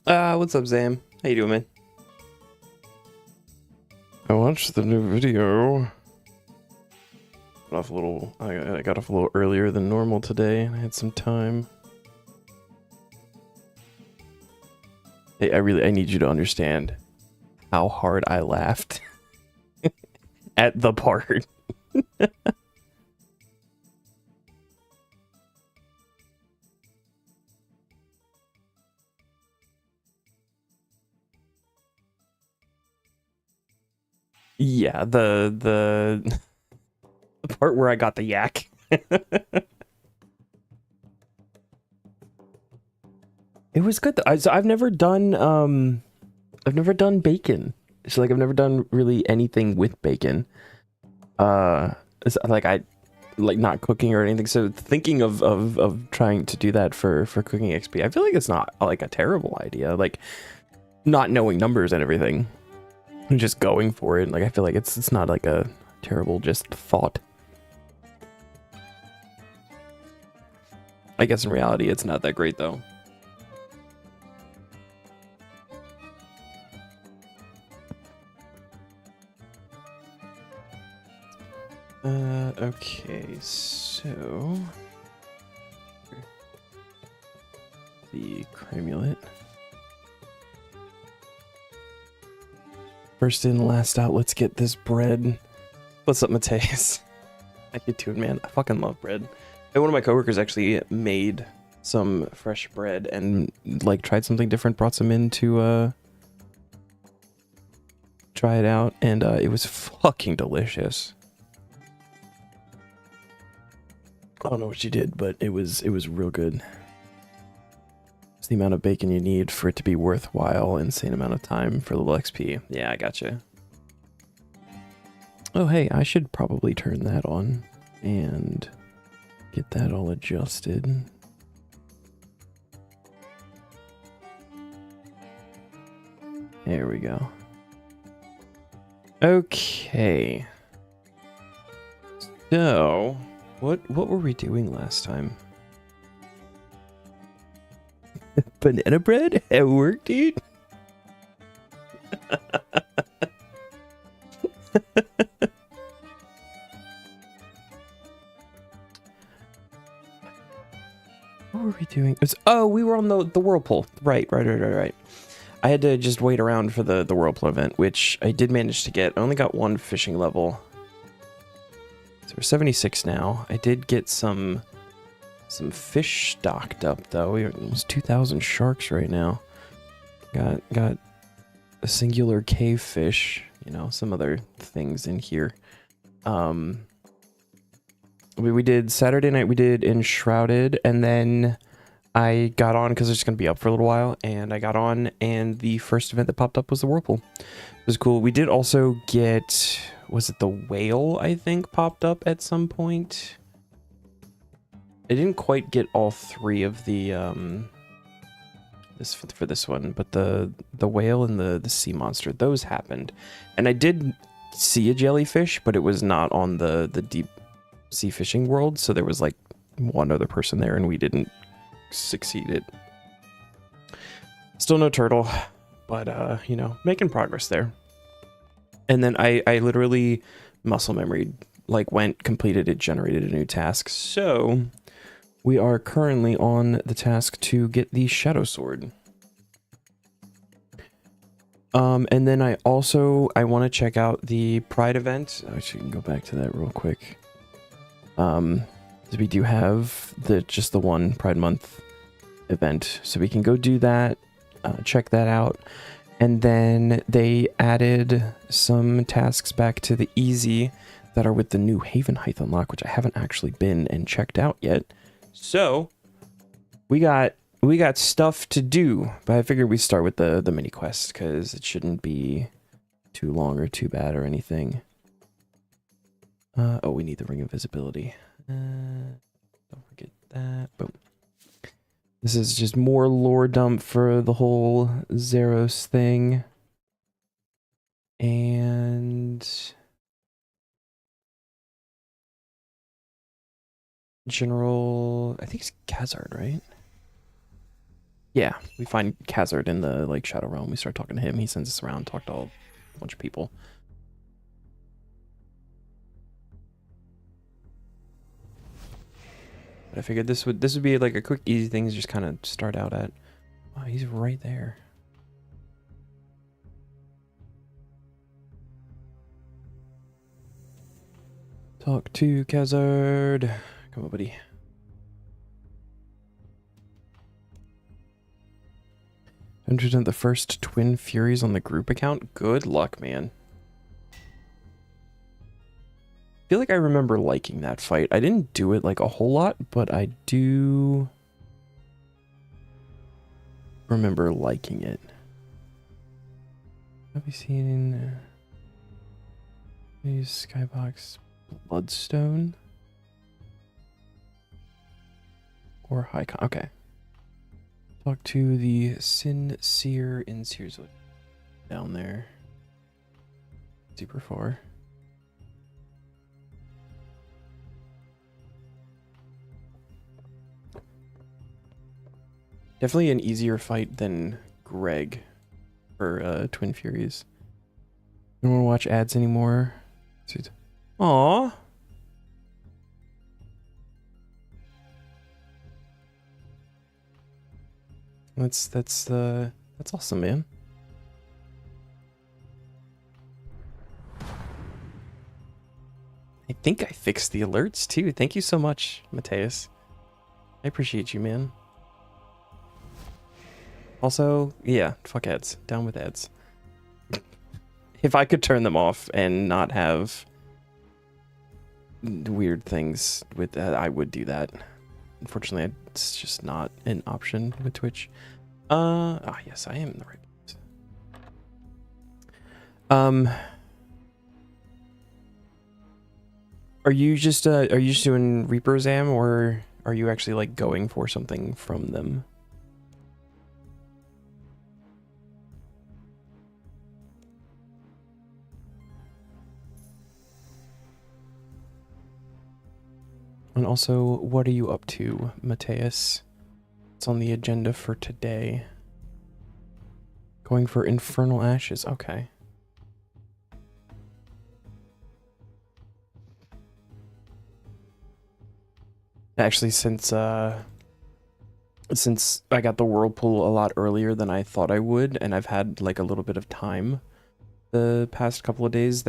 What's up, Zam? How you doing, man? I watched the new video. I got off a little earlier than normal today, and I had some time. Hey, I need you to understand how hard I laughed at the part. Yeah, the part where I got the yak. It was good though. So I've never done bacon. So like I've never done really anything with bacon. It's like not cooking or anything. So thinking of trying to do that for cooking XP, I feel like it's not like a terrible idea. Like not knowing numbers and everything, and just going for it. Like I feel like it's not like a terrible just thought. I guess in reality, it's not that great though. Okay, so the Cramulet. First in, last out. Let's get this bread. What's up, Mateus? I get to it, man. I fucking love bread. And one of my coworkers actually made some fresh bread and like tried something different, brought some in to try it out, and it was fucking delicious. I don't know what she did, but it was real good. It's the amount of bacon you need for it to be worthwhile, insane amount of time for a little XP. Yeah, I gotcha. Oh, hey, I should probably turn that on and get that all adjusted. There we go. Okay. So, what were we doing last time? Banana bread at work, dude? What were we doing? Oh, we were on the whirlpool. Right. I had to just wait around for the whirlpool event, which I did manage to get. I only got one fishing level. So we're 76 now. I did get some fish stocked up though. We're almost 2,000 sharks right now. Got a singular cave fish, you know, some other things in here. We did Saturday night, we did Enshrouded, and then I got on because it's going to be up for a little while, and I got on, and the first event that popped up was the Whirlpool. It was cool. We did also get, was it the Whale, I think, popped up at some point? I didn't quite get all three of the, for this one, but the Whale and the Sea Monster, those happened. And I did see a jellyfish, but it was not on the deep sea fishing world, so there was like one other person there, and we didn't succeed it. Still no turtle, but you know, making progress there. And then I literally muscle memory, like completed it, generated a new task. So we are currently on the task to get the Shadow Sword. And then I want to check out the Pride event. Actually, can go back to that real quick. We do have just the one Pride Month event, so we can go do that, check that out. And then they added some tasks back to the easy that are with the new Havenhythe unlock, which I haven't actually been and checked out yet. So we got stuff to do, but I figured we'd start with the mini quest because it shouldn't be too long or too bad or anything. Oh, we need the Ring of Visibility. Don't forget that. Boom. This is just more lore dump for the whole Zeros thing. And General, I think it's Khazard, right? Yeah, we find Khazard in the like Shadow Realm. We start talking to him. He sends us around, talk to a bunch of people. But I figured this would be like a quick, easy thing to just kind of start out at. Oh, he's right there. Talk to Khazard. Come on, buddy. Entered in the first Twin Furies on the group account. Good luck, man. I feel like I remember liking that fight. I didn't do it like a whole lot, but I do remember liking it. Have we seen these Skybox Bloodstone or Hycon? Okay. Talk to the Sincere in Sears down there. Super far. Definitely an easier fight than Greg for Twin Furies. Don't want to watch ads anymore. Aww. That's awesome, man. I think I fixed the alerts too. Thank you so much, Mateus. I appreciate you, man. Also, yeah, fuck ads. Down with ads. If I could turn them off and not have weird things with that, I would do that. Unfortunately, it's just not an option with Twitch. Yes, I am in the right place. Are you just doing Reaper's Am, or are you actually like going for something from them? And also, what are you up to, Mateus? It's on the agenda for today. Going for Infernal Ashes. Okay. Actually, since I got the Whirlpool a lot earlier than I thought I would, and I've had like a little bit of time the past couple of days,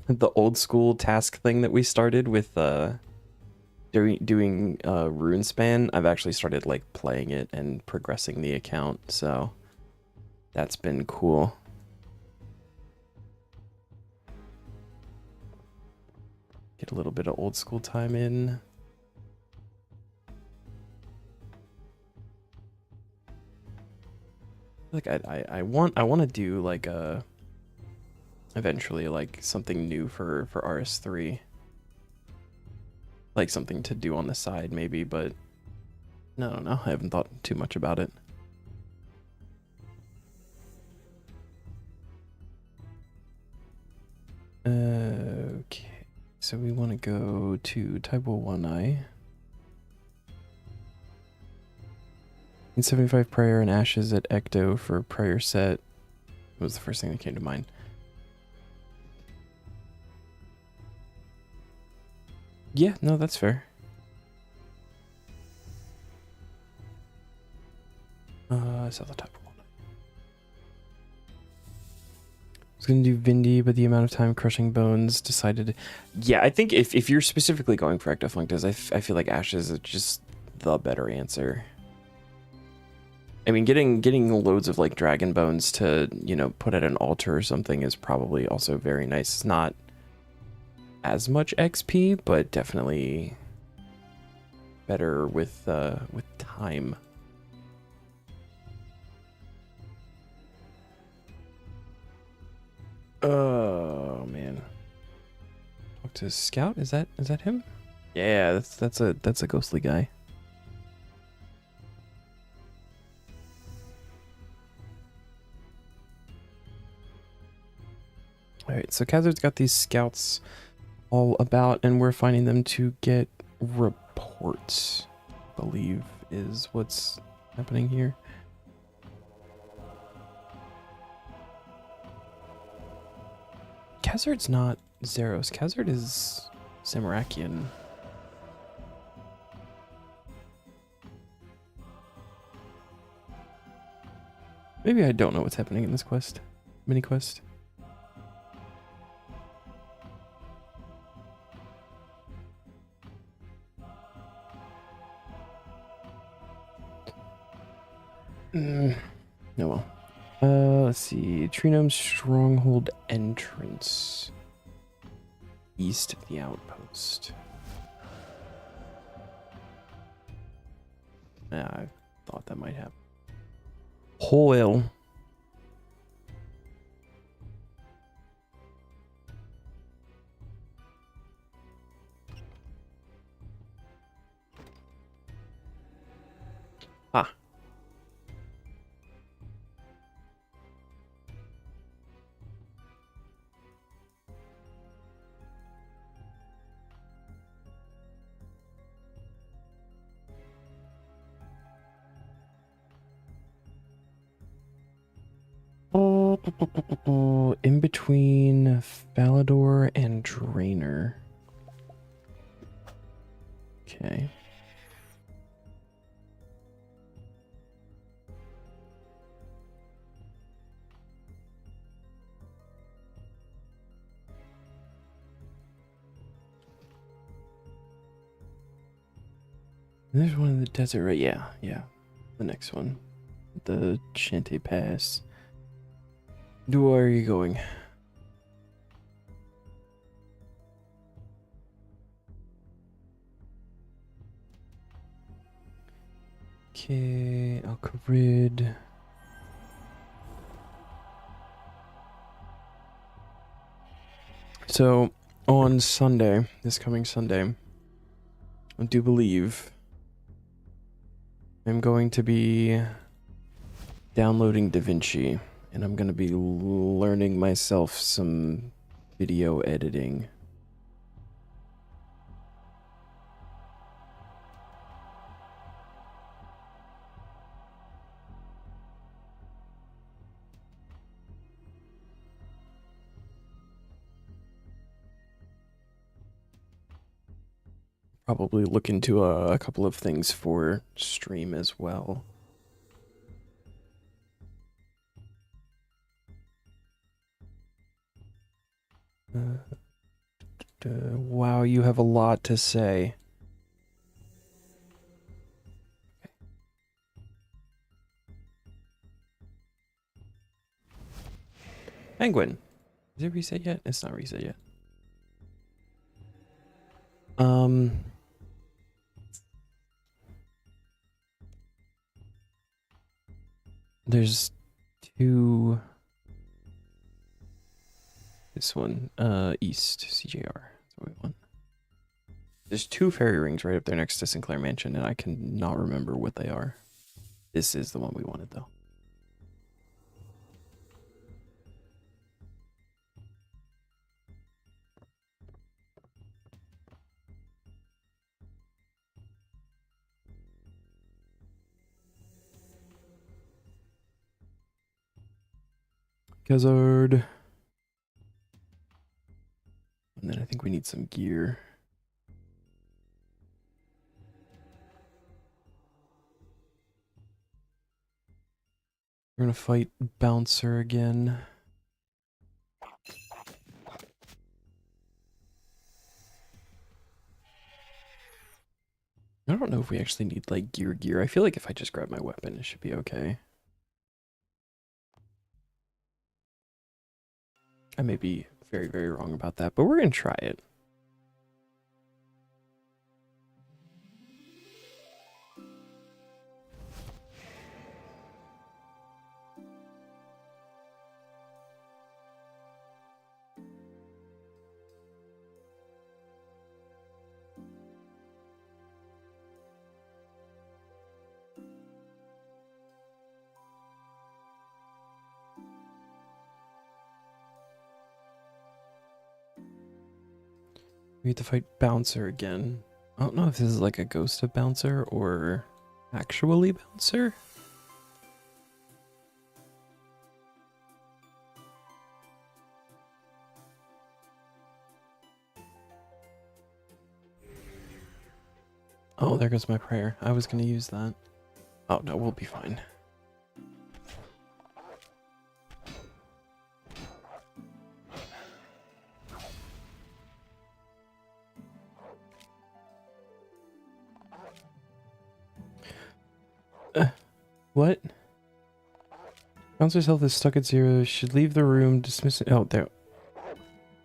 the old school task thing that we started with doing RuneSpan, I've actually started like playing it and progressing the account, so that's been cool. Get a little bit of old school time in. Like I want to do like eventually like something new for RS3. Like something to do on the side maybe, but I don't know. I haven't thought too much about it. Okay. So we want to go to Taibo One Eye. 75 prayer and ashes at Ecto for prayer set was the first thing that came to mind. Yeah, no, that's fair. So the type of one. I was gonna do Vindy, but the amount of time crushing bones decided. Yeah, I think if you're specifically going for Ectofunctus, I feel like ashes is just the better answer. I mean, getting loads of like dragon bones to, you know, put at an altar or something is probably also very nice. It's not as much XP, but definitely better with time. Oh man. Talk to Scout? Is that him? Yeah, that's a ghostly guy. Alright, so Khazard's got these scouts all about, and we're finding them to get reports. believe is what's happening here. Khazard's not Zeros. Khazard is Samarakian. Maybe I don't know what's happening in this quest. Mini quest. No, well. Let's see. Trinome Stronghold entrance. East of the outpost. I thought that might happen. Hoyle. Ah. In between Falador and Drainer. Okay. There's one in the desert, right? Yeah, yeah. The next one. The Chante Pass. Where are you going? Okay, Alcarid. So, on Sunday, this coming Sunday, I do believe I'm going to be downloading DaVinci, and I'm going to be learning myself some video editing. Probably look into a couple of things for stream as well. Wow, you have a lot to say. Penguin. Is it reset yet? It's not reset yet. There's two. This one, East CJR. That's what we want. There's two fairy rings right up there next to Sinclair Mansion, and I cannot remember what they are. This is the one we wanted, though. Khazard. And then I think we need some gear. We're gonna fight Bouncer again. I don't know if we actually need like gear. I feel like if I just grab my weapon, it should be okay. I may be very, very wrong about that, but we're gonna try it. We have to fight Bouncer again. I don't know if this is like a ghost of Bouncer or actually Bouncer. Oh, there goes my prayer. I was going to use that. Oh, no, we'll be fine. What? Bouncer's health is stuck at 0. Should leave the room. Dismiss it. Oh, there.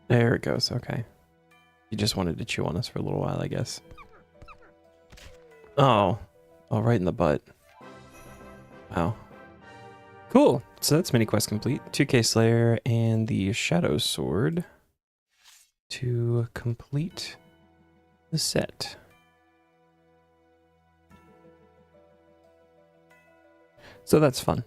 There it goes. Okay. You just wanted to chew on us for a little while, I guess. Oh. Oh, right in the butt. Wow. Cool. So that's mini quest complete. 2K Slayer and the Shadow Sword to complete the set. So that's fun.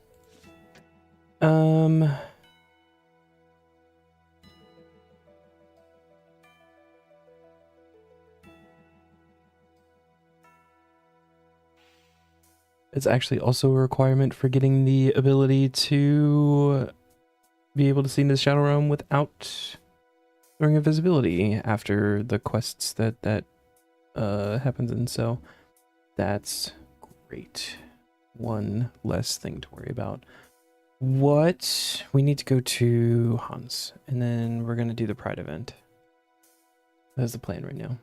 It's actually also a requirement for getting the ability to be able to see into the Shadow Realm without throwing invisibility after the quests that happens in. So that's great. One less thing to worry about. What? We need to go to Hans, and then we're going to do the Pride event. That's the plan right now.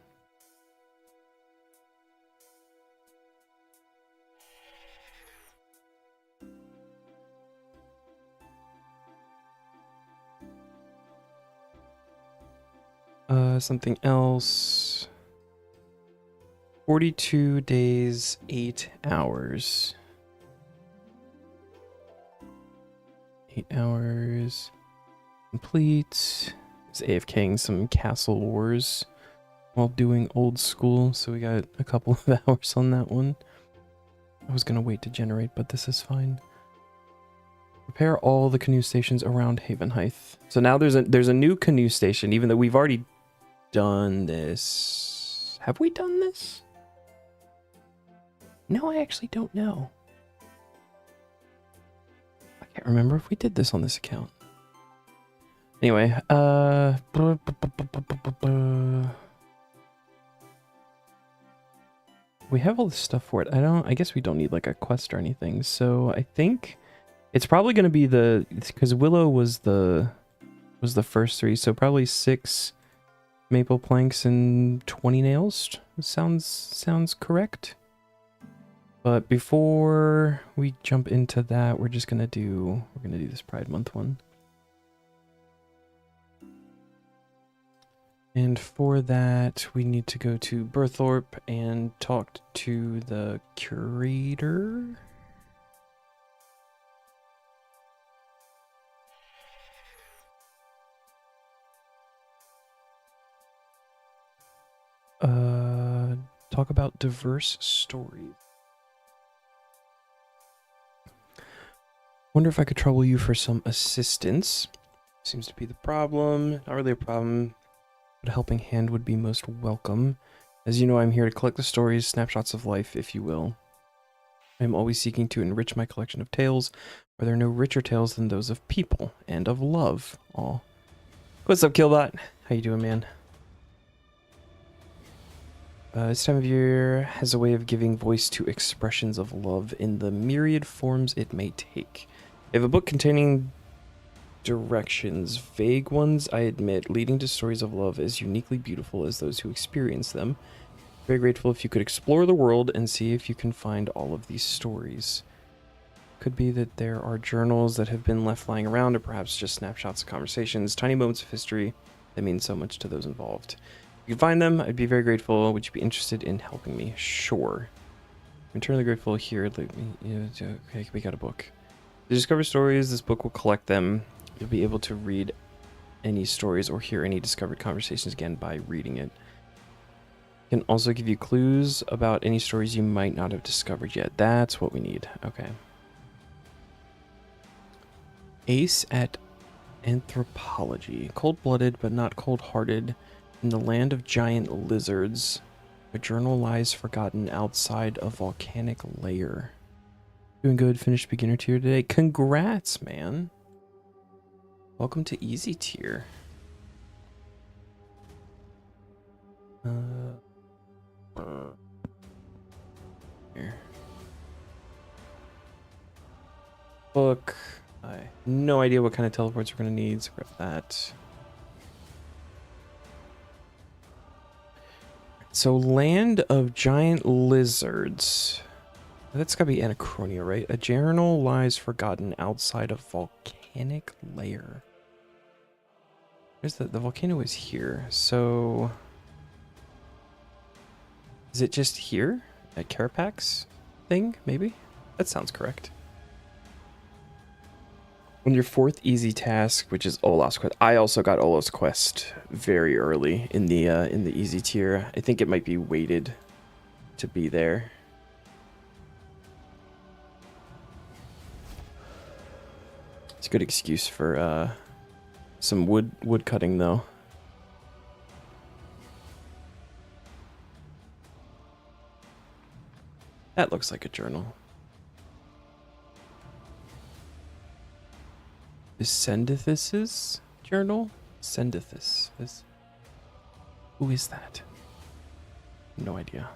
Something else. 42 days, 8 hours. 8 hours. Complete. Is AFKing some Castle Wars while doing old school, so we got a couple of hours on that one. I was gonna wait to generate, but this is fine. Repair all the canoe stations around Havenhythe. So now there's a new canoe station, even though we've already done this. Have we done this? No, I actually don't know. I can't remember if we did this on this account. Anyway, we have all this stuff for it. I guess we don't need like a quest or anything. So I think it's probably going to be because Willow was the first 3, so probably 6 maple planks and 20 nails. Sounds correct. But before we jump into that, we're gonna do this Pride Month one. And for that, we need to go to Berthorpe and talk to the curator. Talk about diverse stories. Wonder if I could trouble you for some assistance. Seems to be the problem. Not really a problem, but a helping hand would be most welcome. As you know, I'm here to collect the stories, snapshots of life, if you will. I am always seeking to enrich my collection of tales, where there are no richer tales than those of people and of love. Aw. What's up, Killbot? How you doing, man? This time of year has a way of giving voice to expressions of love in the myriad forms it may take. I have a book containing directions, vague ones, I admit, leading to stories of love as uniquely beautiful as those who experience them. Very grateful if you could explore the world and see if you can find all of these stories. Could be that there are journals that have been left lying around, or perhaps just snapshots of conversations, tiny moments of history that mean so much to those involved. If you can find them, I'd be very grateful. Would you be interested in helping me? Sure. I'm eternally grateful here. Okay, we got a book. To discover stories, this book will collect them. You'll be able to read any stories or hear any discovered conversations again by reading it. It can also give you clues about any stories you might not have discovered yet. That's what we need. Okay. Ace at Anthropology. Cold-blooded but not cold-hearted. In the land of giant lizards, A journal lies forgotten outside a volcanic layer. Doing good. Finished beginner tier today. Congrats, man. Welcome to easy tier. Here. Book. I have no idea what kind of teleports we're going to need, so grab that. So, Land of Giant Lizards. That's got to be Anachronia, right? A journal lies forgotten outside a volcanic layer. Where's the volcano is here, so... Is it just here? At Carapax thing, maybe? That sounds correct. On your 4th easy task, which is Olaf's quest. I also got Olaf's quest very early in the easy tier. I think it might be weighted to be there. It's a good excuse for some wood cutting though. That looks like a journal. Is Sendithis' journal? Sendithis. Who is that? No idea.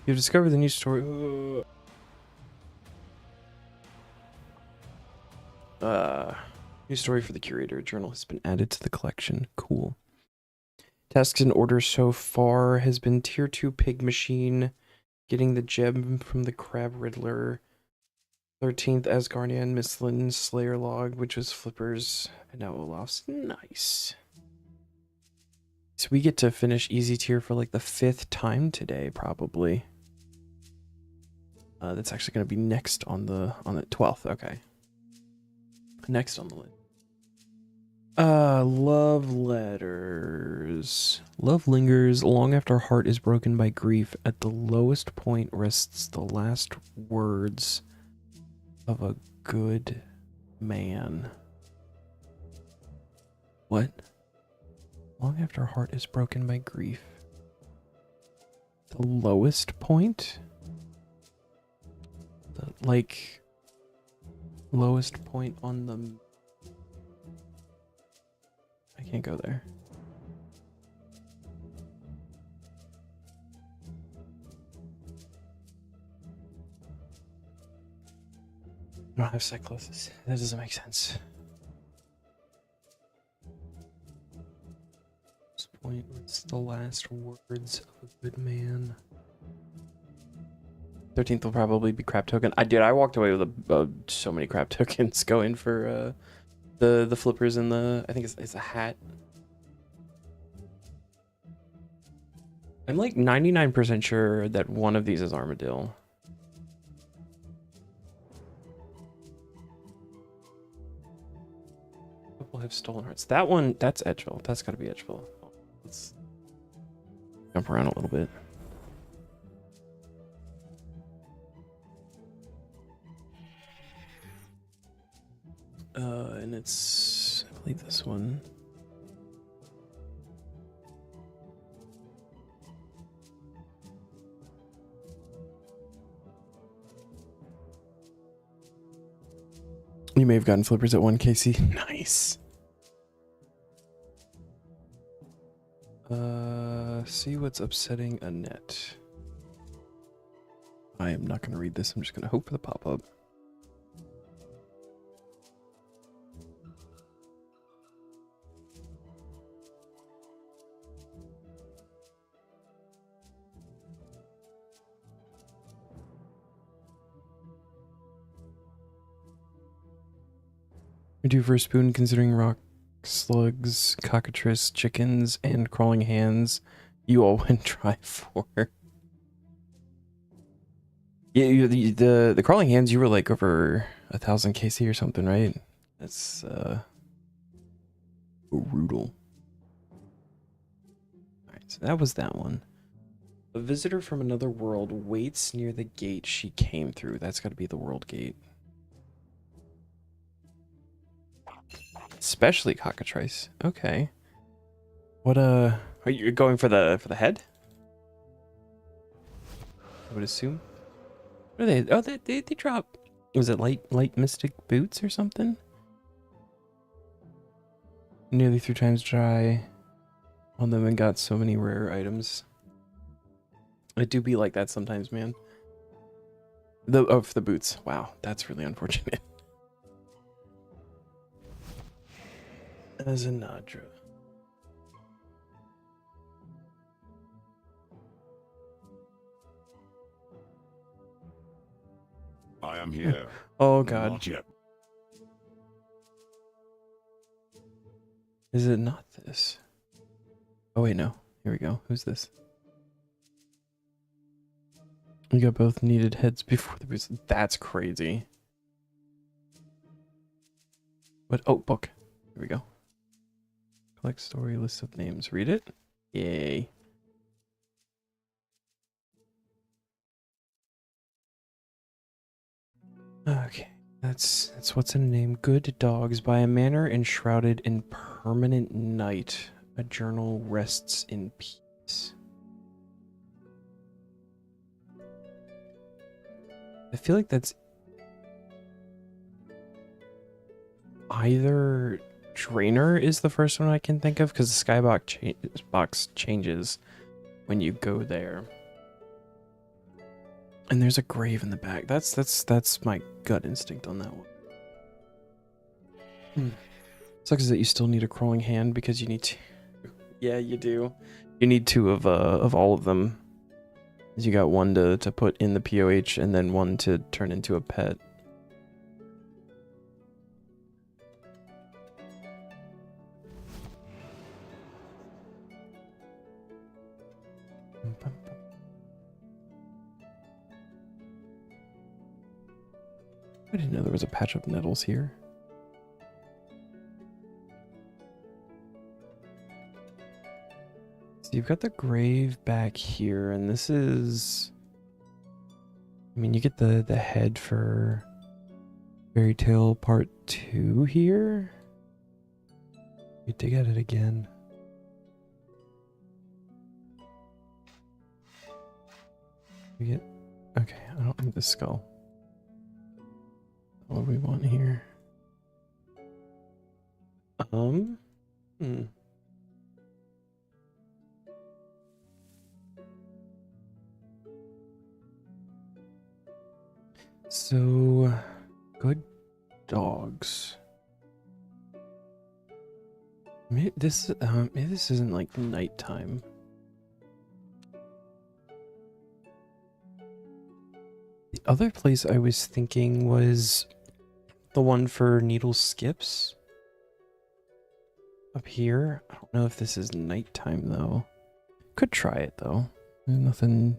You've discovered the new story. New story for the curator. A journal has been added to the collection. Cool. Tasks in order so far has been tier 2 pig machine. Getting the gem from the Crab Riddler, 13th Asgardian Mislin Slayer log, which was Flippers, and now Olaf's. Nice. So we get to finish easy tier for like the 5th time today, probably. That's actually going to be next on the 12th. Okay. Next on the list. Love letters. Love lingers long after heart is broken by grief. At the lowest point rests the last words of a good man. What? Long after heart is broken by grief. The lowest point? The, like, lowest point on the... I can't go there. I don't have psychosis. That doesn't make sense. This point, it's the last words of a good man. 13th will probably be crap token. I walked away with so many crap tokens going for the flippers and the, I think it's a hat. I'm like 99% sure that one of these is Armadillo. Couple have stolen hearts. That one, that's Edgeville. That's gotta be Edgeville. Let's jump around a little bit. And it's, I believe this one. You may have gotten flippers at 1, Casey. Nice. See what's upsetting Annette. I am not going to read this. I'm just going to hope for the pop-up. We do for a spoon considering rock slugs, cockatrice, chickens, and crawling hands. You all went try for. Yeah, the crawling hands, you were like over 1,000 KC or something, right? That's brutal. Alright, so that was that one. A visitor from another world waits near the gate she came through. That's got to be the world gate. Especially cockatrice. Okay. What are you going for the head? I would assume. What are they? Oh, they drop. Was it light mystic boots or something? Nearly 3 times dry on them and got so many rare items. It do be like that sometimes, man. For the boots. Wow, that's really unfortunate. As a Nadra. I am here. Oh god. Not yet. Is it not this? Oh wait, no. Here we go. Who's this? We got both needed heads before the boots. That's crazy. What? Oh, book. Here we go. Collect story, list of names. Read it. Yay. Okay. That's what's in a name. Good dogs by a manor enshrouded in permanent night. A journal rests in peace. I feel like that's either Drainer is the first one I can think of because the skybox box changes when you go there. And there's a grave in the back. That's my gut instinct on that one. Sucks is that you still need a crawling hand because you need to. Yeah, you do. You need 2 of all of them. You got 1 to put in the POH and then 1 to turn into a pet. I didn't know there was a patch of nettles here. So you've got the grave back here, and this is... I mean, you get the head for Fairy Tale Part 2 here. You dig at it again. You get... Okay, I don't need the skull. What do we want here? So, good dogs. Maybe this isn't like nighttime. The other place I was thinking was the one for needle skips. Up here. I don't know if this is nighttime though. Could try it though. There's nothing.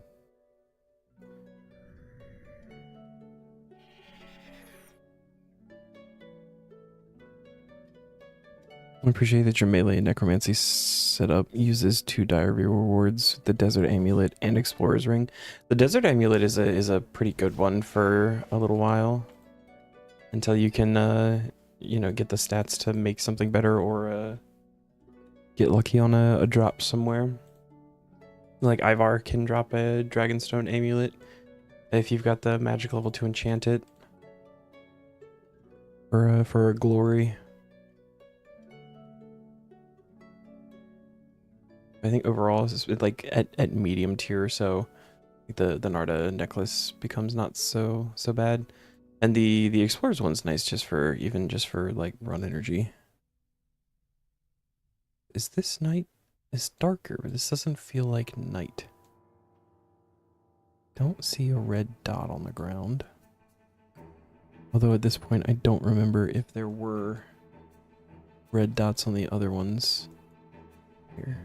I appreciate that your melee and necromancy setup uses 2 diary rewards, the desert amulet and explorer's ring. The desert amulet is a pretty good one for a little while until you can you know, get the stats to make something better or get lucky on a drop somewhere. Like Ivar can drop a Dragonstone amulet if you've got the magic level to enchant it for a glory. I think overall it's like at medium tier, so the Narda necklace becomes not so bad, and the explorer's one's nice just for like run energy. Is this night? It's darker. This doesn't feel like night. Don't see a red dot on the ground. Although at this point I don't remember if there were red dots on the other ones. Here.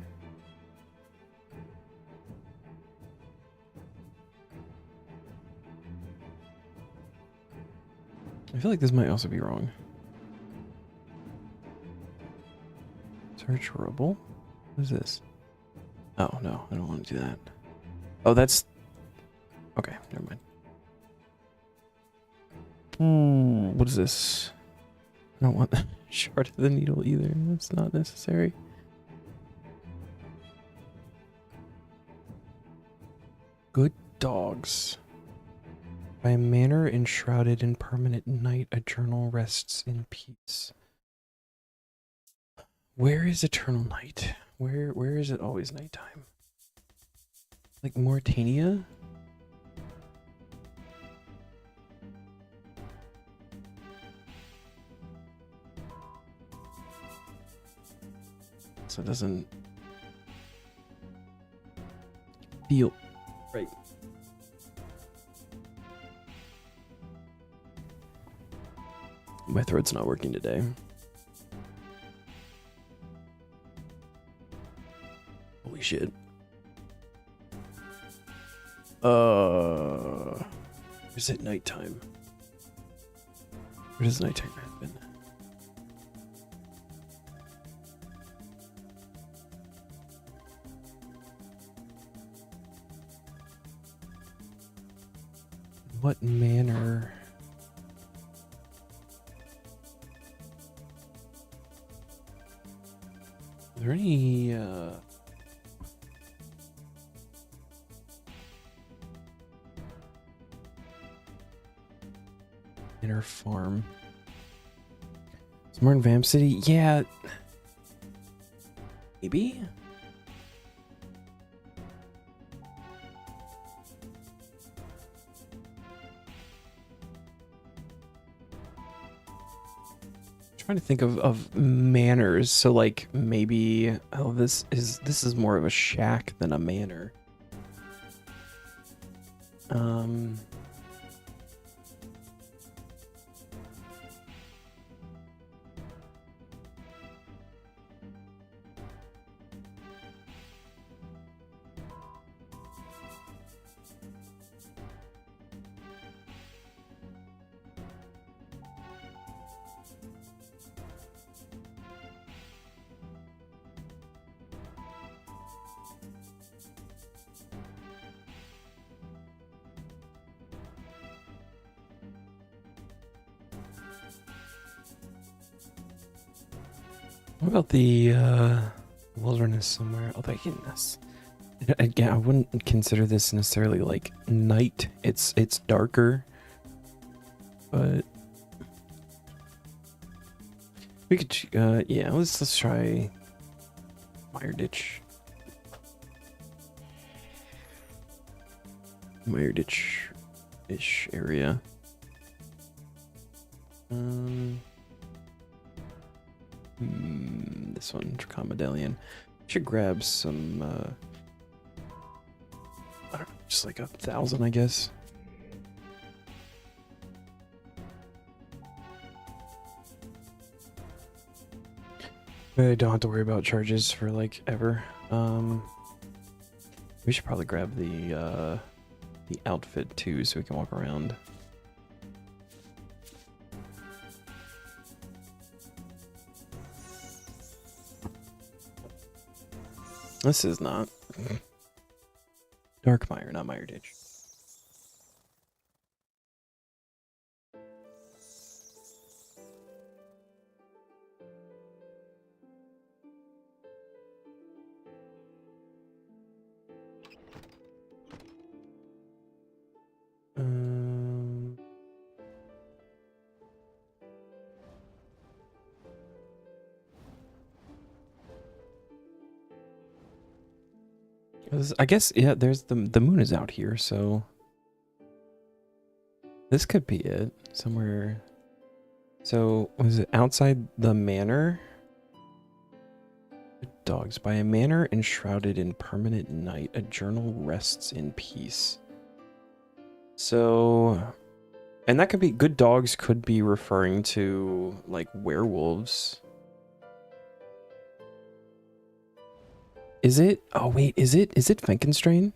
I feel like this might also be wrong. Search rubble? What is this? Oh, no, I don't want to do that. Oh, that's... Okay, never mind. What is this? I don't want... Shard of the needle either. That's not necessary. Good dogs. By a manor enshrouded in permanent night, a journal rests in peace. Where is eternal night? Where is it always nighttime? Like Mauritania? So it doesn't feel right. My throat's not working today. Holy shit. Is it nighttime? Where does nighttime happen? What manner? Is there any inner farm? Somewhere in Vamp City? Yeah. Maybe? Trying to think of manors. So like maybe this is more of a shack than a manor. What about the wilderness somewhere? Oh, they can. Again, I wouldn't consider this necessarily like night. It's darker, but we could. Yeah, let's try Mire Ditch. Mire Ditch-ish area. This one, Dracon Medallion. Should grab some, I don't know, just like 1,000, I guess. I don't have to worry about charges for like ever. We should probably grab the outfit too, so we can walk around. This is not Dark Mire, not Mire Ditch. I guess, yeah, there's the moon is out here, so this could be it. Somewhere. So, was it outside the manor? Dogs. By a manor enshrouded in permanent night, a journal rests in peace. So, and that could be, good dogs could be referring to, like, werewolves. Is it? Oh wait, is it Frankenstein's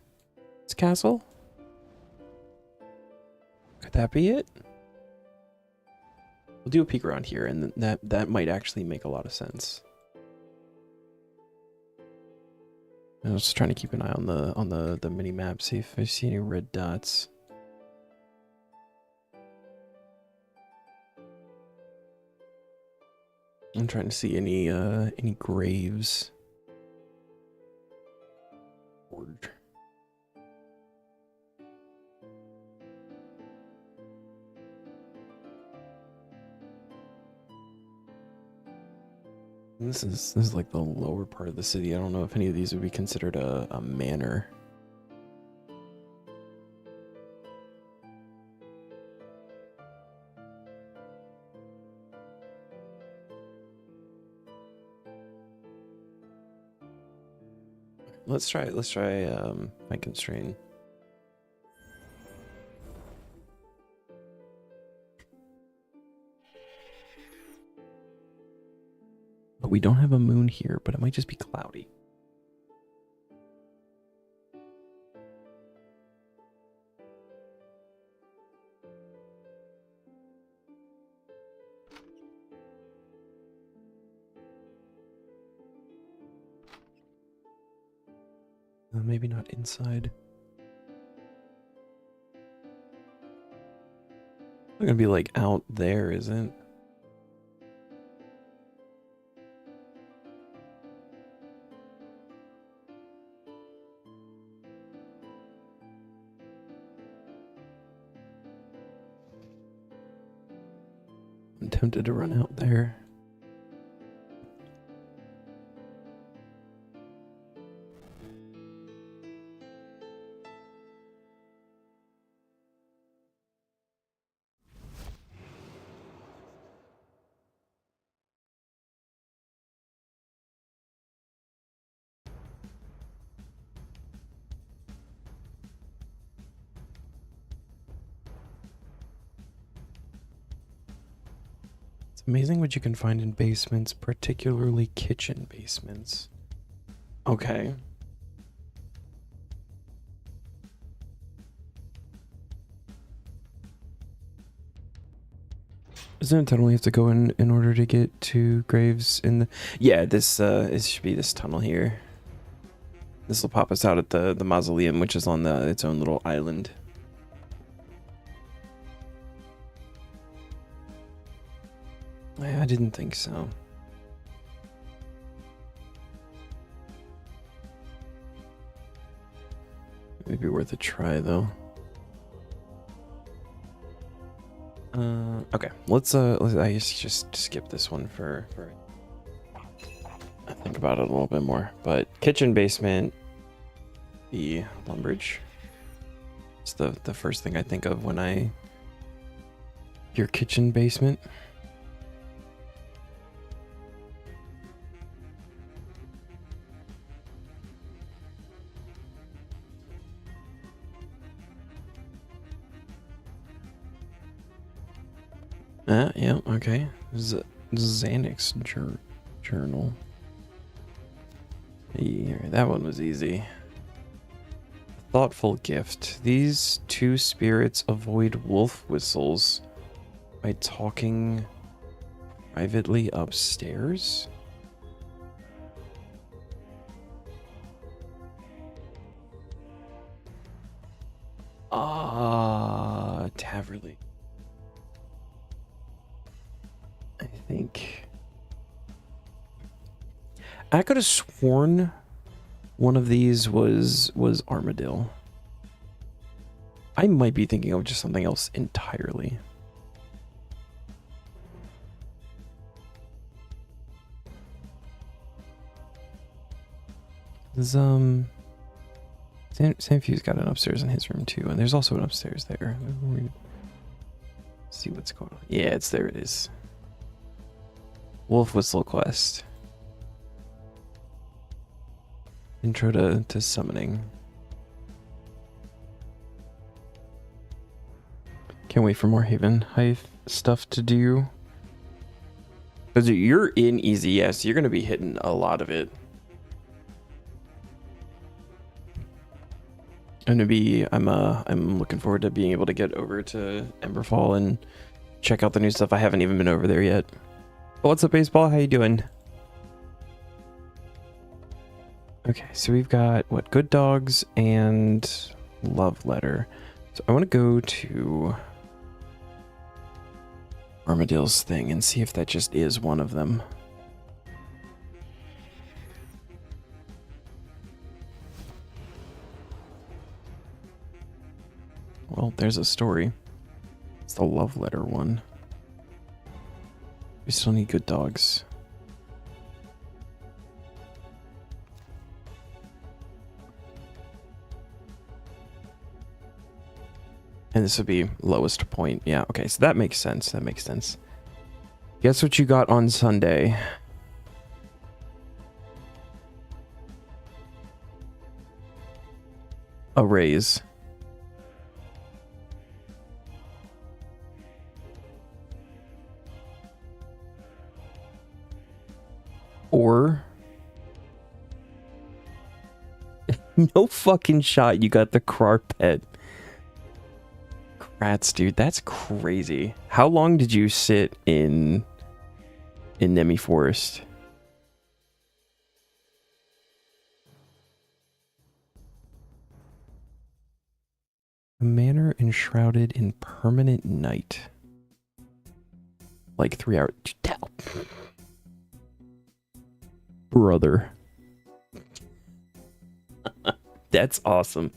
castle? Could that be it? We'll do a peek around here, and that might actually make a lot of sense. I was just trying to keep an eye on the mini map, see if I see any red dots. I'm trying to see any graves. Forge. This is like the lower part of the city. I don't know if any of these would be considered a manor. Let's try my constraint. But we don't have a moon here, but it might just be cloudy. Maybe not inside. It's gonna be like out there, isn't it? I'm tempted to run out there. It's amazing what you can find in basements, particularly kitchen basements. Okay. Doesn't it totally have to go in order to get to graves in the... Yeah, this it should be this tunnel here. This will pop us out at the mausoleum, which is on its own little island. I didn't think so. Maybe worth a try though. Okay, let's I guess just skip this one for I think about it a little bit more. But kitchen basement, the Lumbridge. It's the first thing I think of when I hear kitchen basement. Yeah, okay. Xanax journal. Yeah, that one was easy. Thoughtful gift. These two spirits avoid wolf whistles by talking privately upstairs. Taverley. I think I could have sworn one of these was Armadillo. I might be thinking of just something else entirely. There's Sanfew's got an upstairs in his room too, and there's also an upstairs there. See what's going on. Yeah, it's there. It is. Wolf Whistle quest. Intro to summoning. Can't wait for more Havenhythe stuff to do. Because you're in easy, yes, you're gonna be hitting a lot of it. I'm looking forward to being able to get over to Emberfall and check out the new stuff. I haven't even been over there yet. What's up, baseball? How you doing? Okay, so we've got what? Good dogs and love letter. So I want to go to Armadillo's thing and see if that just is one of them. well, there's a story. It's the love letter one. We still need good dogs. And this would be lowest point. Yeah, okay, so that makes sense. That makes sense. Guess what you got on Sunday? A raise. Or no fucking shot you got the Krar pet. Rats, dude, that's crazy. How long did you sit in Nemi Forest? A manor enshrouded in permanent night. Like 3 hours. Brother. That's awesome.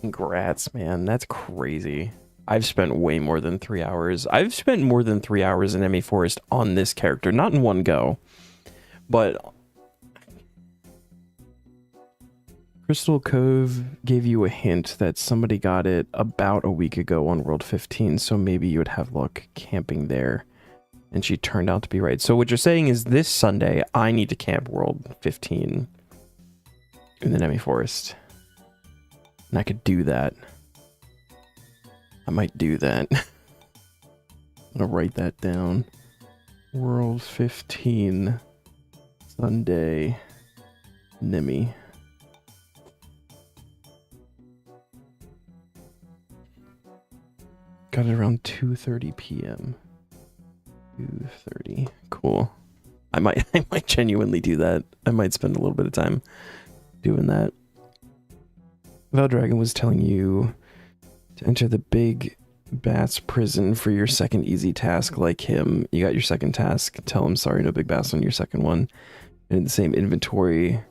Congrats, man. That's crazy. I've spent way more than 3 hours. I've spent more than 3 hours in Nemi Forest on this character. Not in one go. But Crystal Cove gave you a hint that somebody got it about a week ago on World 15, so maybe you would have luck camping there. And she turned out to be right. So what you're saying is this Sunday, I need to camp World 15 in the Nemi Forest. And I could do that. I might do that. I'm gonna write that down. World 15 Sunday Nemi. Got it around 2:30 p.m. 2:30. Cool. I might genuinely do that. I might spend a little bit of time doing that. Valdragon was telling you to enter the big bass prison for your second easy task like him. You got your second task. Tell him sorry, no big bass on your second one. And in the same inventory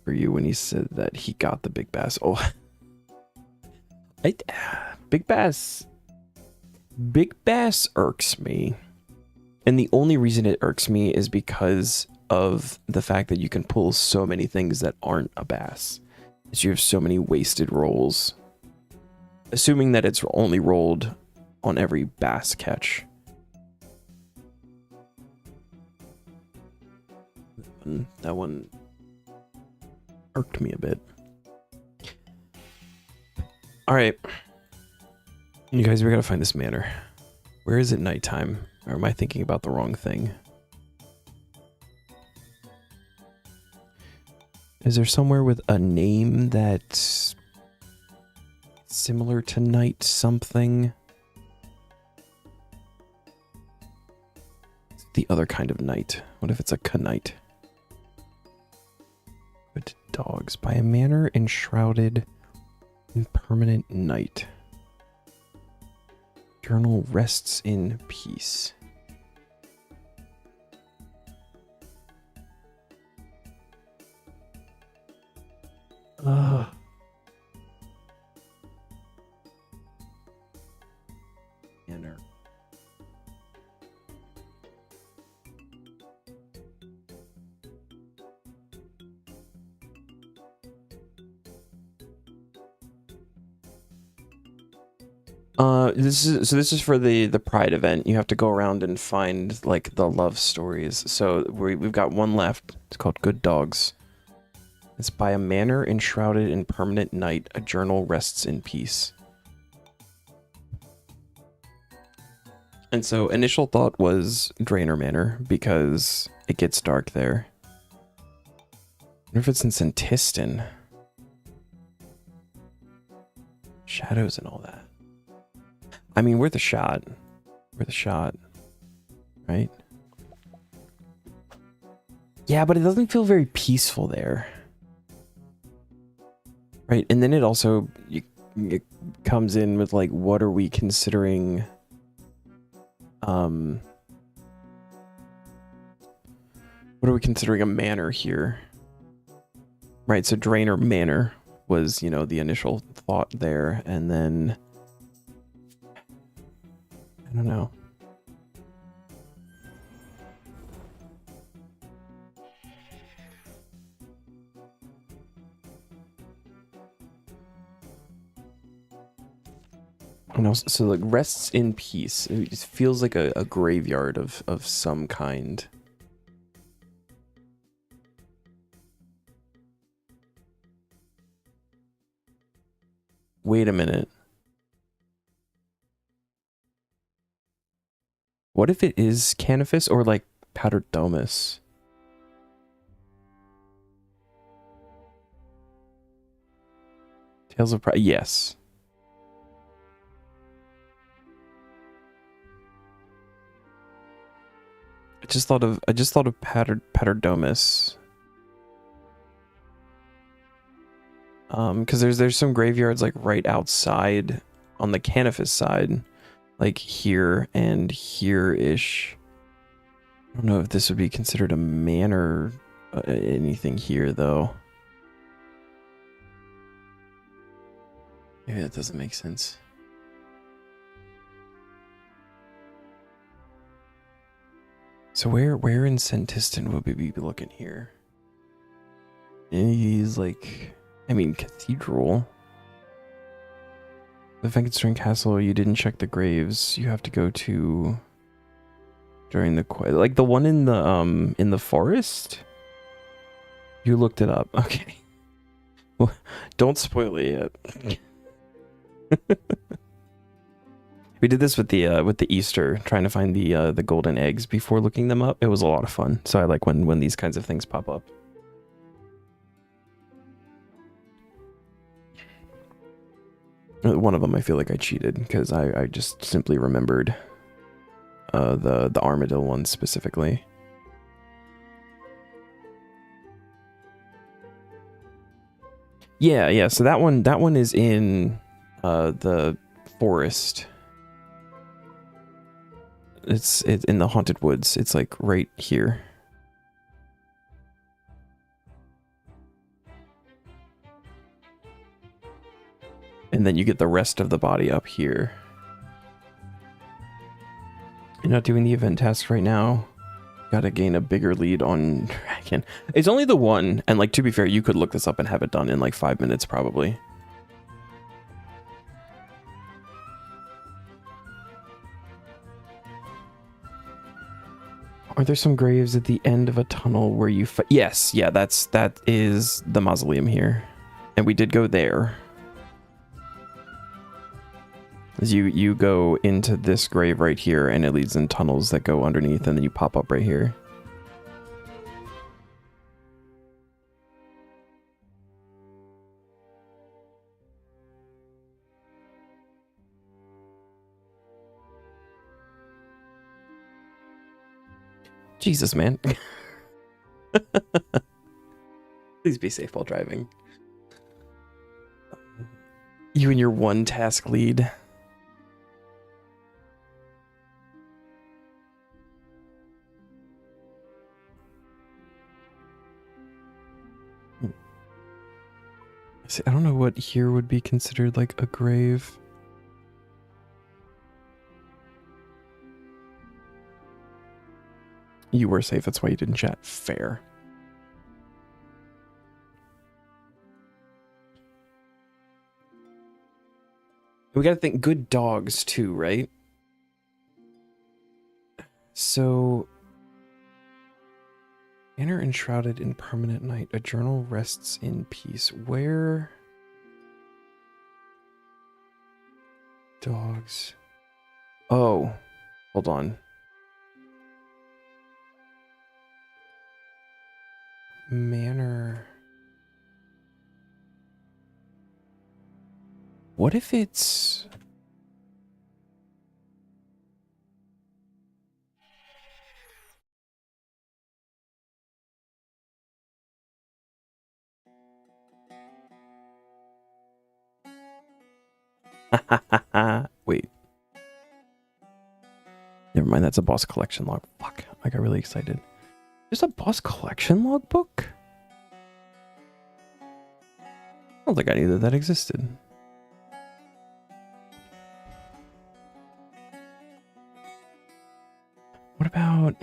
for you when he said that he got the big bass. Oh, big bass. Big bass irks me. And the only reason it irks me is because of the fact that you can pull so many things that aren't a bass. You have so many wasted rolls. Assuming that it's only rolled on every bass catch. That one irked me a bit. Alright. You guys, we gotta find this manor. Where is it nighttime? Or am I thinking about the wrong thing? Is there somewhere with a name that's similar to night something? The other kind of night. What if it's a knight? Good dogs. By a manor enshrouded in permanent night. Journal rests in peace. Ugh. Manor. This is for the Pride event. You have to go around and find like the love stories. So we've got one left. It's called Good Dogs. It's by a manor enshrouded in permanent night. A journal rests in peace. And so initial thought was Drainer Manor because it gets dark there. I wonder if it's in Santiston. Shadows and all that. I mean, worth a shot. Worth a shot. Right? Yeah, but it doesn't feel very peaceful there. Right? And then it also it comes in with, like, what are we considering... What are we considering a manor here? Right, so Drainer Manor was, you know, the initial thought there, and then I don't know. And also, so like rests in peace. It just feels like a graveyard of some kind. Wait a minute. What if it is Canifis or like Paterdomus? Tales of Pride. Yes. I just thought of Paterdomus. Because there's some graveyards like right outside on the Canifis side, like here and here-ish. I don't know if this would be considered a manor, anything here though. Maybe that doesn't make sense. So where in Sentiston would we be looking here? He's like, I mean, Cathedral. The Frankenstein Castle, you didn't check the graves. You have to go to during the like the one in the forest. You looked it up. Okay. Well, don't spoil it yet. We did this with the Easter, trying to find the golden eggs before looking them up. It was a lot of fun. So I like when these kinds of things pop up. One of them I feel like I cheated because I just simply remembered the Armadillo one specifically. Yeah, so that one is in the forest. It's in the Haunted Woods. It's like right here. And then you get the rest of the body up here. You're not doing the event task right now. Gotta gain a bigger lead on Dragon. It's only the one, and like to be fair, you could look this up and have it done in like 5 minutes probably. Are there some graves at the end of a tunnel where you yes, yeah, that is the mausoleum here. And we did go there. As you go into this grave right here, and it leads in tunnels that go underneath, and then you pop up right here. Jesus, man. Please be safe while driving. You and your one task lead. See, I don't know what here would be considered like a grave. You were safe, that's why you didn't chat. Fair. We gotta think good dogs too, right? So... Inner enshrouded in permanent night. A journal rests in peace. Where... Dogs... Oh. Hold on. Manor... What if it's... Wait. Never mind, that's a boss collection log. Fuck, I got really excited. There's a boss collection log book? don't think I knew that that existed. What about...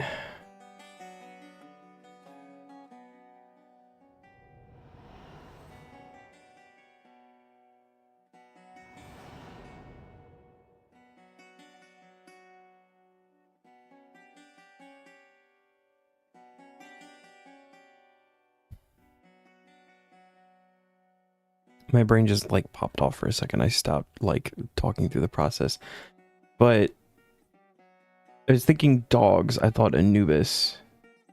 My brain just like popped off for a second. I stopped like talking through the process. But I was thinking dogs. I thought Anubis.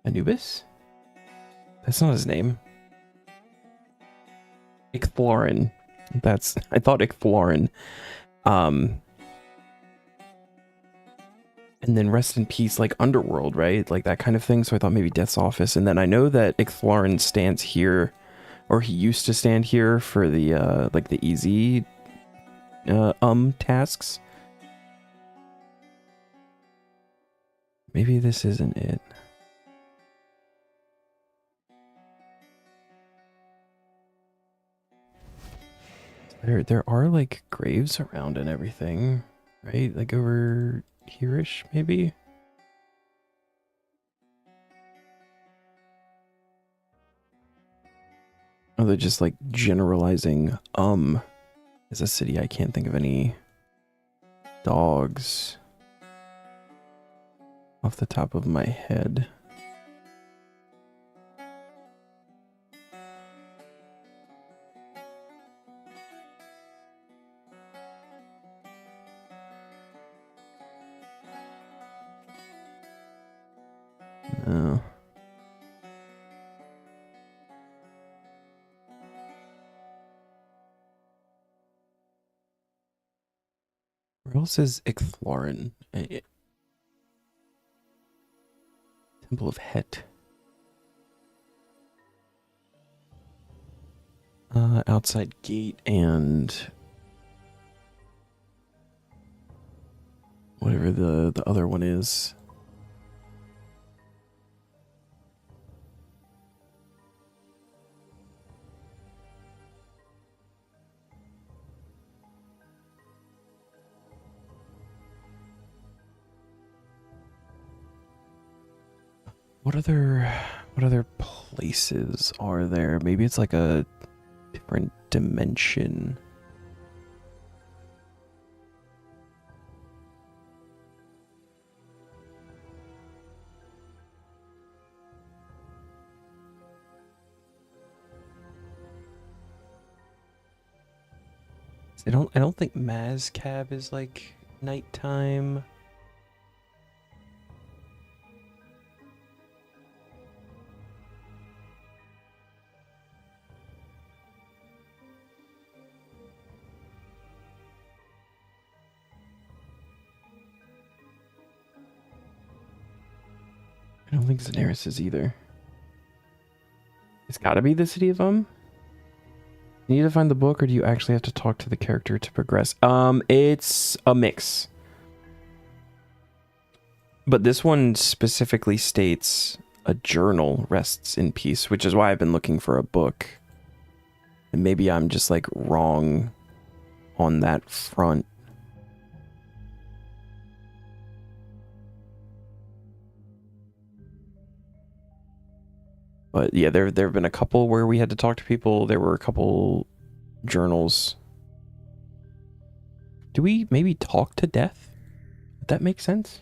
Anubis? That's not his name. Icthlorin. I thought Icthlorin. And then rest in peace, like Underworld, right? Like that kind of thing. So I thought maybe Death's Office. And then I know that Icthlorin stands here, or he used to stand here for the like the easy tasks. Maybe this isn't it. There are like graves around and everything, right? Like over here-ish, maybe? Oh, they're just like generalizing as a city. I can't think of any dogs off the top of my head. No. Where else is Icthlorin? Temple of Het. Outside gate and whatever the other one is. What other places are there? Maybe it's like a different dimension. I don't think Mazcab is like nighttime. I don't think Xanaris is either. It's gotta be the city of You need to find the book, or do you actually have to talk to the character to progress? It's a mix. But this one specifically states a journal rests in peace, which is why I've been looking for a book. And maybe I'm just like wrong on that front. But yeah, there have been a couple where we had to talk to people. There were a couple journals. Do we maybe talk to death? Would that make sense?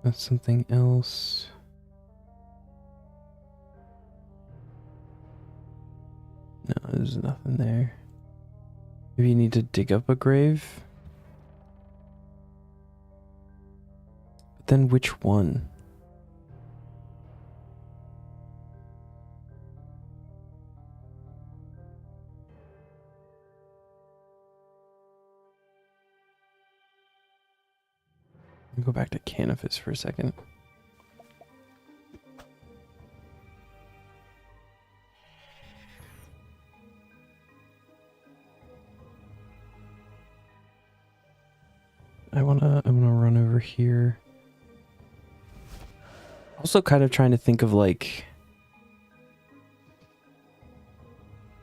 That's something else. No, there's nothing there. Maybe you need to dig up a grave? But then which one? Let me go back to Canifis for a second. I wanna run over here. Also kind of trying to think of like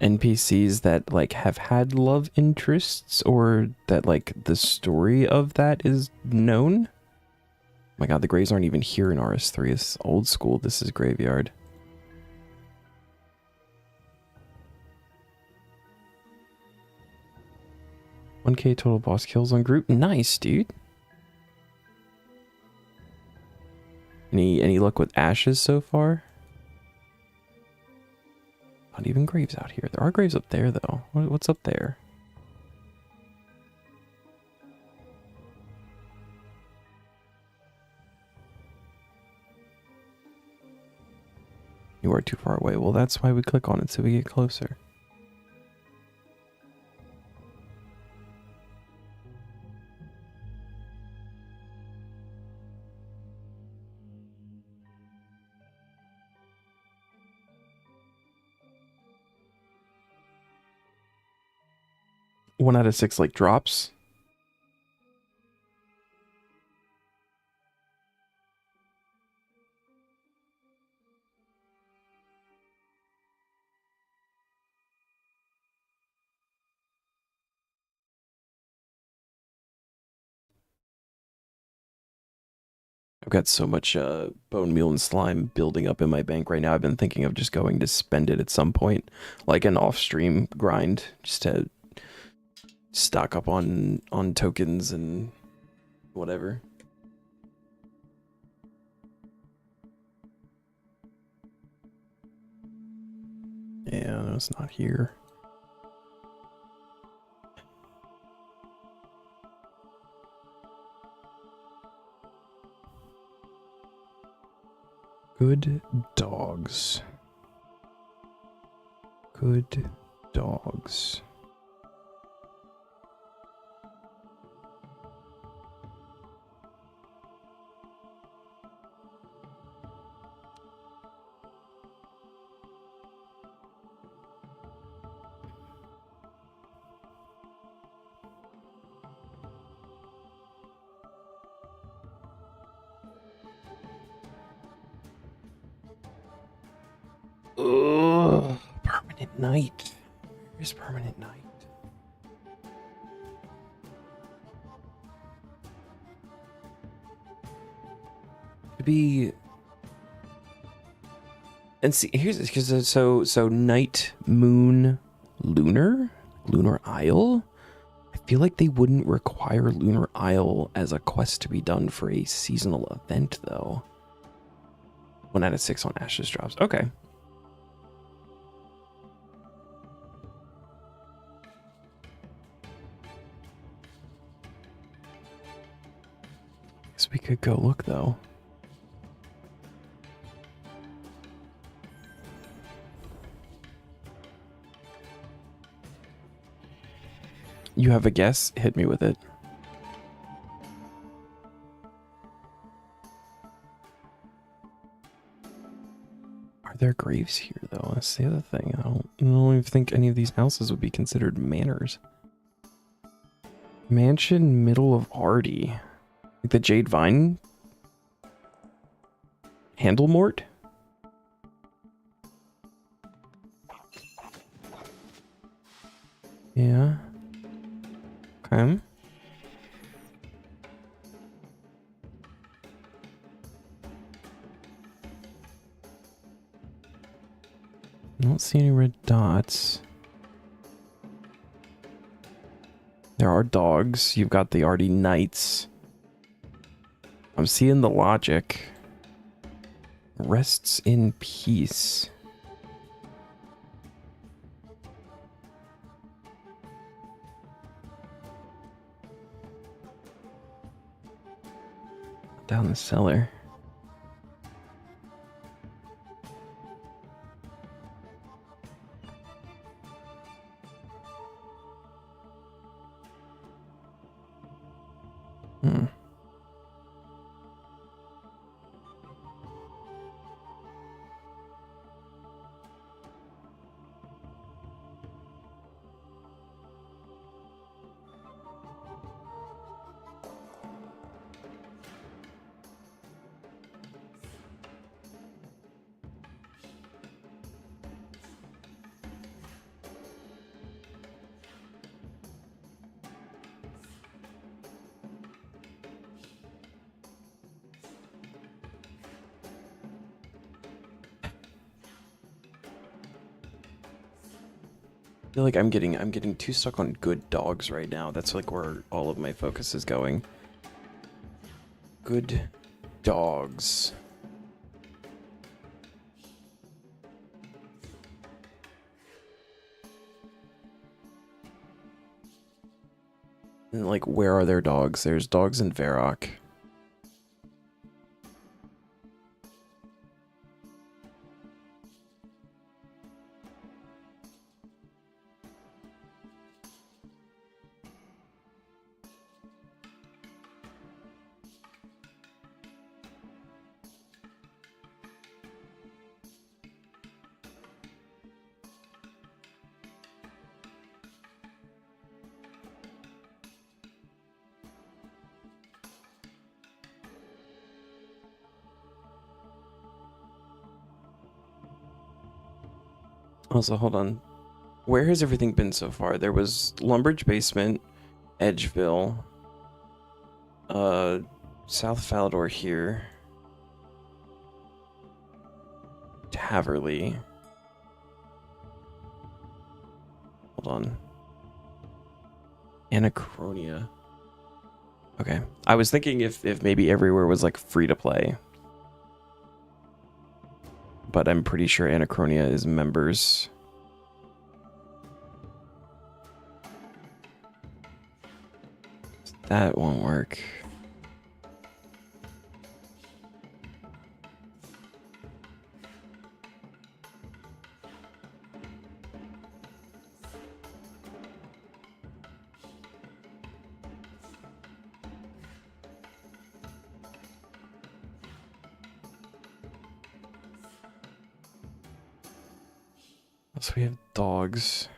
NPCs that like have had love interests or that like the story of that is known. Oh my god, the graves aren't even here in RS3. It's old school. This is graveyard. $1K total boss kills on group. Nice, dude. Any luck with ashes so far? Not even graves out here. There are graves up there though. What's up there? You are too far away. Well, that's why we click on it so we get closer. One out of 6 like drops. I've got so much bone meal and slime building up in my bank right now. I've been thinking of just going to spend it at some point, like an off-stream grind, just to stock up on tokens and whatever. Yeah, no, it's not here. Good dogs. Good dogs. Ugh, permanent night. Where's permanent night? To be, and see, here's because so night, moon, lunar isle. I feel like they wouldn't require lunar isle as a quest to be done for a seasonal event though. 1 out of 6 on ashes drops. Okay. Guess we could go look though. You have a guess? Hit me with it. Are there graves here though? That's the other thing. I don't even think any of these houses would be considered manors. Mansion middle of Artie. Like the Jade Vine? Handlemort? Yeah. Okay. I don't see any red dots. There are dogs. You've got the Artie Knights. I'm seeing the logic. Rests in peace. Down the cellar. Hmm. feel like I'm getting too stuck on good dogs right now. That's like where all of my focus is going. Good dogs. And like, where are their dogs? There's dogs in Varrock. Also, hold on. Where has everything been so far? There was Lumbridge Basement, Edgeville, South Falador here, Taverley. Hold on. Anachronia. Okay. I was thinking if maybe everywhere was like free to play. But I'm pretty sure Anachronia is members. That won't work. So we have dogs.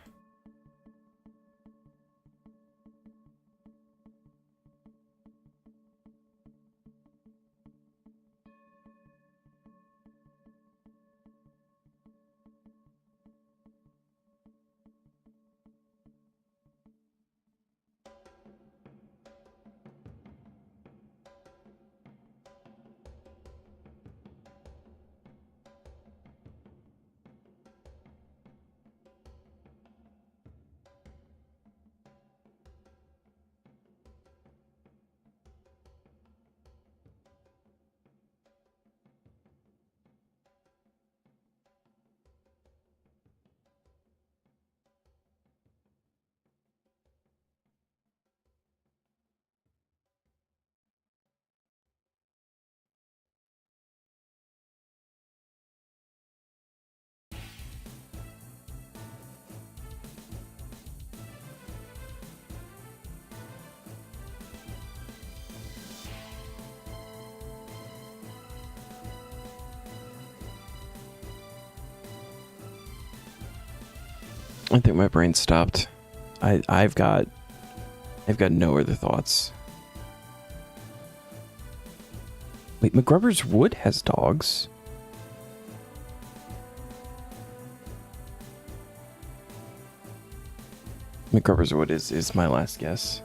I think my brain stopped. I've got no other thoughts. Wait, McGruber's Wood has dogs. McGruber's Wood is my last guess.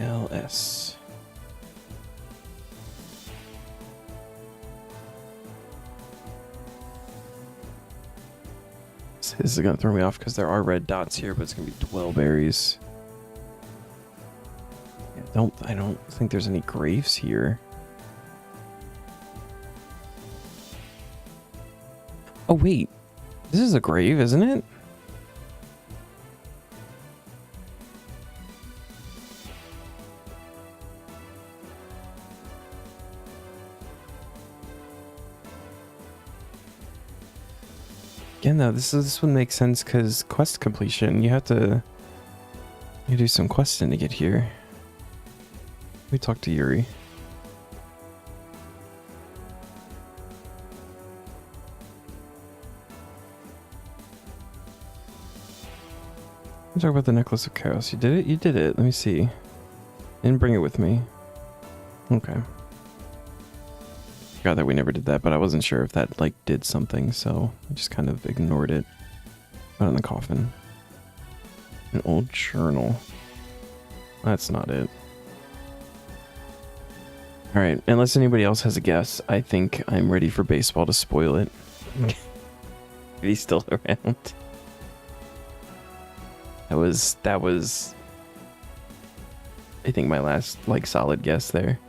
ALS. This is gonna throw me off because there are red dots here, but it's gonna be Dwellberries. I don't think there's any graves here. Oh wait, this is a grave, isn't it? Again, though, this would make sense because quest completion. You do some questing to get here. We talked to Yuri. Let's talk about the Necklace of Chaos. You did it? You did it. Let me see. Didn't bring it with me. Okay. Forgot that we never did that, but I wasn't sure if that, like, did something, so I just kind of ignored it. Put it in the coffin. An old journal. That's not it. Alright, unless anybody else has a guess, I think I'm ready for baseball to spoil it. He's still around. That was I think my last, like, solid guess there.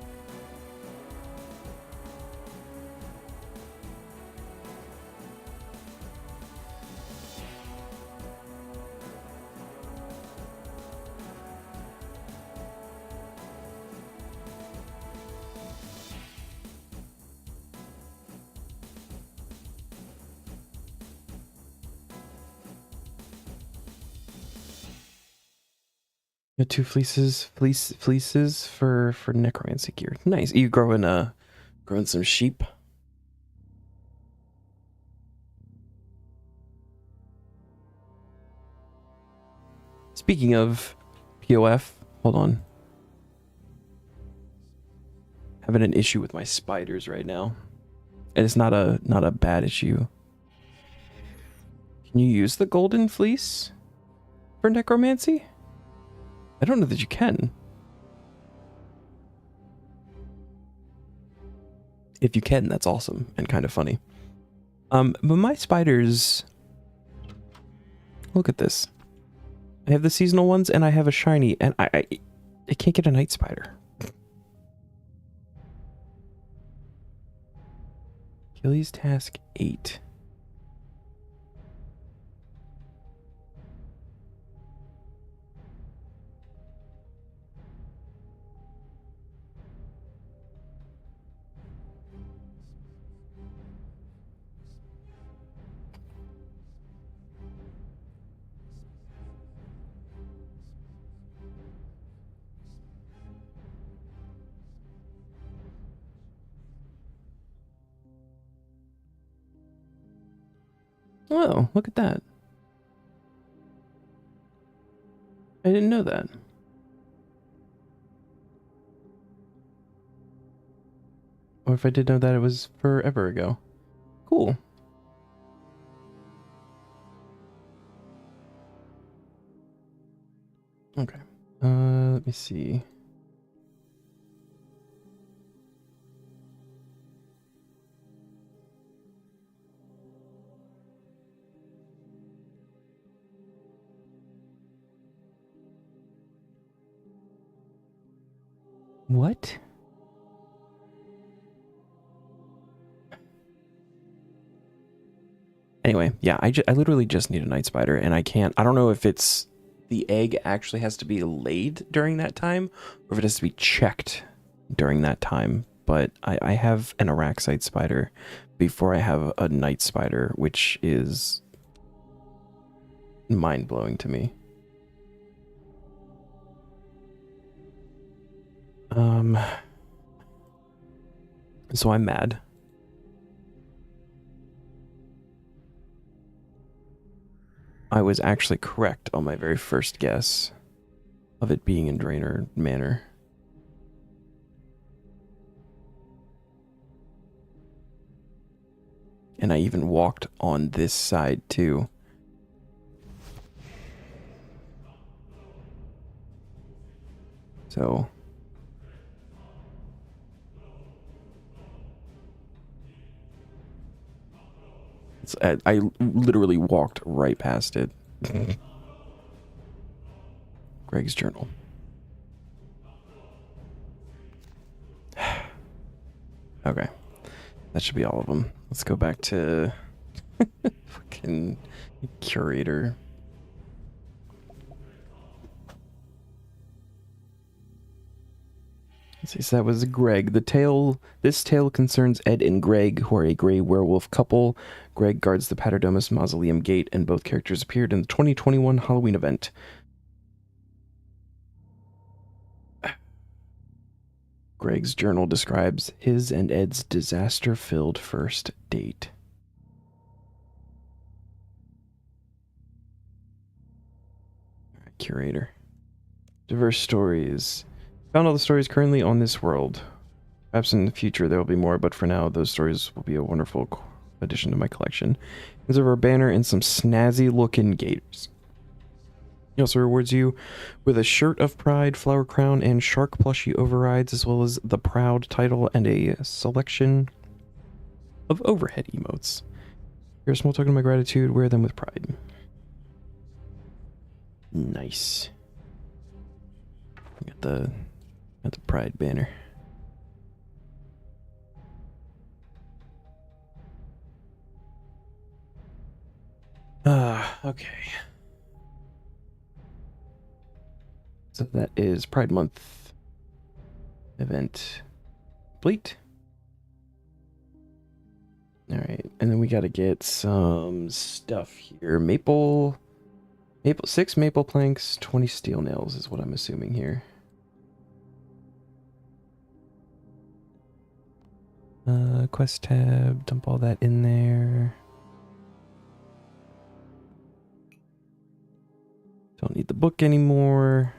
Got 2 fleeces for necromancy gear. Nice. You growing some sheep? Speaking of POF, hold on. Having an issue with my spiders right now. And it's not a bad issue. Can you use the golden fleece for necromancy? I don't know that you can. If you can, that's awesome and kind of funny. But my spiders... Look at this. I have the seasonal ones and I have a shiny, and I can't get a night spider. Achilles task 8. Oh, look at that. I didn't know that. Or if I did know that, it was forever ago. Cool. Okay. Let me see. What? Anyway, yeah, I literally just need a night spider, and I don't know if it's the egg actually has to be laid during that time, or if it has to be checked during that time, but I have an Araxite spider before I have a night spider, which is mind-blowing to me. So I'm mad. I was actually correct on my very first guess of it being in Draenor Manor. And I even walked on this side too. So... I literally walked right past it. Greg's journal. Okay. That should be all of them. Let's go back to fucking curator. Let's see, so that was Greg. This tale concerns Ed and Greg, who are a gray werewolf couple. Greg guards the Paterdomus Mausoleum Gate, and both characters appeared in the 2021 Halloween event. Greg's journal describes his and Ed's disaster-filled first date. curator. Diverse stories. Found all the stories currently on this world. Perhaps in the future there will be more, but for now those stories will be a wonderful addition to my collection. There's a banner and some snazzy looking gators. He also rewards you with a shirt of pride, flower crown, and shark plushie overrides, as well as the proud title and a selection of overhead emotes. Here's a small token of my gratitude. Wear them with pride. Nice. Got the pride banner. Okay. So that is Pride Month event complete. Alright, and then we gotta get some stuff here. Maple 6 maple planks, 20 steel nails is what I'm assuming here. Quest tab, dump all that in there. Don't need the book anymore.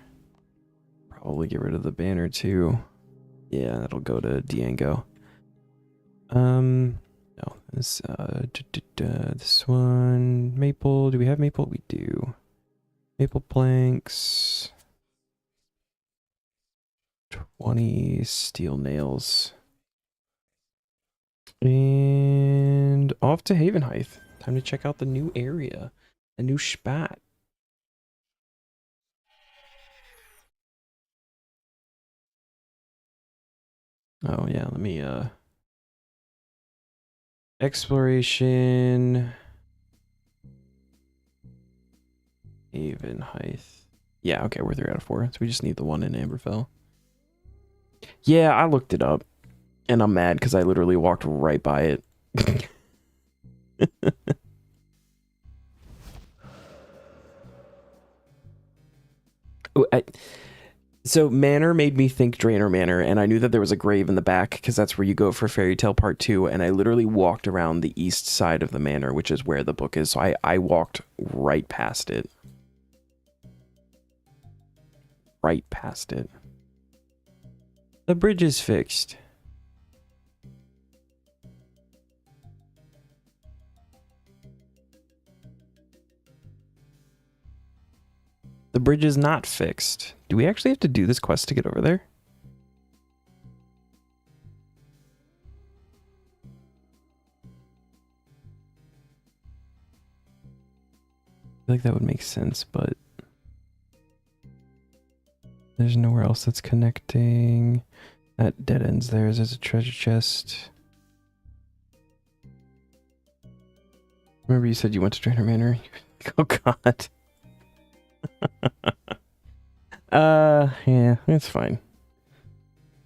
Probably get rid of the banner too. Yeah, that'll go to Diango. No, this this one, maple. Do we have maple? We do. Maple planks. 20 steel nails. And off to Havenhythe. Time to check out the new area. A new spot. Oh yeah, let me exploration Havenhythe. Yeah, okay, we're 3 out of 4. So we just need the one in Amberfell. Yeah, I looked it up. And I'm mad because I literally walked right by it. So Manor made me think Draenor Manor, and I knew that there was a grave in the back because that's where you go for Fairy Tale Part 2, and I literally walked around the east side of the manor, which is where the book is, so I walked right past it. Right past it. The bridge is fixed. The bridge is not fixed. Do we actually have to do this quest to get over there? I feel like that would make sense, but there's nowhere else that's connecting. That dead ends there. There's a treasure chest. Remember you said you went to Draenor Manor? Oh god. Yeah, it's fine.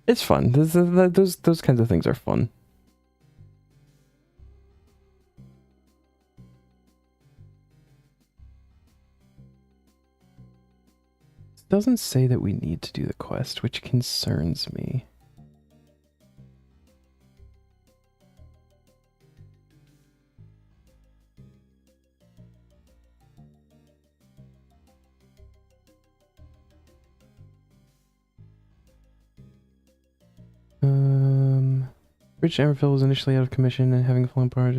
It's fun. Those kinds of things are fun. It doesn't say that we need to do the quest, which concerns me. Bridge Amberfell was initially out of commission and having fallen apart.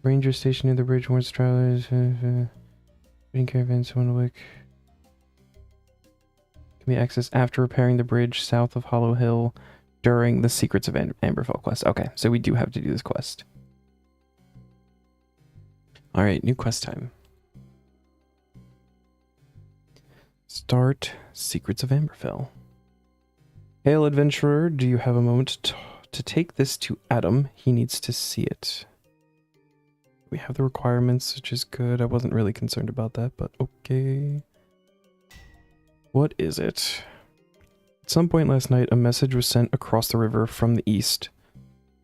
Ranger station near the bridge warns travelers. Reading caravans one week. Can be accessed after repairing the bridge south of Hollow Hill during the Secrets of Amberfell quest. Okay, so we do have to do this quest. Alright, new quest time. Start Secrets of Amberfell. Hail, adventurer, do you have a moment to take this to Adam? He needs to see it. We have the requirements, which is good. I wasn't really concerned about that, but okay. What is it? At some point last night, a message was sent across the river from the east.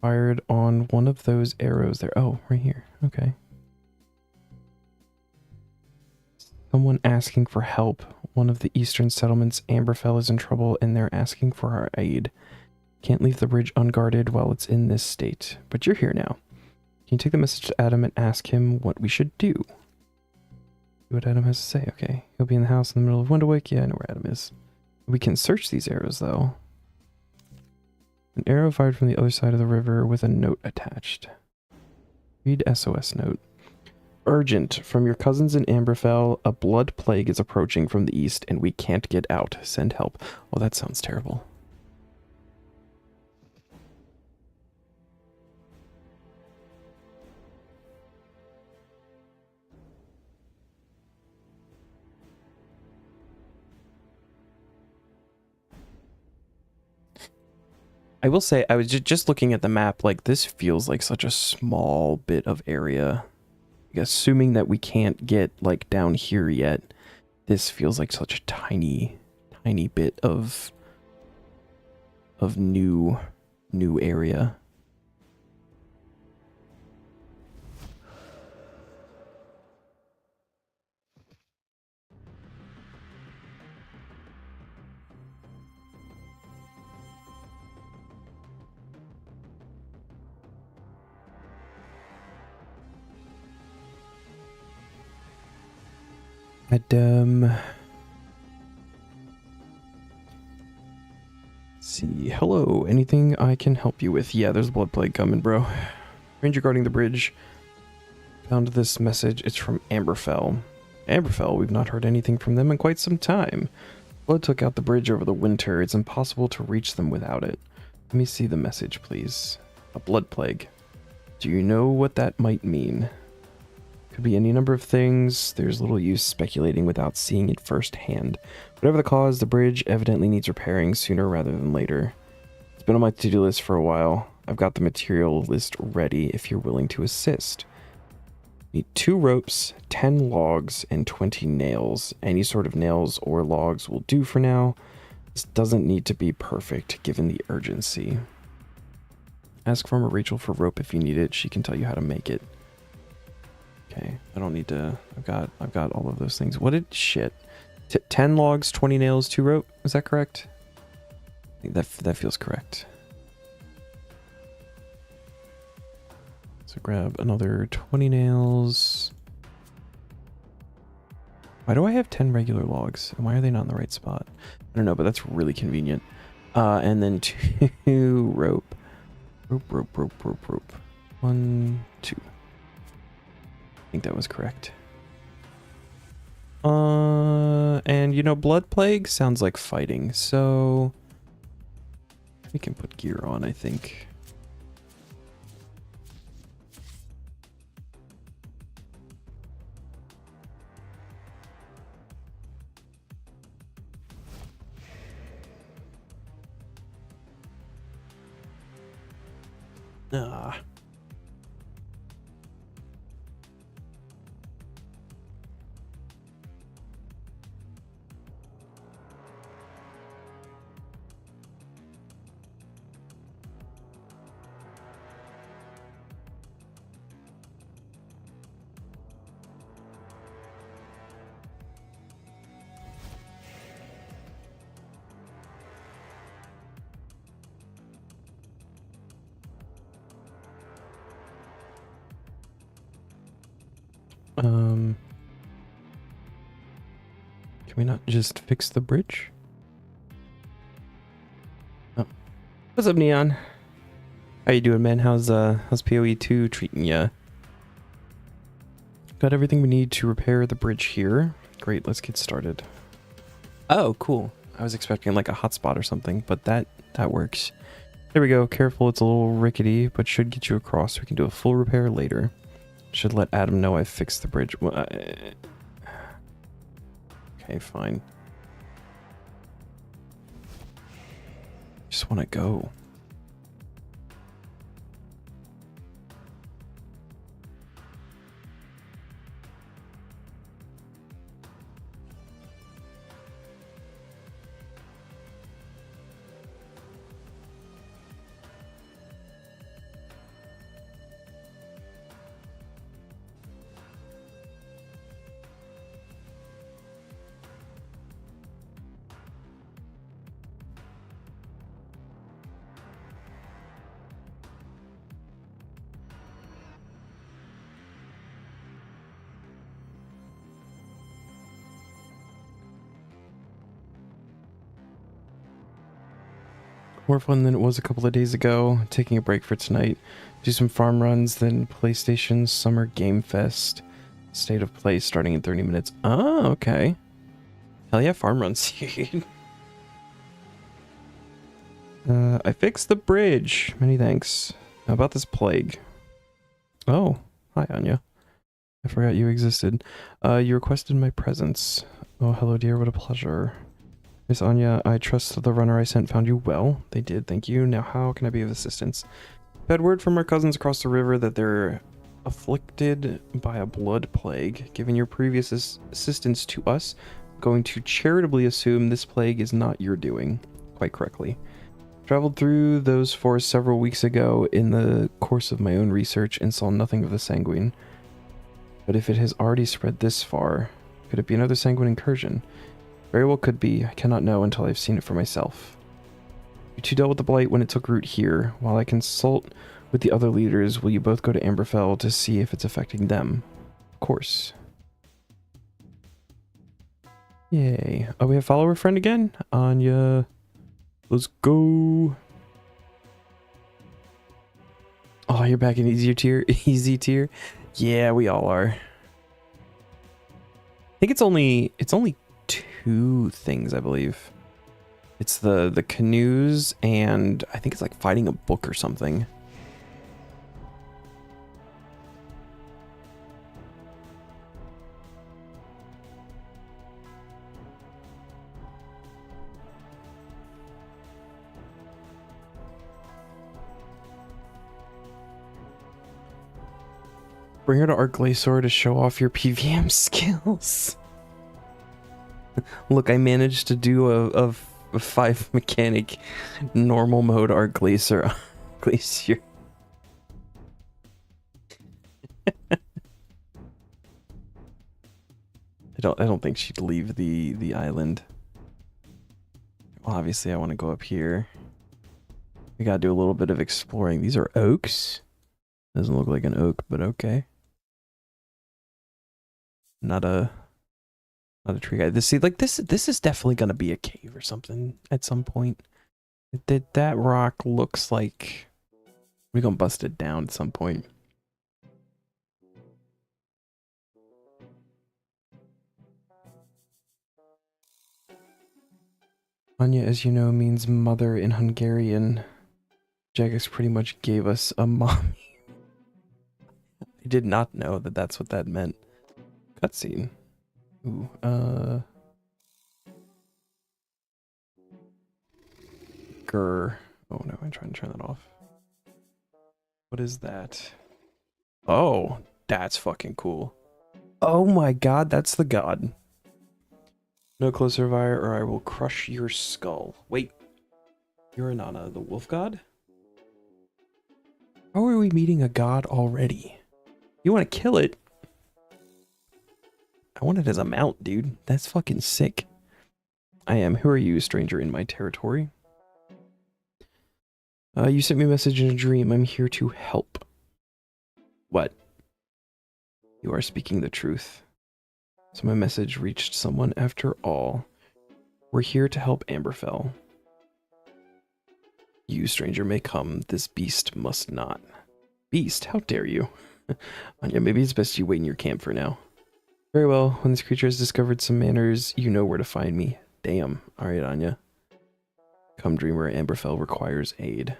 Fired on one of those arrows there. Oh, right here. Okay. Someone asking for help. One of the eastern settlements, Amberfell, is in trouble and they're asking for our aid. Can't leave the bridge unguarded while it's in this state. But you're here now. Can you take the message to Adam and ask him what we should do? See what Adam has to say. Okay, he'll be in the house in the middle of Windowwick. Yeah, I know where Adam is. We can search these arrows, though. An arrow fired from the other side of the river with a note attached. Read SOS note. Urgent. From your cousins in Amberfell, a blood plague is approaching from the east, and we can't get out. Send help. Oh, that sounds terrible. I will say, I was just looking at the map, like, this feels like such a small bit of area. Assuming that we can't get, like, down here yet, this feels like such a tiny bit of new area. Let's see. Hello, anything I can help you with? Yeah, there's a blood plague coming, bro. Ranger guarding the bridge found this message. It's from Amberfell. Amberfell, we've not heard anything from them in quite some time. Blood took out the bridge over the winter. It's impossible to reach them without it. Let me see the message, please. A blood plague. Do you know what that might mean? Could be any number of things. There's little use speculating without seeing it firsthand. Whatever the cause, the bridge evidently needs repairing sooner rather than later. It's been on my to-do list for a while. I've got the material list ready if you're willing to assist. Need 2 ropes, 10 logs, and 20 nails. Any sort of nails or logs will do for now. This doesn't need to be perfect given the urgency. Ask Farmer Rachel for rope if you need it. She can tell you how to make it. Okay, I don't need to. I've got all of those things. What did shit? 10 logs, 20 nails, 2 rope. Is that correct? I think that feels correct. So grab another 20 nails. Why do I have 10 regular logs? And why are they not in the right spot? I don't know, but that's really convenient. And then 2 rope. Rope. 1, 2. I think that was correct. And you know, blood plague sounds like fighting, so we can put gear on, I think. Ah. Can we not just fix the bridge? Oh. What's up, Neon? How you doing, man? How's PoE 2 treating ya? Got everything we need to repair the bridge here. Great, let's get started. Oh, cool. I was expecting like a hotspot or something, but that works. There we go. Careful, it's a little rickety, but should get you across. We can do a full repair later. Should let Adam know I fixed the bridge. Okay, fine. Just want to go. More fun than it was a couple of days ago. Taking a break for tonight. Do some farm runs, then PlayStation Summer Game Fest. State of Play starting in 30 minutes. Oh, okay. Hell yeah, farm runs. I fixed the bridge. Many thanks. How about this plague? Oh, hi Anya. I forgot you existed. You requested my presence. Oh, hello dear, what a pleasure. Miss Anya, I trust the runner I sent found you well. They did, thank you. Now how can I be of assistance? I've had word from our cousins across the river that they're afflicted by a blood plague. Given your previous assistance to us, I'm going to charitably assume this plague is not your doing. Quite correctly. Traveled through those forests several weeks ago in the course of my own research and saw nothing of the sanguine. But if it has already spread this far, could it be another sanguine incursion? Very well could be. I cannot know until I've seen it for myself. You two dealt with the blight when it took root here. While I consult with the other leaders, will you both go to Amberfell to see if it's affecting them? Of course. Yay. Oh, we have follower friend again? Anya. Let's go. Oh, you're back in easier tier? Easy tier? Yeah, we all are. I think it's only 2 things, I believe. It's the canoes, and I think it's like fighting a book or something. Bring her to Art Glacier to show off your PVM skills. Look, I managed to do a 5 mechanic normal mode Art Glacier. Glacier. I don't think she'd leave the island. Well, obviously I want to go up here. We gotta do a little bit of exploring. These are oaks. Doesn't look like an oak, but okay. Not a tree guy. This is definitely gonna be a cave or something at some point. That rock looks like we're gonna bust it down at some point. Anya, as you know, means mother in Hungarian. Jagex pretty much gave us a mommy. I did not know that that's what that meant. Cutscene. Ooh, Grr. Oh no, I'm trying to turn that off. What is that? Oh, that's fucking cool. Oh my god, that's the god. No closer, Vire, or I will crush your skull. Wait. You're Inanna, the wolf god? How are we meeting a god already? You want to kill it? I want it as a mount, dude. That's fucking sick. I am. Who are you, stranger in my territory? You sent me a message in a dream. I'm here to help. What? You are speaking the truth. So my message reached someone after all. We're here to help Amberfell. You, stranger, may come. This beast must not. Beast? How dare you? Anya, maybe it's best you wait in your camp for now. Very well. When this creature has discovered some manners, you know where to find me. Damn. Alright, Anya. Come, dreamer. Amberfell requires aid.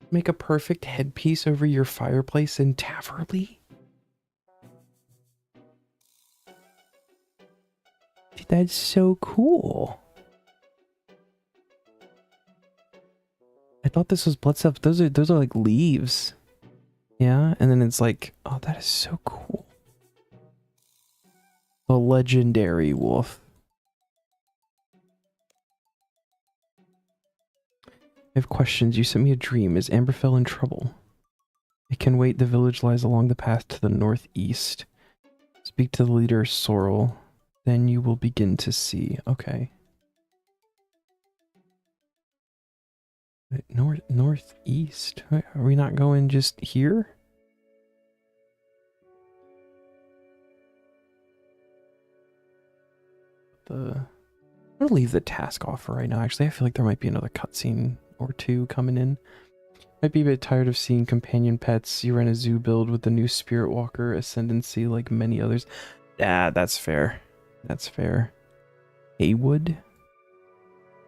Make a perfect headpiece over your fireplace in Taverley? Dude, that's so cool. I thought this was blood stuff. Those are like leaves. Yeah, and then it's like, oh, that is so cool. A legendary wolf. I have questions. You sent me a dream. Is Amberfell in trouble? It can wait. The village lies along the path to the northeast. Speak to the leader, Sorrel. Then you will begin to see. Okay. Wait, northeast? Are we not going just here? I'm gonna leave the task off for right now. Actually, I feel like there might be another cutscene or two coming in. Might be a bit tired of seeing companion pets. You ran a zoo build with the new Spirit Walker Ascendancy like many others. Ah, that's fair. That's fair. Haywood?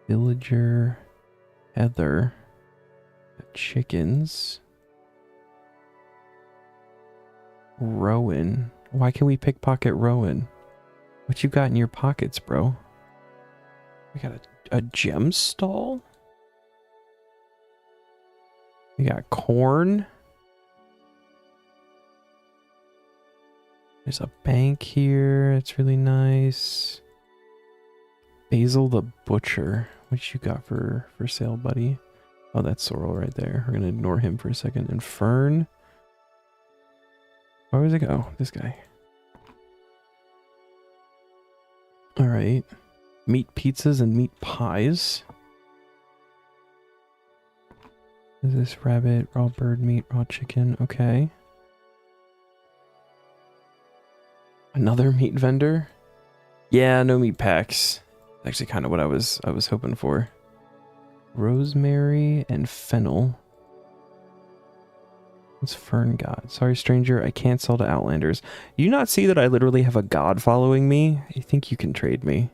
Villager. Heather. Chickens. Rowan. Why can we pickpocket Rowan? What you got in your pockets, bro? We got a gem stall? We got corn. There's a bank here. It's really nice. Basil the Butcher. What you got for sale, buddy? Oh, that's Sorrel right there. We're going to ignore him for a second. And Fern. Where was it go? This guy. All right. Meat pizzas and meat pies. Is this rabbit, raw bird meat, raw chicken? Okay. Another meat vendor? Yeah, no meat packs. Actually kind of what I was hoping for. Rosemary and fennel. What's Fern got? Sorry, stranger, I can't sell to Outlanders. You not see that I literally have a god following me? You think you can trade me?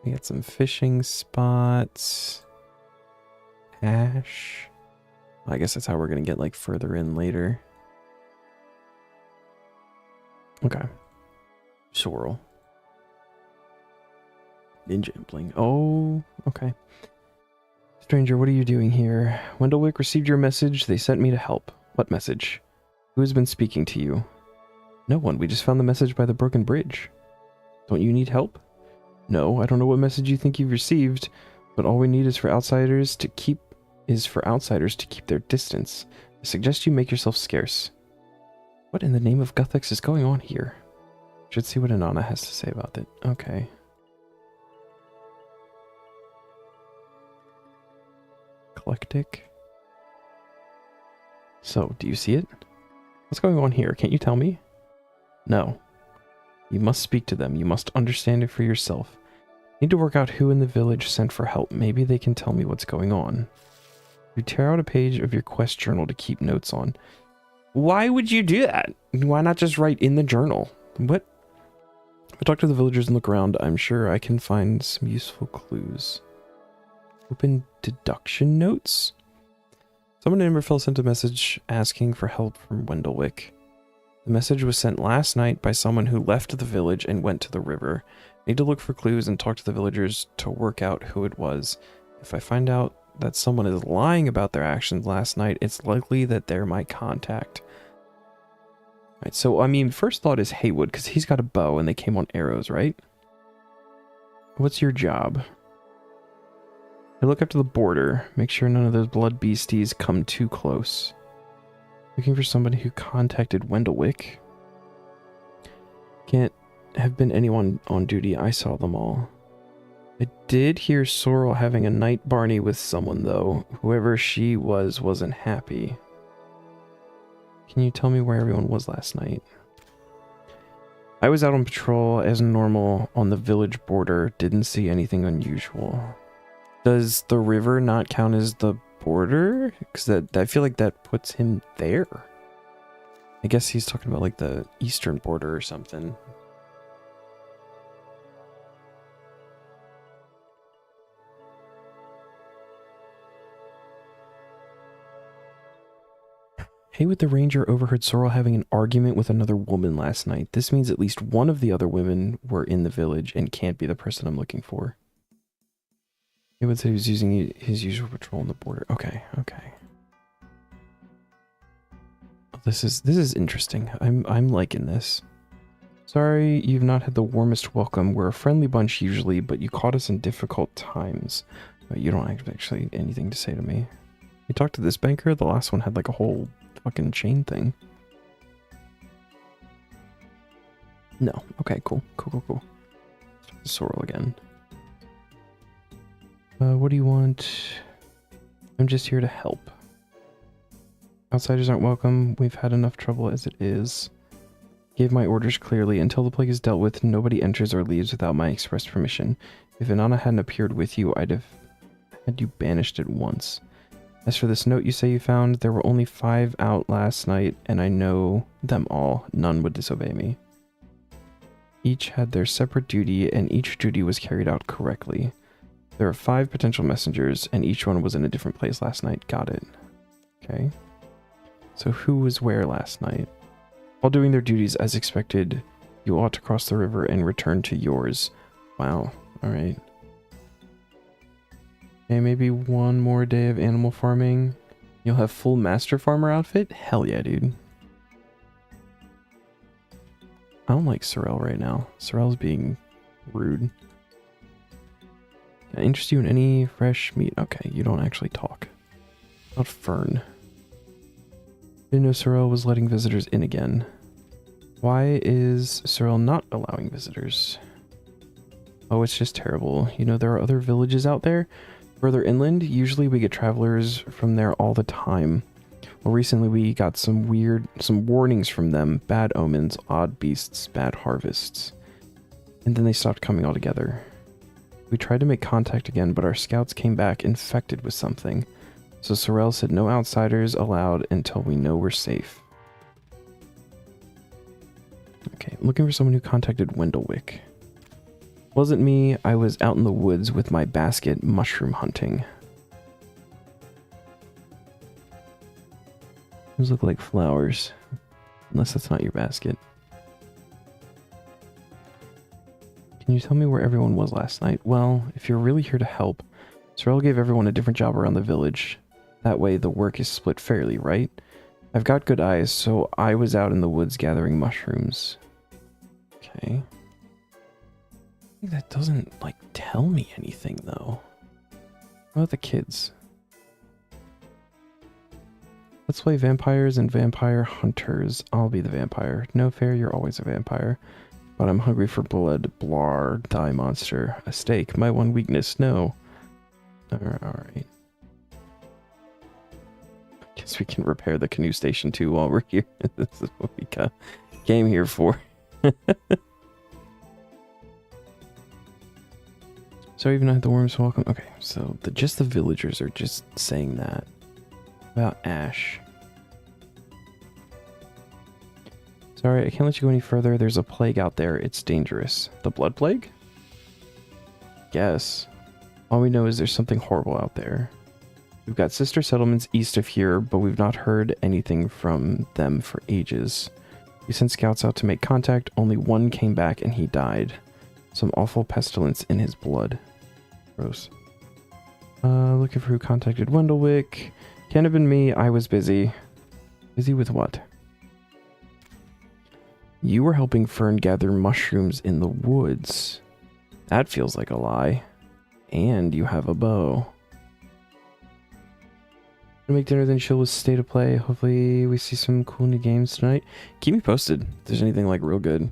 We got some fishing spots. Ash. I guess that's how we're going to get like further in later. Okay. Sorrel. Ninja Impling. Oh, okay. Stranger, what are you doing here? Wendellwick received your message. They sent me to help. What message? Who has been speaking to you? No one. We just found the message by the broken bridge. Don't you need help? No, I don't know what message you think you've received, but all we need is for outsiders to keep their distance. I suggest you make yourself scarce. What in the name of Guthix is going on here? Should see what Inanna has to say about it. Okay. Eclectic. So, do you see it? What's going on here? Can't you tell me? No. You must speak to them. You must understand it for yourself. Need to work out who in the village sent for help. Maybe they can tell me what's going on. You tear out a page of your quest journal to keep notes on. Why would you do that? Why not just write in the journal? What? If I talk to the villagers and look around, I'm sure I can find some useful clues. Open deduction notes? Someone in Emberfell sent a message asking for help from Wendellwick. The message was sent last night by someone who left the village and went to the river. Need to look for clues and talk to the villagers to work out who it was. If I find out that someone is lying about their actions last night, it's likely that they're my contact. Right, so, I mean, first thought is Haywood, because he's got a bow and they came on arrows, right? What's your job? I look up to the border. Make sure none of those blood beasties come too close. Looking for somebody who contacted Wendellwick. Can't have been anyone on duty. I saw them all. I did hear Sorrel having a night Barney with someone, though. Whoever she was wasn't happy. Can you tell me where everyone was last night? I was out on patrol as normal on the village border. Didn't see anything unusual. Does the river not count as the border? Because I feel like that puts him there. I guess he's talking about like the eastern border or something. Haywood the Ranger overheard Sorrel having an argument with another woman last night. This means at least one of the other women were in the village and can't be the person I'm looking for. Haywood said he was using his usual patrol on the border. Okay, okay. This is interesting. I'm liking this. Sorry you've not had the warmest welcome. We're a friendly bunch usually, but you caught us in difficult times. You don't have actually anything to say to me. You talked to this banker? The last one had like a whole fucking chain thing. No. Okay, cool. Cool. Sorrel again. What do you want? I'm just here to help. Outsiders aren't welcome. We've had enough trouble as it is. Gave my orders clearly. Until the plague is dealt with, nobody enters or leaves without my express permission. If Inanna hadn't appeared with you, I'd have had you banished at once. As for this note you say you found, there were only 5 out last night, and I know them all. None would disobey me. Each had their separate duty, and each duty was carried out correctly. There are 5 potential messengers, and each one was in a different place last night. Got it. Okay. So who was where last night? While doing their duties as expected, you ought to cross the river and return to yours. Wow. Alright. Okay, maybe one more day of animal farming. You'll have full master farmer outfit? Hell yeah, dude. I don't like Sorrel right now. Sorrel's being rude. Can I interest you in any fresh meat? Okay, you don't actually talk. Not Fern. Didn't know Sorrel was letting visitors in again. Why is Sorrel not allowing visitors? Oh, it's just terrible. You know, there are other villages out there. Further inland, usually we get travelers from there all the time. Well, recently we got some warnings from them. Bad omens, odd beasts, bad harvests. And then they stopped coming altogether. We tried to make contact again, but our scouts came back infected with something. So Sorrel said no outsiders allowed until we know we're safe. Okay, looking for someone who contacted Wendlewick. Wasn't me, I was out in the woods with my basket mushroom hunting. Those look like flowers. Unless that's not your basket. Can you tell me where everyone was last night? Well, if you're really here to help, Sorrel gave everyone a different job around the village. That way the work is split fairly, right? I've got good eyes, so I was out in the woods gathering mushrooms. Okay. That doesn't, like, tell me anything, though. What about the kids? Let's play vampires and vampire hunters. I'll be the vampire. No fair, you're always a vampire. But I'm hungry for blood. Blar, die monster. A steak, my one weakness. No. Alright. Guess we can repair the canoe station too while we're here. This is what we came here for. Sorry, even I had the worms welcome. Okay, so just the villagers are just saying that about Ash. Sorry, I can't let you go any further. There's a plague out there. It's dangerous. The blood plague? Guess. All we know is there's something horrible out there. We've got sister settlements east of here, but we've not heard anything from them for ages. We sent scouts out to make contact. Only one came back and he died. Some awful pestilence in his blood. Gross. Looking for who contacted Wendlewick. Can't have been me. I was busy. Busy with what? You were helping Fern gather mushrooms in the woods. That feels like a lie. And you have a bow. Gonna make dinner, then chill with State of Play. Hopefully we see some cool new games tonight. Keep me posted if there's anything like real good.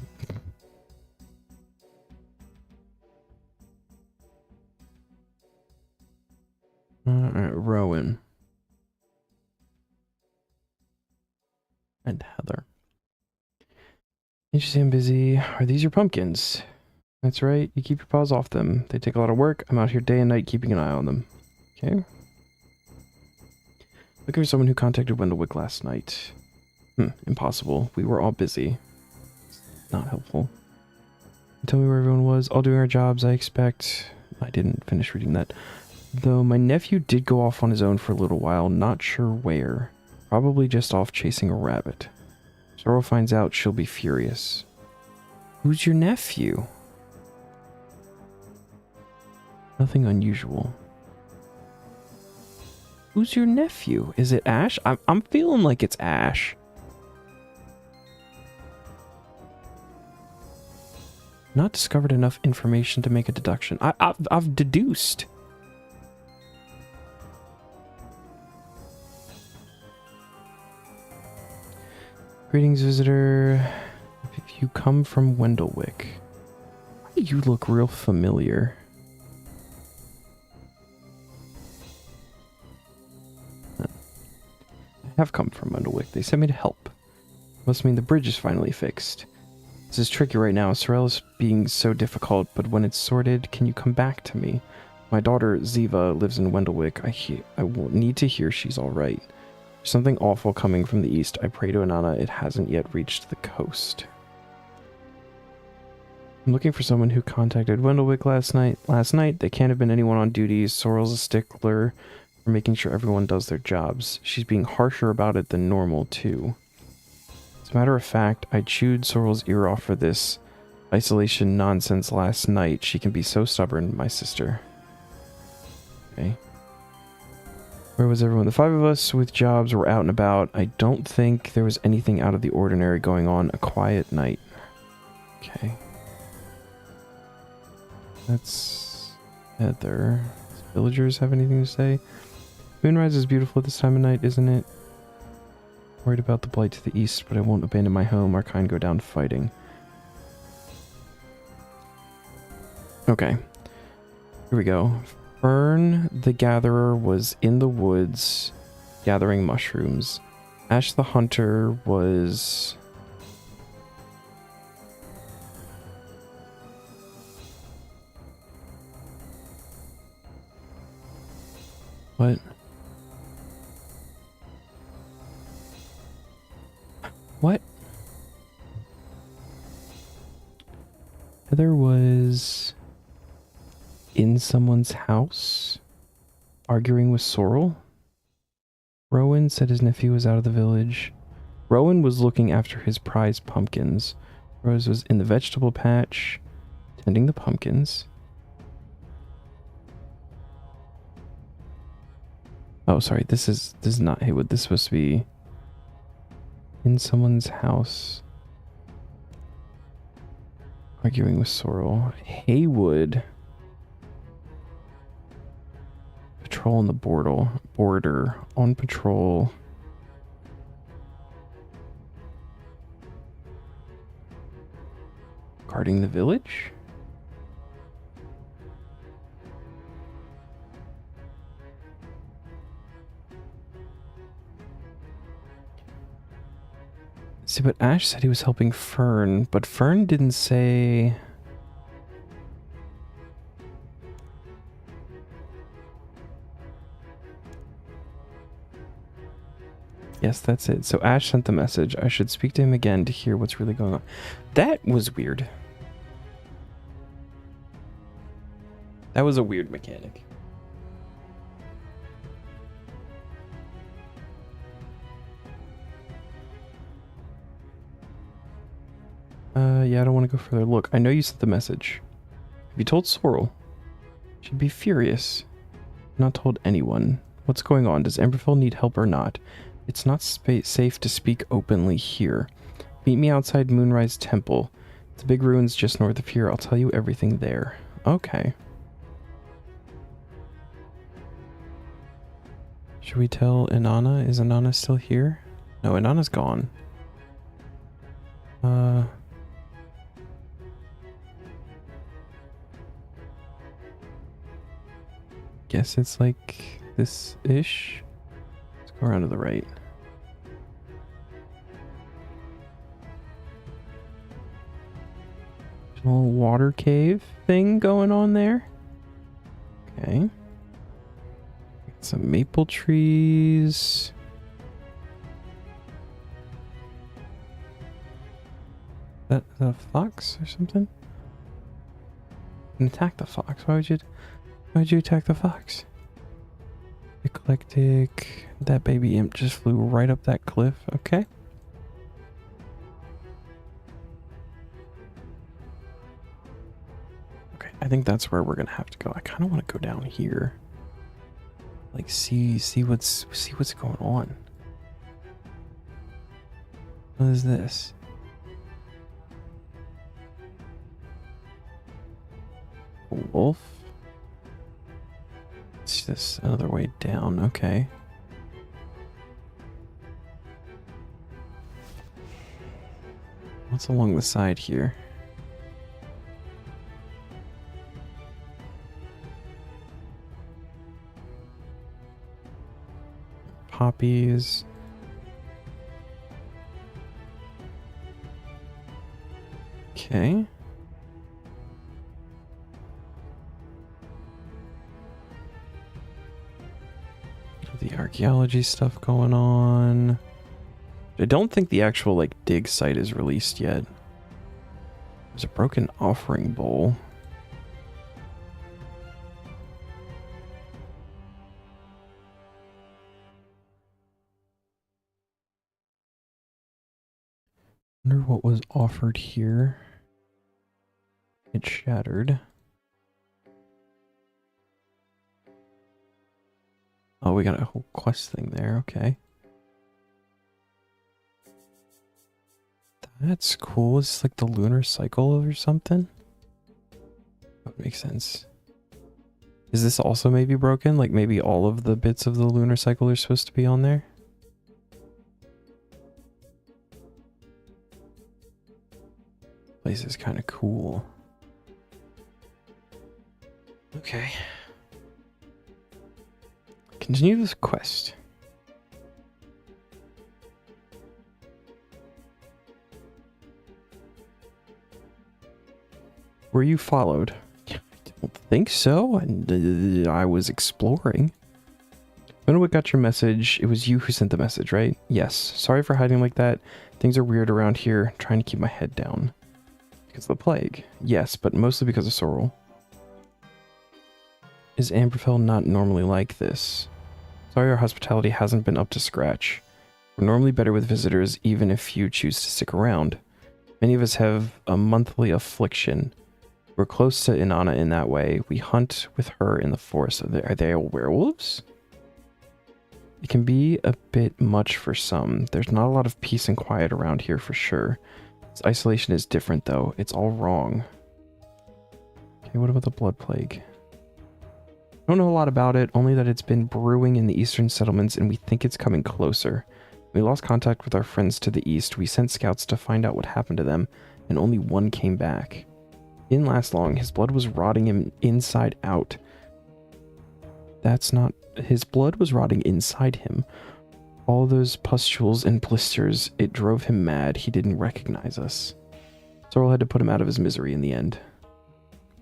Alright, Rowan. And Heather. Interesting, I'm busy. Are these your pumpkins? That's right, you keep your paws off them. They take a lot of work. I'm out here day and night keeping an eye on them. Okay. Looking for someone who contacted Wendlewick last night. Impossible. We were all busy. Not helpful. Tell me where everyone was. All doing our jobs, I expect. I didn't finish reading that. Though my nephew did go off on his own for a little while, not sure where. Probably just off chasing a rabbit. Sorrel finds out, she'll be furious. Who's your nephew? Nothing unusual. Who's your nephew? Is it Ash? I'm feeling like it's Ash. Not discovered enough information to make a deduction. I've deduced. Greetings, visitor. If you come from Wendlewick, why do you look real familiar? I have come from Wendlewick. They sent me to help. Must mean the bridge is finally fixed. This is tricky right now. Sorrel is being so difficult, but when it's sorted, can you come back to me? My daughter, Ziva, lives in Wendlewick. I will need to hear she's alright. There's something awful coming from the east. I pray to Inanna it hasn't yet reached the coast. I'm looking for someone who contacted Wendlewick last night. They can't have been anyone on duty. Sorrel's a stickler for making sure everyone does their jobs. She's being harsher about it than normal, too. As a matter of fact, I chewed Sorrel's ear off for this isolation nonsense last night. She can be so stubborn, my sister. Okay. Where was everyone? The 5 of us with jobs were out and about. I don't think there was anything out of the ordinary going on. A quiet night. Okay. That's Heather. Does villagers have anything to say? Moonrise is beautiful at this time of night, isn't it? Worried about the blight to the east, but I won't abandon my home. Our kind go down fighting. Okay. Here we go. Fern the Gatherer was in the woods gathering mushrooms. Ash the Hunter was... What? What? Heather was in someone's house arguing with Sorrel. Rowan said his nephew was out of the village. Rowan was looking after his prize pumpkins. Rose was in the vegetable patch tending the pumpkins. Oh, sorry. This is not Haywood. This is supposed to be in someone's house arguing with Sorrel. Haywood patrol on the border on patrol. Guarding the village? See, but Ash said he was helping Fern, but Fern didn't say... Yes, that's it. So Ash sent the message. I should speak to him again to hear what's really going on. That was weird. That was a weird mechanic. Yeah, I don't want to go further. Look, I know you sent the message. Have you told Sorrel? She'd be furious. Not told anyone. What's going on? Does Emberfell need help or not? It's not safe to speak openly here. Meet me outside Moonrise Temple. It's big ruins just north of here. I'll tell you everything there. Okay. Should we tell Inanna? Is Inanna still here? No, Inanna's gone. Guess it's like this-ish. Let's go around to the right. There's a little water cave thing going on there. Okay. Some maple trees. Is that a fox or something? And attack the fox. Why'd you attack the fox? Eclectic. That baby imp just flew right up that cliff. Okay. Okay, I think that's where we're gonna have to go. I kind of want to go down here. Like see what's going on. What is this? A wolf? It's just another way down. Okay. What's along the side here? Poppies. The archaeology stuff going on. I don't think the actual, like, dig site is released yet. There's a broken offering bowl. Wonder what was offered here. It shattered. Oh, we got a whole quest thing there. Okay. That's cool. It's like the lunar cycle or something. That makes sense. Is this also maybe broken? Like maybe all of the bits of the lunar cycle are supposed to be on there? Place is kind of cool. Okay. Continue this quest. Were you followed? I don't think so. I was exploring. I know what got your message. It was you who sent the message, right? Yes. Sorry for hiding like that. Things are weird around here. Trying to keep my head down. Because of the plague. Yes, but mostly because of Sorrel. Is Amberfell not normally like this? Sorry our hospitality hasn't been up to scratch. We're normally better with visitors even if you choose to stick around. Many of us have a monthly affliction. We're close to Inanna in that way. We hunt with her in the forest. Are they werewolves? It can be a bit much for some. There's not a lot of peace and quiet around here for sure. This isolation is different though. It's all wrong. Okay, what about the blood plague? I don't know a lot about it, only that it's been brewing in the eastern settlements and we think it's coming closer. We lost contact with our friends to the east. We sent scouts to find out what happened to them, and only one came back. He didn't last long. His blood was rotting him inside out. That's not... His blood was rotting inside him. All those pustules and blisters, it drove him mad. He didn't recognize us. Sorrel had to put him out of his misery in the end.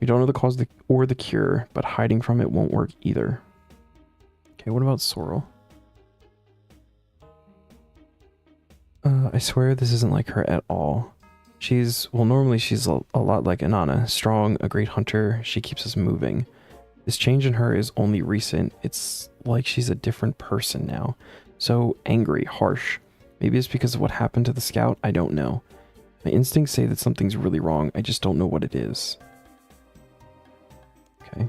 We don't know the cause or the cure, but hiding from it won't work either. Okay, what about Sorrel? I swear this isn't like her at all. Well, normally she's a lot like Inanna. Strong, a great hunter, she keeps us moving. This change in her is only recent. It's like she's a different person now. So angry, harsh. Maybe it's because of what happened to the scout, I don't know. My instincts say that something's really wrong, I just don't know what it is. Okay.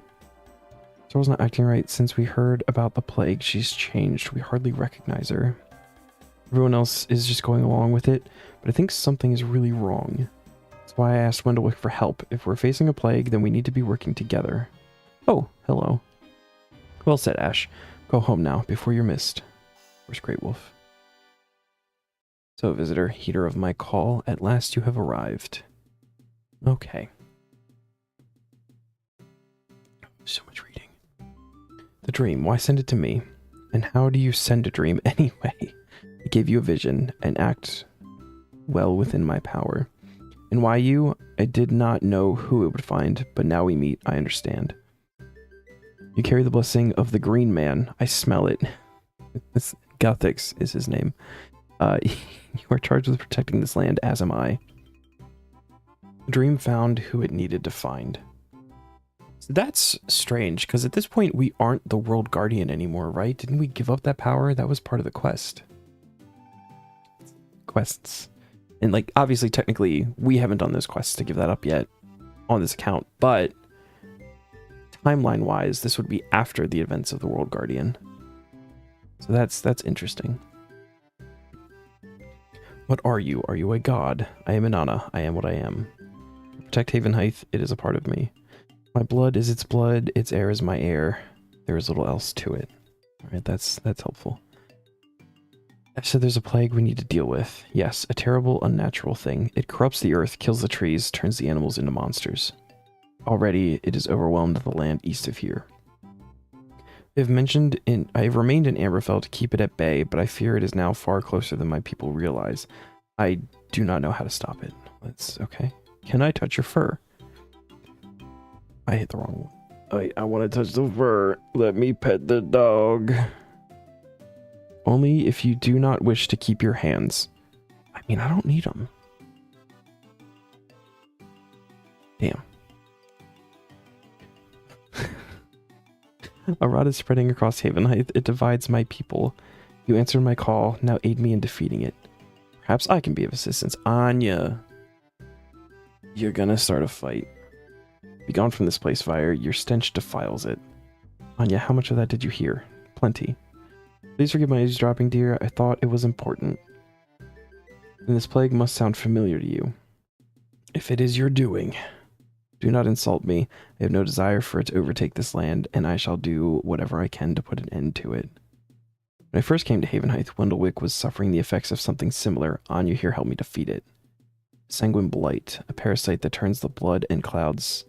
Sorrel's not acting right. Since we heard about the plague, she's changed. We hardly recognize her. Everyone else is just going along with it, but I think something is really wrong. That's why I asked Wendelwick for help. If we're facing a plague, then we need to be working together. Oh, hello. Well said, Ash. Go home now, before you're missed. Where's Great Wolf? So, visitor, heeder of my call, at last you have arrived. Okay. So much reading. The dream, why send it to me? And how do you send a dream anyway? I gave you a vision, and act well within my power. And why you? I did not know who it would find, but now we meet, I understand. You carry the blessing of the Green Man. I smell it. Gothix is his name. You are charged with protecting this land, as am I. The dream found who it needed to find. So that's strange, because at this point we aren't the World Guardian anymore, right? Didn't we give up that power? That was part of the quest. Quests. And like, obviously, technically, we haven't done those quests to give that up yet on this account, but timeline-wise, this would be after the events of the World Guardian. So that's interesting. What are you? Are you a god? I am Inanna. I am what I am. To protect Havenhythe, it is a part of me. My blood is its blood, its air is my air. There is little else to it. Alright, that's helpful. I said there's a plague we need to deal with. Yes, a terrible, unnatural thing. It corrupts the earth, kills the trees, turns the animals into monsters. Already, it has overwhelmed the land east of here. I have remained in Amberfell to keep it at bay, but I fear it is now far closer than my people realize. I do not know how to stop it. That's okay. Can I touch your fur? I hit the wrong one. I want to touch the fur. Let me pet the dog. Only if you do not wish to keep your hands. I mean, I don't need them. Damn. A rod is spreading across Havenhythe. It divides my people. You answered my call. Now aid me in defeating it. Perhaps I can be of assistance. Anya. You're gonna start a fight. Be gone from this place, fire. Your stench defiles it. Anya, how much of that did you hear? Plenty. Please forgive my eavesdropping, dear. I thought it was important. And this plague must sound familiar to you. If it is your doing, do not insult me. I have no desire for it to overtake this land, and I shall do whatever I can to put an end to it. When I first came to Havenhythe, Wendlewick was suffering the effects of something similar. Anya here helped me defeat it. Sanguine blight, a parasite that turns the blood and clouds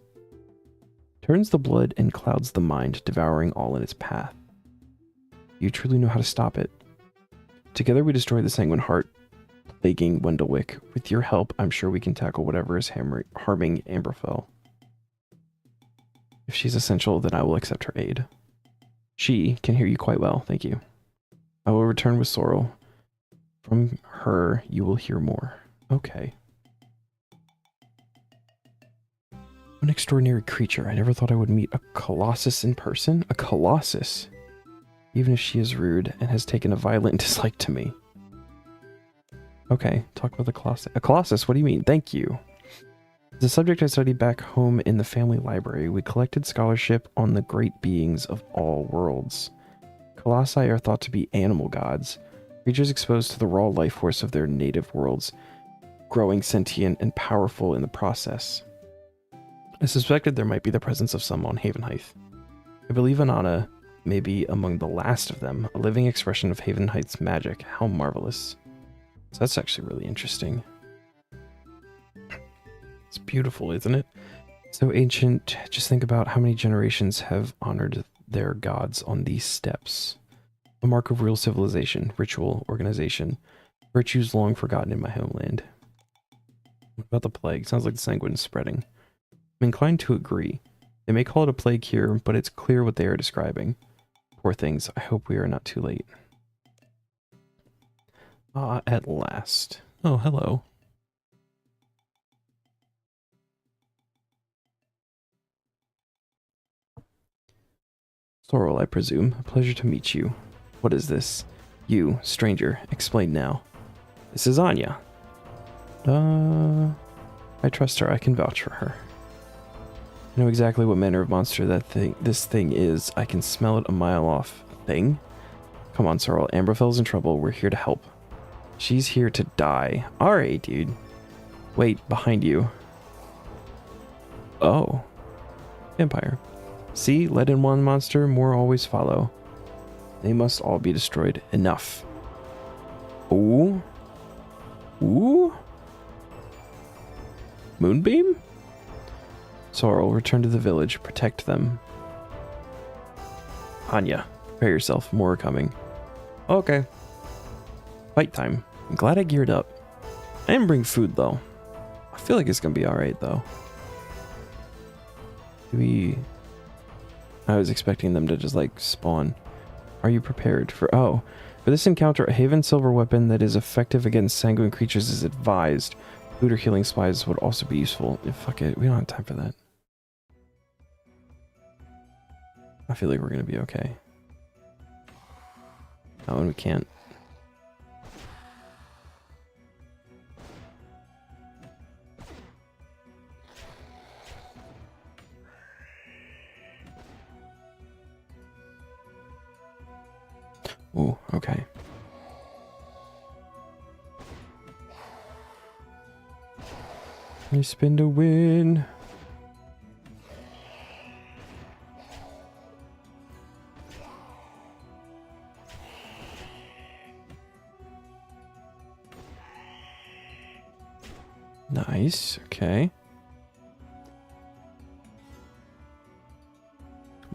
the mind, devouring all in its path. You truly know how to stop it. Together we destroy the sanguine heart, plaguing Wendlewick. With your help, I'm sure we can tackle whatever is harming Amberfell. If she's essential, then I will accept her aid. She can hear you quite well, thank you. I will return with Sorrel. From her, you will hear more. Okay. An extraordinary creature. I never thought I would meet a colossus in person. A colossus. Even if she is rude and has taken a violent dislike to me. Okay, talk about the colossus. A colossus, what do you mean? Thank you. It's a subject I studied back home in the family library. We collected scholarship on the great beings of all worlds. Colossi are thought to be animal gods, creatures exposed to the raw life force of their native worlds, growing sentient and powerful in the process. I suspected there might be the presence of some on Havenhythe. I believe Anana may be among the last of them, a living expression of Havenhythe's magic. How marvelous. So that's actually really interesting. It's beautiful, isn't it? So ancient, just think about how many generations have honored their gods on these steps. A mark of real civilization, ritual, organization, virtues long forgotten in my homeland. What about the plague? Sounds like the sanguine is spreading. I'm inclined to agree. They may call it a plague here, but it's clear what they are describing. Poor things, I hope we are not too late. Ah, at last. Oh, hello. Sorrel, I presume. A pleasure to meet you. What is this? You, stranger, explain now. This is Anya. I trust her. I can vouch for her. I know exactly what manner of monster this thing is. I can smell it a mile off. Thing? Come on, Sorrel. Amberfell's in trouble. We're here to help. She's here to die. Alright, dude. Wait, behind you. Oh. Vampire. See, let in one monster, more always follow. They must all be destroyed. Enough. Ooh. Ooh. Moonbeam? Sorrel, return to the village. Protect them. Anya, prepare yourself. More are coming. Okay. Fight time. I'm glad I geared up. I didn't bring food, though. I feel like it's gonna be alright, though. I was expecting them to just, like, spawn. Are you prepared for... Oh. For this encounter, a Haven silver weapon that is effective against sanguine creatures is advised. Food or healing supplies would also be useful. Fuck it. We don't have time for that. I feel like we're gonna be okay. Oh, and we can't. Ooh, okay. I spin to win. Nice, okay.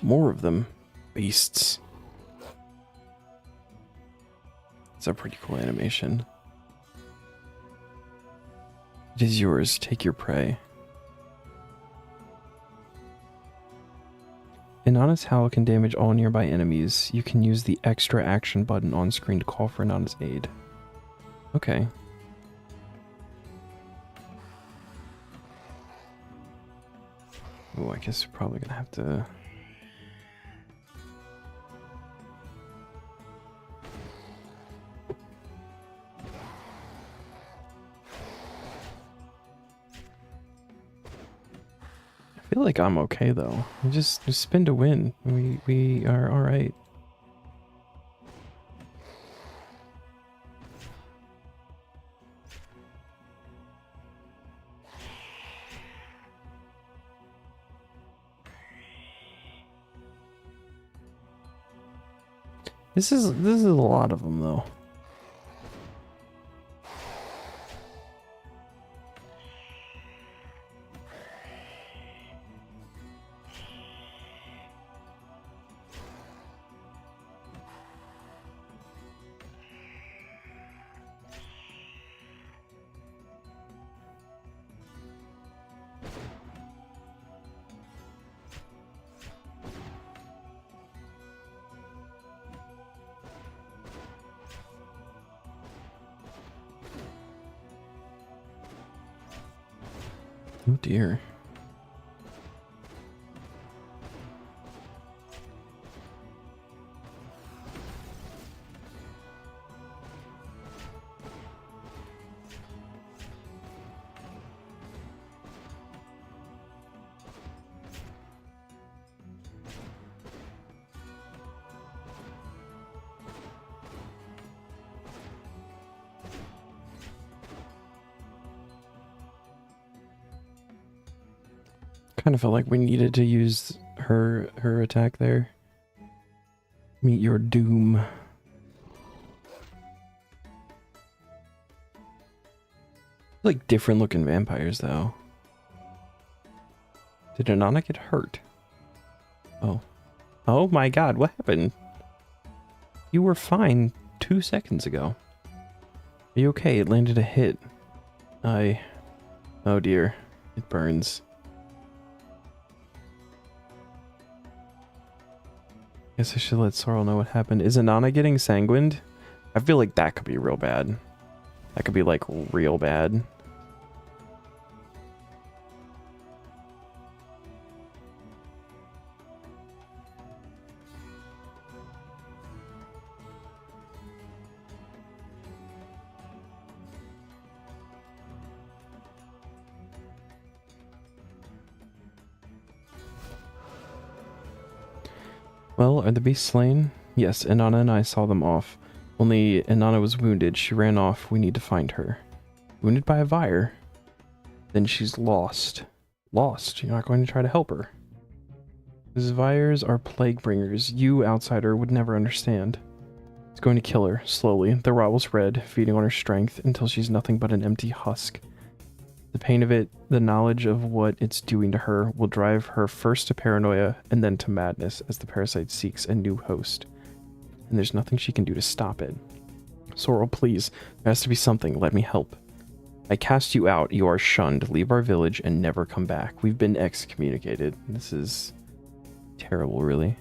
More of them. Beasts. It's a pretty cool animation. It is yours. Take your prey. Inanna's howl can damage all nearby enemies. You can use the extra action button on screen to call for Inanna's aid. Okay. Oh, I guess we're probably gonna have to... I feel like I'm okay though. We just spin to win. We are all right. This is a lot of them though. Oh dear. Kind of felt like we needed to use her attack there. Meet your doom. Like different looking vampires though. Did Inanna get hurt? Oh. Oh my god, what happened? You were fine 2 seconds ago. Are you okay? It landed a hit. Oh dear. It burns. Guess I should let Sorrel know what happened. Is Inanna getting sanguined? I feel like that could be real bad. That could be like real bad. Well, are the beasts slain? Yes, Inanna and I saw them off. Only Inanna was wounded. She ran off. We need to find her. Wounded by a Vire? Then she's lost. Lost? You're not going to try to help her? These Vires are plague bringers. You, outsider, would never understand. It's going to kill her, slowly. The rot will spread, feeding on her strength, until she's nothing but an empty husk. The pain of it, the knowledge of what it's doing to her, will drive her first to paranoia and then to madness as the parasite seeks a new host. And there's nothing she can do to stop it. Sorrel, please, there has to be something. Let me help. I cast you out. You are shunned. Leave our village and never come back. We've been excommunicated. This is terrible, really.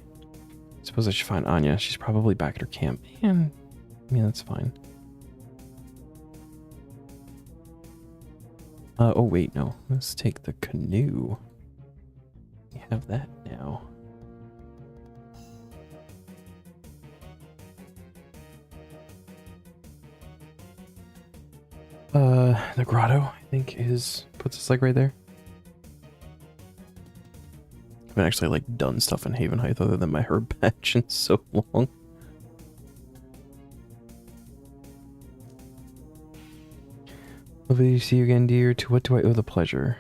I suppose I should find Anya. She's probably back at her camp. Man, yeah, that's fine. Oh wait, no. Let's take the canoe. We have that now. The grotto, I think, puts us like right there. I haven't actually like done stuff in Havenhythe other than my herb patch in so long. Lovely to see you again, dear. To what do I owe the pleasure?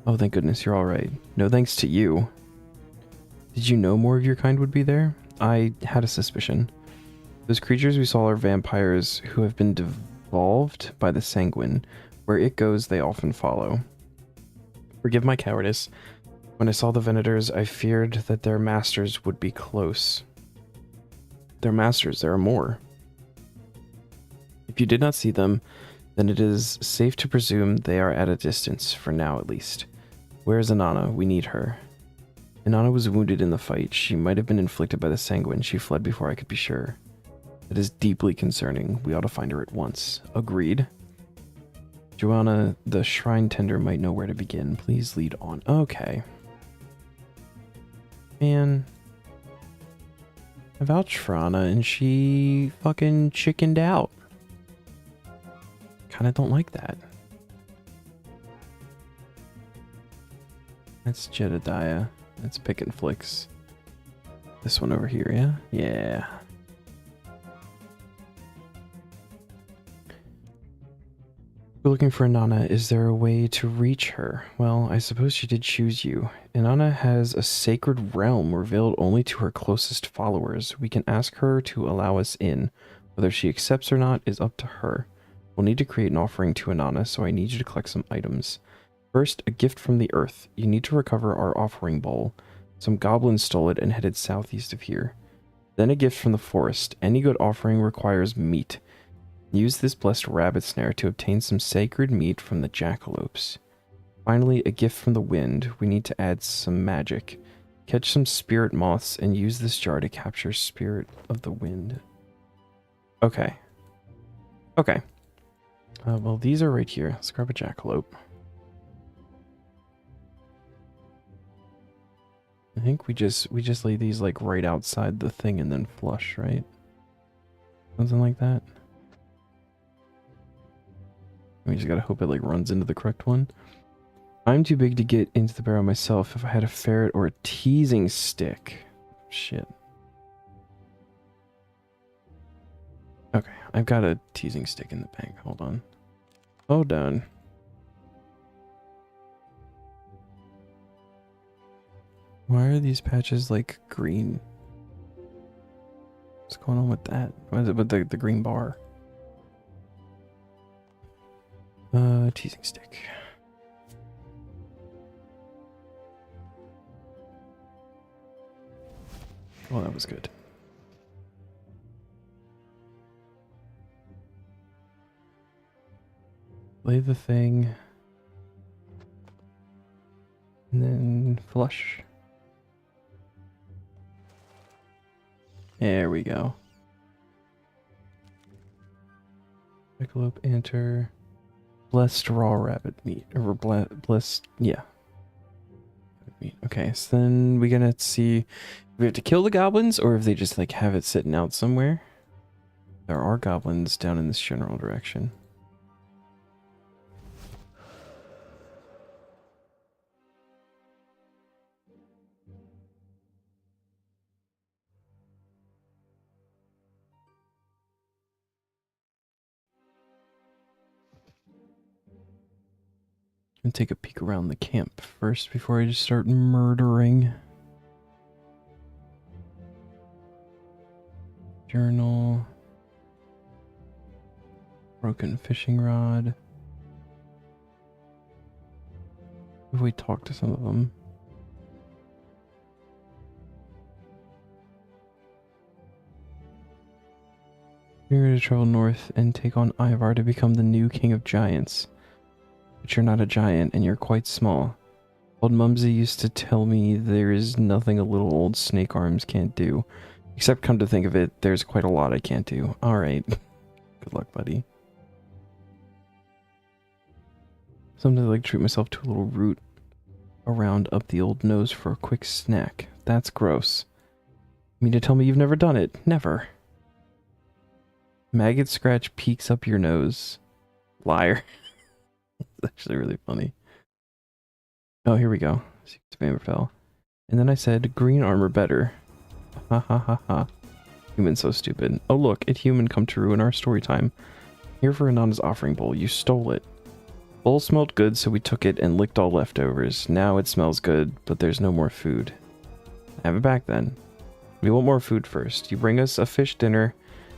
Oh, thank goodness you're all right. No thanks to you. Did you know more of your kind would be there? I had a suspicion. Those creatures we saw are vampires who have been devolved by the sanguine. Where it goes, they often follow. Forgive my cowardice. When I saw the Venators, I feared that their masters would be close. Their masters, there are more. If you did not see them, then it is safe to presume they are at a distance, for now at least. Where is Inanna? We need her. Inanna was wounded in the fight. She might have been inflicted by the sanguine. She fled before I could be sure. It is deeply concerning. We ought to find her at once. Agreed. Joanna, the shrine tender, might know where to begin. Please lead on. Okay. Man. I vouched for Anna and she fucking chickened out. Kinda don't like that. That's Jedediah. That's Pick and Flicks. This one over here, yeah? Yeah. We're looking for Inanna. Is there a way to reach her? Well, I suppose she did choose you. Inanna has a sacred realm revealed only to her closest followers. We can ask her to allow us in. Whether she accepts or not is up to her. We'll need to create an offering to Inanna, so I need you to collect some items. First, a gift from the earth. You need to recover our offering bowl. Some goblins stole it and headed southeast of here. Then a gift from the forest. Any good offering requires meat. Use this blessed rabbit snare to obtain some sacred meat from the jackalopes. Finally, a gift from the wind. We need to add some magic. Catch some spirit moths and use this jar to capture spirit of the wind. Okay. Okay. Well, these are right here. Let's grab a jackalope. I think we just lay these like right outside the thing and then flush, right? Something like that. We just gotta hope it like runs into the correct one. I'm too big to get into the barrel myself. If I had a ferret or a teasing stick. Shit. Okay, I've got a teasing stick in the bank. Hold on. Hold on. Why are these patches like green? What's going on with that? What is it with the green bar? Teasing stick. Well, that was good. Lay the thing. And then flush. There we go. Jackalope, enter. Blessed raw rabbit meat. Or blessed, yeah. Meat. Okay, so then we're gonna see if we have to kill the goblins or if they just like have it sitting out somewhere. There are goblins down in this general direction. And take a peek around the camp first before I just start murdering. Journal. Broken fishing rod. If we talk to some of them. You're going to travel north and take on Ivar to become the new king of giants. But you're not a giant, and you're quite small. Old Mumsy used to tell me there is nothing a little old snake arms can't do. Except, come to think of it, there's quite a lot I can't do. Alright. Good luck, buddy. Sometimes I like to treat myself to a little root around up the old nose for a quick snack. That's gross. You mean to tell me you've never done it? Never. Maggot scratch peeks up your nose. Liar. It's actually really funny. Oh, here we go. Spammer fell. And then I said, green armor better. Ha ha ha ha. Human so stupid. Oh look, it human come to ruin our story time. Here for Inanna's offering bowl. You stole it. Bowl smelled good, so we took it and licked all leftovers. Now it smells good, but there's no more food. Have it back then. We want more food first. You bring us a fish dinner,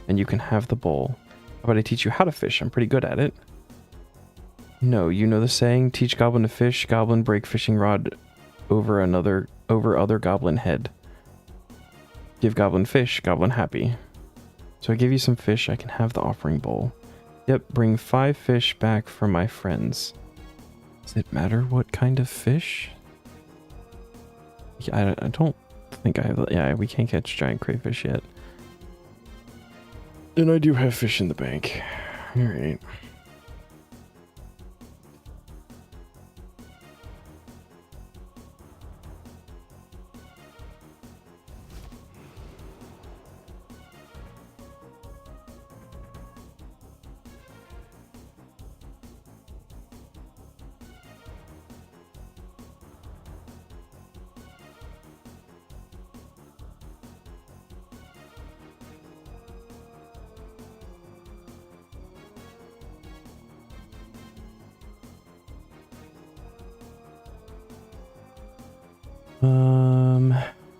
and you can have the bowl. How about I teach you how to fish? I'm pretty good at it. No, you know the saying, teach goblin to fish, goblin break fishing rod over other goblin head. Give goblin fish, goblin happy. So I give you some fish, I can have the offering bowl. Yep, bring 5 fish back for my friends. Does it matter what kind of fish? I don't think I have. Yeah, we can't catch giant crayfish yet. And I do have fish in the bank. All right.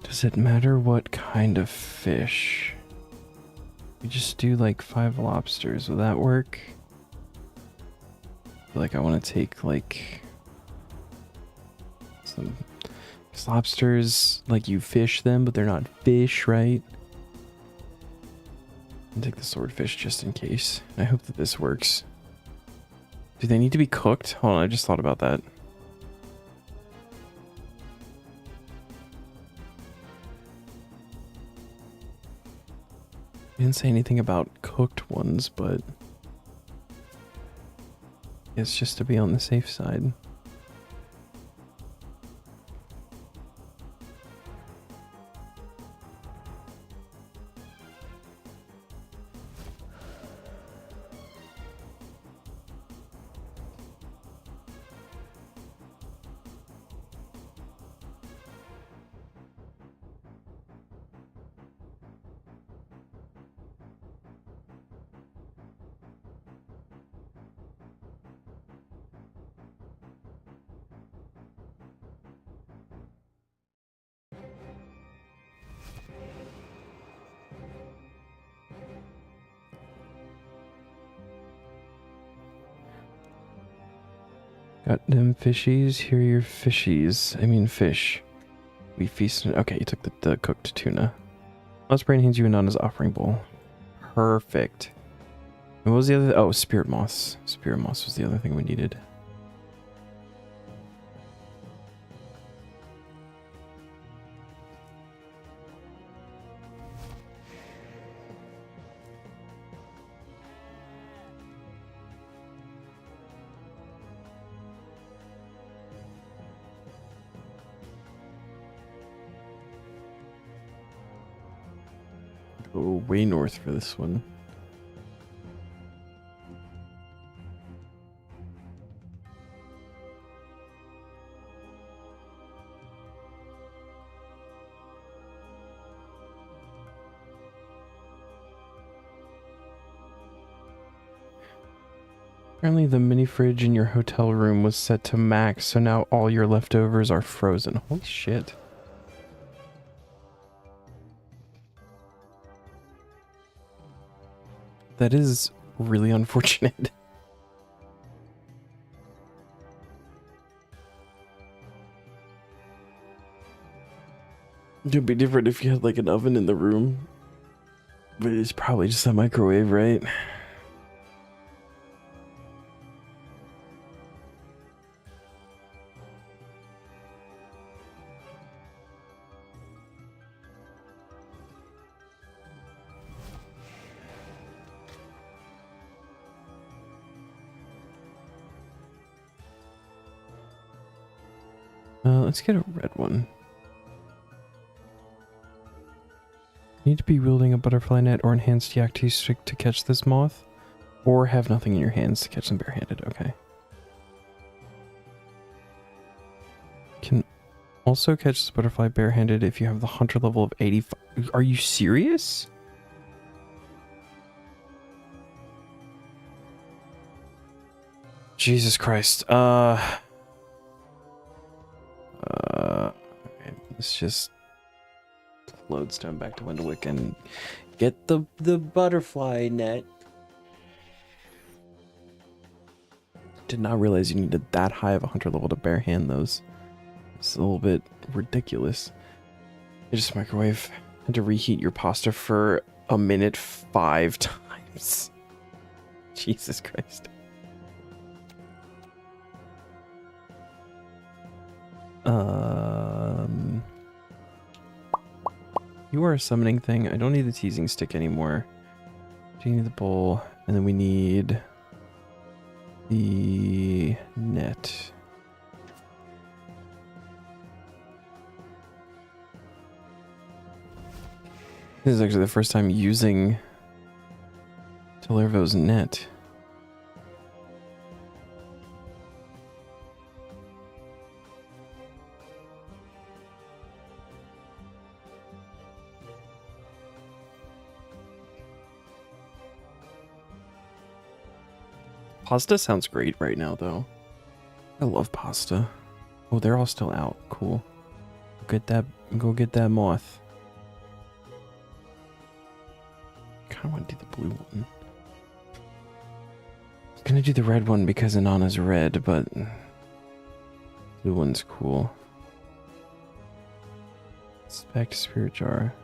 Does it matter what kind of fish? We just do like 5 lobsters. Will that work? Like I want to take like some 'cause lobsters, like you fish them, but they're not fish, right? I'll take the swordfish just in case. I hope that this works. Do they need to be cooked? Hold on, I just thought about that. I didn't say anything about cooked ones, but it's just to be on the safe side. Got them fishies, here are your fishies. I mean fish. We feasted. Okay, you took the cooked tuna. Let's brain hands you a Nana's offering bowl. Perfect. And what was the other? Oh, spirit moss. Spirit moss was the other thing we needed. Go way north for this one. Apparently the mini fridge in your hotel room was set to max, so now all your leftovers are frozen. Holy shit. That is really unfortunate. It'd be different if you had like an oven in the room. But it's probably just a microwave, right? Let's get a red one. You need to be wielding a butterfly net or enhanced yak stick to catch this moth, or have nothing in your hands to catch them barehanded. Okay. Can also catch this butterfly barehanded if you have the hunter level of 85. Are you serious? Jesus Christ. Okay, let's just lodestone back to Wendellwick and get the butterfly net. Did not realize you needed that high of a hunter level to barehand those. It's a little bit ridiculous. I just microwave. Had to reheat your pasta for a minute 5 times. Jesus Christ. You are a summoning thing. I don't need the teasing stick anymore. Do you need the bowl? And then we need the net. This is actually the first time using Talervo's net. Pasta sounds great right now, though. I love pasta. Oh, they're all still out. Cool. Go get that moth. Kind of want to do the blue one. I'm gonna do the red one because Inanna's red, but blue one's cool. Let's back to spirit jar.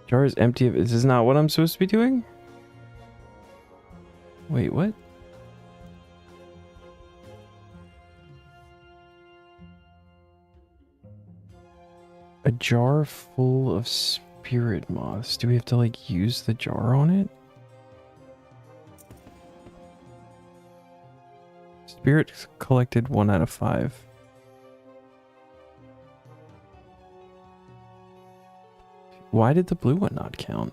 Jar is empty. This is not what I'm supposed to be doing? Wait, what? A jar full of spirit moths. Do we have to like use the jar on it? Spirit collected 1 out of 5. Why did the blue one not count?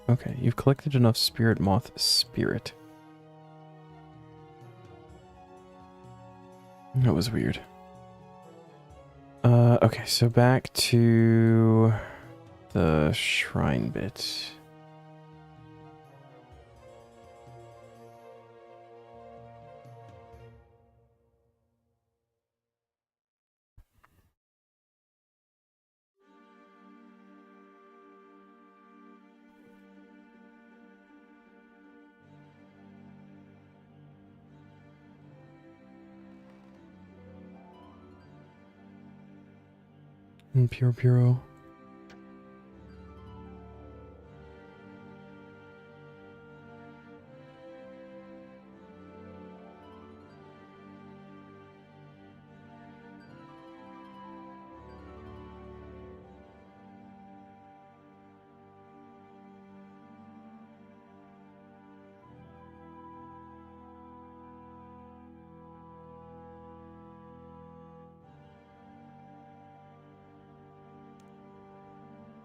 Okay, you've collected enough spirit moth spirit. That was weird. Okay, so back to the shrine bit. Puro.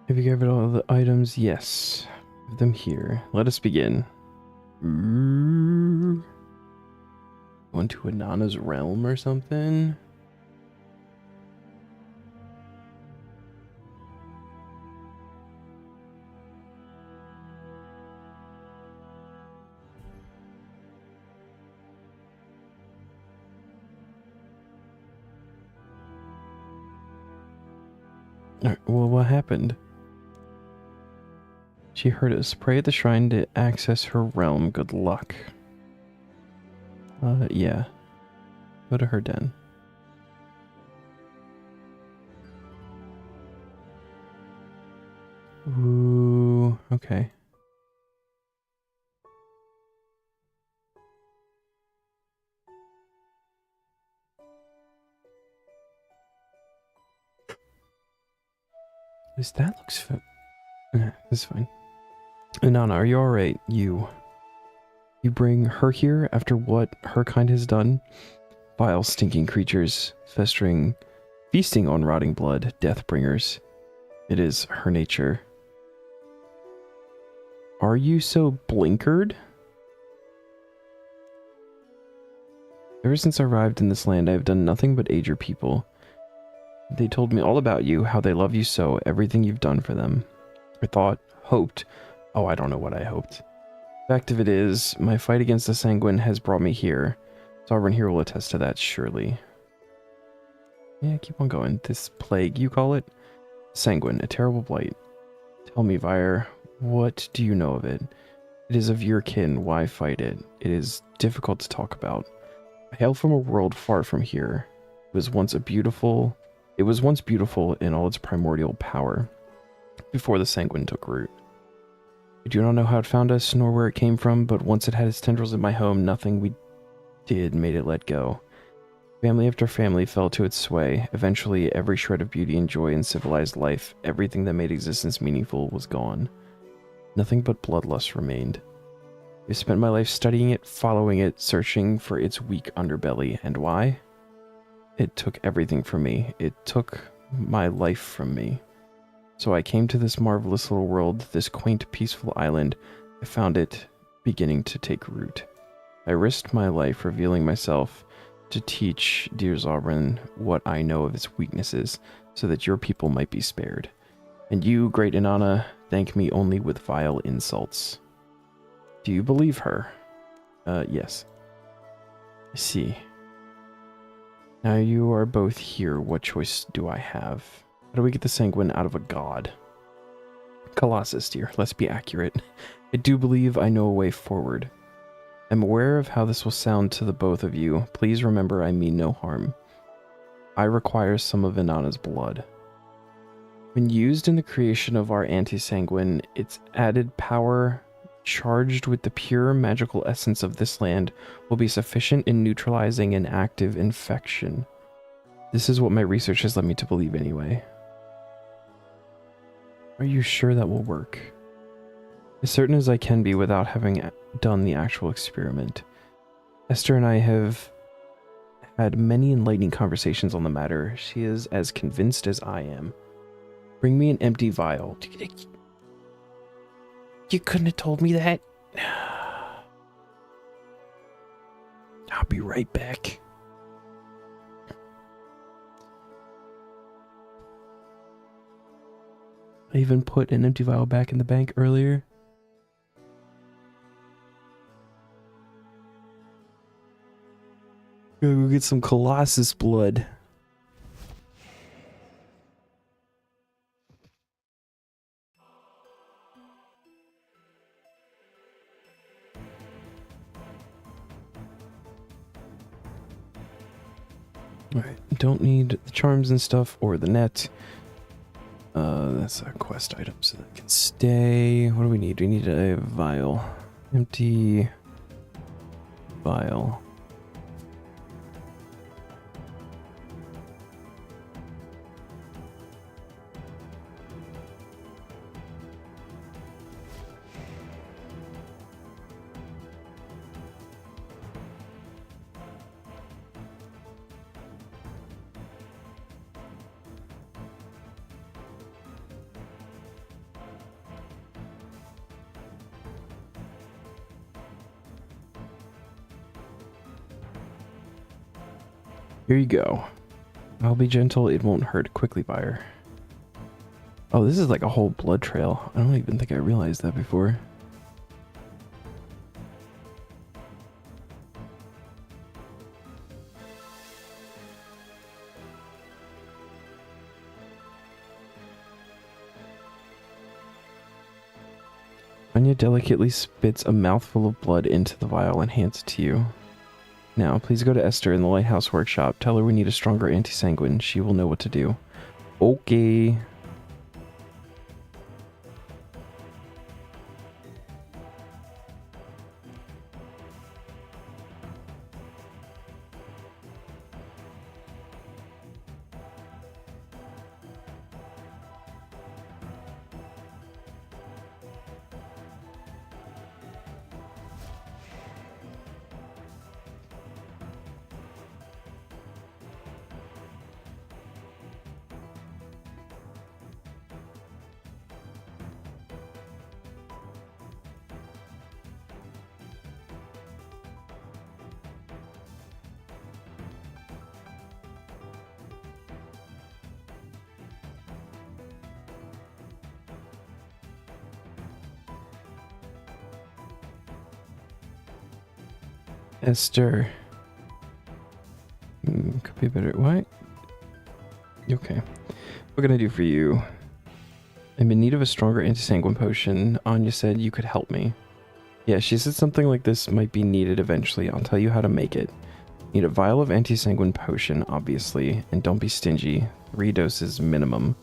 Have you gathered all the items? Yes. Have them here. Let us begin. Going to Inanna's realm or something? Alright, well, what happened? She heard us. Pray at the shrine to access her realm. Good luck. Yeah. Go to her den. Ooh, okay. At least that looks this is fine. Inanna, are you alright? You bring her here after what her kind has done? Vile, stinking creatures, feasting on rotting blood, death bringers. It is her nature. Are you so blinkered? Ever since I arrived in this land, I have done nothing but aid your people. They told me all about you, how they love you so, everything you've done for them. I hoped. Oh, I don't know what I hoped. Fact of it is, my fight against the Sanguine has brought me here. Sovereign here will attest to that, surely. Yeah, keep on going. This plague, you call it? Sanguine, a terrible blight. Tell me, Vyre, what do you know of it? It is of your kin, why fight it? It is difficult to talk about. I hail from a world far from here. It was once beautiful in all its primordial power, before the Sanguine took root. We do not know how it found us, nor where it came from, but once it had its tendrils in my home, nothing we did made it let go. Family after family fell to its sway. Eventually, every shred of beauty and joy in civilized life, everything that made existence meaningful, was gone. Nothing but bloodlust remained. I spent my life studying it, following it, searching for its weak underbelly. And why? It took everything from me. It took my life from me. So I came to this marvelous little world, this quaint, peaceful island. I found it beginning to take root. I risked my life revealing myself to teach dear Zobrin what I know of its weaknesses, so that your people might be spared. And you, great Inanna, thank me only with vile insults. Do you believe her? Yes. I see. Now you are both here, what choice do I have? How do we get the sanguine out of a god? Colossus, dear, let's be accurate. I do believe I know a way forward. I'm aware of how this will sound to the both of you. Please remember I mean no harm. I require some of Inanna's blood. When used in the creation of our anti-sanguine, its added power, charged with the pure magical essence of this land, will be sufficient in neutralizing an active infection. This is what my research has led me to believe anyway. Are you sure that will work? As certain as I can be without having done the actual experiment. Esther and I have had many enlightening conversations on the matter. She is as convinced as I am. Bring me an empty vial. You couldn't have told me that. I'll be right back. I even put an empty vial back in the bank earlier. Gotta go get some Colossus blood. Alright, don't need the charms and stuff or the net. That's a quest item, so that can stay. What do we need? We need a vial. Empty vial. Here you go. I'll be gentle, it won't hurt. Quickly, buyer. Oh, this is like a whole blood trail. I don't even think I realized that before. Anya delicately spits a mouthful of blood into the vial and hands it to you. Now, please go to Esther in the Lighthouse Workshop. Tell her we need a stronger anti-sanguine. She will know what to do. Okay. Esther. Could be better. What? Okay. What can I do for you? I'm in need of a stronger anti-sanguine potion. Anya said you could help me. Yeah, she said something like this might be needed eventually. I'll tell you how to make it. Need a vial of anti-sanguine potion, obviously, and don't be stingy. 3 doses minimum.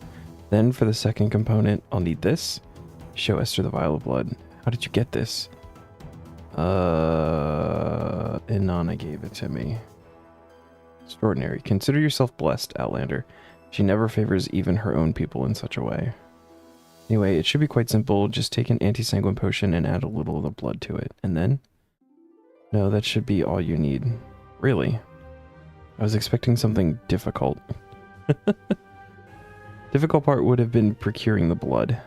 Then for the second component, I'll need this. Show Esther the vial of blood. How did you get this? Inanna gave it to me. Extraordinary. Consider yourself blessed, Outlander. She never favors even her own people in such a way. Anyway, it should be quite simple. Just take an anti-sanguine potion and add a little of the blood to it. And then? No, that should be all you need. Really? I was expecting something difficult. Difficult part would have been procuring the blood.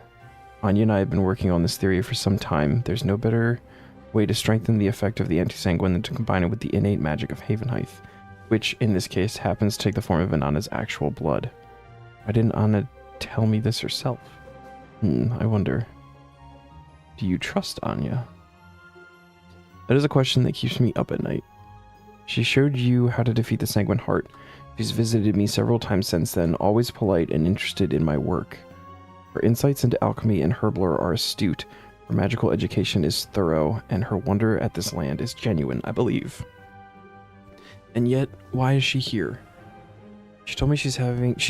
Anya and I have been working on this theory for some time. There's no better way to strengthen the effect of the anti-sanguine than to combine it with the innate magic of Havenhythe, which, in this case, happens to take the form of Anna's actual blood. Why didn't Anna tell me this herself? I wonder. Do you trust Anya? That is a question that keeps me up at night. She showed you how to defeat the Sanguine Heart. She's visited me several times since then, always polite and interested in my work. Her insights into alchemy and herblore are astute, her magical education is thorough, and her wonder at this land is genuine, I believe. And yet, why is she here? She told me she's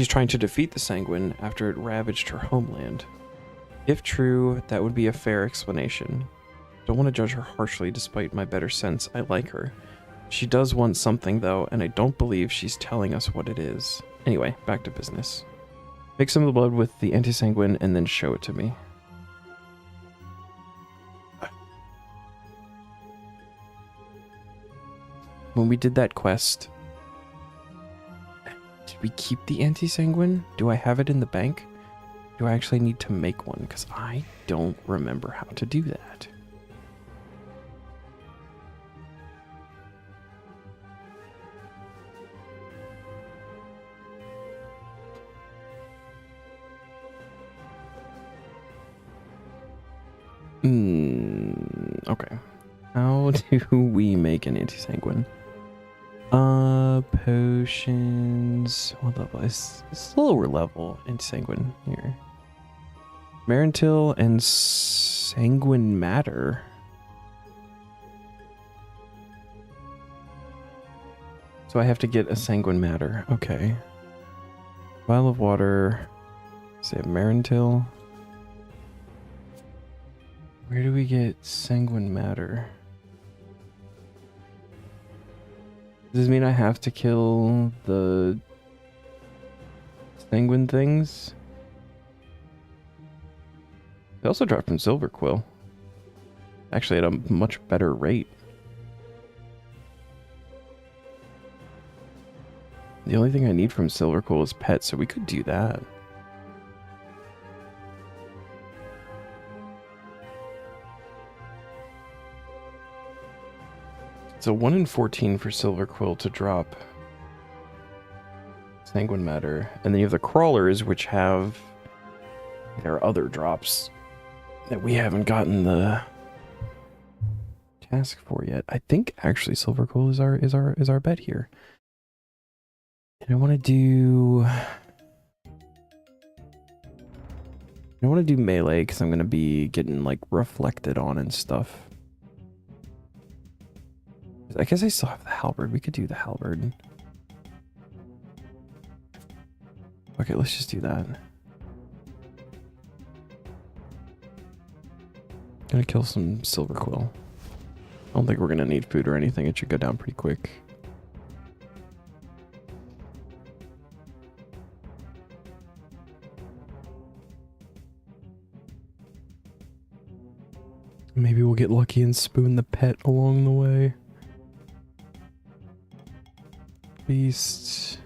trying to defeat the Sanguine after it ravaged her homeland. If true, that would be a fair explanation. Don't want to judge her harshly despite my better sense. I like her. She does want something though, and I don't believe she's telling us what it is. Anyway, back to business. Mix some of the blood with the anti-sanguine and then show it to me. When we did that quest, did we keep the anti-sanguine? Do I have it in the bank? Do I actually need to make one? Because I don't remember how to do that. Okay. How do we make an anti-sanguine? Potions. What level? It's lower level anti-sanguine here. Marintil and sanguine matter. So I have to get a sanguine matter. Okay. Vial of water. Say Marintil. Where do we get sanguine matter? Does this mean I have to kill the sanguine things? They also drop from Silver Quill. Actually at a much better rate. The only thing I need from Silver Quill is pet, so we could do that. It's a 1 in 14 for Silver Quill to drop sanguine matter. And then you have the crawlers, which have their other drops that we haven't gotten the task for yet. I think actually Silver Quill is our bet here. And I want to do melee because I'm going to be getting like reflected on and stuff. I guess I still have the halberd. We could do the halberd. Okay, let's just do that. Gonna kill some Silver Quill. I don't think we're gonna need food or anything. It should go down pretty quick. Maybe we'll get lucky and spoon the pet along the way. Beasts.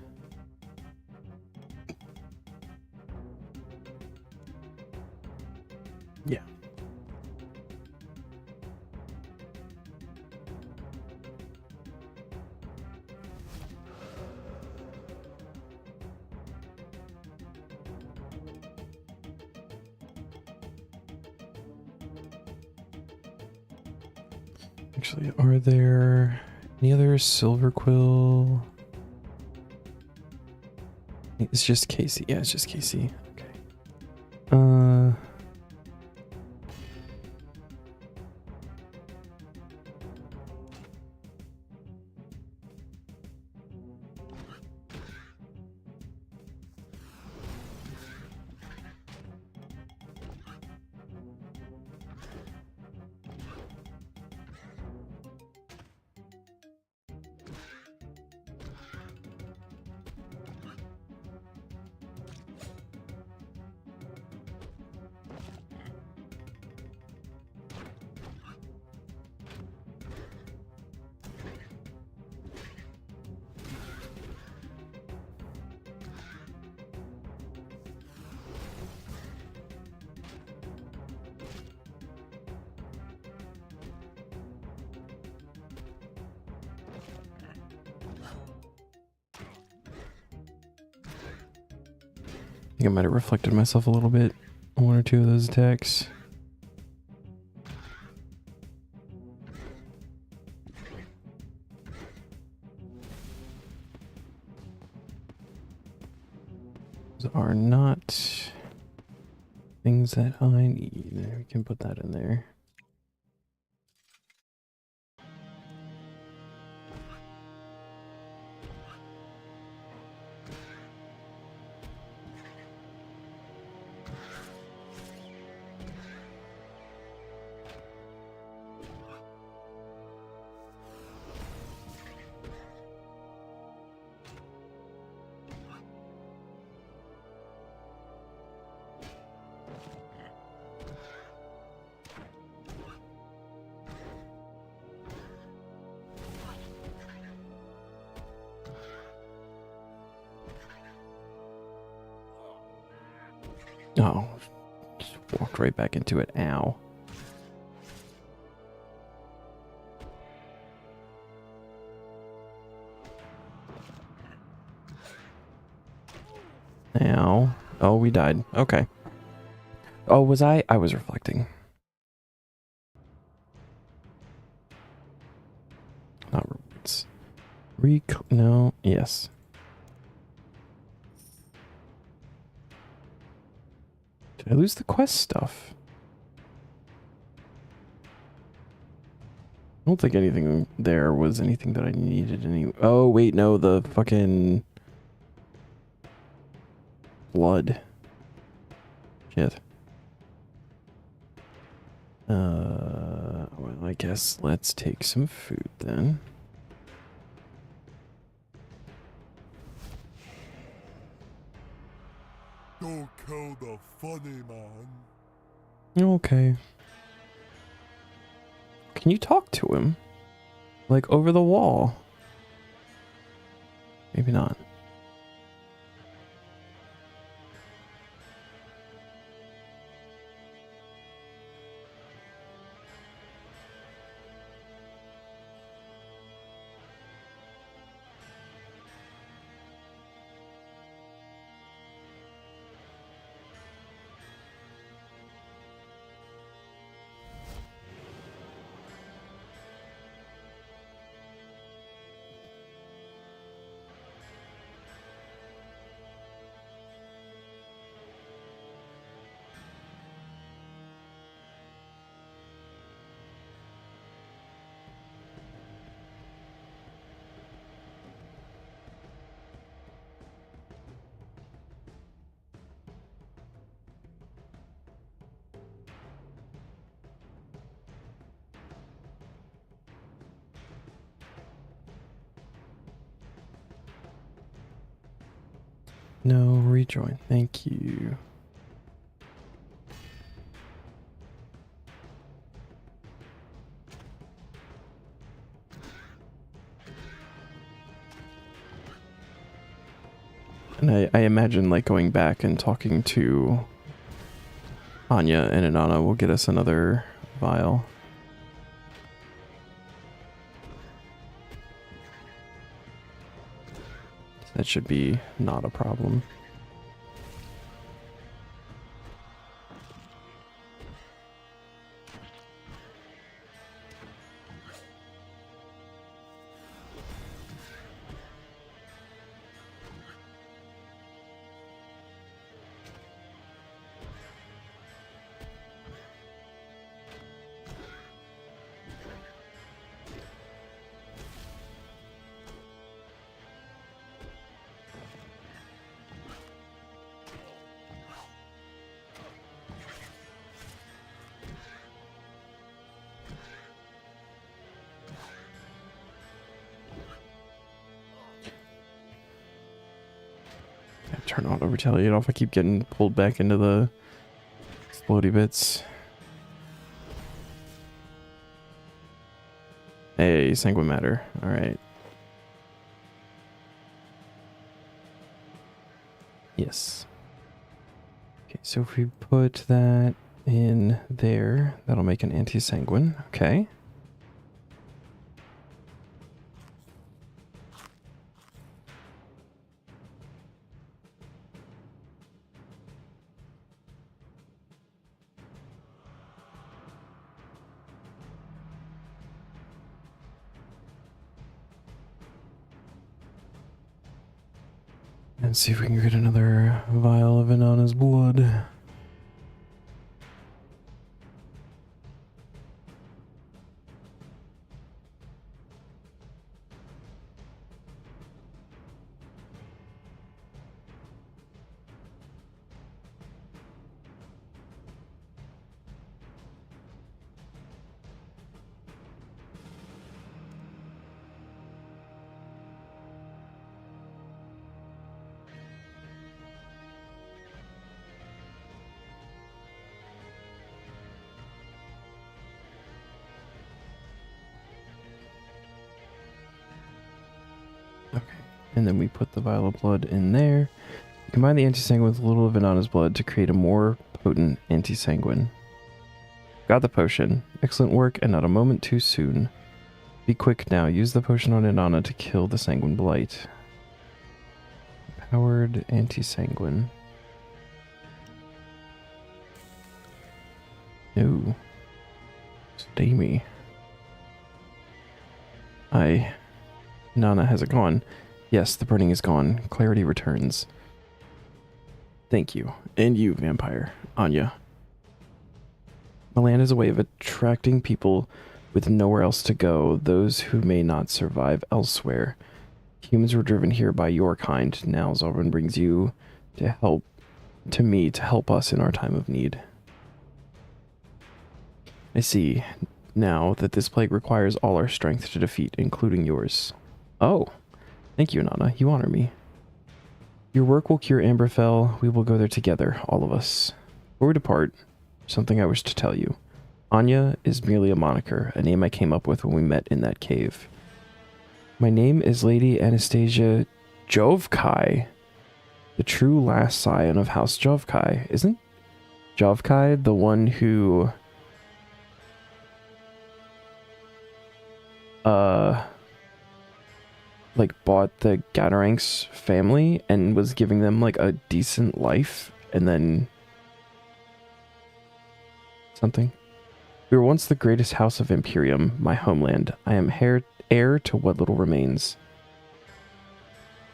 Yeah. Actually, are there any other Silver Quill? It's just Casey. Yeah, it's just Casey. Okay. think I might have reflected myself a little bit on one or two of those attacks. Those are not things that I need. We can put that in there. Oh, just walked right back into it. Ow. Ow. Oh, we died. Okay. Oh, was I? I was reflecting. Not rewards. No. Yes. Did I lose the quest stuff? I don't think anything there was anything that I needed any. Oh, wait, no, the fucking blood. Shit. Well, I guess let's take some food then. Don't kill the funny man. Okay. Can you talk to him? Like over the wall? Maybe not. No, rejoin. Thank you. And I imagine like going back and talking to Anya and Inanna will get us another vial. That should be not a problem. Turn auto retaliate off. I keep getting pulled back into the explodey bits. Hey, sanguine matter. All right. Yes. Okay, so if we put that in there, that'll make an anti-sanguine. Okay. And see if we can get another vial of Inanna's blood. Okay, and then we put the vial of blood in there. Combine the anti-sanguine with a little of Inanna's blood to create a more potent anti-sanguine. Got the potion. Excellent work, and not a moment too soon. Be quick now. Use the potion on Inanna to kill the sanguine blight. Powered anti-sanguine. No. Stay me. Inanna, has it gone? Yes, the burning is gone. Clarity returns. Thank you. And you, vampire. Anya. Milan is a way of attracting people with nowhere else to go, those who may not survive elsewhere. Humans were driven here by your kind. Now Zalban brings you to me to help us in our time of need. I see now that this plague requires all our strength to defeat, including yours. Oh, thank you, Inanna. You honor me. Your work will cure Amberfell. We will go there together, all of us. Before we depart, something I wish to tell you. Anya is merely a moniker, a name I came up with when we met in that cave. My name is Lady Anastasia Jovkai, the true last scion of House Jovkai. Isn't Jovkai the one who... like bought the Gadaranks family and was giving them like a decent life and then something? We were once the greatest house of Imperium, my homeland. I am heir to what little remains.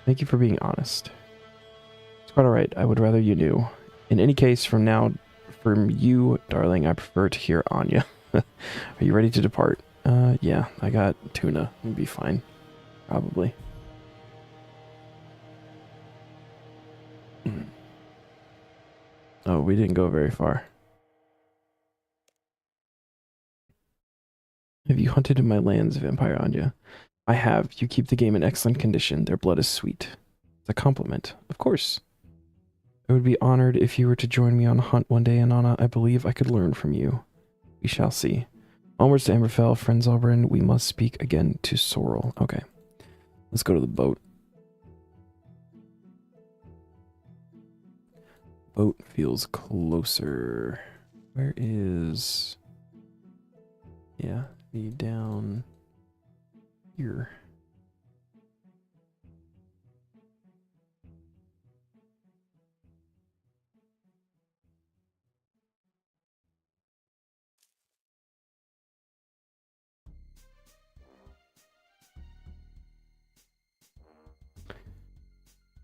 Thank you for being honest. It's quite alright. I would rather you knew. In any case, from you, darling, I prefer to hear Anya. Are you ready to depart? Yeah, I got tuna. It'll be fine. Probably. Oh, we didn't go very far. Have you hunted in my lands, Vampire Anya? I have. You keep the game in excellent condition. Their blood is sweet. It's a compliment. Of course. I would be honored if you were to join me on a hunt one day, Inanna. I believe I could learn from you. We shall see. Onwards to Amberfell, friends Zalban. We must speak again to Sorrel. Okay. Let's go to the boat. Boat feels closer. Where is... Yeah, be down here.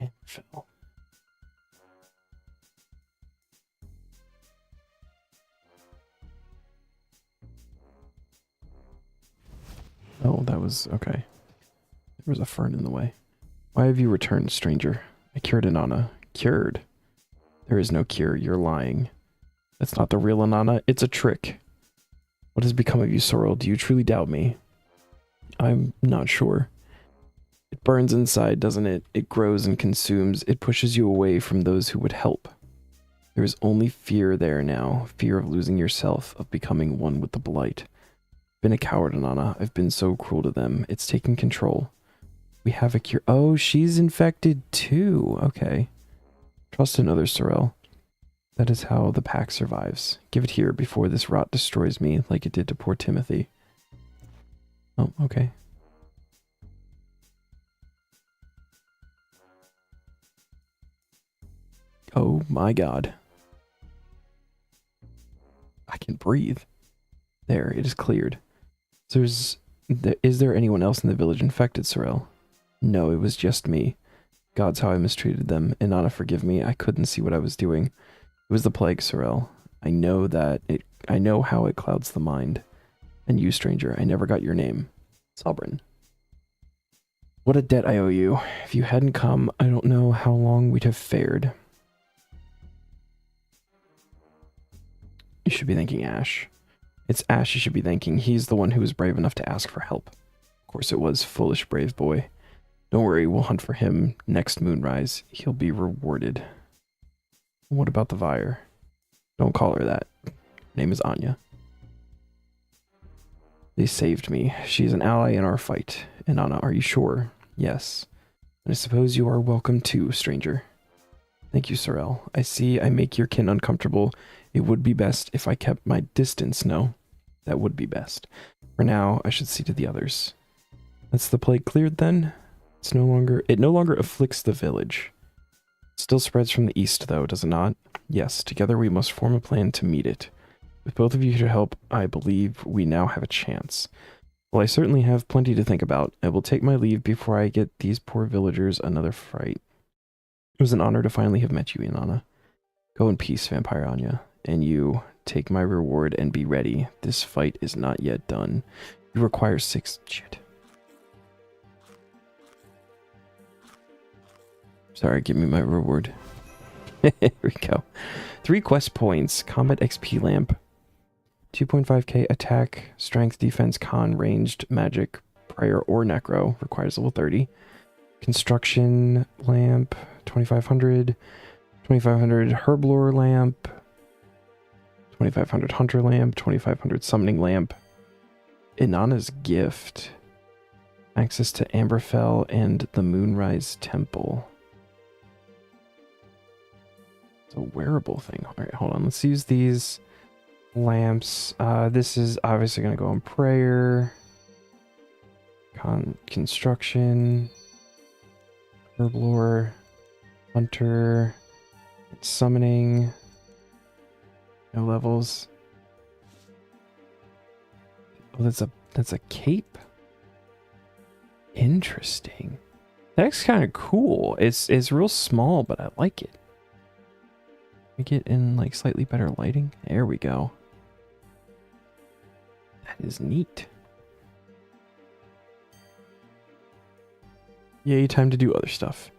And fell. Oh, that was okay. There was a fern in the way. Why have you returned, stranger? I cured Inanna. Cured? There is no cure. You're lying. That's not the real Inanna. It's a trick. What has become of you, Sorrel? Do you truly doubt me? I'm not sure. It burns inside, doesn't it? It grows and consumes. It pushes you away from those who would help. There is only fear there now. Fear of losing yourself, of becoming one with the blight. Been a coward, Inanna. I've been so cruel to them. It's taken control. We have a cure. Oh, she's infected too. Okay. Trust in others, Sorrel. That is how the pack survives. Give it here before this rot destroys me like it did to poor Timothy. Oh, okay. Oh my god. I can breathe. There, it is cleared. So is there anyone else in the village infected, Sorrel? No, it was just me. Gods, how I mistreated them. Inanna, forgive me. I couldn't see what I was doing. It was the plague, Sorel. I know how it clouds the mind. And you, stranger, I never got your name. Sovereign. What a debt I owe you. If you hadn't come, I don't know how long we'd have fared. You should be thanking Ash. It's Ash you should be thanking. He's the one who was brave enough to ask for help. Of course it was, foolish brave boy. Don't worry, we'll hunt for him next moonrise. He'll be rewarded. What about the Vire? Don't call her that. Her name is Anya. They saved me. She's an ally in our fight. Inanna, are you sure? Yes. And I suppose you are welcome too, stranger. Thank you, Sorel. I see I make your kin uncomfortable. It would be best if I kept my distance, no? That would be best. For now, I should see to the others. That's the plague cleared then? It no longer afflicts the village. It still spreads from the east though, does it not? Yes, together we must form a plan to meet it. With both of you to help, I believe we now have a chance. Well, I certainly have plenty to think about. I will take my leave before I get these poor villagers another fright. It was an honor to finally have met you, Inanna. Go in peace, Vampire Anya. And you, take my reward and be ready. This fight is not yet done. You require 6... Shit. Sorry, give me my reward. Here we go. 3 quest points. Combat XP lamp. 2.5k attack, strength, defense, con, ranged, magic, prayer, or necro. Requires level 30. Construction lamp. 2500. 2500 herblore lamp. 2500 hunter lamp. 2500 summoning lamp. Inanna's gift. Access to Amberfell and the Moonrise Temple. It's a wearable thing. Alright, hold on. Let's use these lamps. This is obviously going to go on prayer. Construction. Herblore. Hunter. Summoning. No levels. Oh, that's a cape. Interesting. That's kind of cool. It's real small, but I like it. We get in like slightly better lighting. There we go. That is neat. Yay, time to do other stuff.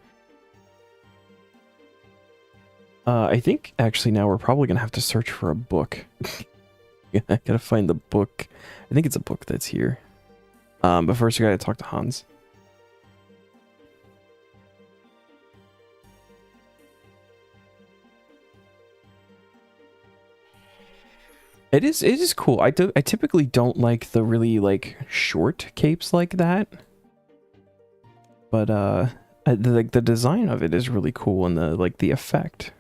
I think actually now we're probably gonna have to search for a book. I gotta find the book. I think it's a book that's here. But first we gotta talk to Hans. It is cool. I typically don't like the really like short capes like that. But the design of it is really cool, and the effect.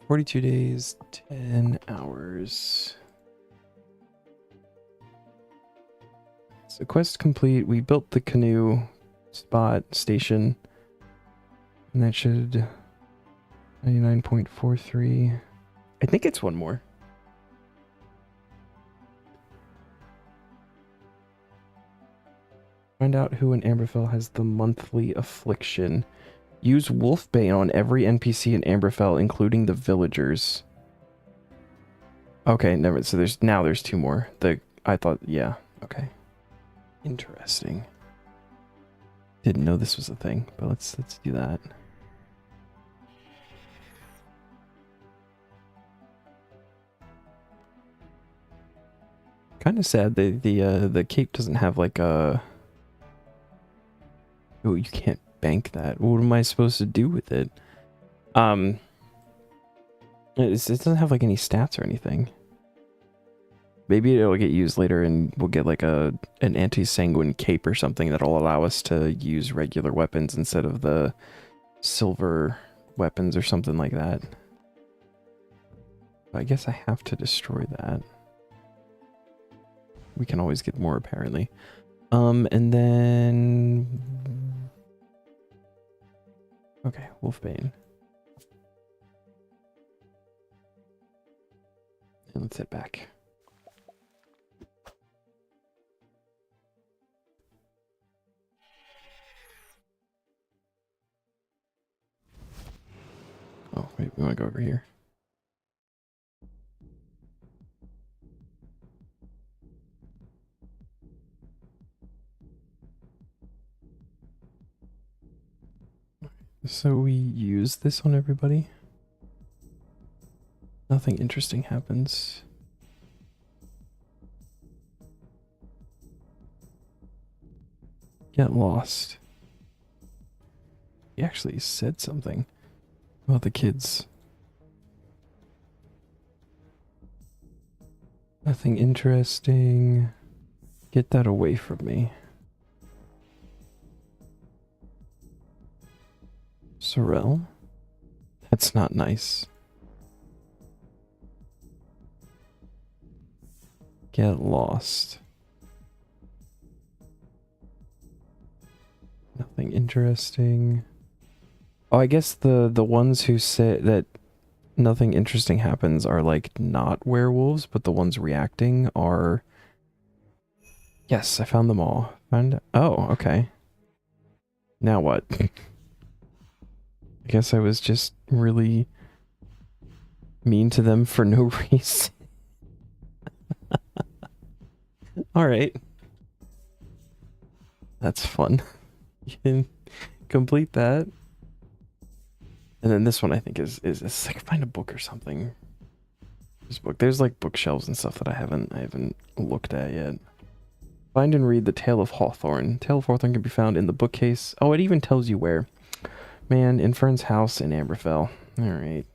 42 days, 10 hours. So quest complete. We built the canoe spot station. And that should 99.43. I think it's one more. Find out who in Amberfell has the monthly affliction. Use Wolfbane on every NPC in Amberfell, including the villagers. Okay, never. So there's 2 more. I thought, yeah, okay. Interesting. Didn't know this was a thing, but let's do that. Kind of sad the cape doesn't have like a... Oh, you can't bank that. What am I supposed to do with it? It doesn't have like any stats or anything. Maybe it'll get used later and we'll get like an anti-sanguine cape or something that'll allow us to use regular weapons instead of the silver weapons or something like that. But I guess I have to destroy that. We can always get more apparently. And then... Okay, Wolfbane. And let's head back. want to go over here? So we use this on everybody. Nothing interesting happens. Get lost. He actually said something about the kids. Nothing interesting. Get that away from me. Sorrel? That's not nice. Get lost. Nothing interesting. Oh, I guess the ones who say that nothing interesting happens are like not werewolves, but the ones reacting are... Yes, I found them all. Oh, okay. Now what? I guess I was just really mean to them for no reason. Alright. That's fun. You can complete that. And then this one I think is like find a book or something. This book. There's like bookshelves and stuff that I haven't looked at yet. Find and read the Tale of Hawthorne. Tale of Hawthorne can be found in the bookcase. Oh, it even tells you where. Man, in Fern's house in Amberfell. Alright.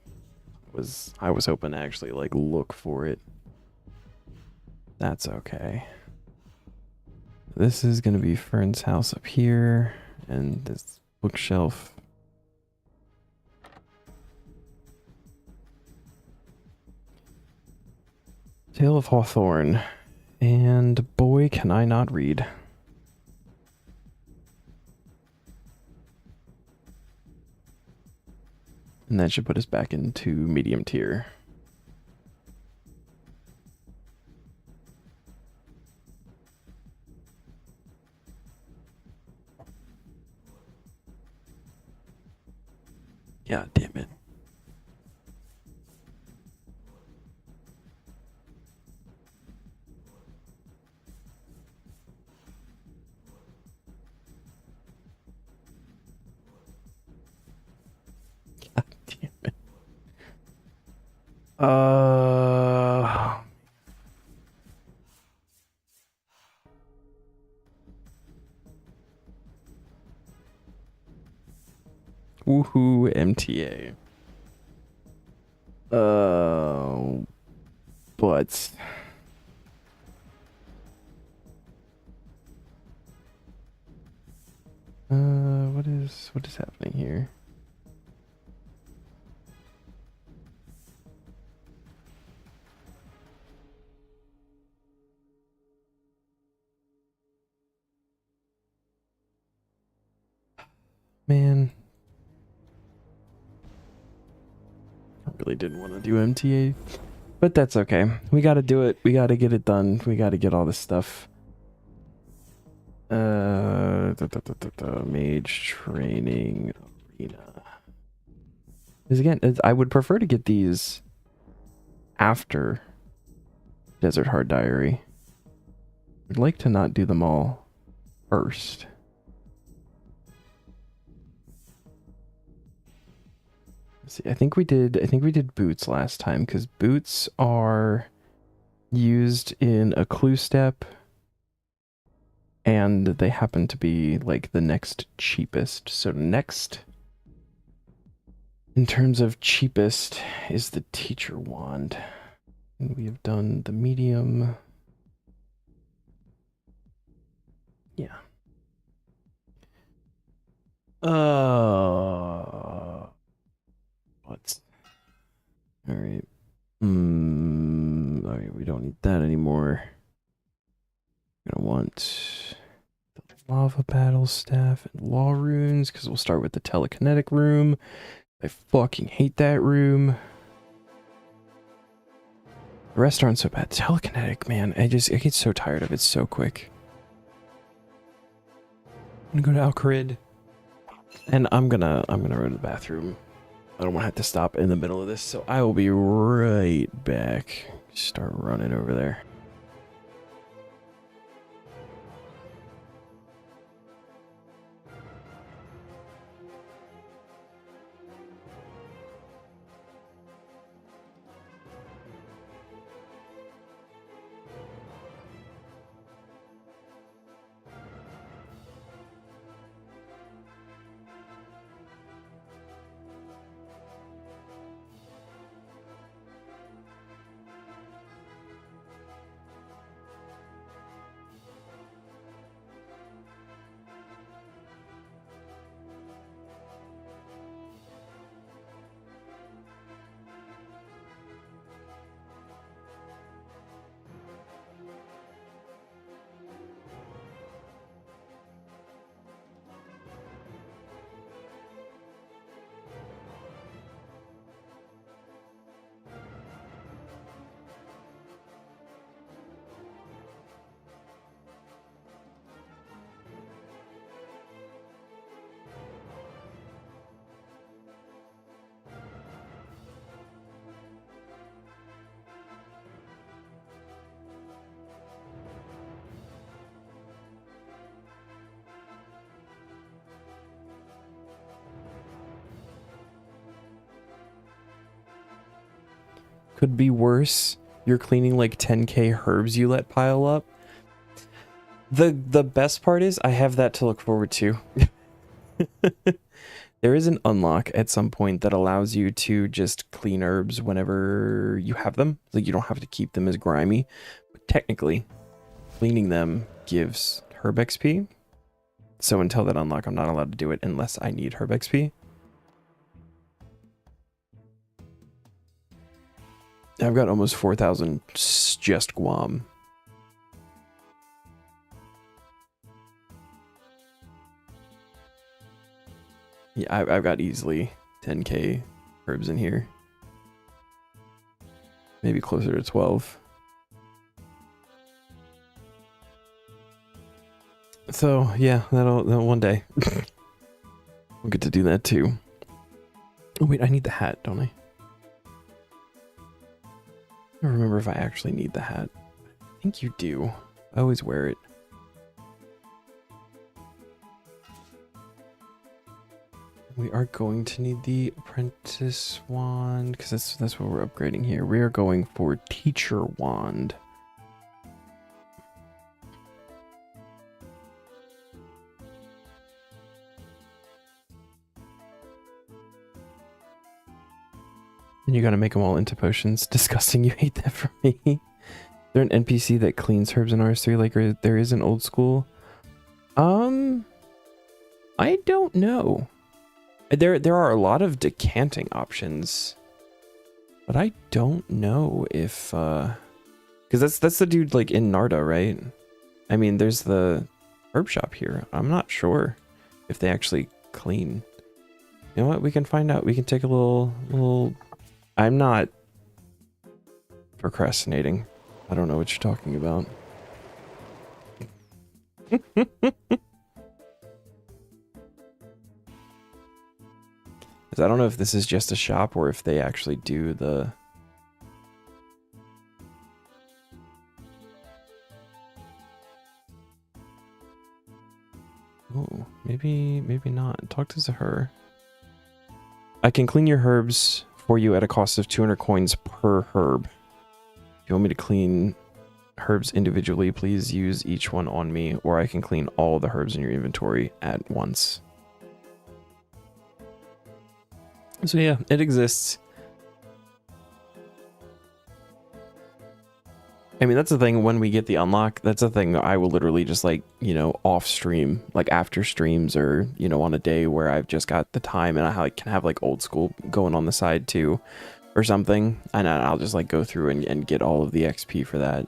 I was hoping to actually like look for it. That's okay. This is gonna be Fern's house up here, and this bookshelf. Tale of Hawthorne. And boy, can I not read. And that should put us back into medium tier. God damn it. God damn it. Woohoo, MTA. But what is happening here? Man, I really didn't want to do MTA, but that's okay. We got to do it. We got to get it done. We got to get all this stuff. Mage training arena. Because again, I would prefer to get these after Desert Heart Diary. I'd like to not do them all first. Let's see, I think we did boots last time, because boots are used in a clue step, and they happen to be like the next cheapest. So next, in terms of cheapest, is the teacher wand. And we have done the medium. Yeah. What's... Alright. Alright, we don't need that anymore. We're gonna want the lava battle staff and law runes, because we'll start with the telekinetic room. I fucking hate that room. The rest aren't so bad. Telekinetic, man, I get so tired of it so quick. I'm gonna go to Alcarid, and I'm gonna go to the bathroom I don't want to have to stop in the middle of this, so I will be right back. Start running over there. Could be worse. You're cleaning like 10k herbs you let pile up. The best part is I have that to look forward to. There is an unlock at some point that allows you to just clean herbs whenever you have them. Like you don't have to keep them as grimy. But technically, cleaning them gives herb XP. So until that unlock, I'm not allowed to do it unless I need herb XP. I've got almost 4,000 just Guam. Yeah, I've got easily 10k herbs in here. Maybe closer to 12. So, yeah, that'll one day. We'll get to do that too. Oh, wait, I need the hat, don't I? I don't remember if I actually need the hat. I think you do. I always wear it. We are going to need the apprentice wand because that's what we're upgrading here. We are going for teacher wand. And you gotta make them all into potions. Disgusting, you hate that from me. Is there an NPC that cleans herbs in RS3 like there is in old school? I don't know. There are a lot of decanting options. But I don't know if because that's the dude like in Narda, right? I mean, there's the herb shop here. I'm not sure if they actually clean. You know what? We can find out. We can take a little I'm not procrastinating. I don't know what you're talking about. I don't know if this is just a shop or if they actually do the... Oh, maybe not. Talk to Zahur. I can clean your herbs for you at a cost of 200 coins per herb. If you want me to clean herbs individually, please use each one on me, or I can clean all the herbs in your inventory at once. So yeah, it exists. I mean, that's the thing, when we get the unlock, that's the thing that I will literally just like, you know, off stream, like after streams or, you know, on a day where I've just got the time and I can have like old school going on the side too or something. And I'll just like go through and get all of the XP for that.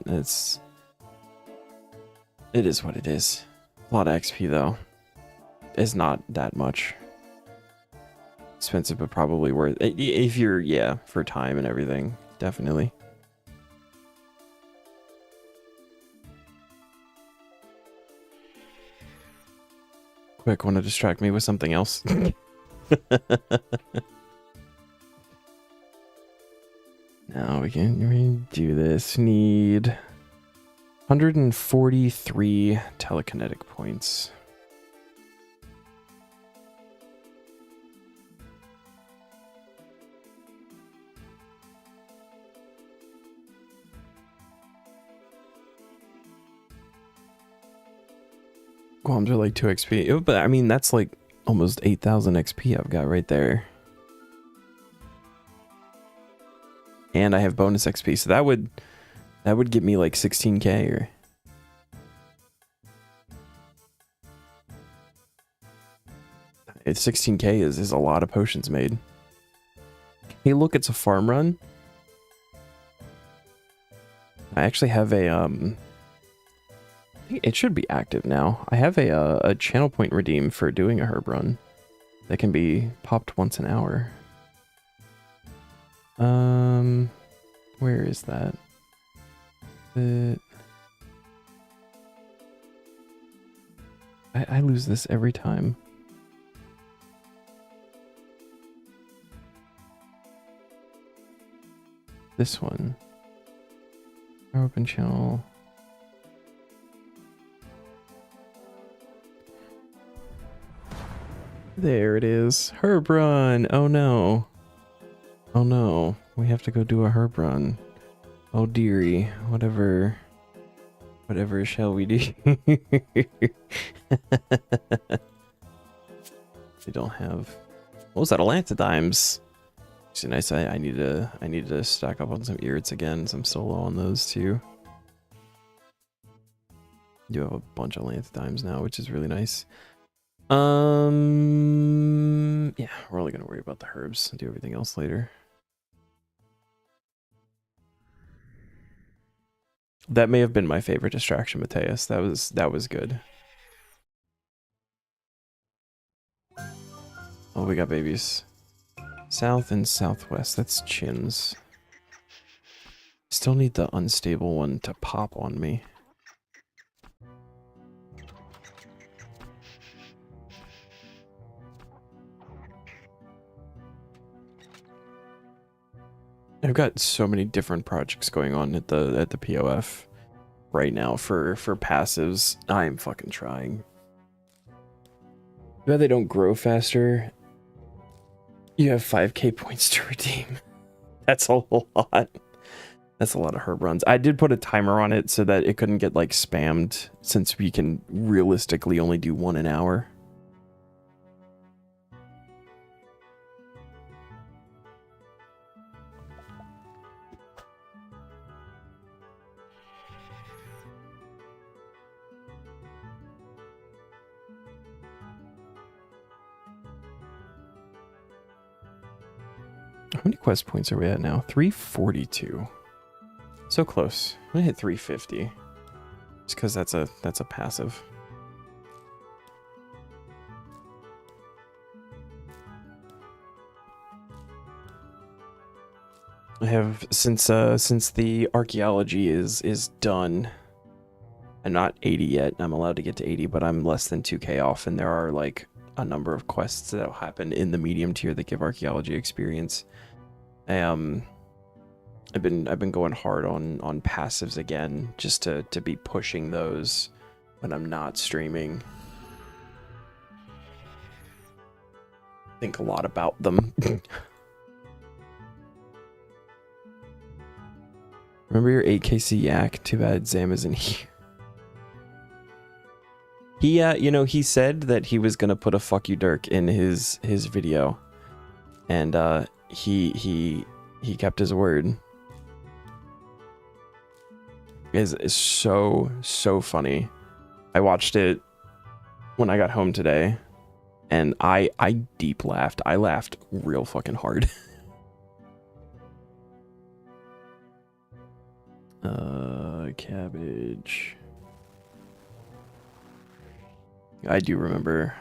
It is what it is. A lot of XP though. It's not that much. Expensive, but probably worth it if you're, yeah, for time and everything. Definitely. Quick, want to distract me with something else? Now we can do this. Need 143 telekinetic points. Guams are like 2 XP, but I mean that's like almost 8,000 XP I've got right there. And I have bonus XP, so that would get me like 16k or it's 16k is a lot of potions made. Hey, look, it's a farm run. I actually have a I think it should be active now. I have a channel point redeem for doing a herb run that can be popped once an hour. Where is that? I lose this every time. This one. Open channel. There it is. Herb run. Oh no. Oh no. We have to go do a herb run. Oh dearie. Whatever shall we do? They don't have. What was that? Atlantidimes. Actually, nice. I need to stock up on some irrits again. So I'm still low on those too. You have a bunch of Atlantidimes now, which is really nice. Yeah, we're only gonna worry about the herbs and do everything else later. That may have been my favorite distraction, Mateus. That was good. Oh, we got babies. South and southwest. That's chins. Still need the unstable one to pop on me. I've got so many different projects going on at the POF right now for passives. I'm fucking trying. But they don't grow faster. You have 5k points to redeem. That's a lot. That's a lot of herb runs. I did put a timer on it so that it couldn't get like spammed, since we can realistically only do 1 an hour. How many quest points are we at now? 342. So close. I'm gonna hit 350. Just because that's a passive. I have since the archaeology is done. I'm not 80 yet. I'm allowed to get to 80, but I'm less than 2k off, and there are like a number of quests that'll happen in the medium tier that give archaeology experience. I've been going hard on passives again, just to be pushing those when I'm not streaming. Think a lot about them. Remember your 8kc yak? Too bad Zam isn't here. He you know, he said that he was gonna put a "fuck you Dirk" in his video, and he kept his word. Is so funny. I watched it when I got home today, and I deep laughed. I laughed real fucking hard. Cabbage. I do remember.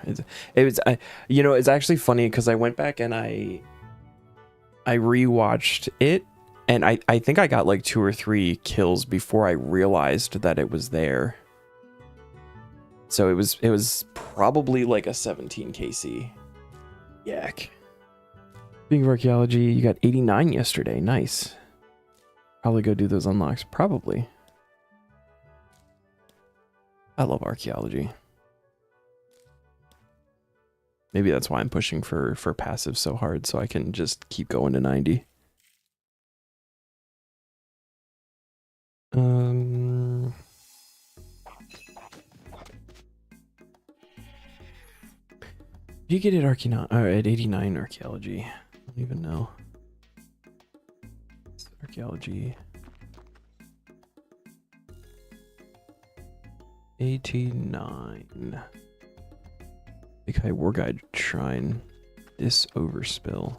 It was you know, it's actually funny because I went back and I rewatched it, and I think I got like 2 or 3 kills before I realized that it was there. So it was probably like a 17 KC. Yak. Speaking of archaeology, you got 89 yesterday. Nice. Probably go do those unlocks. Probably. I love archaeology. Maybe that's why I'm pushing for passive so hard, so I can just keep going to 90. You get it at 89 archaeology. I don't even know. Archaeology. 89. Okay, War Guide Shrine. This overspill.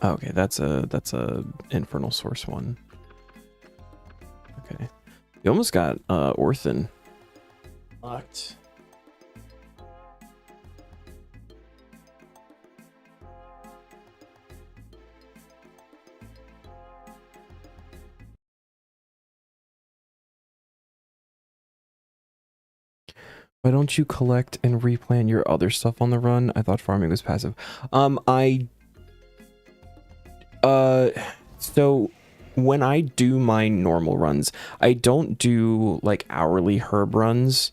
Okay, that's a Infernal Source one. Okay. You almost got Orthan locked. Why don't you collect and replan your other stuff on the run? I thought farming was passive. So when I do my normal runs, I don't do like hourly herb runs.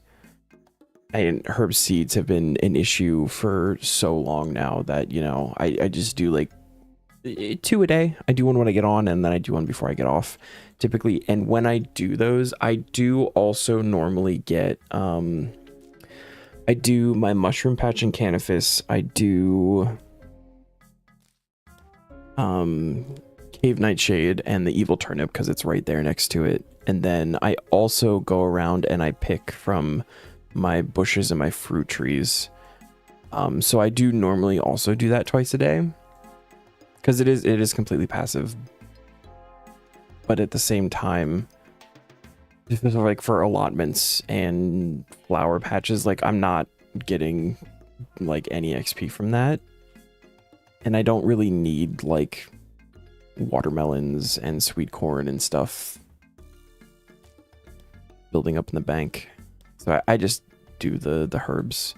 And herb seeds have been an issue for so long now that, you know, I just do like 2 a day. I do one when I get on, and then I do one before I get off, typically. And when I do those, I do also normally get, I do my mushroom patch and canifis. I do Cave Nightshade and the evil turnip because it's right there next to it. And then I also go around and I pick from my bushes and my fruit trees. So I do normally also do that twice a day because it is completely passive. But at the same time, like for allotments and flower patches, like I'm not getting like any XP from that. And I don't really need like watermelons and sweet corn and stuff building up in the bank. So I just do the herbs.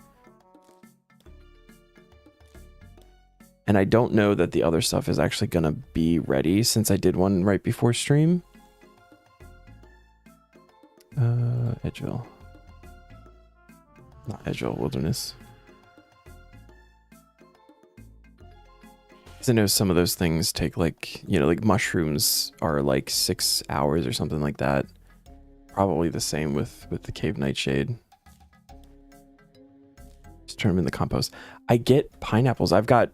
And I don't know that the other stuff is actually gonna be ready since I did one right before stream. Edgeville. Not Edgeville, Wilderness. I know some of those things take like, you know, like mushrooms are like 6 hours or something like that. Probably the same with the Cave Nightshade. Just turn them in the compost. I get pineapples. I've got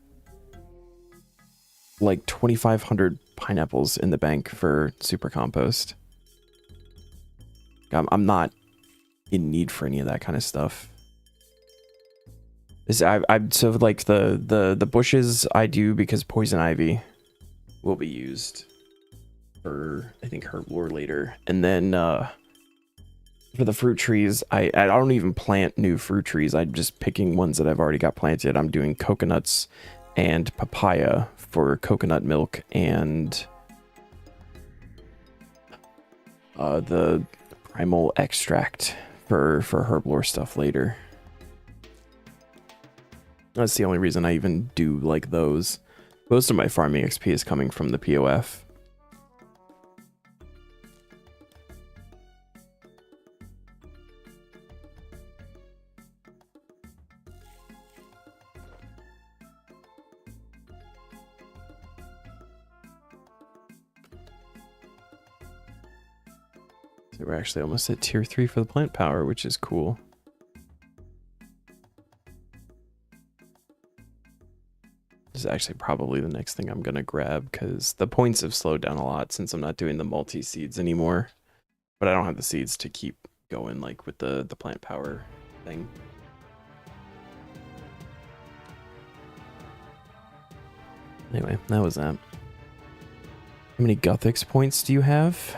like 2,500 pineapples in the bank for super compost. I'm not in need for any of that kind of stuff. So like the bushes I do because poison ivy will be used for, I think, herblore later. And then for the fruit trees, I don't even plant new fruit trees. I'm just picking ones that I've already got planted. I'm doing coconuts and papaya for coconut milk, and the primal extract for herblore stuff later. That's the only reason I even do like those. Most of my farming XP is coming from the POF. So we're actually almost at tier 3 for the plant power, which is cool. This is actually probably the next thing I'm going to grab because the points have slowed down a lot since I'm not doing the multi-seeds anymore. But I don't have the seeds to keep going like with the plant power thing. Anyway, that was that. How many Guthix points do you have?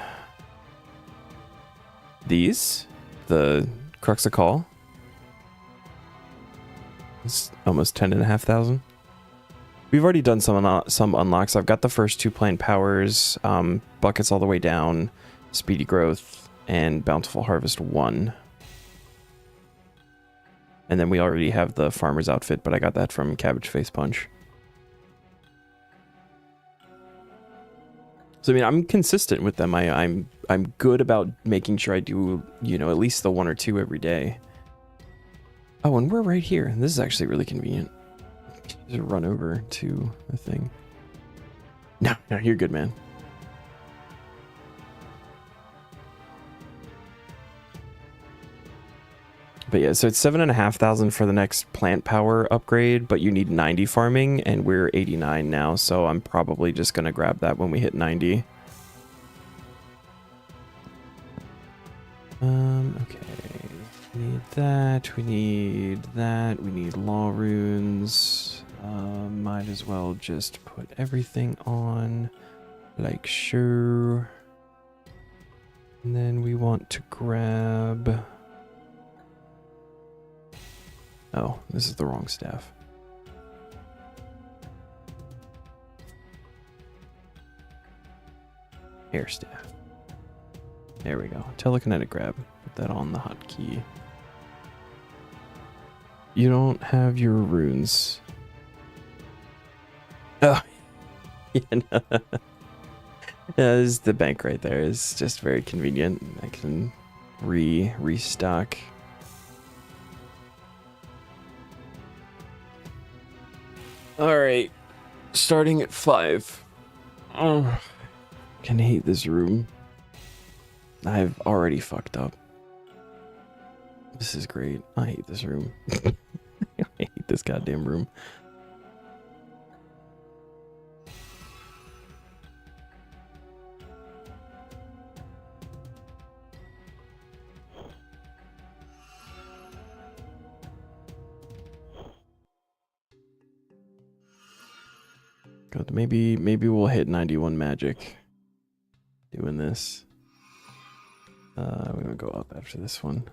These? The Crux of Call? It's almost 10,500. We've already done some unlocks. I've got the first 2 plant powers, buckets all the way down, speedy growth, and Bountiful Harvest 1. And then we already have the farmer's outfit, but I got that from Cabbage Face Punch. So I mean, I'm consistent with them. I'm good about making sure I do, you know, at least the 1 or 2 every day. Oh, and we're right here. This is actually really convenient. Just run over to the thing. No, you're good, man. But yeah, so it's 7,500 for the next plant power upgrade, but you need 90 farming, and we're 89 now, so I'm probably just gonna grab that when we hit 90. Okay. We need that, we need that, we need law runes. Might as well just put everything on, like sure. And then we want to grab... Oh, this is the wrong staff. Air staff. There we go. Telekinetic grab. Put that on the hotkey. You don't have your runes. Oh, yeah, no. Yeah, there's the bank right there. It's just very convenient. I can restock. All right, starting at 5. Oh, can hate this room. I've already fucked up. This is great. I hate this room. I hate this goddamn room. God, maybe we'll hit 91 magic doing this. We're gonna go up after this one.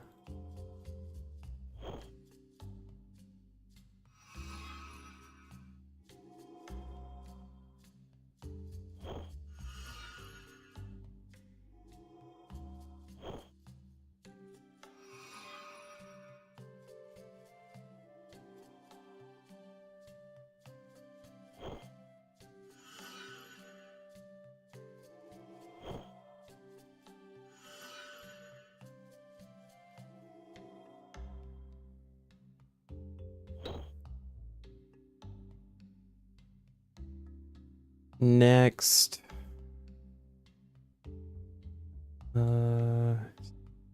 Next.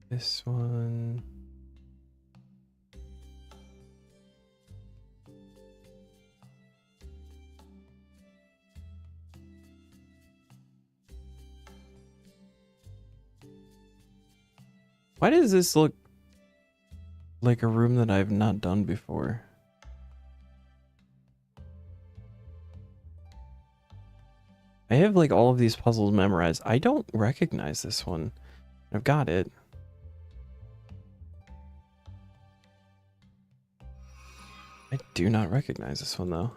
This one. Why does this look like a room that I've not done before? I have like all of these puzzles memorized. I don't recognize this one. I've got it. I do not recognize this one though.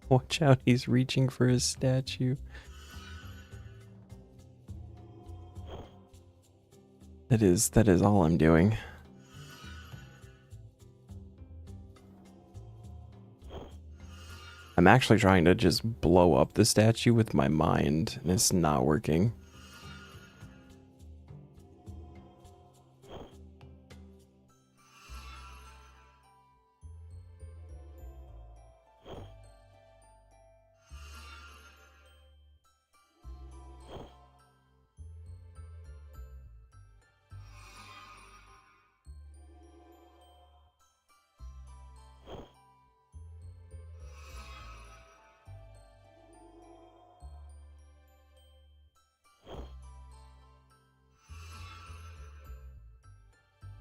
Watch out, he's reaching for his statue. That is all I'm doing. I'm actually trying to just blow up the statue with my mind, and it's not working.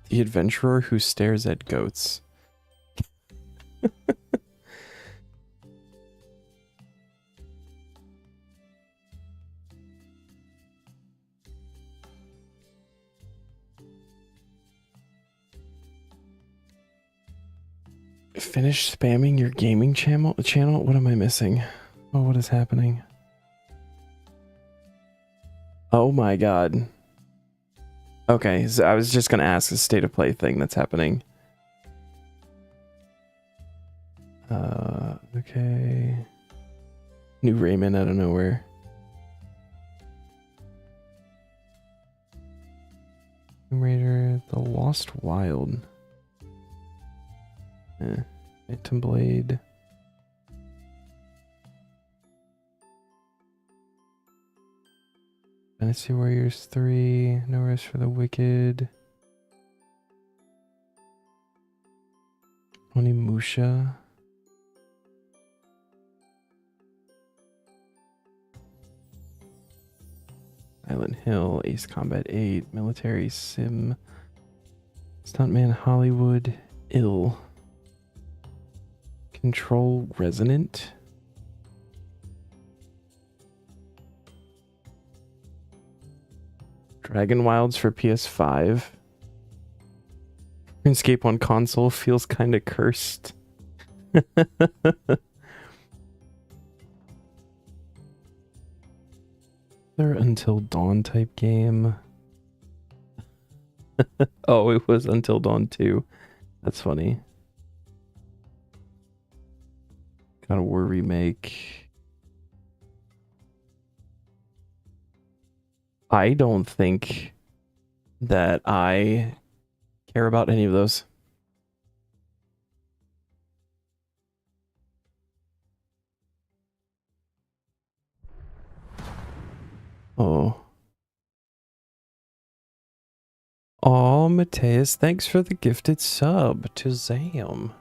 The adventurer who stares at goats. Finish spamming your gaming channel? What am I missing? Oh, what is happening? Oh my god. Okay, so I was just gonna ask the state of play thing that's happening. Okay. New Raymond out of nowhere. Tomb Raider, The Lost Wild. Item Blade. Dynasty Warriors 3. No Rest for the Wicked. Onimusha. Silent Hill. Ace Combat 8. Military Sim. Stuntman Hollywood. Ill. Control Resonant. Dragon Wilds for PS5. RuneScape on console feels kind of cursed. There Until Dawn type game. Oh, it was Until Dawn 2. That's funny. God of War remake. I don't think that I care about any of those. Oh. Oh, Mateus, thanks for the gifted sub to Zam.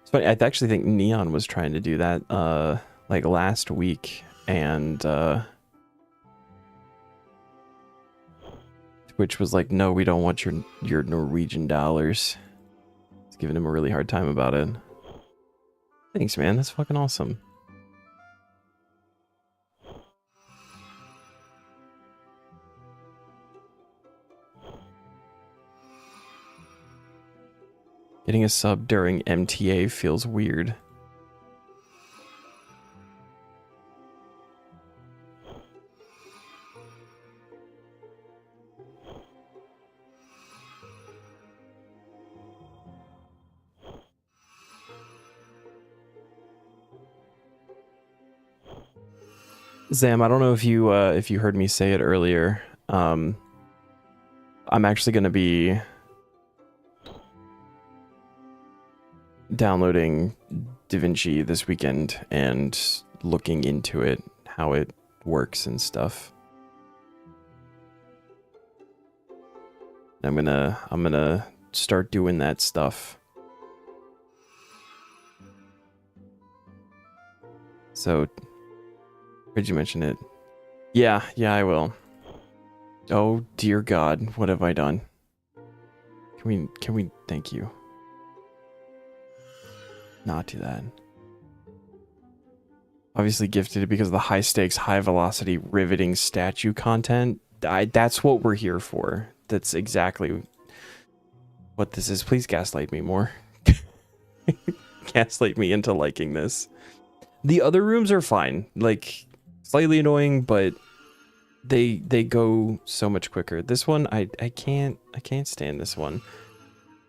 It's funny, I actually think Neon was trying to do that like last week, and which was like, no, we don't want your Norwegian dollars. It's giving him a really hard time about it. Thanks, man. That's fucking awesome. Getting a sub during MTA feels weird. Zam, I don't know if you heard me say it earlier. I'm actually going to be downloading DaVinci this weekend and looking into it, how it works and stuff. I'm gonna start doing that stuff. So, did you mention it? Yeah, I will. Oh dear God, what have I done? Can we thank you? Not do that. Obviously gifted it because of the high stakes, high velocity, riveting statue content. That's what we're here for. That's exactly what this is. Please gaslight me more. Gaslight me into liking this. The other rooms are fine. Like, slightly annoying, but they go so much quicker. This one, I can't stand this one.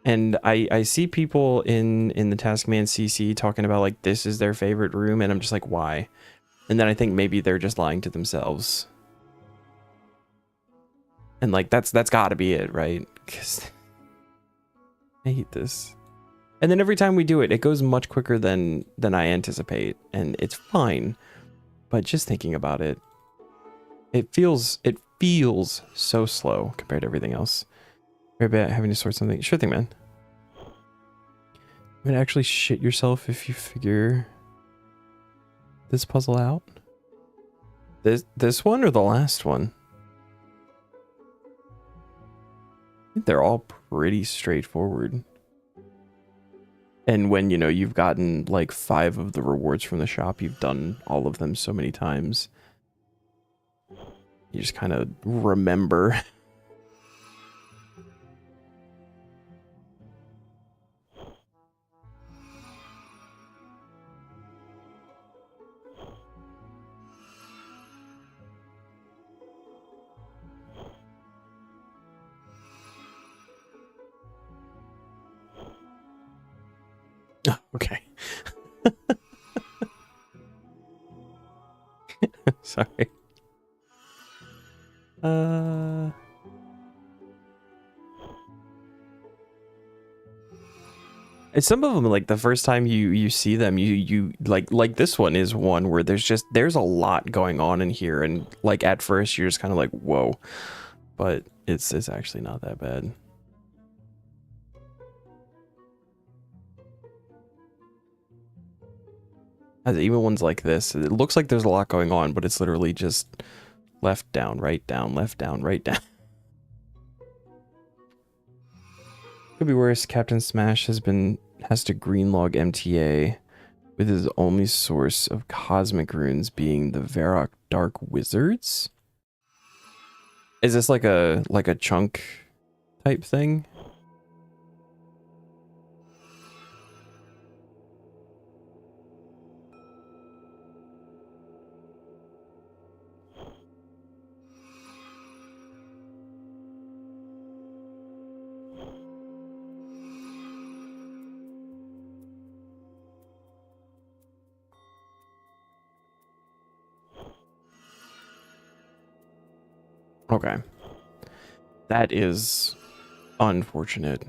And I see people in the Taskman CC talking about like this is their favorite room, and I'm just like, why? And then I think maybe they're just lying to themselves. And like that's got to be it, right? Because I hate this. And then every time we do it, it goes much quicker than I anticipate, and it's fine. But just thinking about it, it feels so slow compared to everything else. Very bad having to sort something. Sure thing, man. You might actually shit yourself if you figure this puzzle out. This one or the last one? they're all pretty straightforward. And when, you know, you've gotten like 5 of the rewards from the shop, you've done all of them so many times. You just kind of remember. Oh, okay. Sorry. And some of them, like the first time you see them, you like this one is one where there's a lot going on in here, and like at first you're just kind of like, whoa, but it's actually not that bad. As even ones like this, it looks like there's a lot going on, but it's literally just left down, right down, left down, right down. Could be worse. Captain Smash has to greenlog MTA with his only source of cosmic runes being the Varrock Dark Wizards. Is this like a chunk type thing? Okay. That is unfortunate.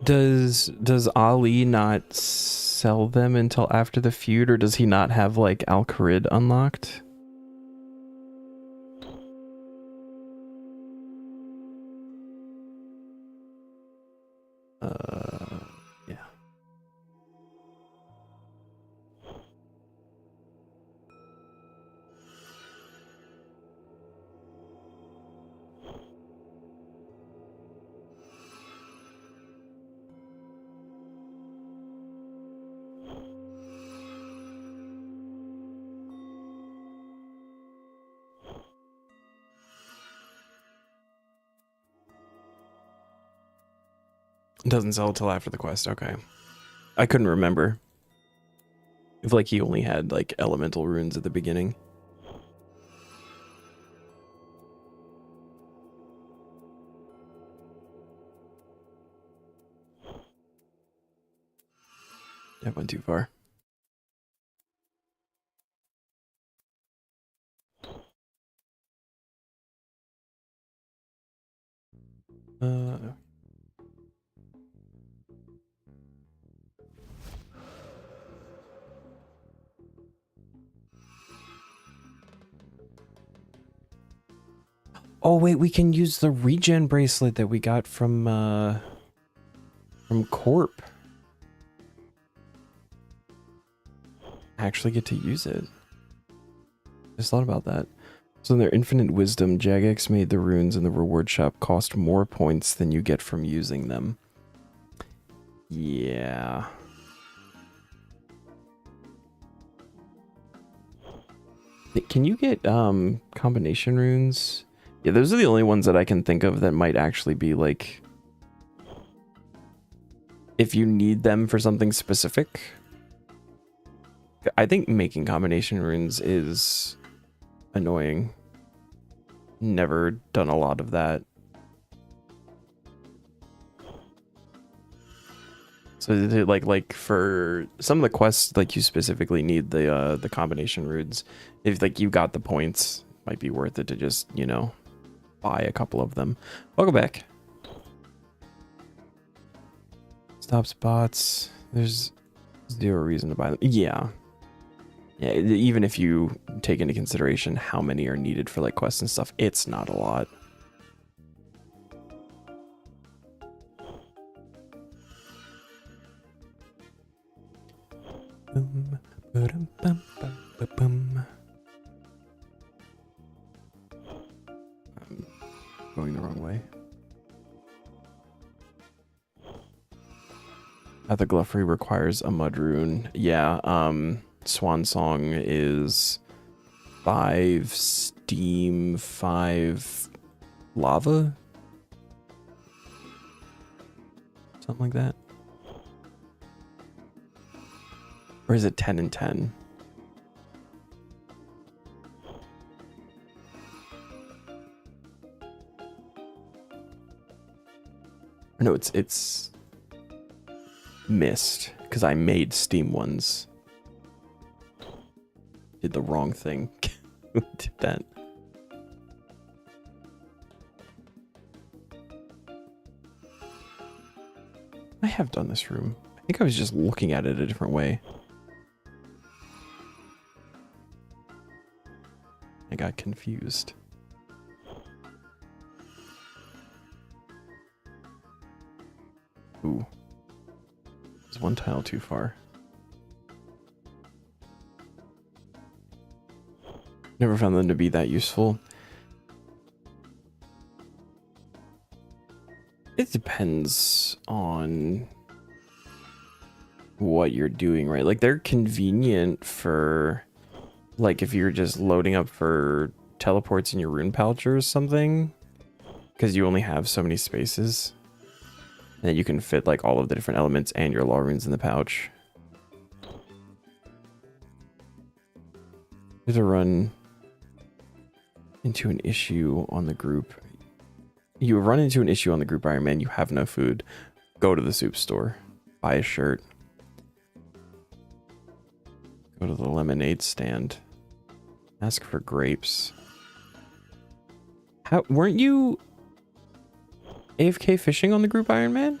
Does Ali not sell them until after the feud, or does he not have like Al-Kharid unlocked? Yeah. It doesn't sell till after the quest. Okay. I couldn't remember. If like he only had like elemental runes at the beginning. That went too far. Oh wait, we can use the regen bracelet that we got from Corp. Actually get to use it. Just thought about that. So in their infinite wisdom, Jagex made the runes in the reward shop cost more points than you get from using them. Yeah. Can you get combination runes? Yeah, those are the only ones that I can think of that might actually be like, if you need them for something specific. I think making combination runes is annoying. Never done a lot of that. So like for some of the quests, like you specifically need the combination runes. If like you got the points, might be worth it to just, you know, buy a couple of them. Welcome back. Stop spots. There's zero reason to buy them. Yeah. Yeah, even if you take into consideration how many are needed for like quests and stuff, it's not a lot. Boom, ba-dum, bum, bum, ba-bum. I'm going the wrong way. The Gluffery requires a mud rune. Yeah, Swan Song is 5 steam, 5 lava? Something like that. Or is it 10 and 10? No, it's mist, because I made steam ones. Did the wrong thing. Did that. I have done this room. I think I was just looking at it a different way. I got confused. Ooh. There's one tile too far. Never found them to be that useful. It depends on what you're doing, right? Like, they're convenient for, like, if you're just loading up for teleports in your rune pouch or something, because you only have so many spaces. And you can fit, like, all of the different elements and your law runes in the pouch. There's a run into an issue on the group. You run into an issue on the group, Iron Man. You have no food. Go to the soup store. Buy a shirt. Go to the lemonade stand. Ask for grapes. How weren't you AFK fishing on the group, Iron Man?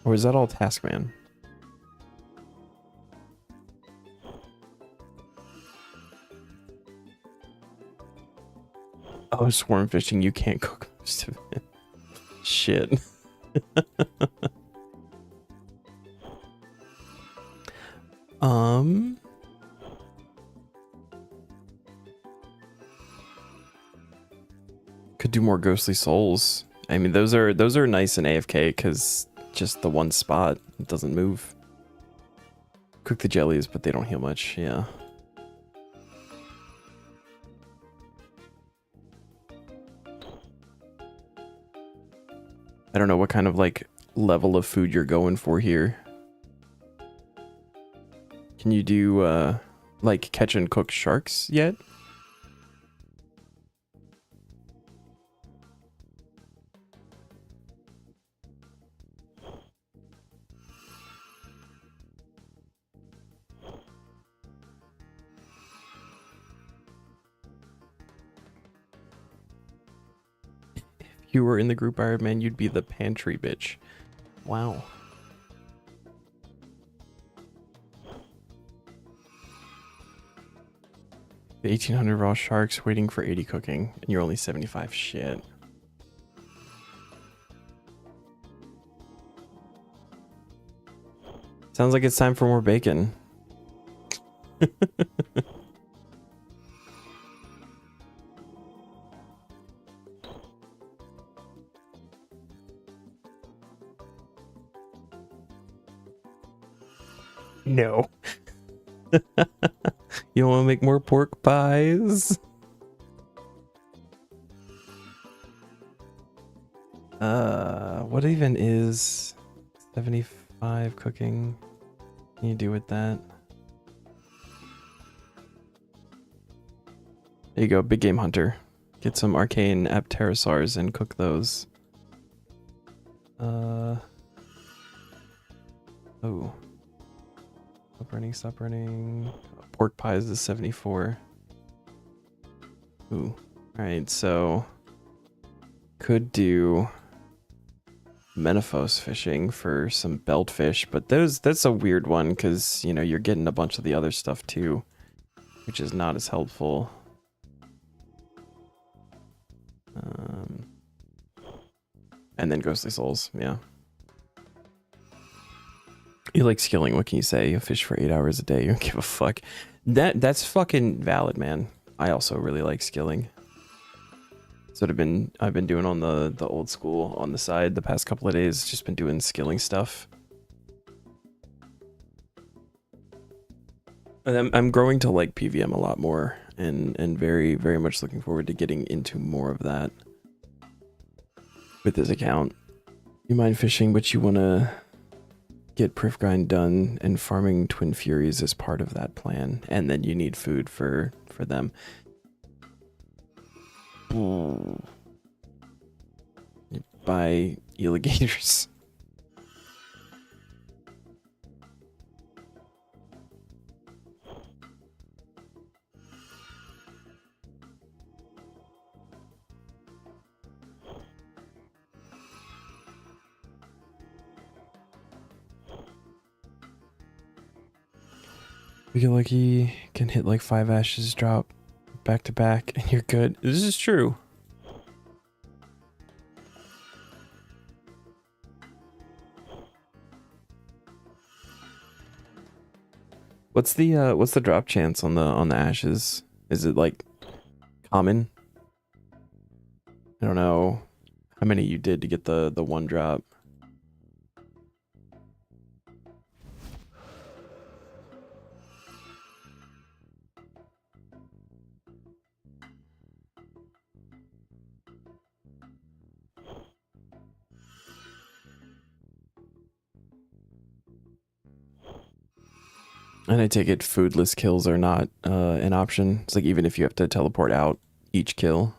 Or is that all Taskman? Oh, swarm fishing, you can't cook most of it. Shit. Could do more ghostly souls. I mean, those are nice in AFK because just the one spot, it doesn't move. Cook the jellies, but they don't heal much. Yeah. I don't know what kind of, like, level of food you're going for here. Can you do, like, catch and cook sharks yet? If you were in the group Iron Man, you'd be the pantry bitch. Wow. The 1800 raw sharks waiting for 80 cooking, and you're only 75. Shit. Sounds like it's time for more bacon. No. You want to make more pork pies? What even is 75 cooking? What can you do with that? There you go, big game hunter. Get some arcane apterosaurs and cook those. Oh. Stop running. Pork pies is 74. Ooh. Alright, so could do Miniquests fishing for some beltfish, but that's a weird one because, you know, you're getting a bunch of the other stuff too, which is not as helpful. And then Ghostly Souls, yeah. You like skilling, what can you say? You fish for 8 hours a day, you don't give a fuck. That's fucking valid, man. I also really like skilling. That's what I've been doing on the old school on the side the past couple of days, just been doing skilling stuff. And I'm growing to like PVM a lot more and very, very much looking forward to getting into more of that with this account. You mind fishing, but you want to get Prif Grind done, and farming Twin Furies is part of that plan. And then you need food for them. You buy alligators. You get lucky, can hit like 5 ashes drop back to back, and you're good. This is true. What's the drop chance on the ashes? Is it like common? I don't know how many you did to get the one drop. And I take it foodless kills are not an option. It's like even if you have to teleport out each kill.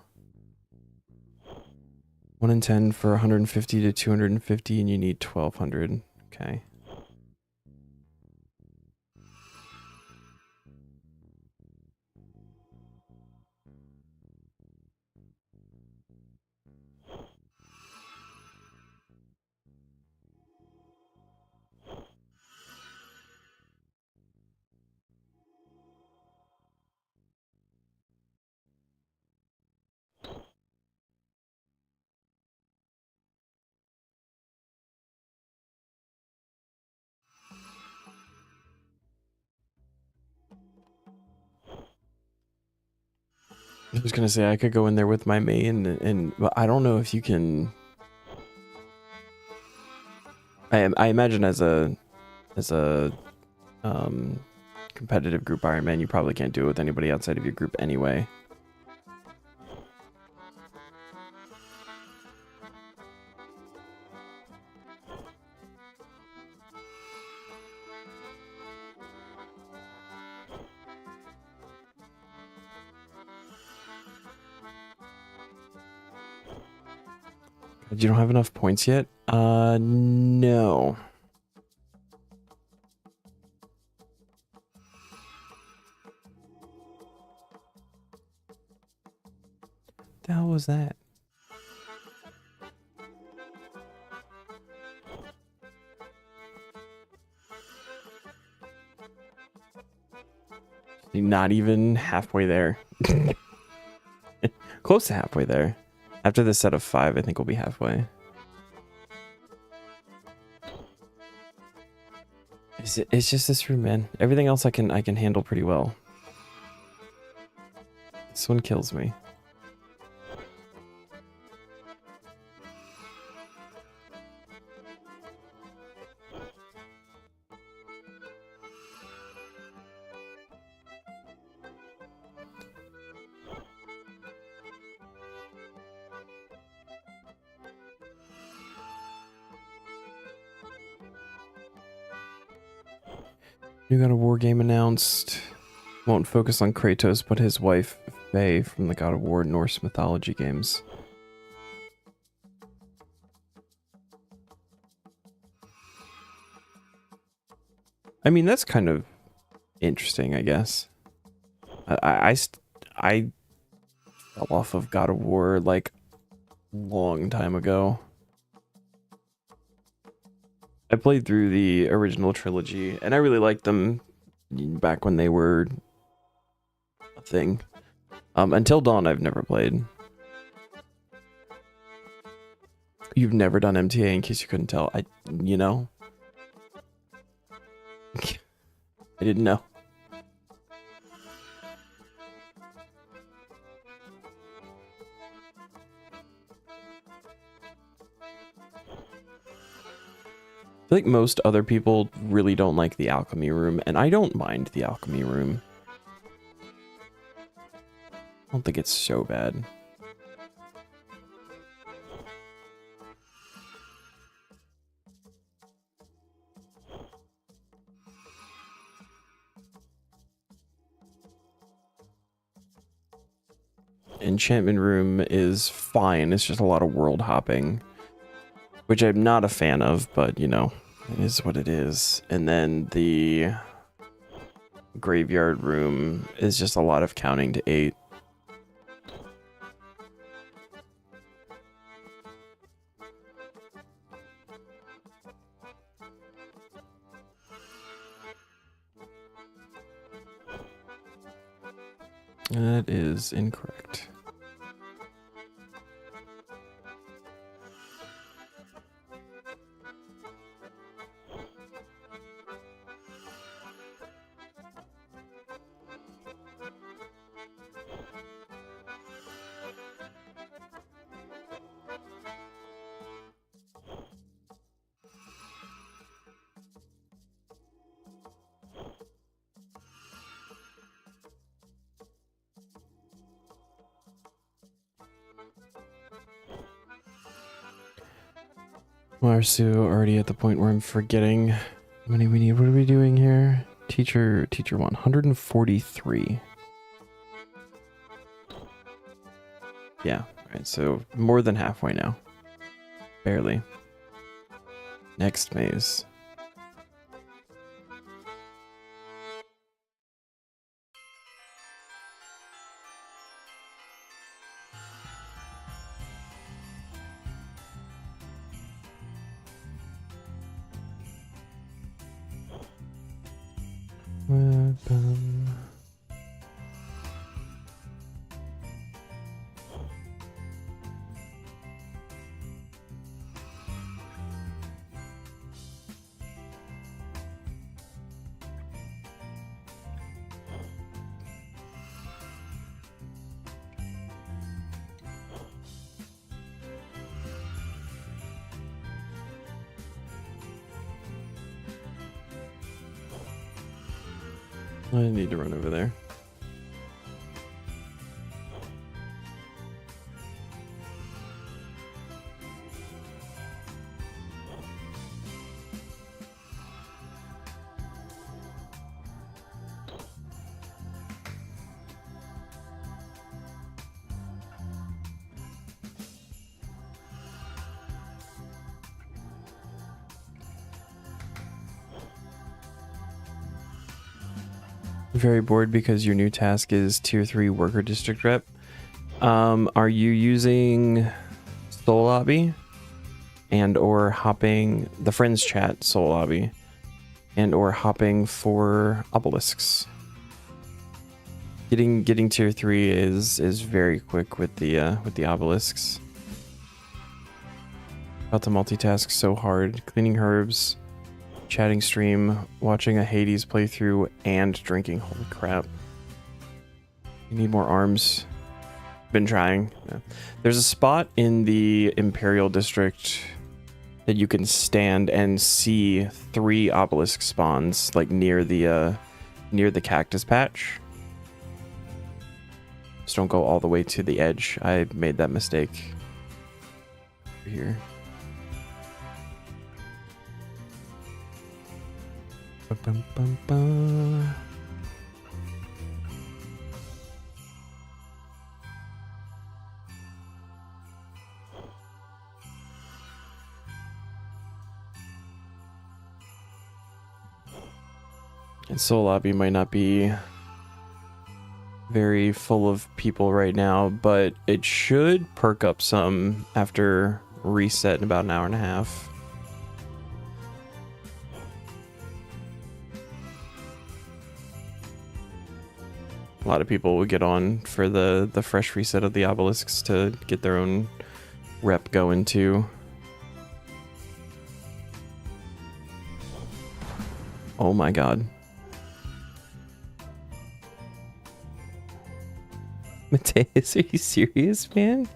1 in 10 for 150 to 250 and you need 1200. Okay. I was gonna say I could go in there with my main but I don't know if you can. I imagine as a competitive group Iron Man, you probably can't do it with anybody outside of your group anyway. You don't have enough points yet? No. The hell was that? Not even halfway there. Close to halfway there. After this set of 5, I think we'll be halfway. It's just this room, man. Everything else I can handle pretty well. This one kills me. New God of War game announced. Won't focus on Kratos, but his wife, Faye, from the God of War Norse mythology games. I mean, that's kind of interesting, I guess. I fell off of God of War, like, long time ago. I played through the original trilogy, and I really liked them back when they were a thing. Until Dawn, I've never played. You've never done MTA, in case you couldn't tell. You know? I didn't know. I feel like most other people really don't like the alchemy room, and I don't mind the alchemy room. I don't think it's so bad. Enchantment room is fine. It's just a lot of world hopping, which I'm not a fan of, but you know, it is what it is. And then the graveyard room is just a lot of counting to 8. That is incorrect. Marsu already at the point where I'm forgetting how many we need. What are we doing here? Teacher 143. Yeah, alright, so more than halfway now. Barely. Next maze. Weapon. I need to run over there. Very bored because your new task is tier 3 worker district rep. Are you using Soul Lobby and or hopping the friends chat Soul Lobby and or hopping for obelisks? Getting tier 3 is very quick with the obelisks. About to multitask so hard. Cleaning herbs, chatting stream, watching a Hades playthrough, and drinking. Holy crap. You need more arms. Been trying. Yeah. There's a spot in the Imperial District that you can stand and see 3 obelisk spawns, like near the cactus patch. Just don't go all the way to the edge. I made that mistake here. Bum, bum, bum. And Soul Lobby might not be very full of people right now, but it should perk up some after reset in about an hour and a half. A lot of people will get on for the fresh reset of the obelisks to get their own rep going too. Oh my god. Mateus, are you serious, man?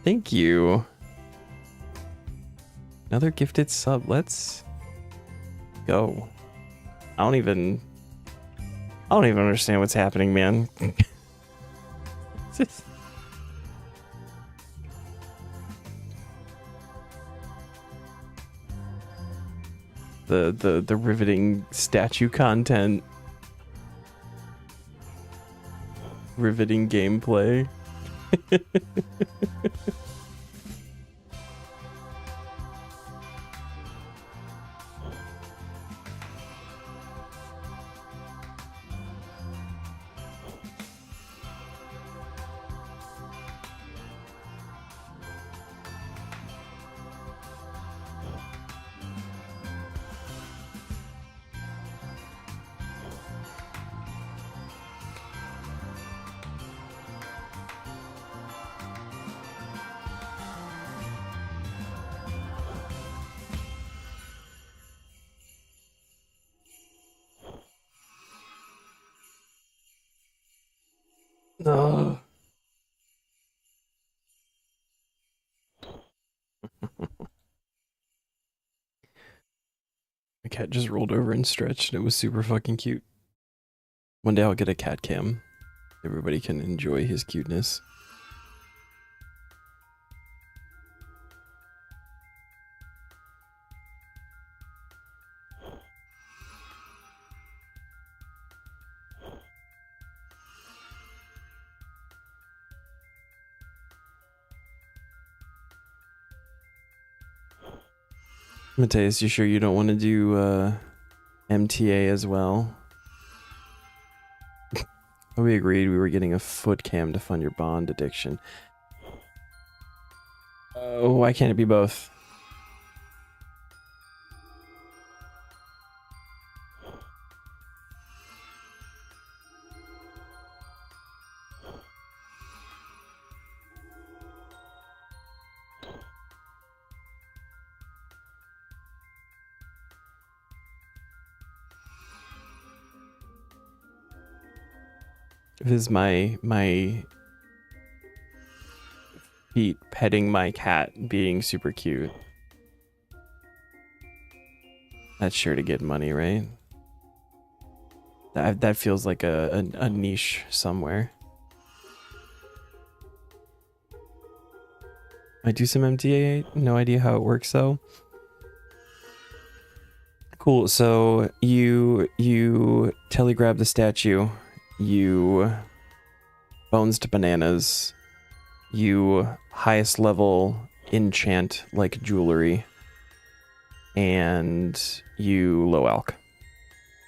Thank you. Another gifted sub. Let's go. I don't even understand what's happening, man. Just... the riveting statue content. Riveting gameplay. No. The cat just rolled over and stretched, and it was super fucking cute. One day I'll get a cat cam. Everybody can enjoy his cuteness. Mateus, you sure you don't want to do MTA as well? We agreed we were getting a foot cam to fund your bond addiction. Oh, why can't it be both? Is my feet petting my cat being super cute? That's sure to get money, right? That feels like a niche somewhere. I do some MTA, no idea how it works though. Cool, so you telegrab the statue. You bones to bananas, you highest level enchant like jewelry, and you low alch.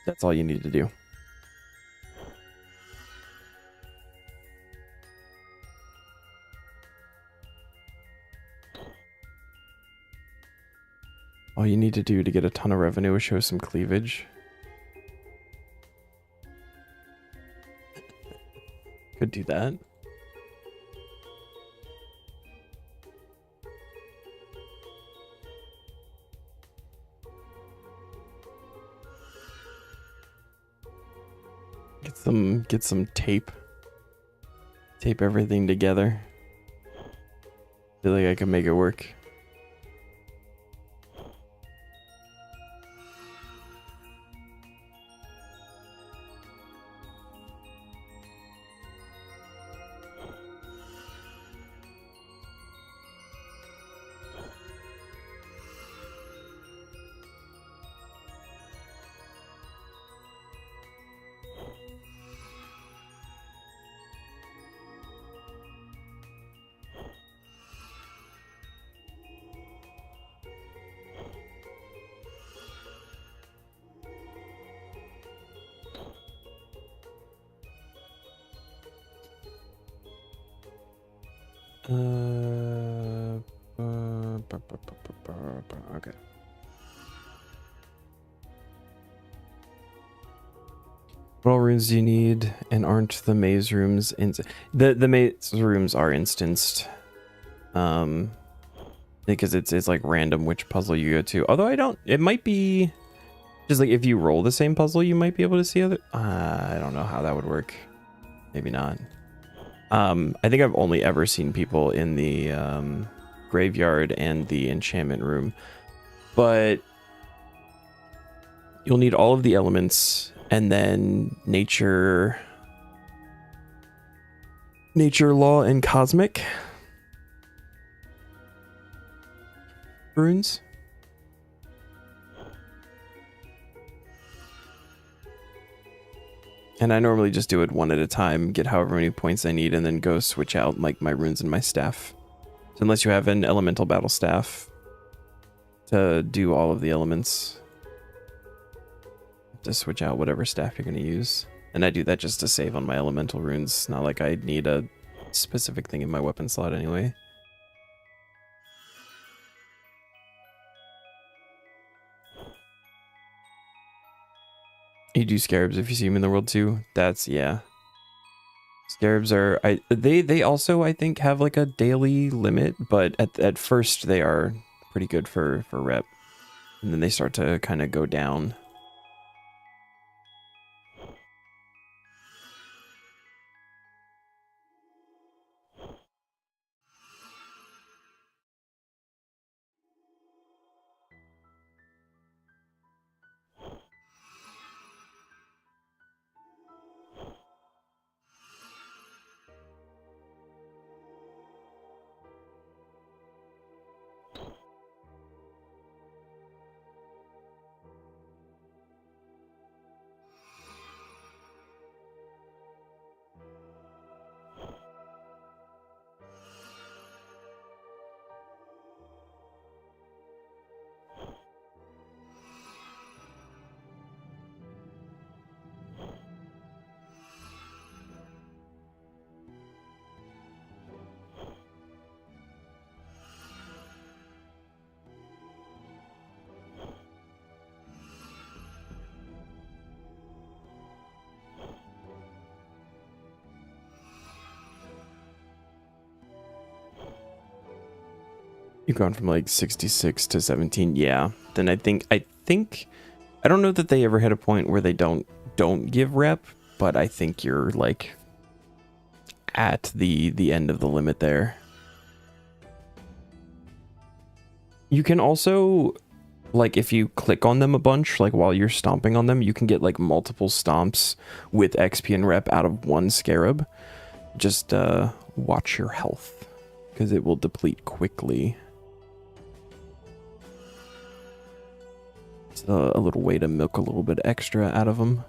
That's all you need to do. All you need to do to get a ton of revenue is show some cleavage. Could do that. Get some tape. Tape everything together. Feel like I can make it work. Okay. What all rooms do you need, and aren't the maze rooms the maze rooms are instanced, because it's like random which puzzle you go to. Although it might be Just like if you roll the same puzzle, you might be able to see other. I don't know how that would work. Maybe not. I think I've only ever seen people in the graveyard and the enchantment room, but you'll need all of the elements and then nature, law, and cosmic runes. And I normally just do it one at a time, get however many points I need, and then go switch out like my runes and my staff. So unless you have an elemental battle staff to do all of the elements, to switch out whatever staff you're going to use. And I do that just to save on my elemental runes. It's not like I need a specific thing in my weapon slot anyway. You do scarabs if you see them in the world too. That's, yeah. Scarabs are, they also, I think, have like a daily limit, but at first they are pretty good for rep. And then they start to kind of go down. You've gone from like 66 to 17. Yeah. Then I think I don't know that they ever hit a point where they don't give rep, but I think you're like at the end of the limit there. You can also, like, if you click on them a bunch, like while you're stomping on them, you can get like multiple stomps with XP and rep out of one scarab. Just watch your health because it will deplete quickly. It's a little way to milk a little bit extra out of them.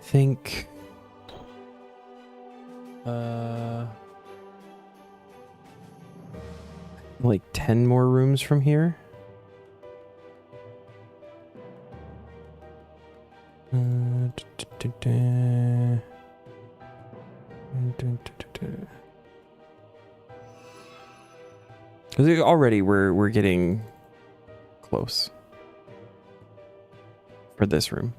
Think like 10 more rooms from here. Because already we're getting close for this room.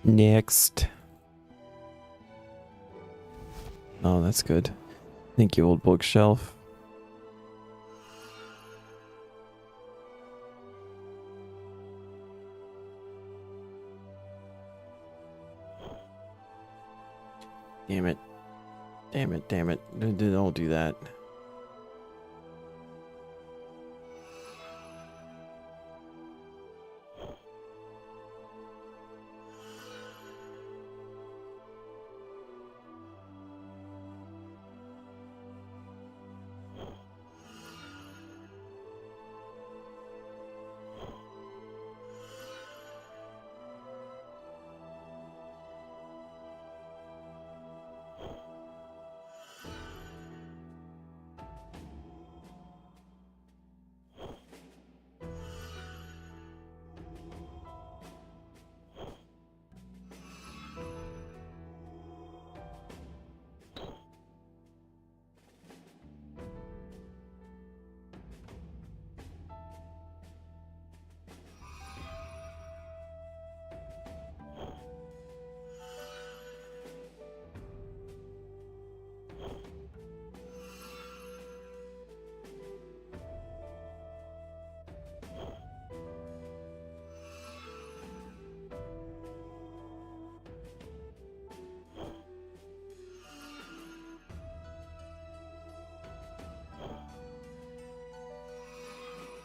Next. Oh, that's good. Thank you, old bookshelf. Damn it. Damn it, damn it. Don't do that.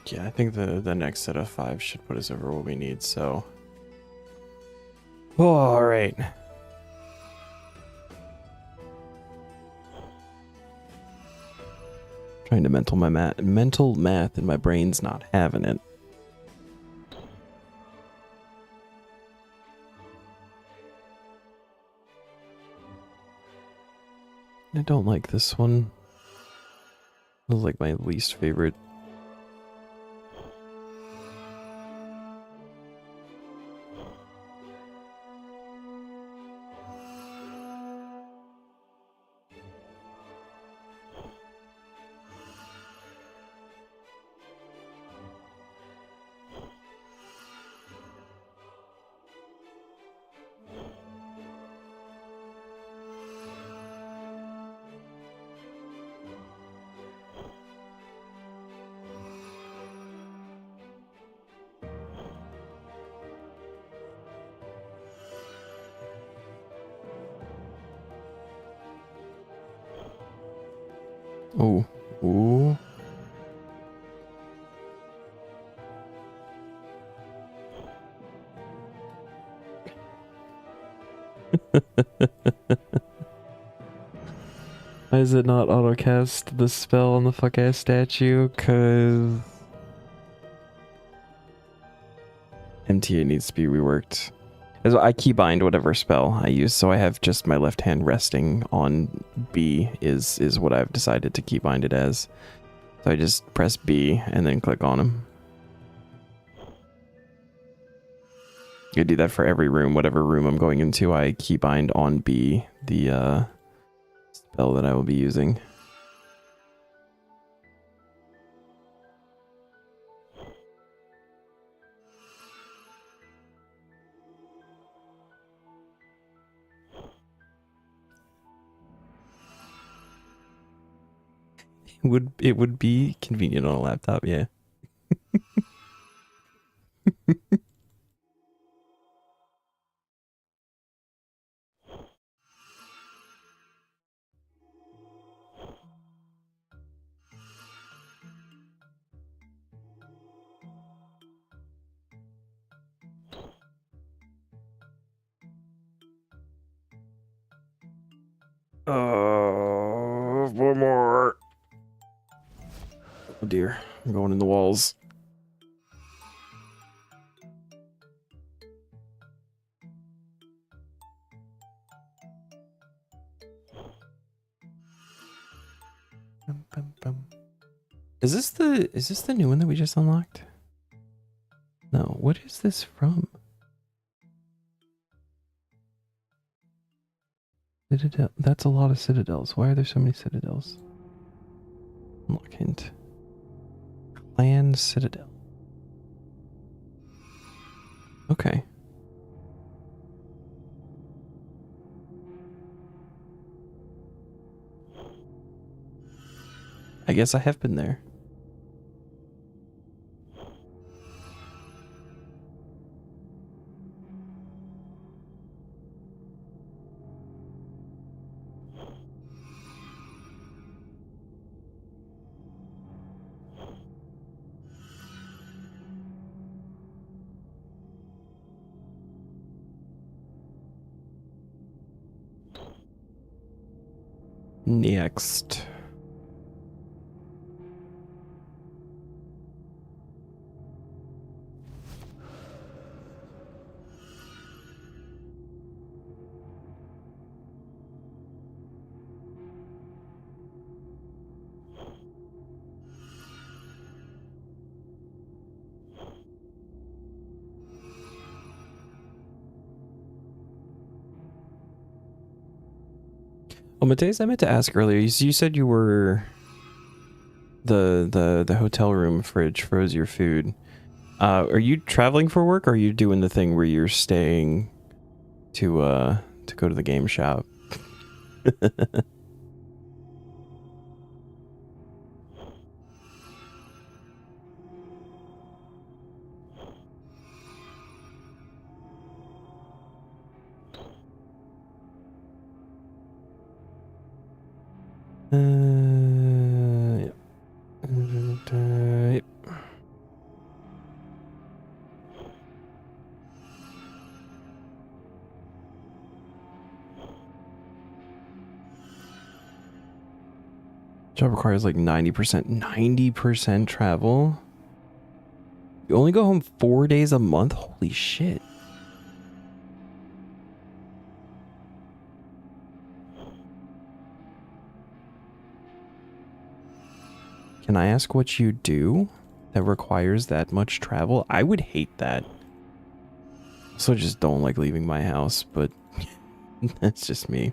Yeah, I think the next set of 5 should put us over what we need, so... Oh, alright. Trying to mental math and my brain's not having it. I don't like this one. This is like my least favorite. Oh, ooh. Why is it not autocast the spell on the fuck ass statue? Cause MTA needs to be reworked. As I keybind whatever spell I use, so I have just my left hand resting on B is what I've decided to keybind it as. So I just press B and then click on him. You do that for every room. Whatever room I'm going into, I keybind on B the spell that I will be using. It would be convenient on a laptop, yeah. Oh, one more. Oh dear, I'm going in the walls. Bum, bum, bum. Is this the new one that we just unlocked? No, what is this from? Citadel. That's a lot of citadels. Why are there so many citadels? Unlock hint. Clan Citadel. Okay. I guess I have been there. Next. Oh, Mateus, I meant to ask earlier. You said you were the hotel room fridge froze your food. Are you traveling for work, or are you doing the thing where you're staying to go to the game shop? Yep. Yep. Job requires like 90%. 90% travel? You only go home 4 days a month? Holy shit. Can I ask what you do that requires that much travel? I would hate that. So just don't like leaving my house, but that's just me.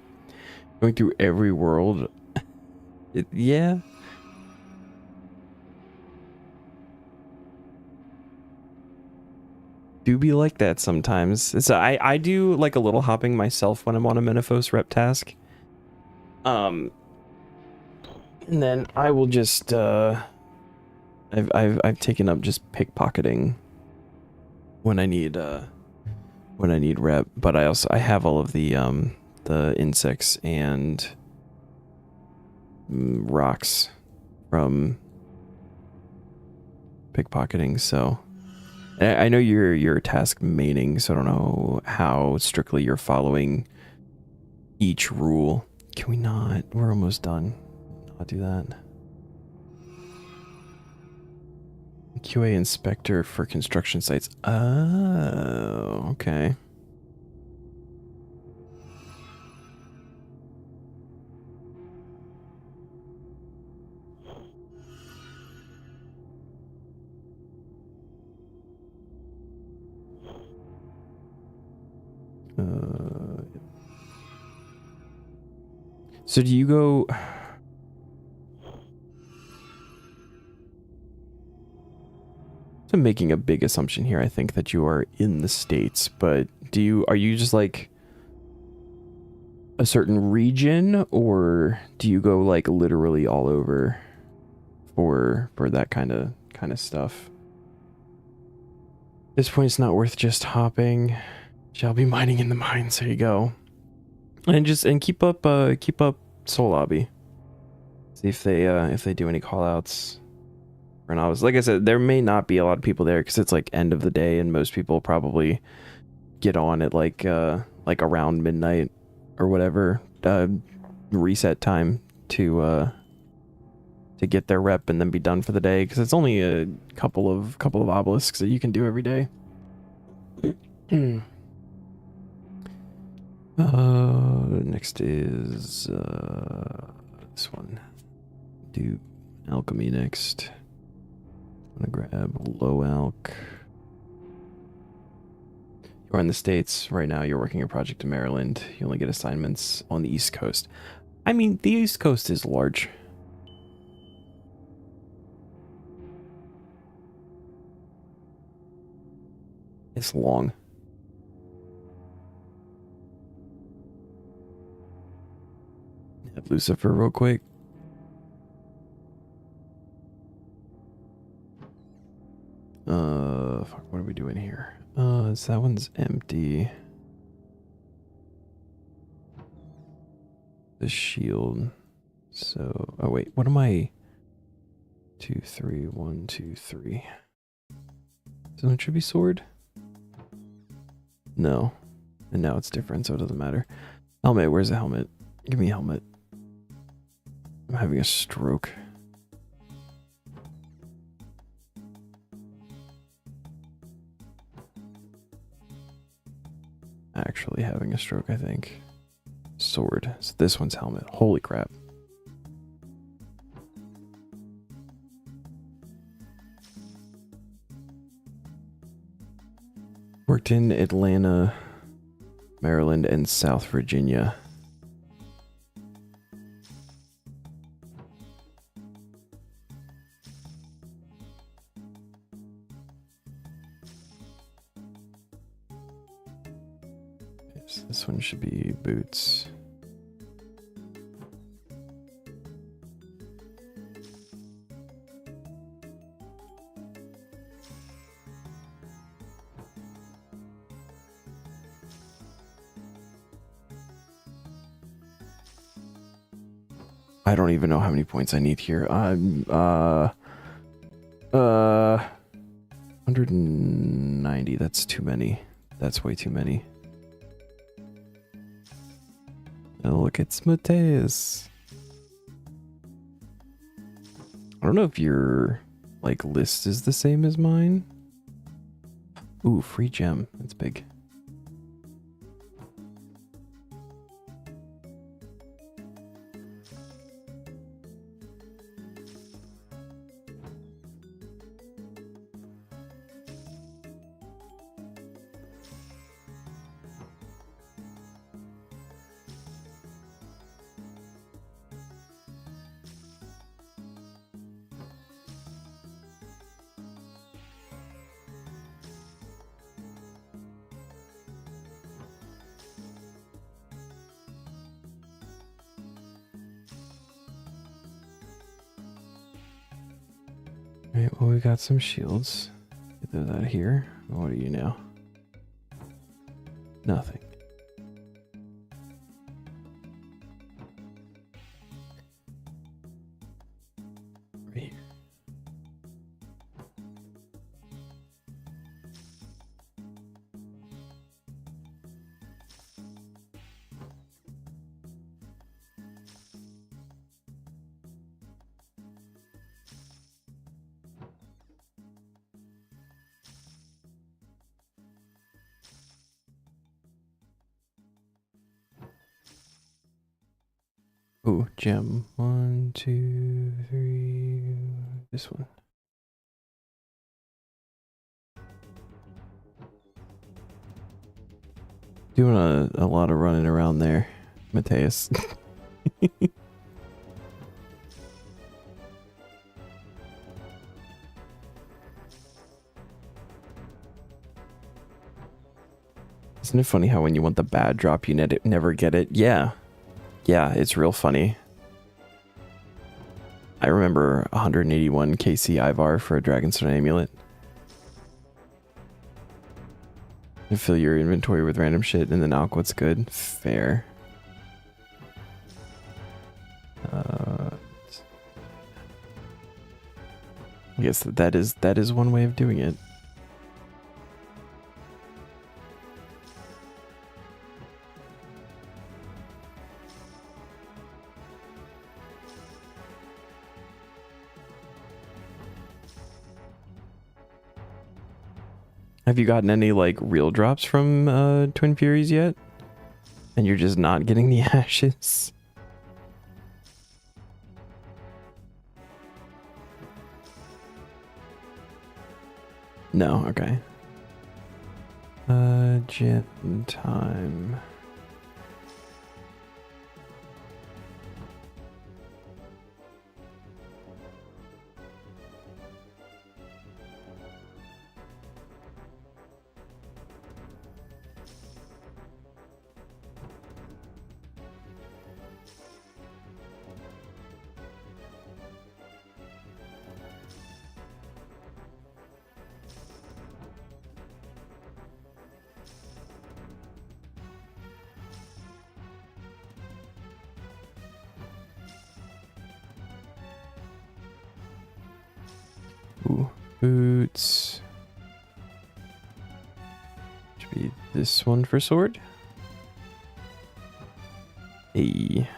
Going through every world. Yeah. Do be like that sometimes. I do like a little hopping myself when I'm on a Miniquests rep task. And then I will just I've taken up just pickpocketing when I need rep, but I have all of the insects and rocks from pickpocketing, so I know you're task maining, so I don't know how strictly you're following each rule. Can we not? We're almost done. Not do that. QA inspector for construction sites. Oh, okay. So do you go... I'm making a big assumption here. I think that you are in the States, but are you just like a certain region, or do you go like literally all over for that kind of stuff? At this point, it's not worth just hopping. Shall be mining in the mines. There you go. And keep up Soul Lobby. See if they do any call outs. For novice. Like I said, there may not be a lot of people there because it's like end of the day, and most people probably get on at like around midnight or whatever reset time to get their rep and then be done for the day, because it's only a couple of obelisks that you can do every day. Next is this one. Do alchemy next. I'm gonna grab low alch. You're in the States right now. You're working a project in Maryland. You only get assignments on the East Coast. I mean, the East Coast is large. It's long. Lucifer real quick. the fuck? What are we doing here? So that one's empty. The shield. So, oh wait, what am I? 2, 3, 1, 2, 3. So it should be sword? No. And now it's different, so it doesn't matter. Helmet, where's the helmet? Give me a helmet. I'm having a stroke. Actually having a stroke, I think. Sword. So this one's helmet. Holy crap. Worked in Atlanta, Maryland, and South Virginia. Yes, this one should be boots. I don't even know how many points I need here. I'm 190. That's too many. That's way too many. Oh, look, it's Mateus. I don't know if your like list is the same as mine. Ooh, free gem. That's big. Alright, well, we got some shields. Get those out of here. What are you now? Nothing. Right here. Ooh, gem. 1, 2, 3. This one. Doing a lot of running around there, Mateus. Isn't it funny how when you want the bad drop, you never get it? Yeah. Yeah, it's real funny. I remember 181 KC Ivar for a Dragonstone amulet. You fill your inventory with random shit and then Aqua's good. Fair. I guess that is one way of doing it. Have you gotten any like real drops from Twin Furies yet? And you're just not getting the ashes? No, okay. Gem time. Ooh, boots. Should be this one for sword. Hey.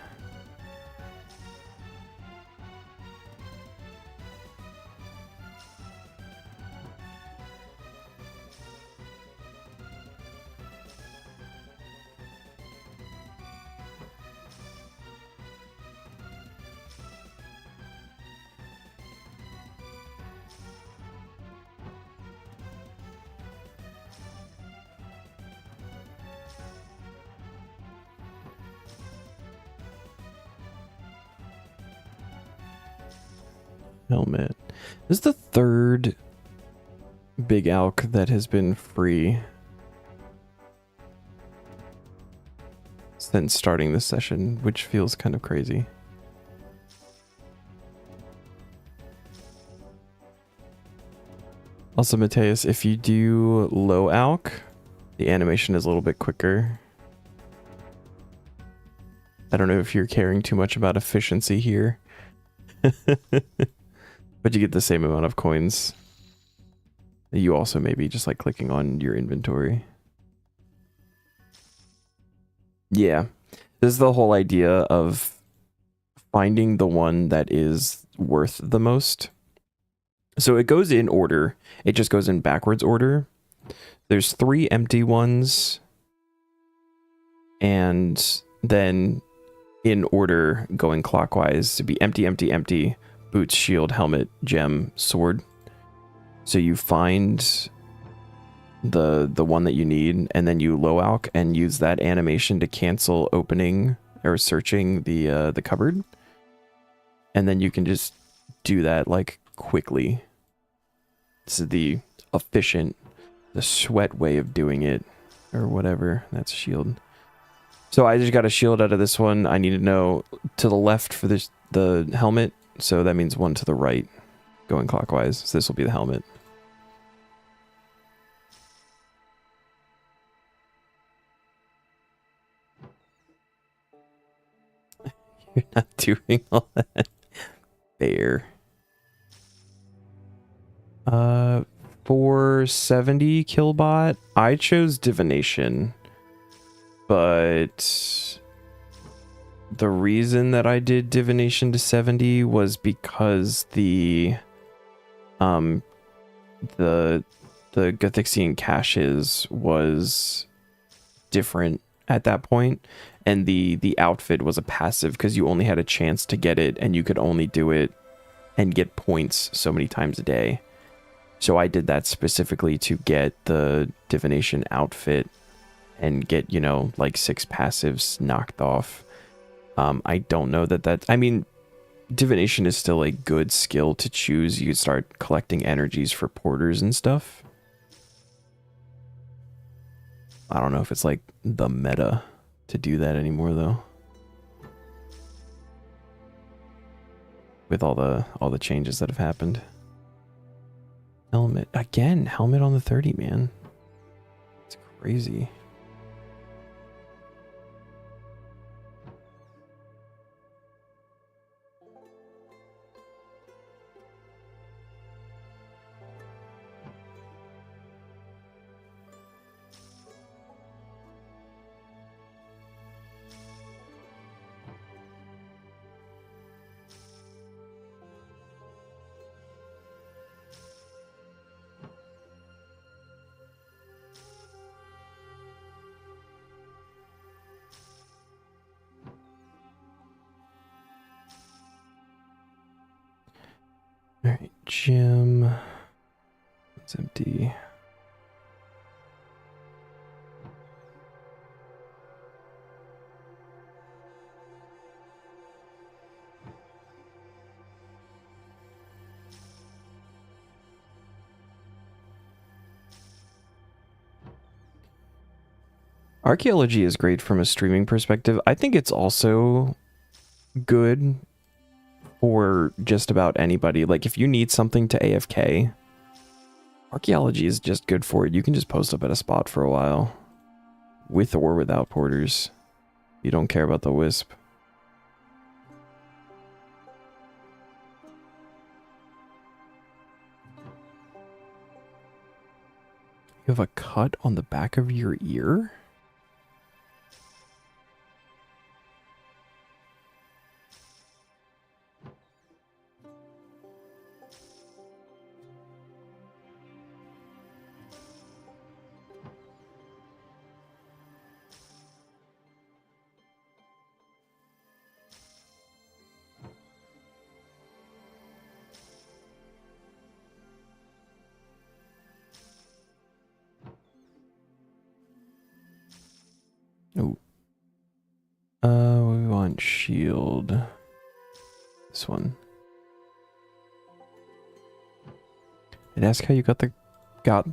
Helmet. This is the third big alk that has been free since starting this session, which feels kind of crazy. Also, Mateus, if you do low alk, the animation is a little bit quicker. I don't know if you're caring too much about efficiency here. But you get the same amount of coins. You also maybe just like clicking on your inventory. Yeah. This is the whole idea of finding the one that is worth the most. So it goes in order. It just goes in backwards order. There's 3 empty ones. And then in order going clockwise to be empty, empty, empty. Boots, shield, helmet, gem, sword. So you find the one that you need, and then you low alk and use that animation to cancel opening or searching the cupboard. And then you can just do that like quickly. This is the efficient, the sweat way of doing it, or whatever. That's a shield. So I just got a shield out of this one. I need to know to the left for this the helmet. So that means one to the right, going clockwise. So this will be the helmet. You're not doing all that. Fair. 470 killbot. I chose divination, but the reason that I did divination to 70 was because the Gothixian caches was different at that point, and the outfit was a passive because you only had a chance to get it, and you could only do it and get points so many times a day. So I did that specifically to get the divination outfit and get, you know, like 6 passives knocked off. I don't know I mean, divination is still a good skill to choose. You could start collecting energies for porters and stuff. I don't know if it's like the meta to do that anymore though. With all the changes that have happened. Helmet again, helmet on the 30, man. It's crazy. All right, gym. It's empty. Archaeology is great from a streaming perspective. I think it's also good for just about anybody. Like if you need something to AFK, archaeology is just good for it. You can just post up at a spot for a while, with or without porters. You don't care about the wisp. You have a cut on the back of your ear? Oh. We want shield. This one. It asks how you got the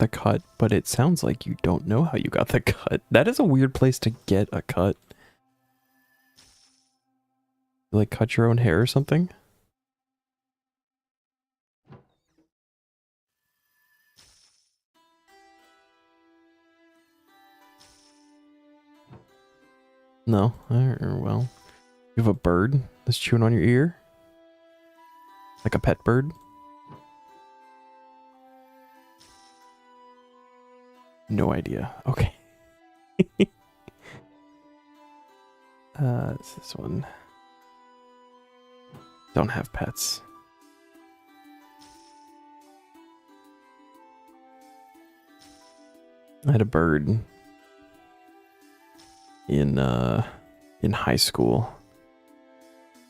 cut, but it sounds like you don't know how you got the cut. That is a weird place to get a cut. You, like, cut your own hair or something? No? Well. You have a bird that's chewing on your ear? Like a pet bird? No idea. Okay. It's this one. Don't have pets. I had a bird in high school.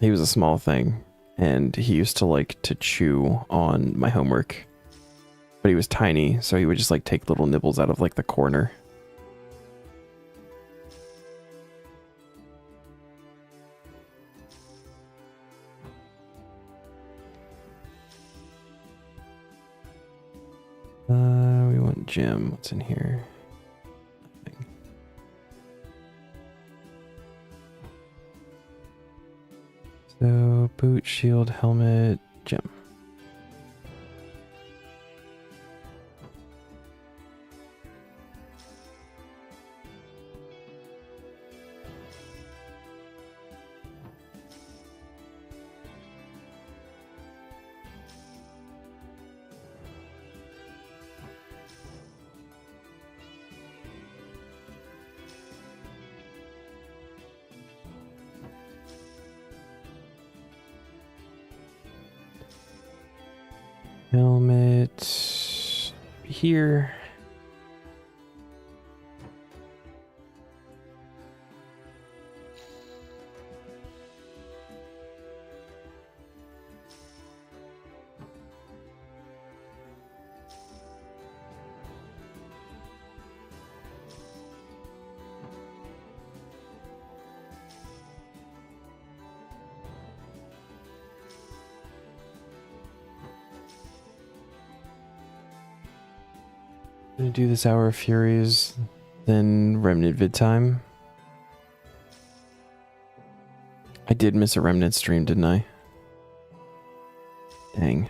He was a small thing, and he used to like to chew on my homework. But he was tiny, so he would just like take little nibbles out of like the corner. We want gem. What's in here? Nothing. So boot, shield, helmet, gem. Helmet here. Gonna do this Hour of Furies, then Remnant vid time. I did miss a Remnant stream, didn't I? Dang.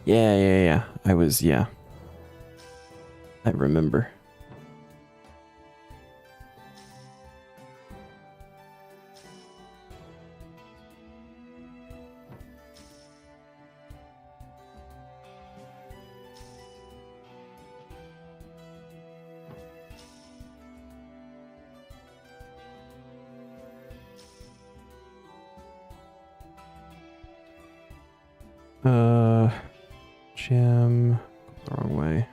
Yeah. I remember. Gem. The wrong way.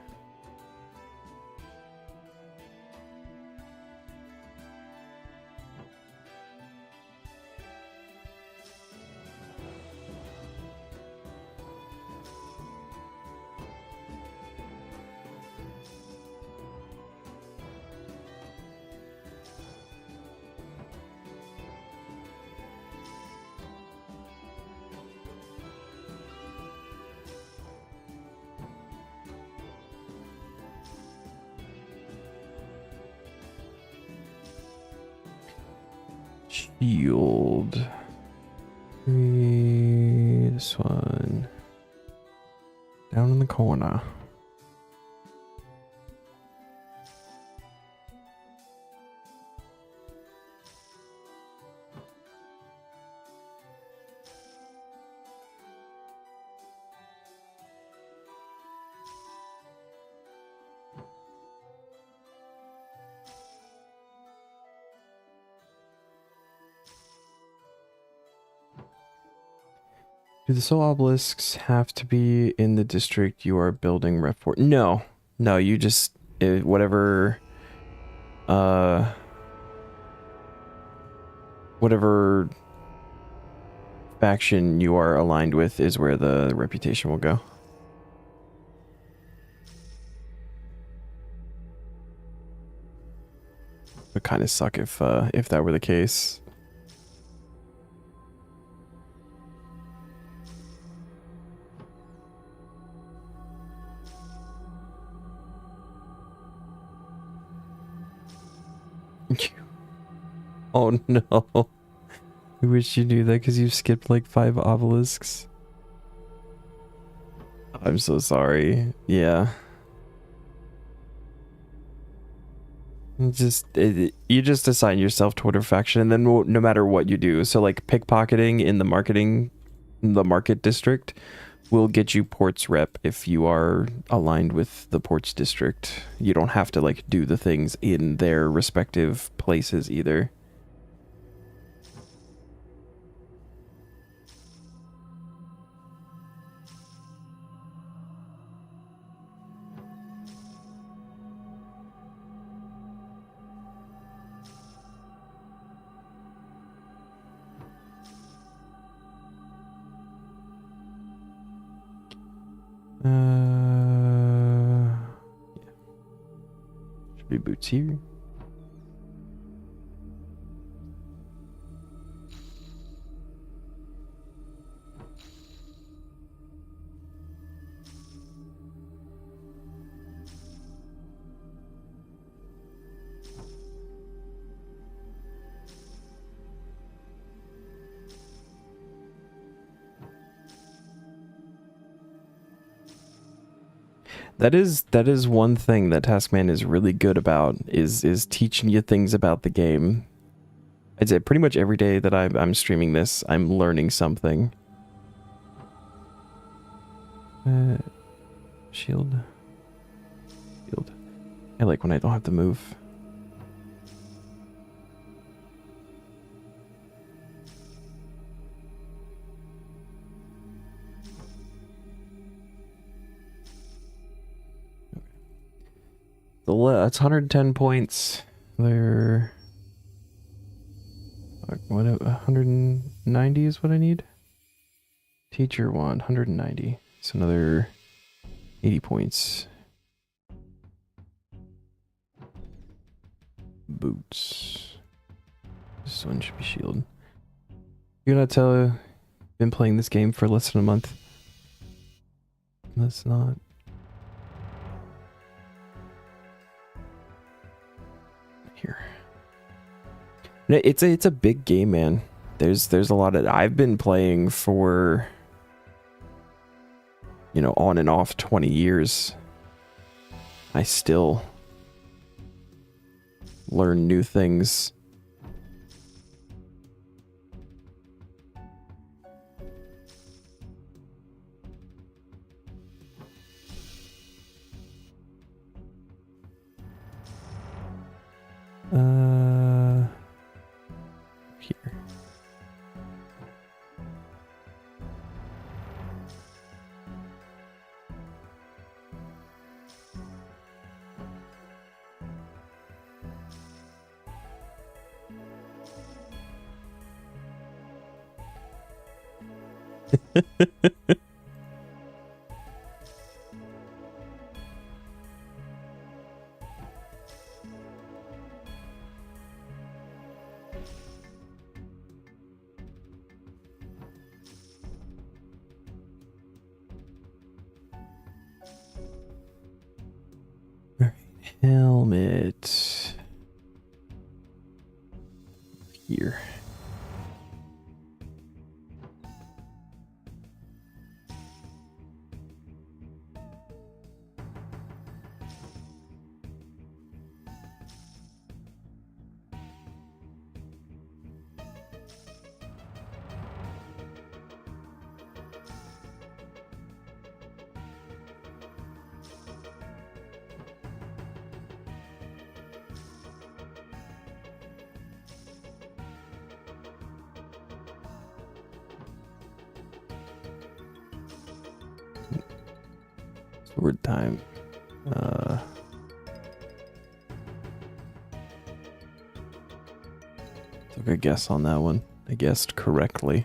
Shield. This one. Down in the corner. Do the soul obelisks have to be in the district you are building rep for? No. No, you just... whatever... whatever faction you are aligned with is where the reputation will go. It would kind of suck if that were the case. Oh no. I wish you knew that because you skipped like 5 obelisks. I'm so sorry. Yeah. You just assign yourself to whatever faction, and then no matter what you do. So like pickpocketing in the market district will get you ports rep if you are aligned with the ports district. You don't have to like do the things in their respective places either. Should be boots here. That is one thing that Taskman is really good about, is teaching you things about the game. I'd say pretty much every day that I'm streaming this, I'm learning something. Shield. I like when I don't have to move. That's 110 points. They're... What, 190 is what I need? Teacher 1, 190. So another 80 points. Boots. This one should be shield. You're gonna tell... Been playing this game for less than a month. That's not... Here. It's a big game, man. There's a lot of... I've been playing for, you know, on and off 20 years. I still learn new things. Here. Helmet. Here. Sword time. Took a guess on that one. I guessed correctly.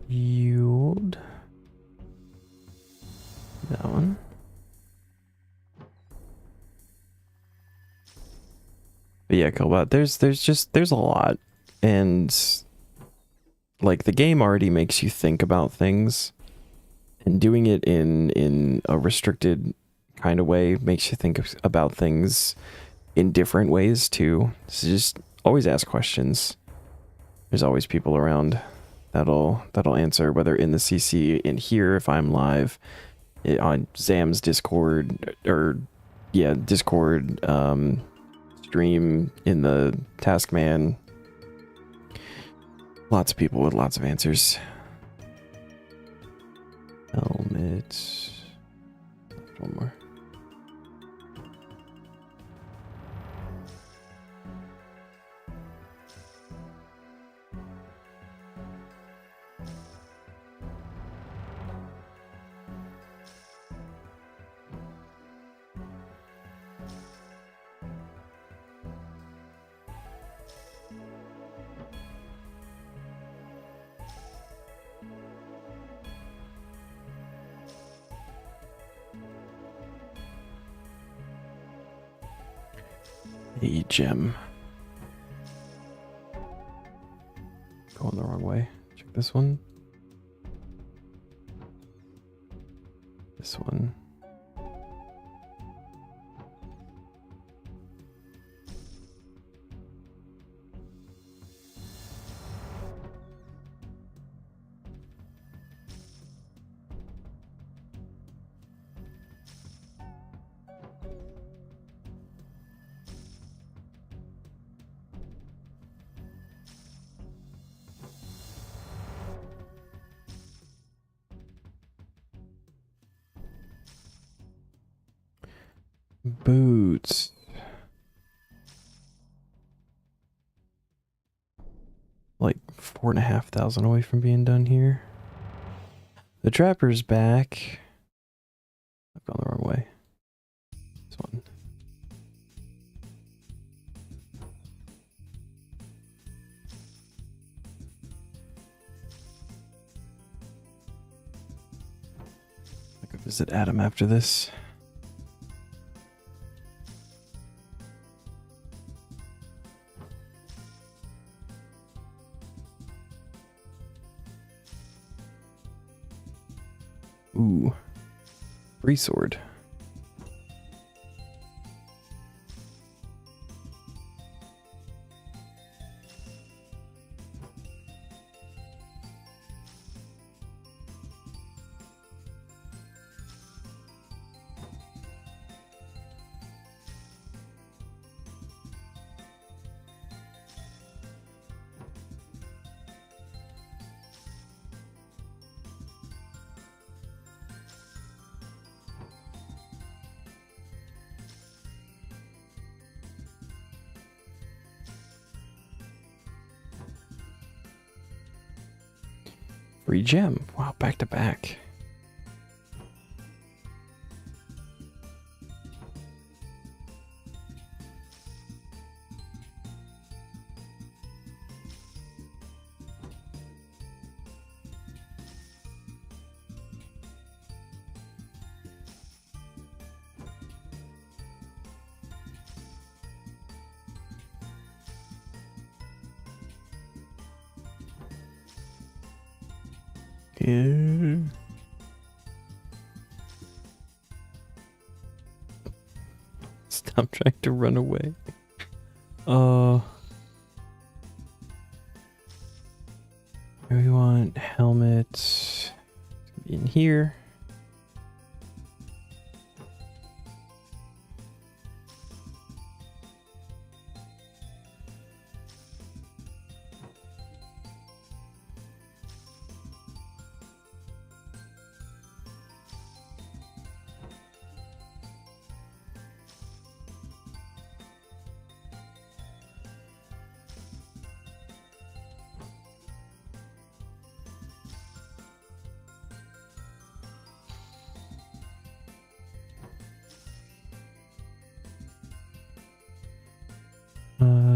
Shield. That one. But yeah, Killbot, there's a lot. And like the game already makes you think about things. And doing it in a restricted kind of way makes you think about things in different ways too. So just always ask questions. There's always people around that'll answer, whether in the CC, in here if I'm live, on Zam's Discord, or yeah, Discord stream, in the Taskman. Lots of people with lots of answers. Helmet. One more. A gem. Going the wrong way. Check this one. This one. Boots. Like 4,500 away from being done here. The trapper's back. I've gone the wrong way. This one. I could visit Adam after this. Ooh. Free sword. Free gem. Wow, back to back. Yeah. Stop trying to run away. We want helmet in here.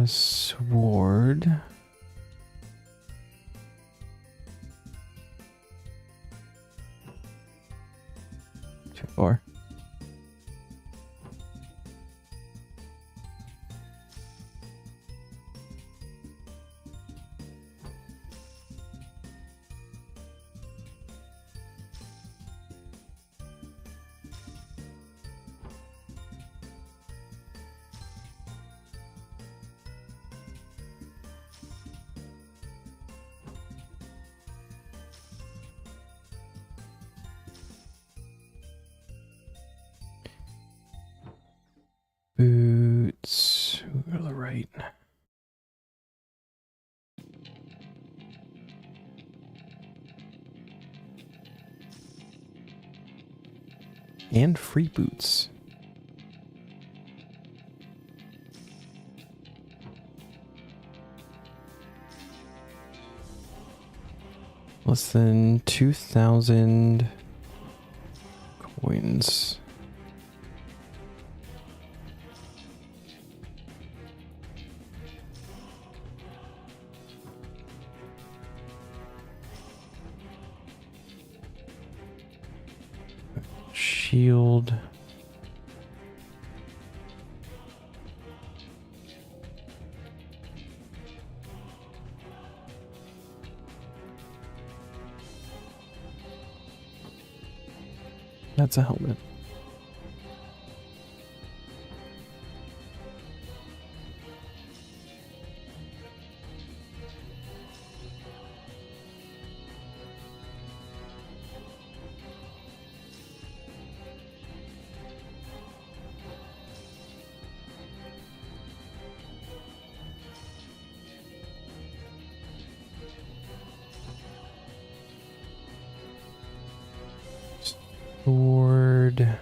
sword. Too far. Boots. Go to the right. And free boots. Less than 2,000 coins. Shield. That's a helmet. Sword.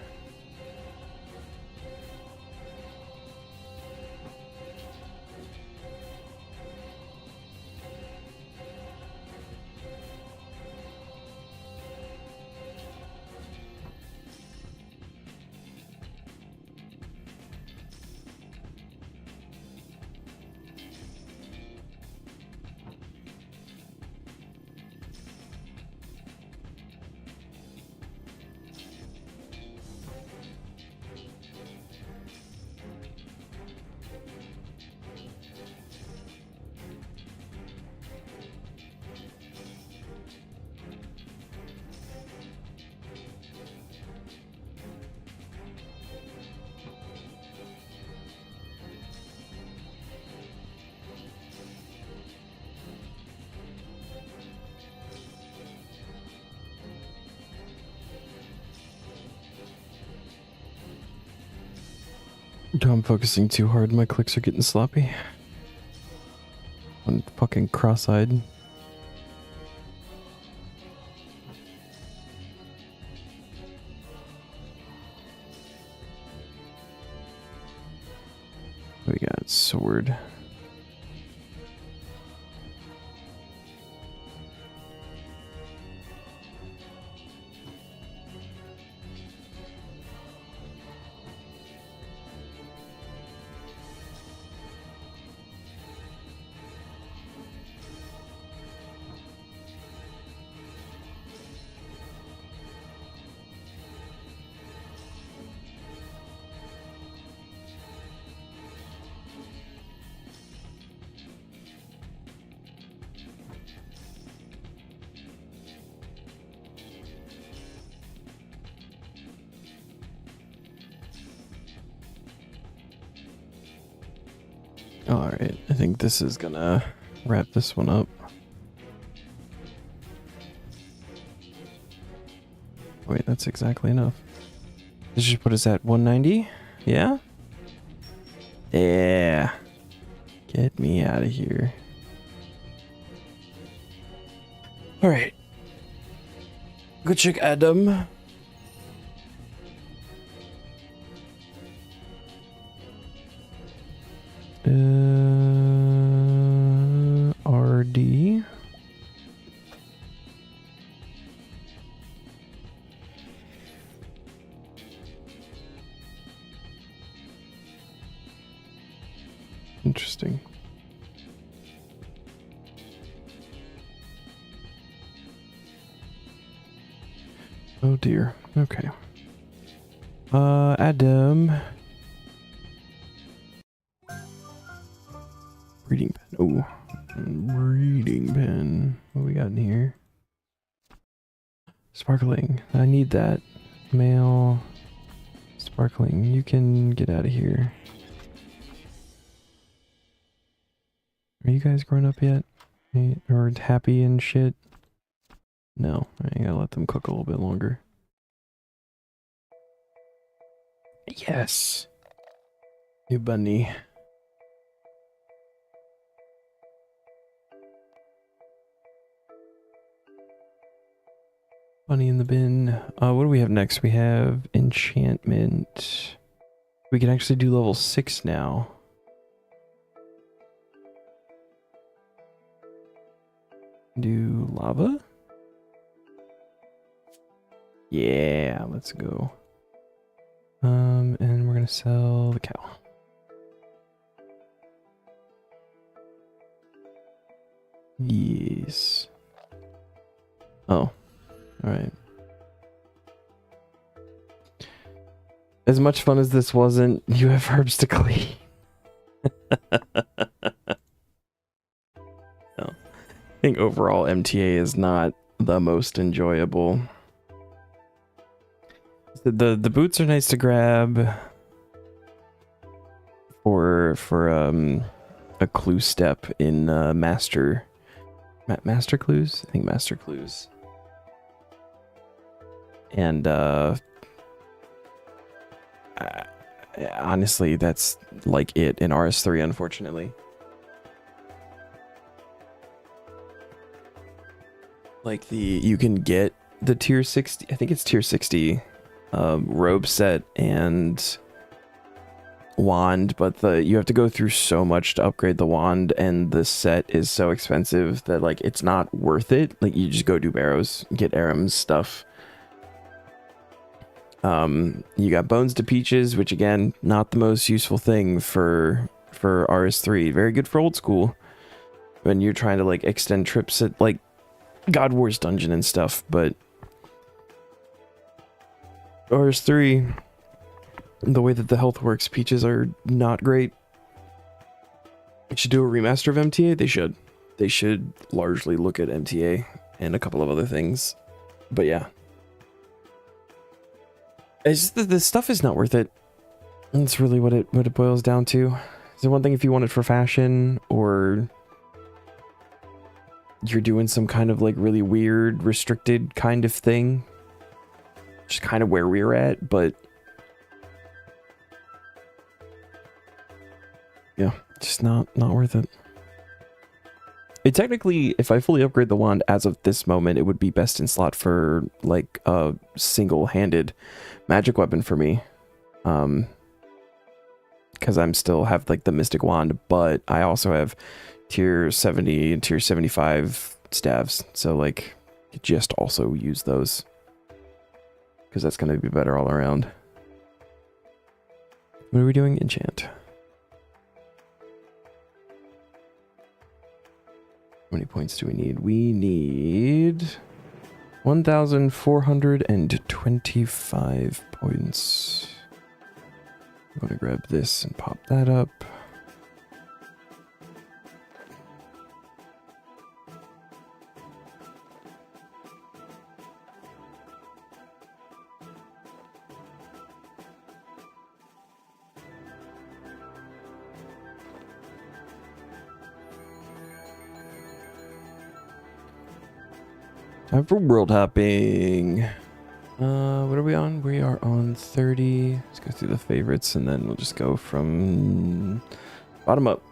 I'm focusing too hard. My clicks are getting sloppy. I'm fucking cross-eyed. We got sword. Alright, I think this is gonna wrap this one up. Wait, that's exactly enough. This should put us at 190? Yeah? Yeah. Get me out of here. Alright. Go check Adam. RD. Interesting. Oh dear. Okay. Adam. Reading pen. Oh, reading pen. What we got in here? Sparkling. I need that. Mail. Sparkling. You can get out of here. Are you guys grown up yet? Or happy and shit? No. I gotta let them cook a little bit longer. Yes. New bunny. Bunny in the bin. What do we have next? We have enchantment. We can actually do level 6 now. Do lava? Yeah, let's go. And we're gonna sell the cow. Yes. Oh, alright. As much fun as this wasn't, you have herbs to clean. No. I think overall MTA is not the most enjoyable. The boots are nice to grab for a clue step in master clues. I think master clues. And honestly, that's like it in RS3, unfortunately. Like you can get the tier 60, I think it's tier 60 robe set and wand, but you have to go through so much to upgrade the wand, and the set is so expensive that like it's not worth it. Like you just go do barrows, get Aram's stuff. You got bones to peaches, which again, not the most useful thing for RS3. Very good for old school when you're trying to like extend trips at like God Wars dungeon and stuff, but RS3, the way that the health works, peaches are not great. They should do a remaster of MTA. They should. They should largely look at MTA and a couple of other things. But yeah. It's just the stuff is not worth it. That's really what it boils down to. Is it one thing if you want it for fashion, or you're doing some kind of like really weird restricted kind of thing, just kind of where we're at, but yeah, just not worth it. It technically, if I fully upgrade the wand as of this moment, it would be best in slot for like a single-handed magic weapon for me. Because I'm still have like the mystic wand, but I also have tier 70 and tier 75 staves, so like just also use those, because that's going to be better all around. What are we doing? Enchant. How many points do we need? We need 1,425 points. I'm going to grab this and pop that up. Time for world hopping. What are we on? We are on 30. Let's go through the favorites and then we'll just go from bottom up.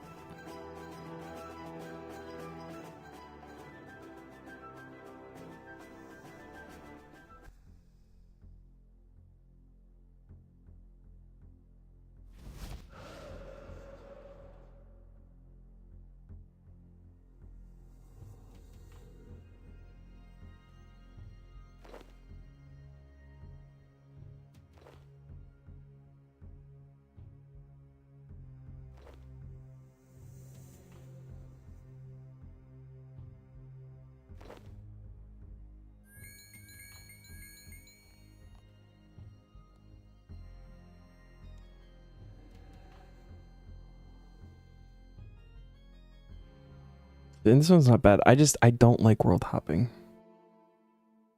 And this one's not bad. I don't like world hopping.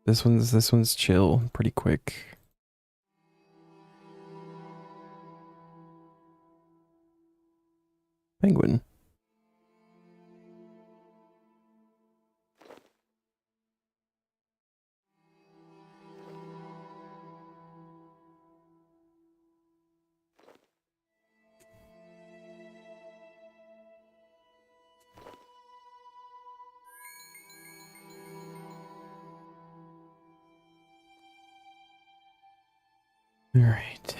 This one's chill, pretty quick. Penguin. All right.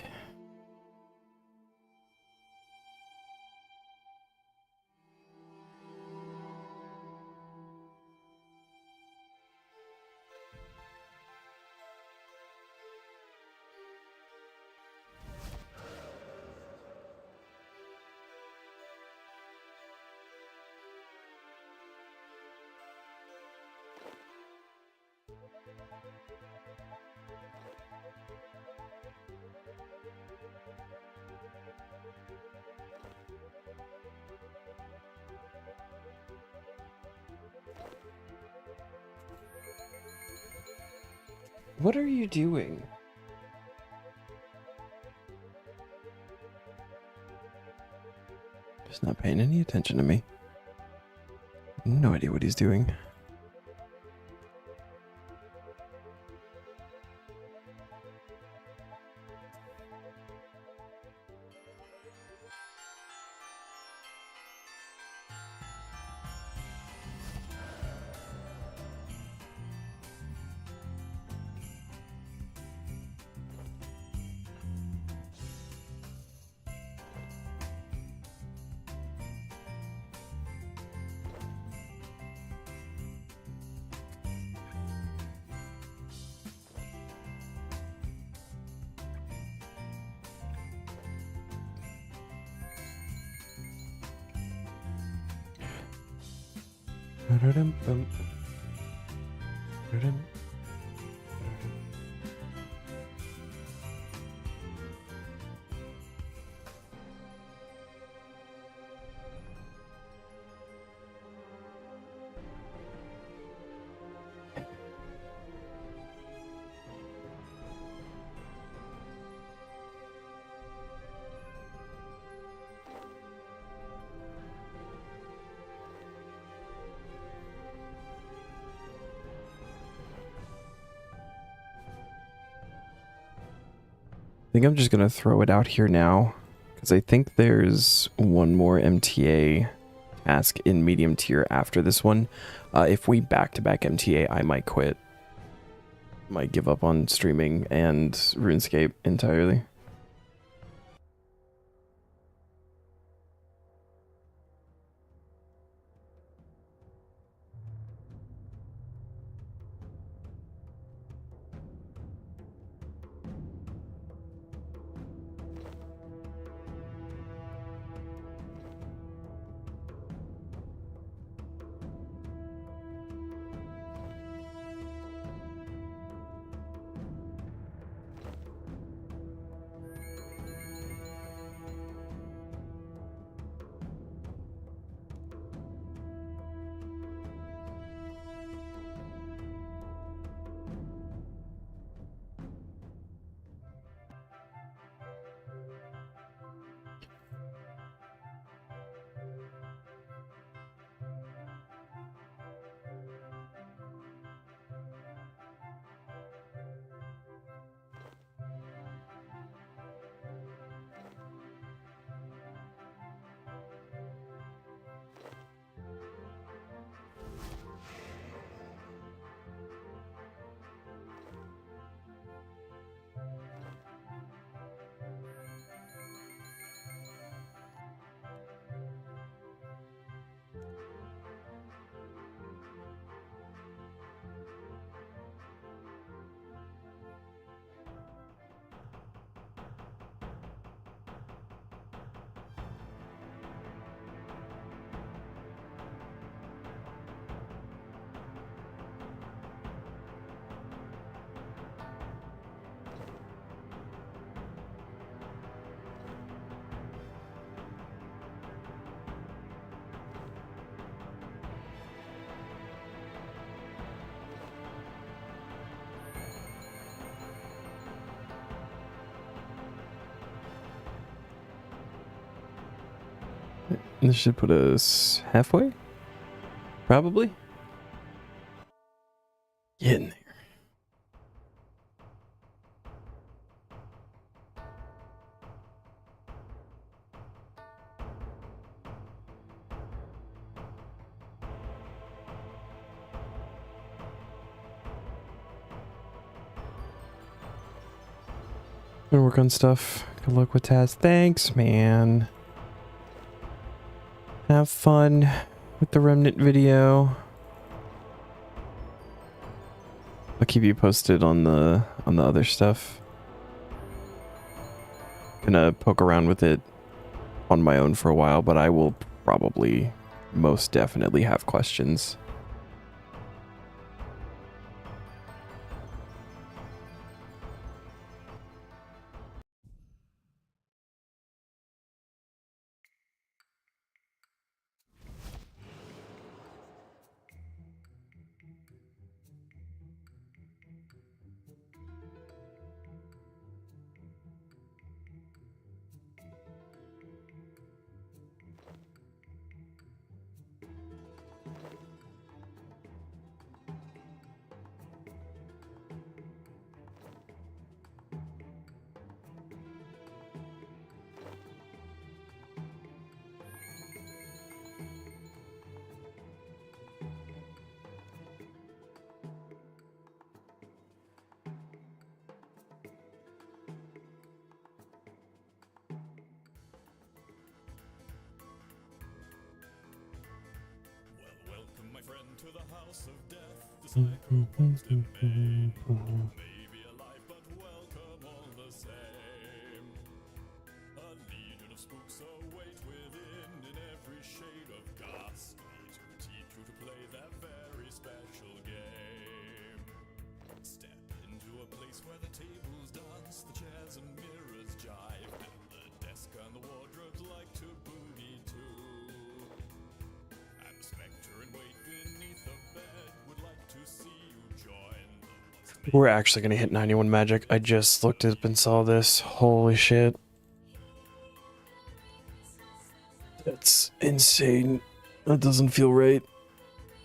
What are you doing? Just not paying any attention to me. No idea what he's doing. I think I'm just gonna throw it out here now, because I think there's one more MTA task in medium tier after this one. If we back-to-back MTA, I might quit. Might give up on streaming and RuneScape entirely. This should put us halfway? Probably? Getting there. Gonna work on stuff. Good luck with tasks. Thanks, man. Have fun with the remnant video. I'll keep you posted on the other stuff. Gonna poke around with it on my own for a while, but I will probably most definitely have questions. Welcome, my friend, to the house of death. The psychopaths may be alive, but welcome all the same. A legion of spooks await within in every shade of ghastly to teach you to play that very special game. Step into a place where the tables dance, the chairs and mirrors jive, and the desk and the wardrobes like to boogie too. And the spectre in wait beneath the bed would like to see you join the monster. We're actually gonna hit 91 magic. I just looked up and saw this. Holy shit. That's insane. That doesn't feel right.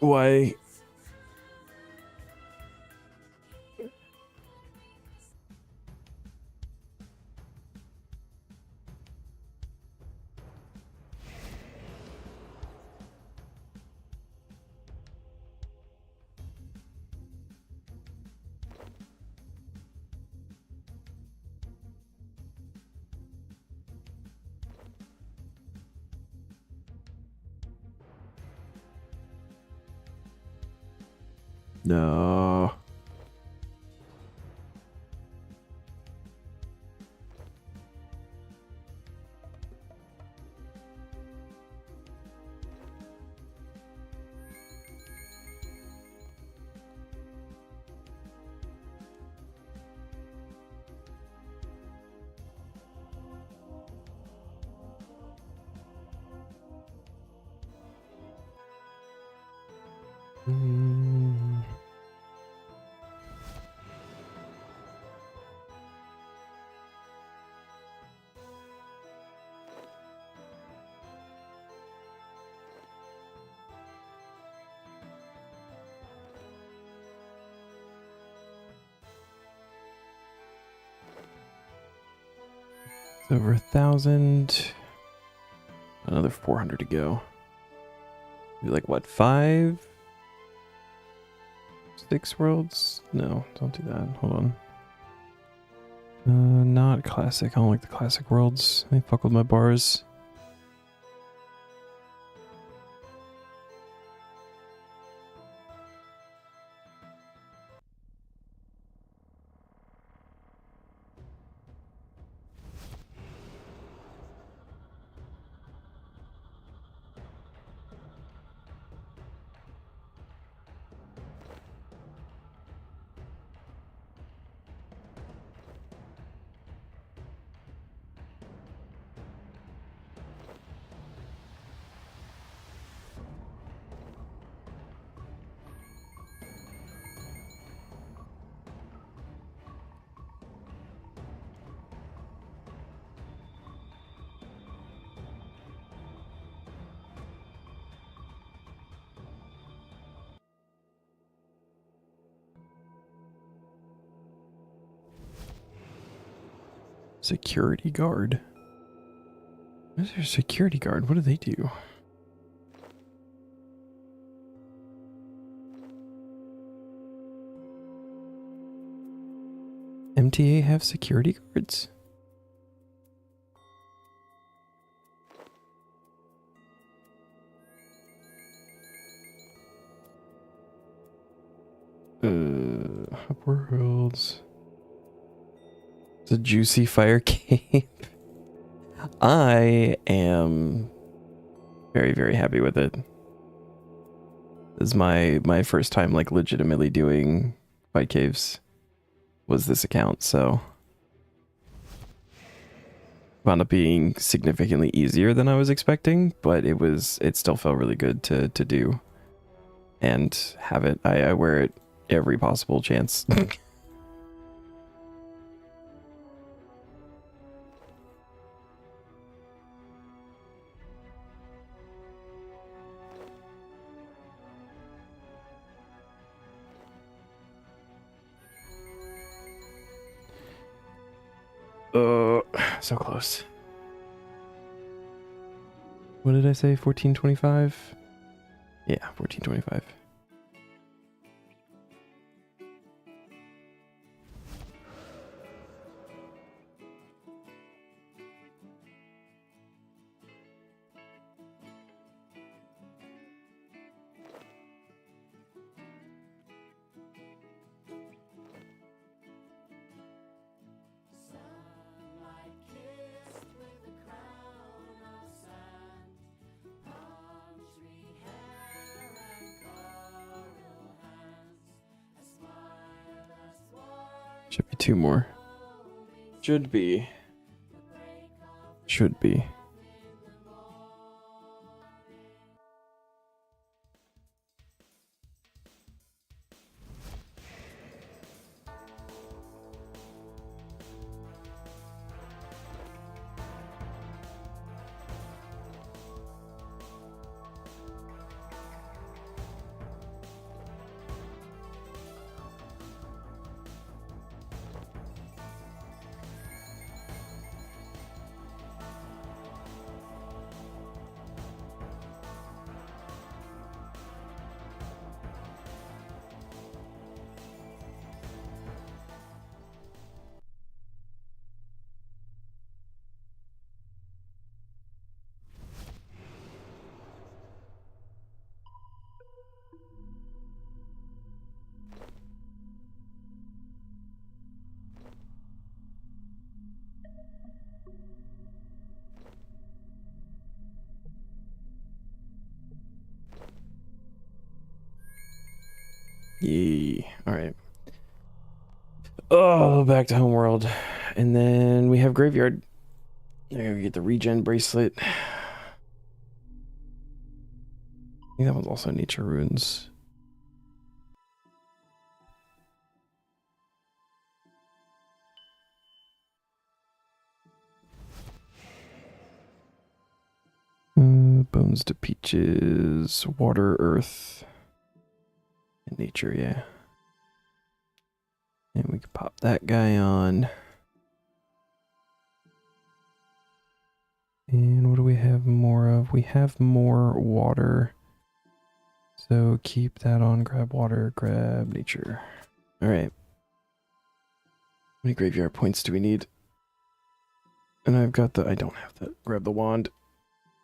Why? No. Over 1,000. Another 400 to go. Be like what, 5? 6 worlds? No, don't do that. Hold on. Not classic. I don't like the classic worlds. They fuck with my bars. Security guard. What is your security guard? What do they do? MTA have security guards? Hub Worlds. It's a juicy fire cape. I am very, very happy with it. This is my first time like legitimately doing fight caves was this account, so wound up being significantly easier than I was expecting, but it still felt really good to do and have it. I wear it every possible chance. So close. What did I say? 1425? Yeah, 1425. Should be two more. Should be. Should be. Yee. Alright. Oh, back to Homeworld. And then we have Graveyard. There we get the regen bracelet. I think that one's also Nature Runes. Bones to Peaches, Water, Earth, and Nature, yeah. And we can pop that guy on. And what do we have more of? We have more water. So keep that on. Grab water, grab nature. Alright. How many graveyard points do we need? And I've got the... I don't have that. Grab the wand.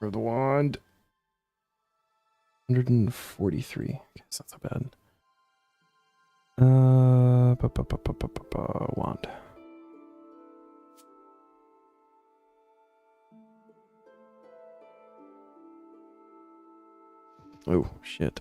Grab the wand. 143. Okay, that's not so bad. Wand. Oh, shit.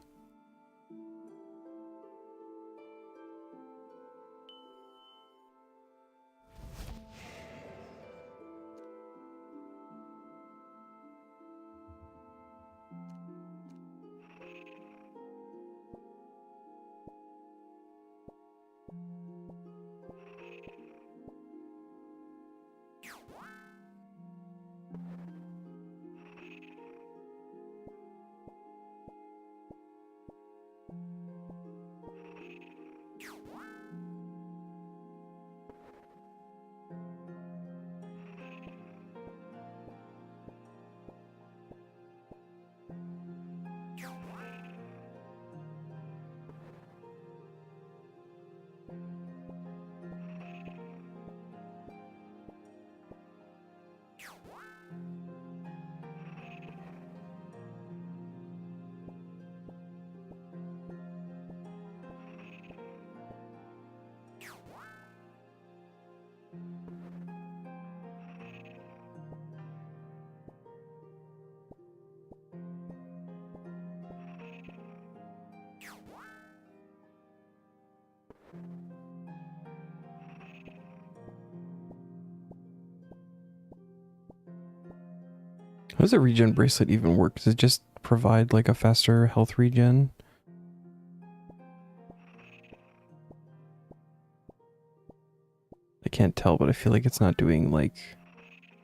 How does a regen bracelet even work? Does it just provide like a faster health regen? I can't tell, but I feel like it's not doing like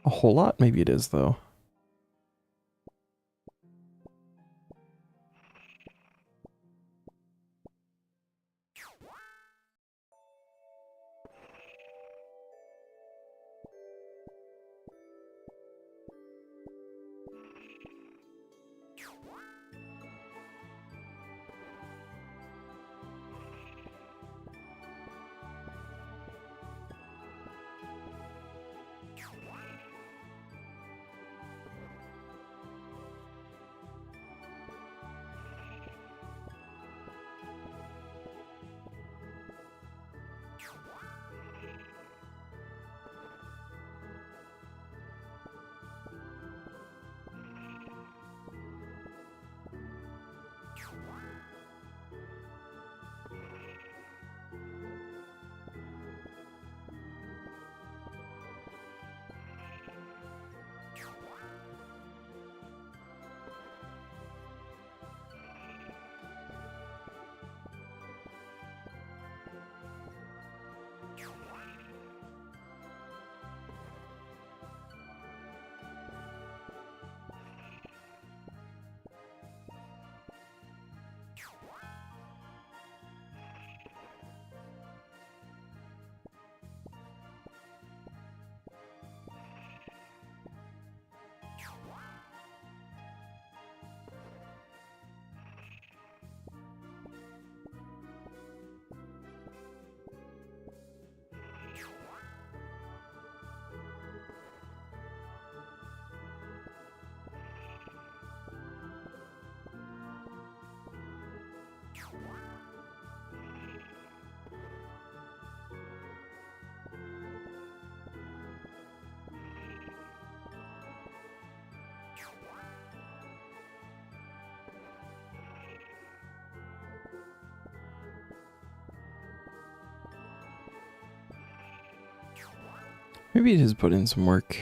a whole lot. Maybe it is though. Maybe it has put in some work.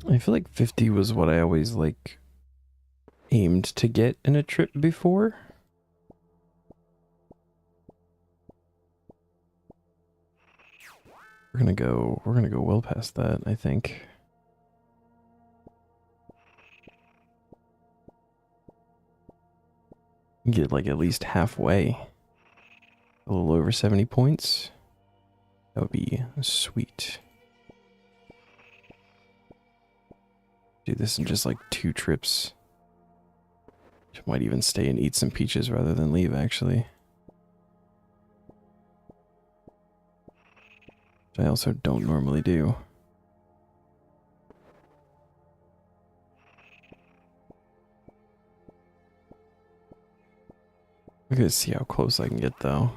I feel like 50 was what I always like aimed to get in a trip before. We're gonna go well past that, I think. Get like at least halfway. A little over 70 points. That would be sweet. Do this in just like 2 trips. Might even stay and eat some peaches rather than leave, actually. Which I also don't normally do. We're gonna see how close I can get, though.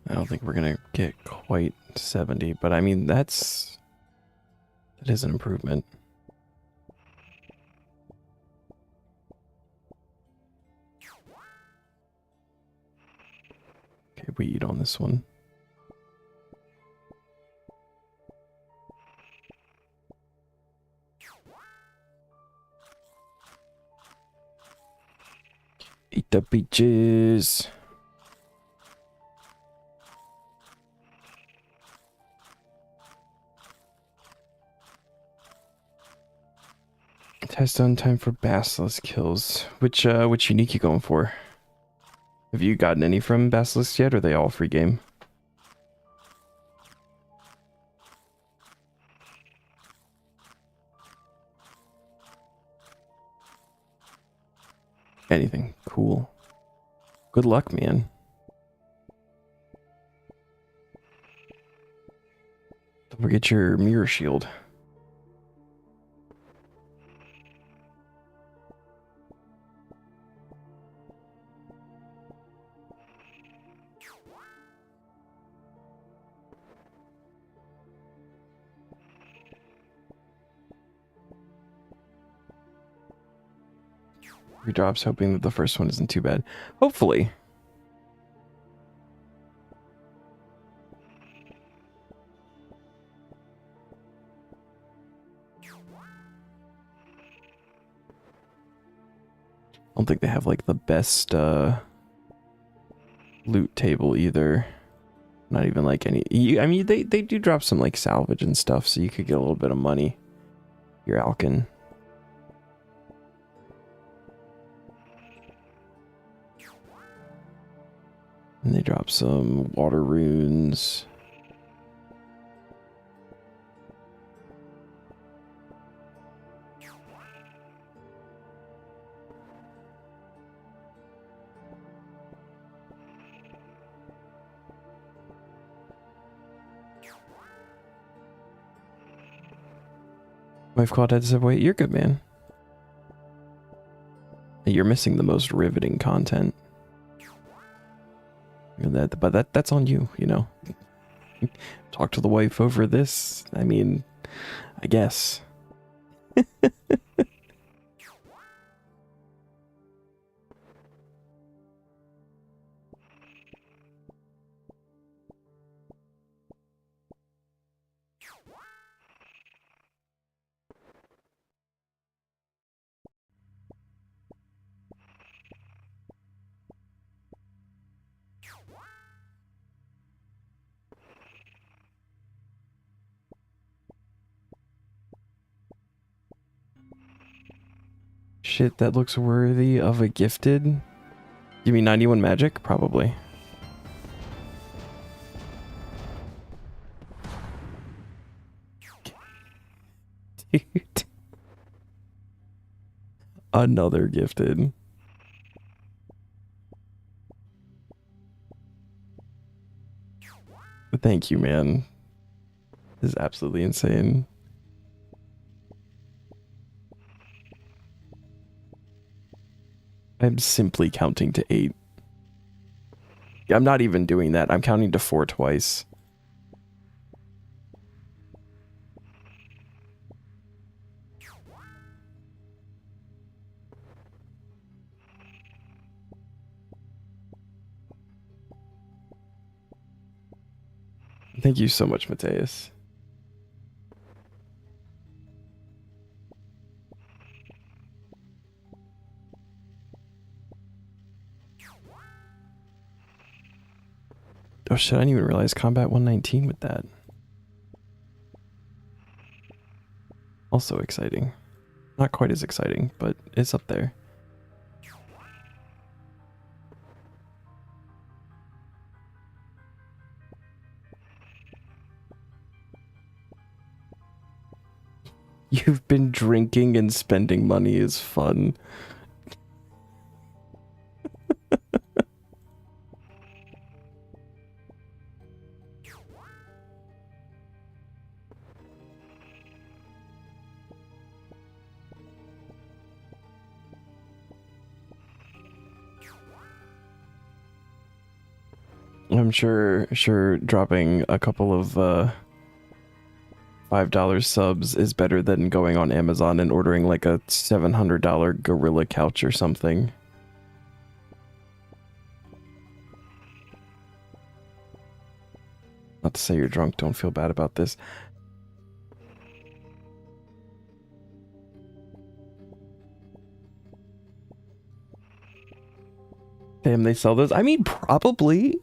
I don't think we're gonna get quite 70, but I mean, that is an improvement. Okay, we eat on this one. Eat the peaches. Test on time for basilisk kills. Which unique you going for? Have you gotten any from basilisks yet, or are they all free game? Anything. Cool. Good luck, man. Don't forget your mirror shield. Redrops, hoping that the first one isn't too bad. Hopefully. I don't think they have like the best loot table either. Not even like any. I mean, they do drop some like salvage and stuff, so you could get a little bit of money. Your Alkin. And they drop some water runes. Wife called heads up. Wait, you're good, man. You're missing the most riveting content. But that's on you, you know. Talk to the wife over this. I mean, I guess. Shit, that looks worthy of a gifted. Give me 91 magic? Probably. Dude. Another gifted. Thank you, man. This is absolutely insane. I'm simply counting to 8. I'm not even doing that. I'm counting to 4 twice. Thank you so much, Mateus. Oh shit, I didn't even realize combat 119 with that. Also exciting. Not quite as exciting, but it's up there. You've been drinking and spending money is fun. I'm sure dropping a couple of $5 subs is better than going on Amazon and ordering like a $700 gorilla couch or something. Not to say you're drunk, don't feel bad about this. Damn, they sell those? I mean, probably.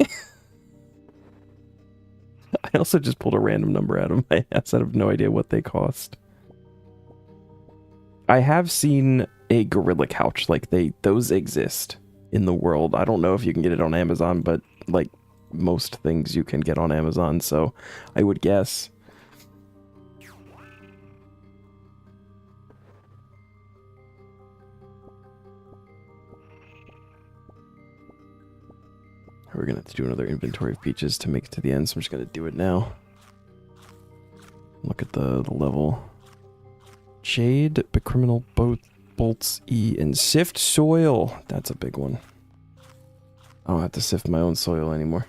I also just pulled a random number out of my ass. I have no idea what they cost. I have seen a gorilla couch. Like, those exist in the world. I don't know if you can get it on Amazon, but like most things you can get on Amazon, so I would guess. We're gonna have to do another inventory of peaches to make it to the end, so I'm just gonna do it now. Look at the level. Jade, Becriminal, Bolts, E, and Sift Soil. That's a big one. I don't have to sift my own soil anymore.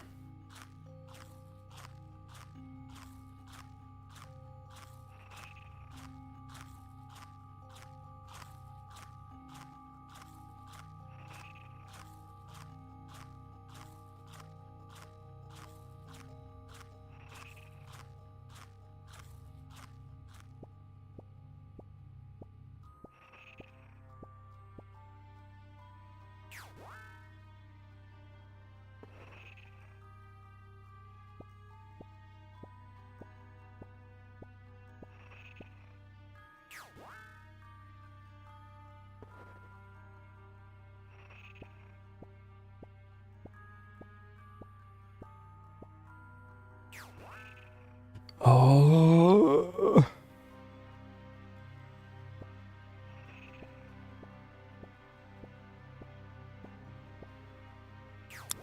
Oh.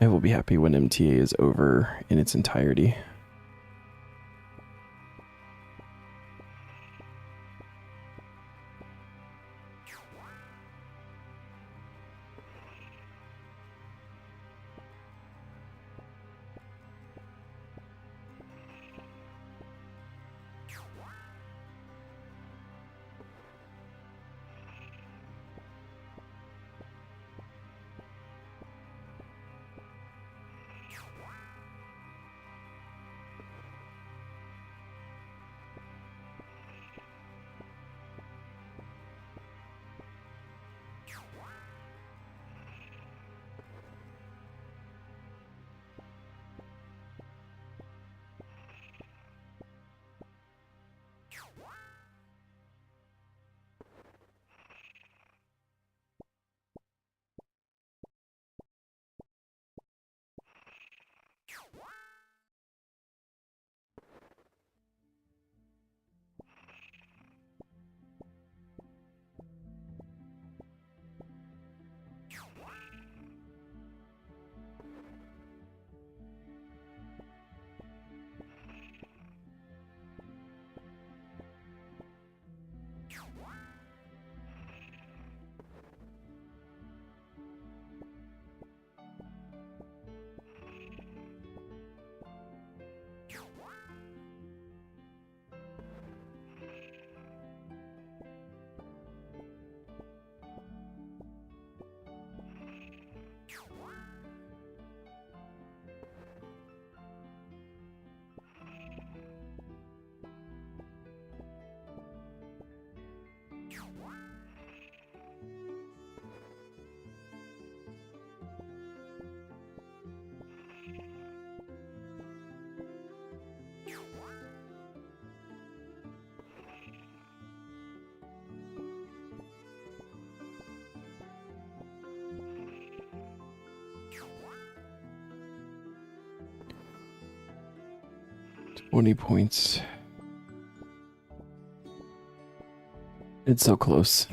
I will be happy when MTA is over in its entirety. 20 points. It's so close.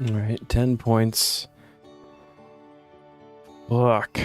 All right, 10 points. Fuck.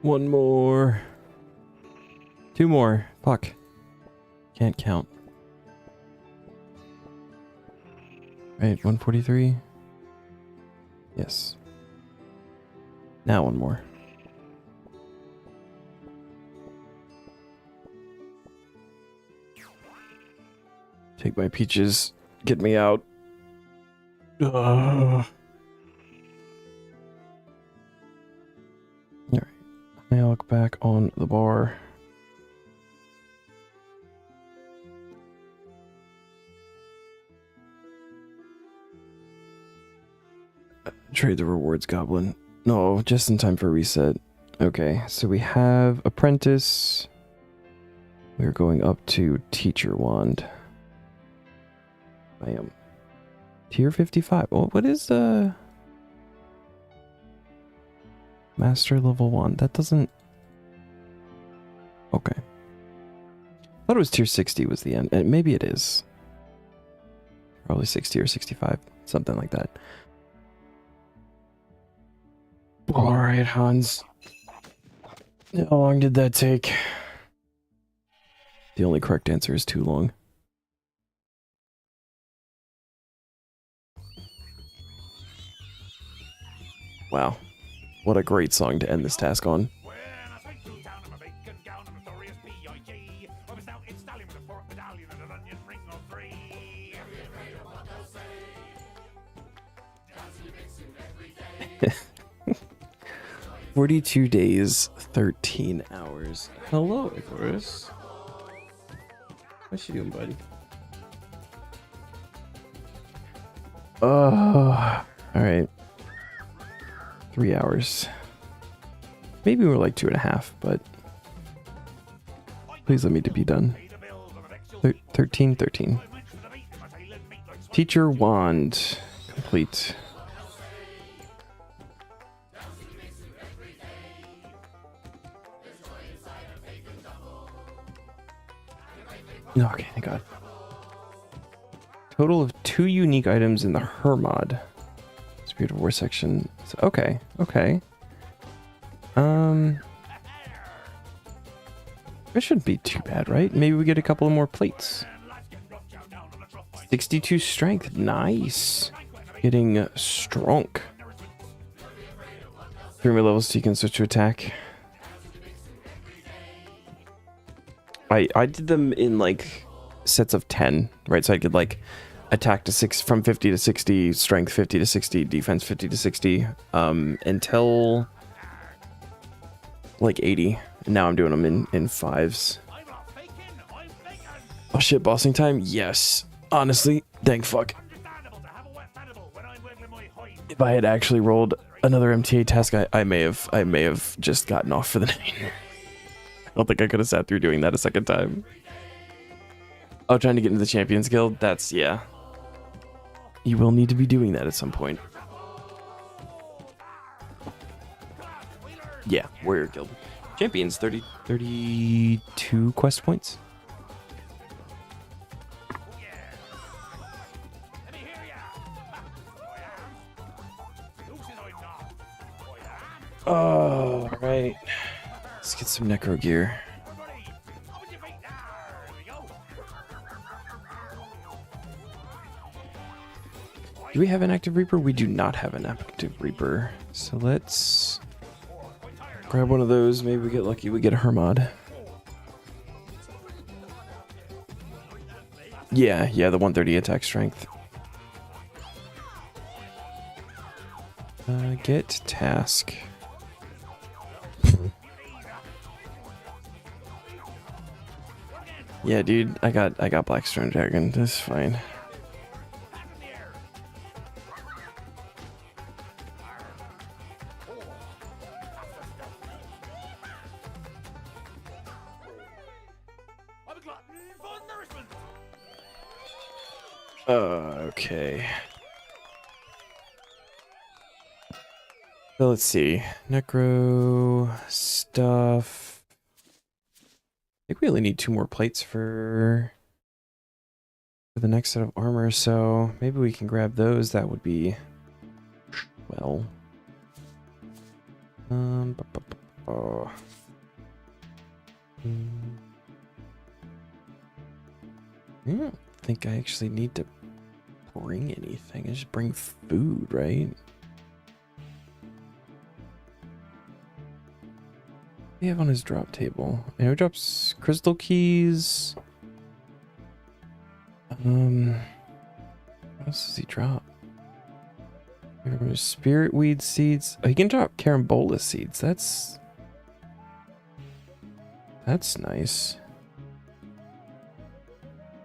One more. Two more. Fuck. Can't count. Right, 143. Yes. Now one more. Take my peaches. Get me out. Alright. I look back on the bar. Trade the rewards goblin. No, just in time for reset. Okay, so we have apprentice. We're going up to teacher wand. Bam. Tier 55. Well, what is the master level wand? That doesn't. Okay. I thought it was tier 60 was the end. And maybe it is. Probably 60 or 65. Something like that. Alright, Hans. How long did that take? The only correct answer is too long. Wow. What a great song to end this task on. "42 days, 13 hours. Hello, Icarus. What you doing, buddy? Alright. 3 hours. Maybe we're like 2.5, but please let me to be done. 13. Teacher wand complete. Okay, thank God. Total of 2 unique items in the Hermod. Spirit of War section. So, okay. It shouldn't be too bad, right? Maybe we get a couple of more plates. 62 strength. Nice. Getting strong. 3 more levels so you can switch to attack. I did them in like sets of 10, right? So I could like attack to 6 from 50 to 60, strength 50 to 60, defense 50 to 60, until like 80. And now I'm doing them in 5s. Oh shit, bossing time? Yes. Honestly, thank fuck. If I had actually rolled another MTA task, I may have just gotten off for the night. I don't think I could have sat through doing that a second time. Oh, trying to get into the Champions Guild? That's, yeah. You will need to be doing that at some point. Yeah, Warrior Guild. Champions, 32 quest points. Oh, right. Let's get some necro gear. Do we have an active Reaper? We do not have an active Reaper. So let's grab one of those. Maybe we get lucky. We get a Hermod. Yeah, the 130 attack strength. Get task. Yeah, dude, I got Blackstone Dragon. That's fine. Okay. So let's see. Necro stuff. I think we only need 2 more plates for the next set of armor, so maybe we can grab those. That would be well. I don't think I actually need to bring anything. I just bring food, right? What do you have on his drop table? He drops crystal keys. What else does he drop? Spirit weed seeds. Oh, he can drop carambola seeds. That's nice.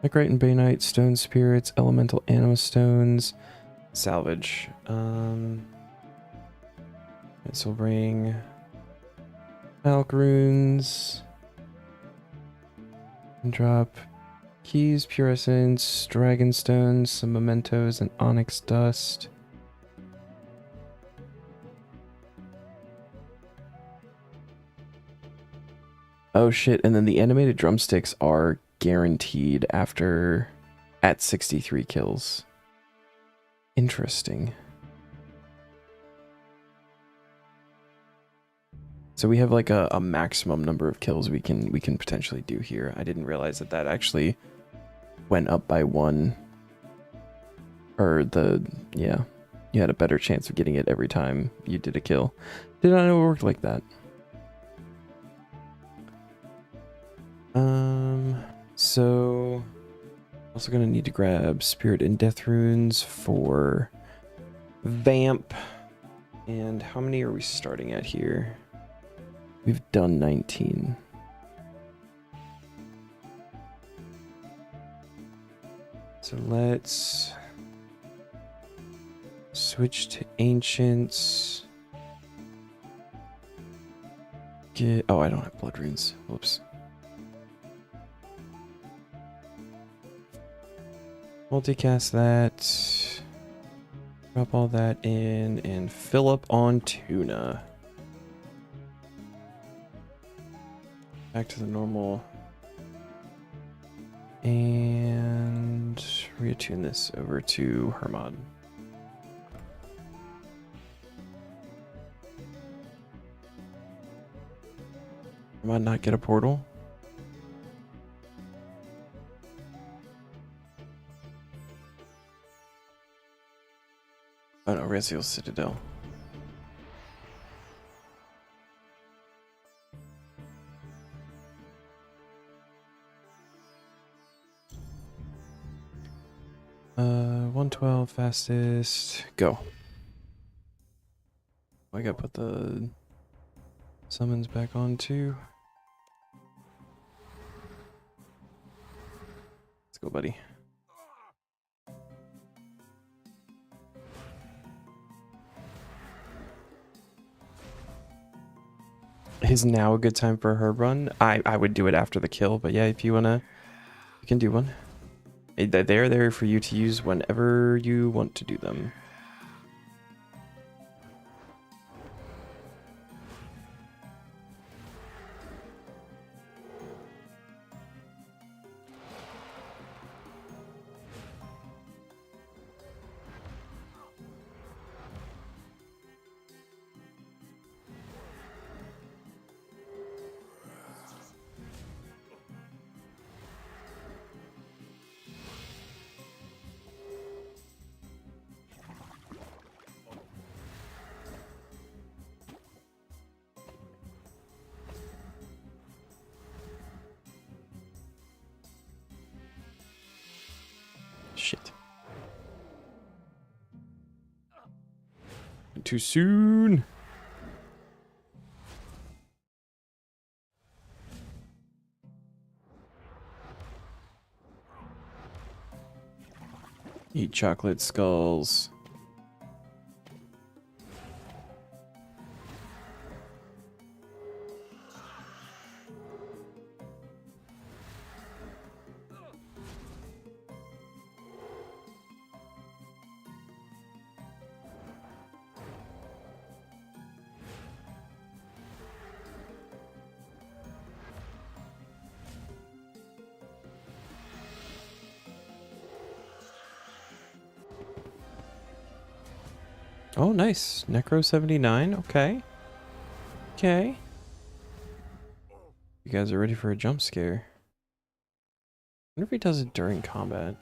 Necrite and Bainite, stone spirits, elemental anima stones, salvage. Pencil ring, Alk runes, and drop keys, pure essence, dragon stones, some mementos, and onyx dust. Oh shit! And then the animated drumsticks are guaranteed at 63 kills. Interesting. So we have like a maximum number of kills we can potentially do here. I didn't realize that actually went up by 1. Or yeah, you had a better chance of getting it every time you did a kill. Did not know it worked like that. So also gonna need to grab Spirit and Death runes for Vamp. And how many are we starting at here? We've done 19. So let's switch to Ancients. Oh, I don't have blood runes. Whoops. Multicast that. Drop all that in and fill up on tuna. Back to the normal. And reattune this over to Hermod. Hermod not get a portal? Reziel Citadel. Uh, 112 fastest. Go. I gotta put the summons back on too. Let's go, buddy. Is now a good time for a herb run? I would do it after the kill, but yeah, if you wanna, you can do one. They're there for you to use whenever you want to do them. Shit. Too soon. Eat chocolate skulls. Oh, nice. Necro 79. Okay. Okay. You guys are ready for a jump scare. I wonder if he does it during combat.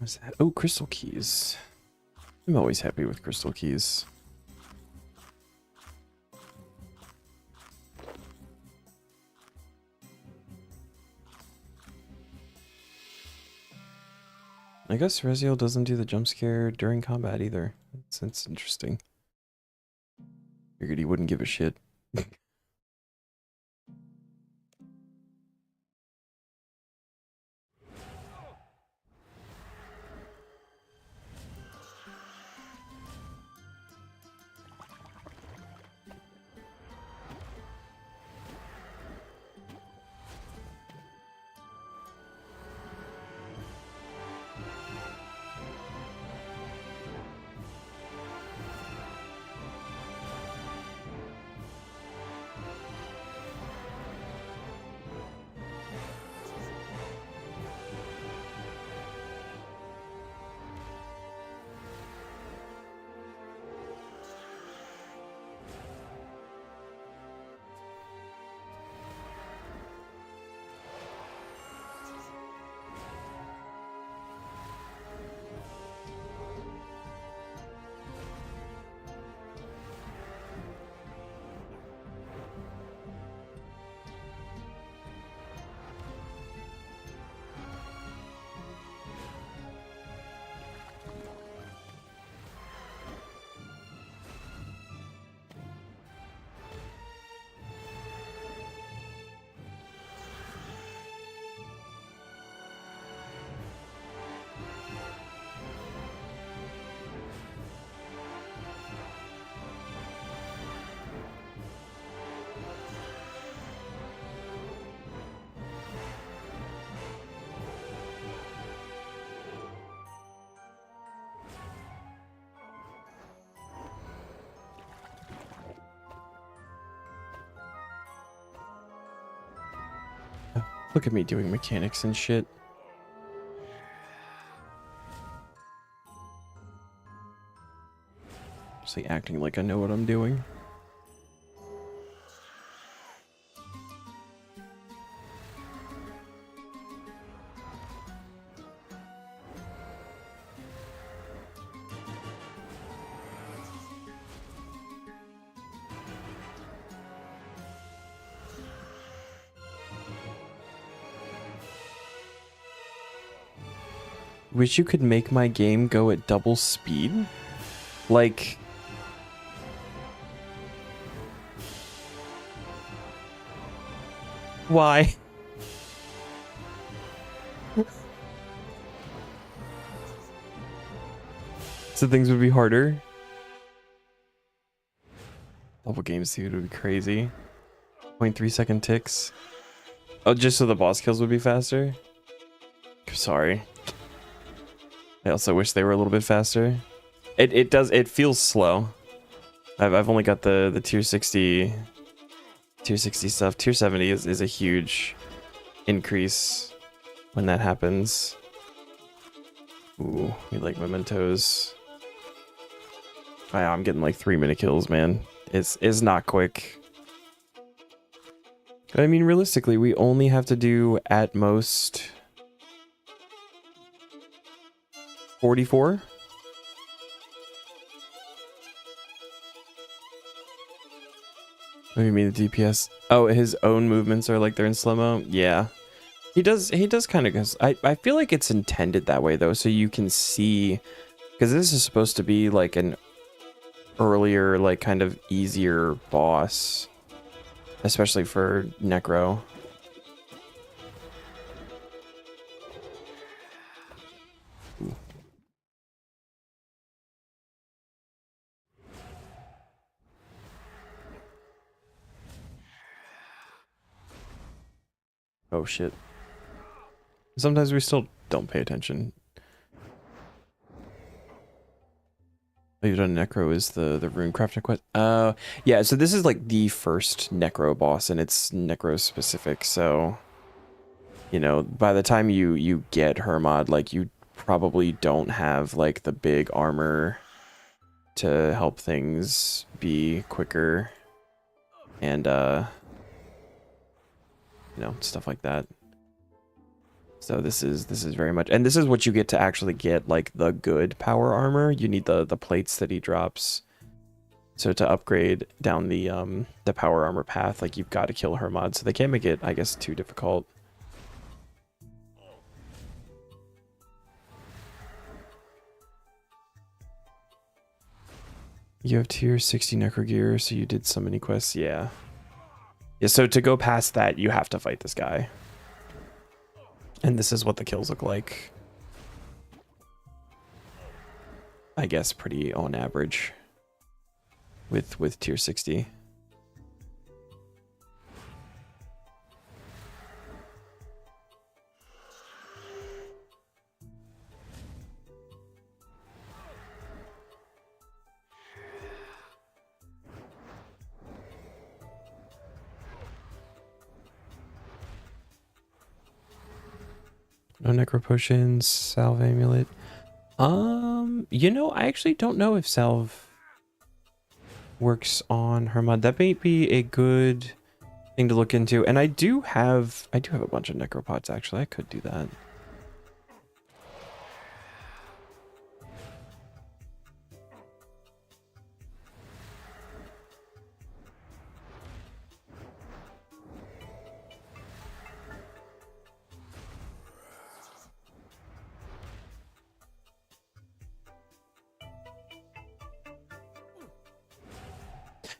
What's that? Oh, crystal keys. I'm always happy with crystal keys. I guess Reziel doesn't do the jump scare during combat either. That's interesting. Figured he wouldn't give a shit. Look at me doing mechanics and shit. Just like acting like I know what I'm doing. Wish you could make my game go at double speed. Like... Why? So things would be harder. Double game speed would be crazy. 0.3 second ticks. Oh, just so the boss kills would be faster? Sorry. I also wish they were a little bit faster. It feels slow. I've only got the tier 60 stuff. Tier 70 is a huge increase when that happens. Ooh, we like mementos. I'm getting like 3 minute kills, man. It's not quick. But I mean, realistically, we only have to do at most 44. What do you mean the DPS? Oh, his own movements are like they're in slow-mo? Yeah. He does kind of... I feel like it's intended that way, though, so you can see... Because this is supposed to be like an earlier, like kind of easier boss. Especially for Necro. Ooh. Oh shit. Sometimes we still don't pay attention. You've done Necro is the Runecrafter quest. Yeah, so this is like the first Necro boss and it's Necro specific, so you know, by the time you get Hermod, like you probably don't have like the big armor to help things be quicker and you know, stuff like that. So this is very much, and this is what you get to actually get like the good power armor. You need the plates that he drops. So to upgrade down the power armor path, like you've got to kill Hermod. So they can't make it, I guess, too difficult. You have tier 60 Necro gear, so you did so many quests. Yeah. Yeah, so to go past that, you have to fight this guy. And this is what the kills look like. I guess pretty on average with tier 60. No necro potions, salve amulet. You know, I actually don't know if salve works on Hermod. That may be a good thing to look into. And I do have a bunch of necropots actually. I could do that.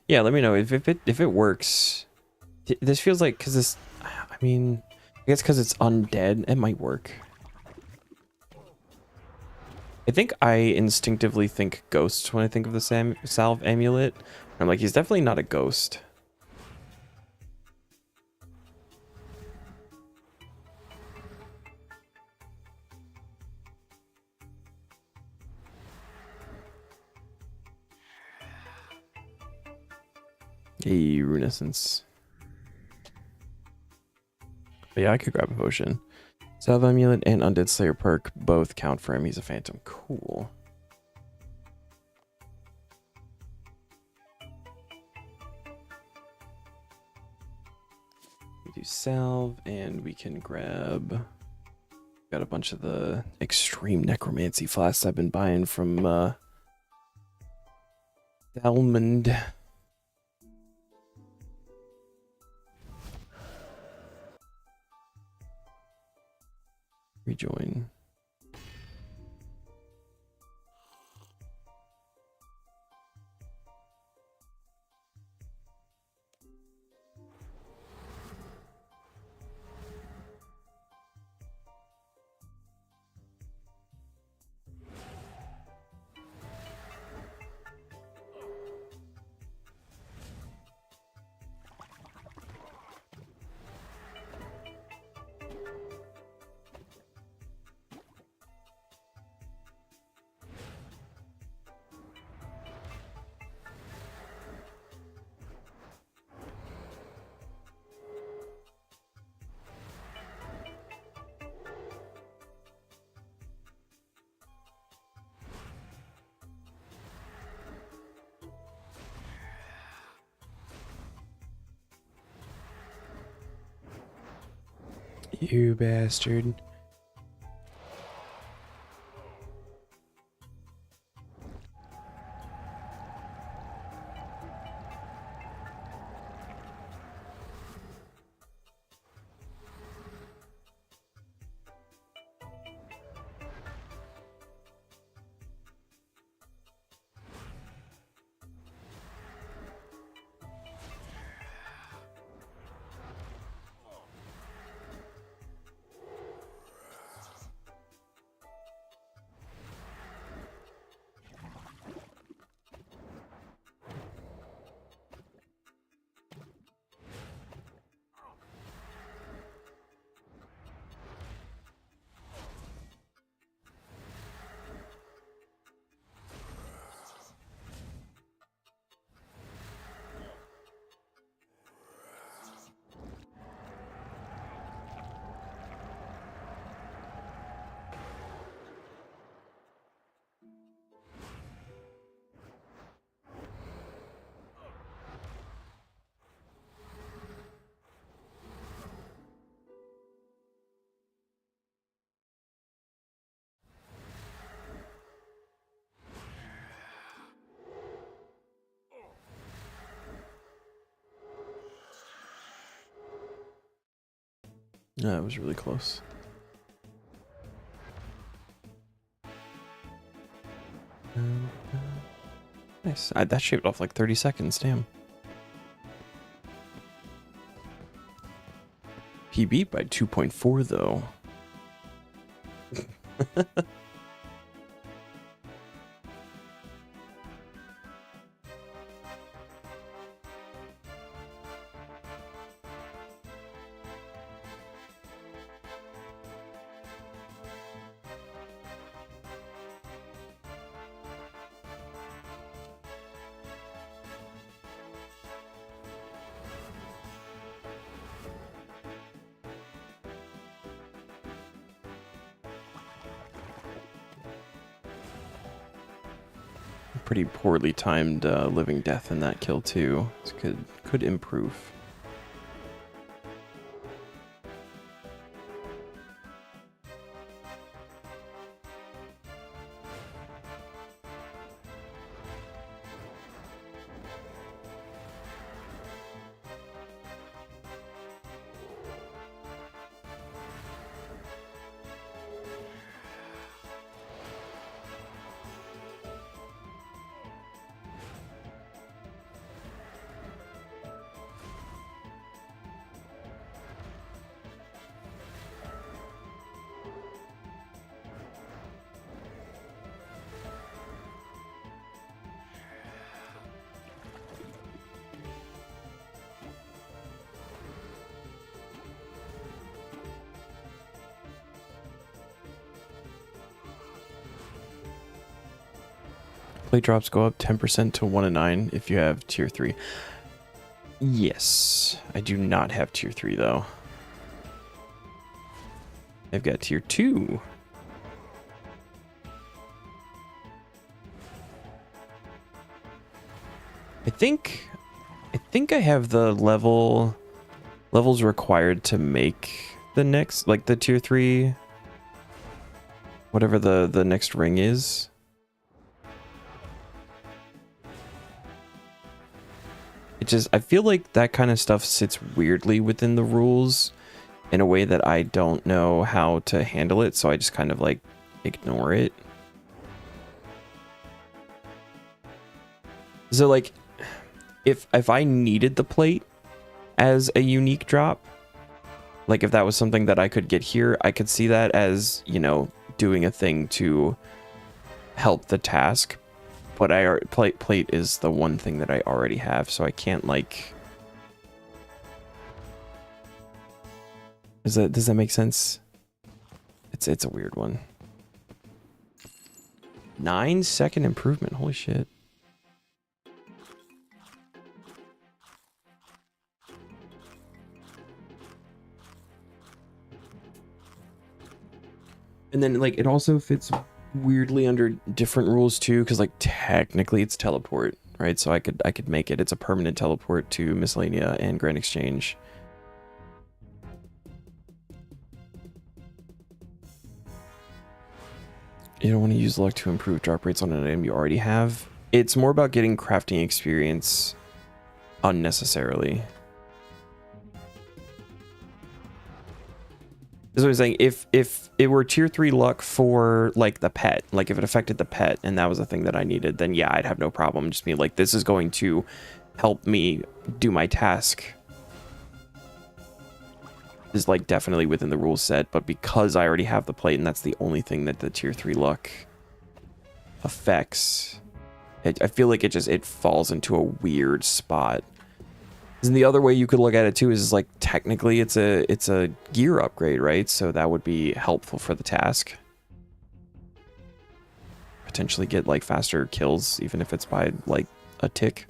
Yeah, let me know if it works. This feels like, because this, I mean, I guess because it's undead, it might work. I think I instinctively think ghosts when I think of the salve amulet. I'm like, he's definitely not a ghost. Hey, Runescence. But yeah, I could grab a potion. Salve Amulet and Undead Slayer perk both count for him. He's a phantom. Cool. We do salve and we can grab... Got a bunch of the extreme necromancy flasks I've been buying from Almond. Rejoin. You bastard. That was really close. Nice. That shaved off like 30 seconds. Damn. He beat by 2.4 though. Pretty poorly timed living death in that kill too. This could improve. Plate drops go up 10% to 1 in 9 if you have tier 3. Yes, I do not have tier 3 though. I've got tier 2. I think I have the levels required to make the next, like the tier 3, whatever the next ring is. It just, I feel like that kind of stuff sits weirdly within the rules in a way that I don't know how to handle it, so I just kind of like ignore it. So like, if I needed the plate as a unique drop, like if that was something that I could get here, I could see that as, you know, doing a thing to help the task. But plate is the one thing that I already have, so I can't like. Does that make sense? It's a weird one. 9-second improvement. Holy shit. And then like it also fits weirdly under different rules too, because like technically it's teleport, right? So I could make it. It's a permanent teleport to Miscellanea and Grand Exchange. You don't want to use luck to improve drop rates on an item you already have. It's more about getting crafting experience unnecessarily. That's what I'm saying. If it were tier 3 luck for like the pet, like if it affected the pet and that was a thing that I needed, then yeah, I'd have no problem just being like, this is going to help me do my task. Is like definitely within the rule set, but because I already have the plate and that's the only thing that the tier 3 luck affects, I feel like it falls into a weird spot. And the other way you could look at it too is like technically it's a gear upgrade, right? So that would be helpful for the task. Potentially get like faster kills, even if it's by like a tick.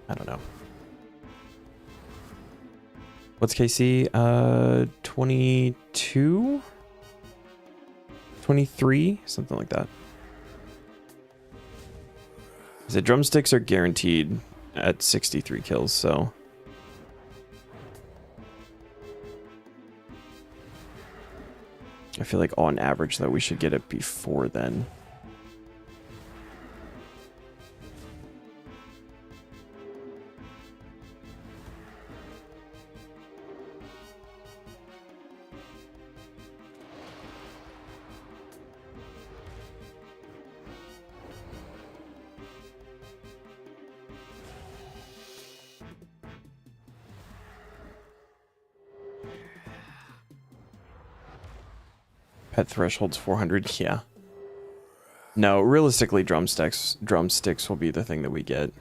I don't know. What's KC? 22? 23? Something like that. The drumsticks are guaranteed at 63 kills, so. I feel like on average, though, we should get it before then. Pet threshold's 400, yeah. No, realistically, drumsticks will be the thing that we get.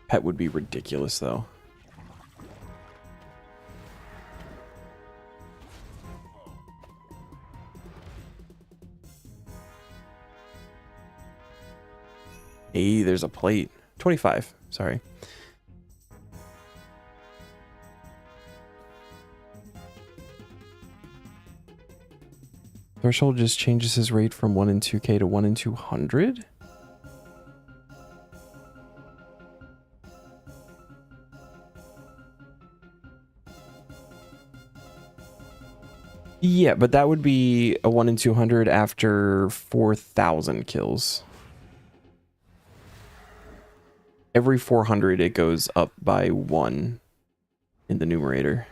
Pet would be ridiculous, though. Hey, there's a plate. 25, sorry. Threshold just changes his rate from 1 in 2k to 1 in 200? Yeah, but that would be a 1 in 200 after 4,000 kills. Every 400 it goes up by 1 in the numerator.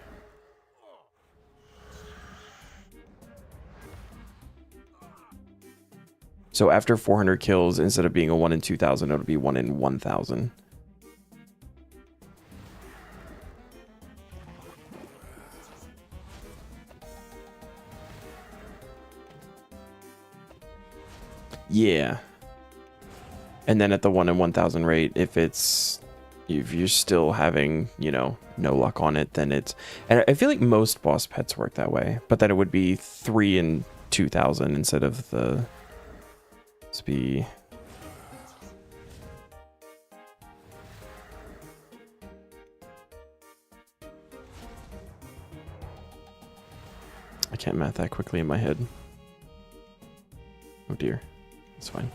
So after 400 kills, instead of being a 1 in 2,000, it'll be 1 in 1,000. Yeah. And then at the 1 in 1,000 rate, if it's if you're still having, you know, no luck on it, then it's... And I feel like most boss pets work that way, but then it would be 3 and 2,000 instead of the... Let's be... I can't math that quickly in my head. Oh dear. That's fine.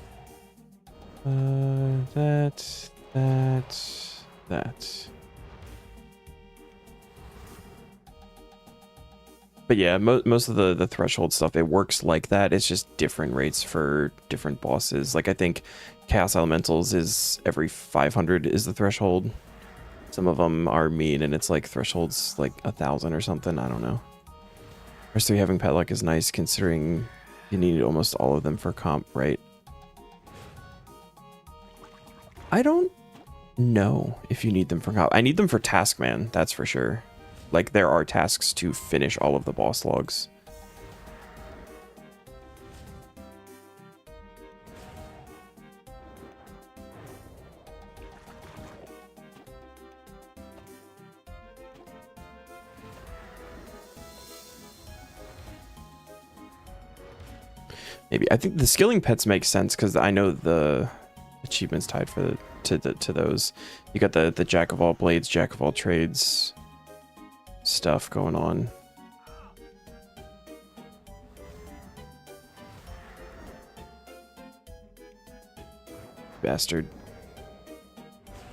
That. But yeah, most of the threshold stuff, it works like that. It's just different rates for different bosses. Like I think Chaos Elementals is every 500 is the threshold. Some of them are mean and it's like thresholds like 1,000 or something. I don't know. RS3 having pet luck is nice considering you need almost all of them for comp, right? I don't know if you need them for comp. I need them for Taskman, that's for sure. Like, there are tasks to finish all of the boss logs. Maybe. I think the skilling pets make sense because I know the achievements tied for to those. You got the Jack of all blades, Jack of all trades stuff going on. Bastard.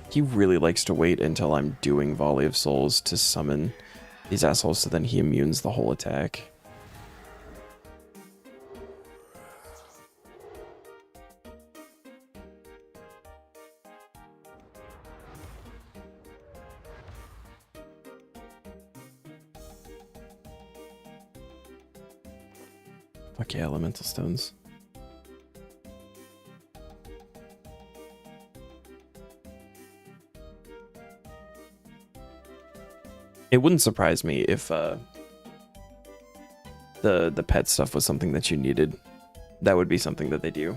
He really likes to wait until I'm doing Volley of Souls to summon these assholes, so then he immunes the whole attack. Fuck yeah, elemental stones. It wouldn't surprise me if the pet stuff was something that you needed. That would be something that they do.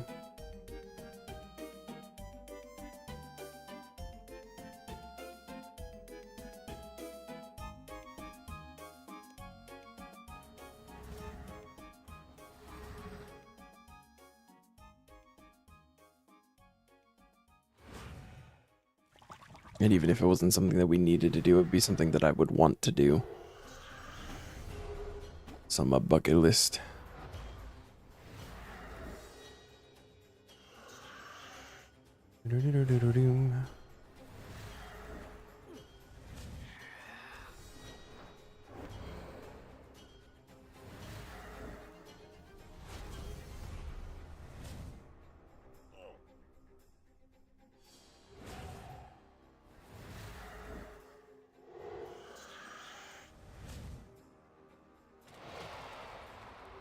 And even if it wasn't something that we needed to do, it would be something that I would want to do. It's on my bucket list.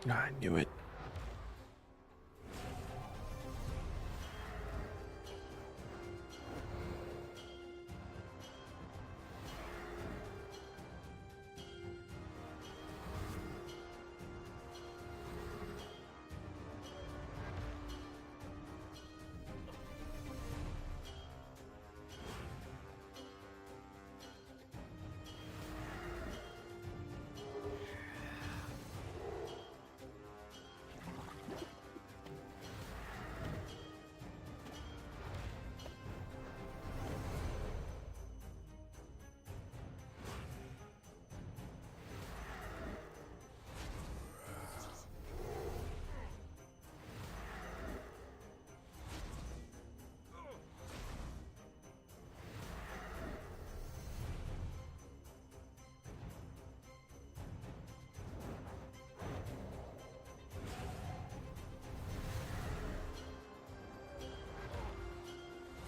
I knew it.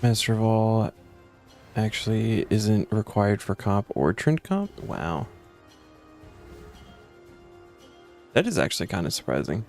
Master of All actually isn't required for comp or trend comp? Wow. That is actually kind of surprising.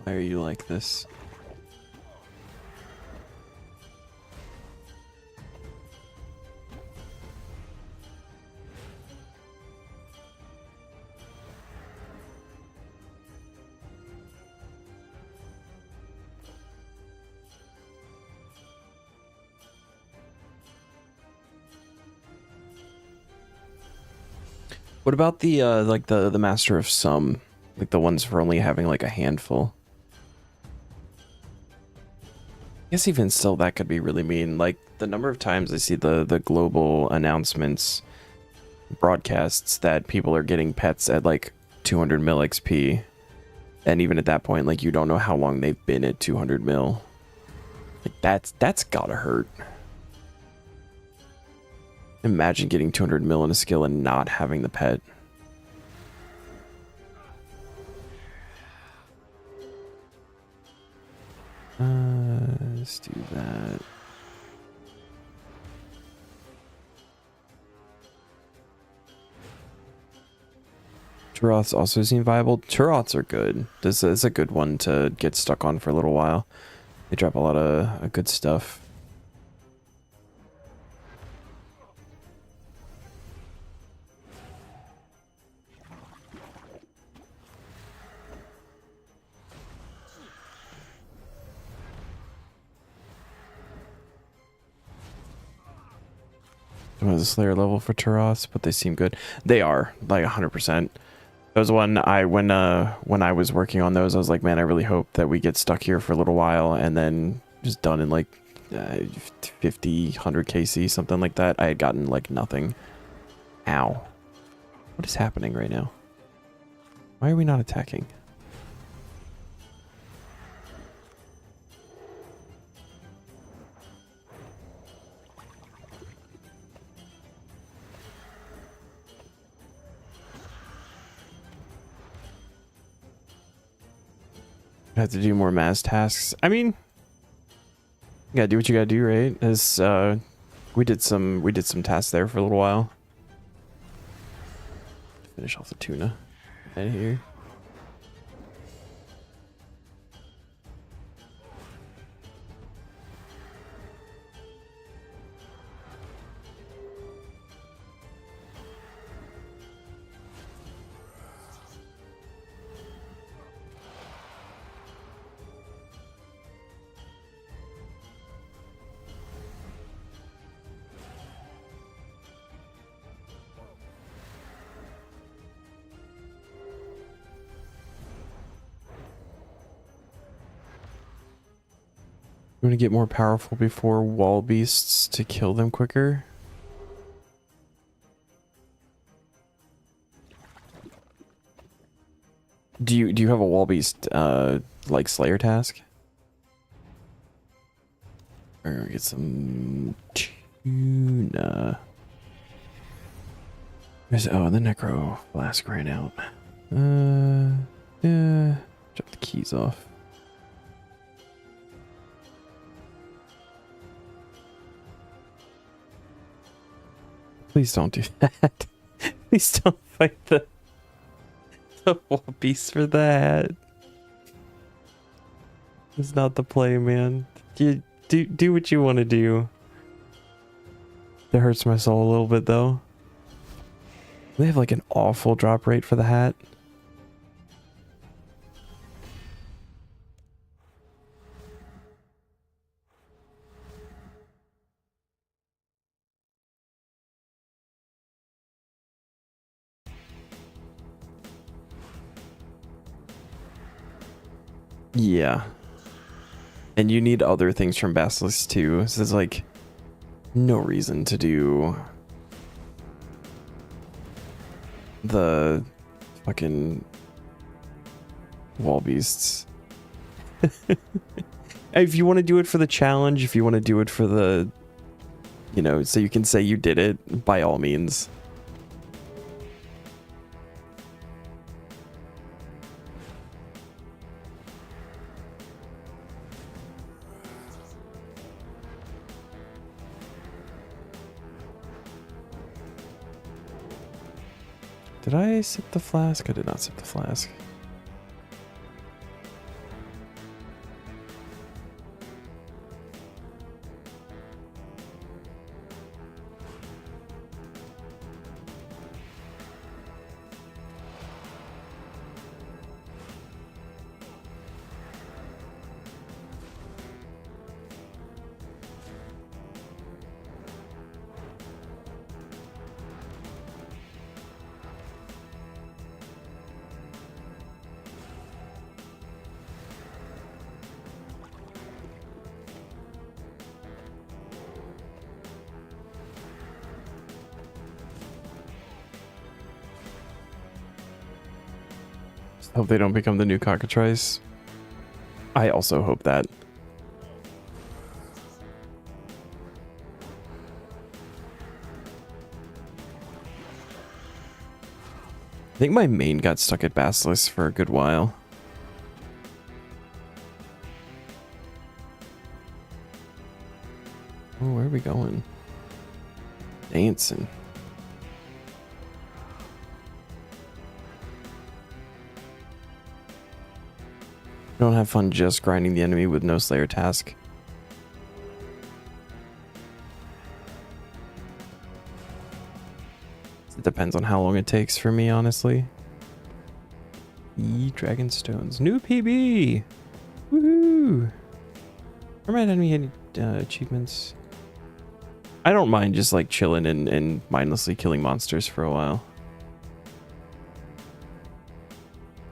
Why are you like this? What about the like the master of some, like the ones for only having like a handful? I guess even still that could be really mean. Like the number of times I see the global announcements broadcasts that people are getting pets at like 200 mil XP, and even at that point, like you don't know how long they've been at 200 mil. Like that's gotta hurt. Imagine getting 200 mil in a skill and not having the pet. Let's do that. Turoths also seem viable. Turoths are good. This is a good one to get stuck on for a little while. They drop a lot of good stuff. The Slayer level for Turoths, but they seem good. They are like 100%. That was one when I was working on those, I was like, man, I really hope that we get stuck here for a little while and then just done in like 50, 100 KC, something like that. I had gotten like nothing. Ow. What is happening right now? Why are we not attacking? I have to do more mass tasks. I mean, you gotta do what you gotta do, right? As we did some tasks there for a little while. Finish off the tuna right here. You want to get more powerful before wall beasts to kill them quicker? Do you have a wall beast like Slayer task? We're gonna get some tuna. The necro flask ran out. Yeah. Drop the keys off. Please don't do that. Please don't fight the wall beast for that. It's not the play, man. You do what you want to do. That hurts my soul a little bit though. They have like an awful drop rate for the hat. Yeah. And you need other things from Basilisk too. So there's like no reason to do the fucking wall beasts. If you want to do it for the challenge, if you want to do it for the, you know, so you can say you did it, by all means. Did I sip the flask? I did not sip the flask. Hope they don't become the new cockatrice. I also hope that. I think my main got stuck at Basilisk for a good while. Oh, where are we going? Dancing. Don't have fun just grinding the enemy with no Slayer task. It depends on how long it takes for me, honestly. Dragon Stones. New PB! Woohoo! Are my enemy any achievements? I don't mind just like chilling and mindlessly killing monsters for a while.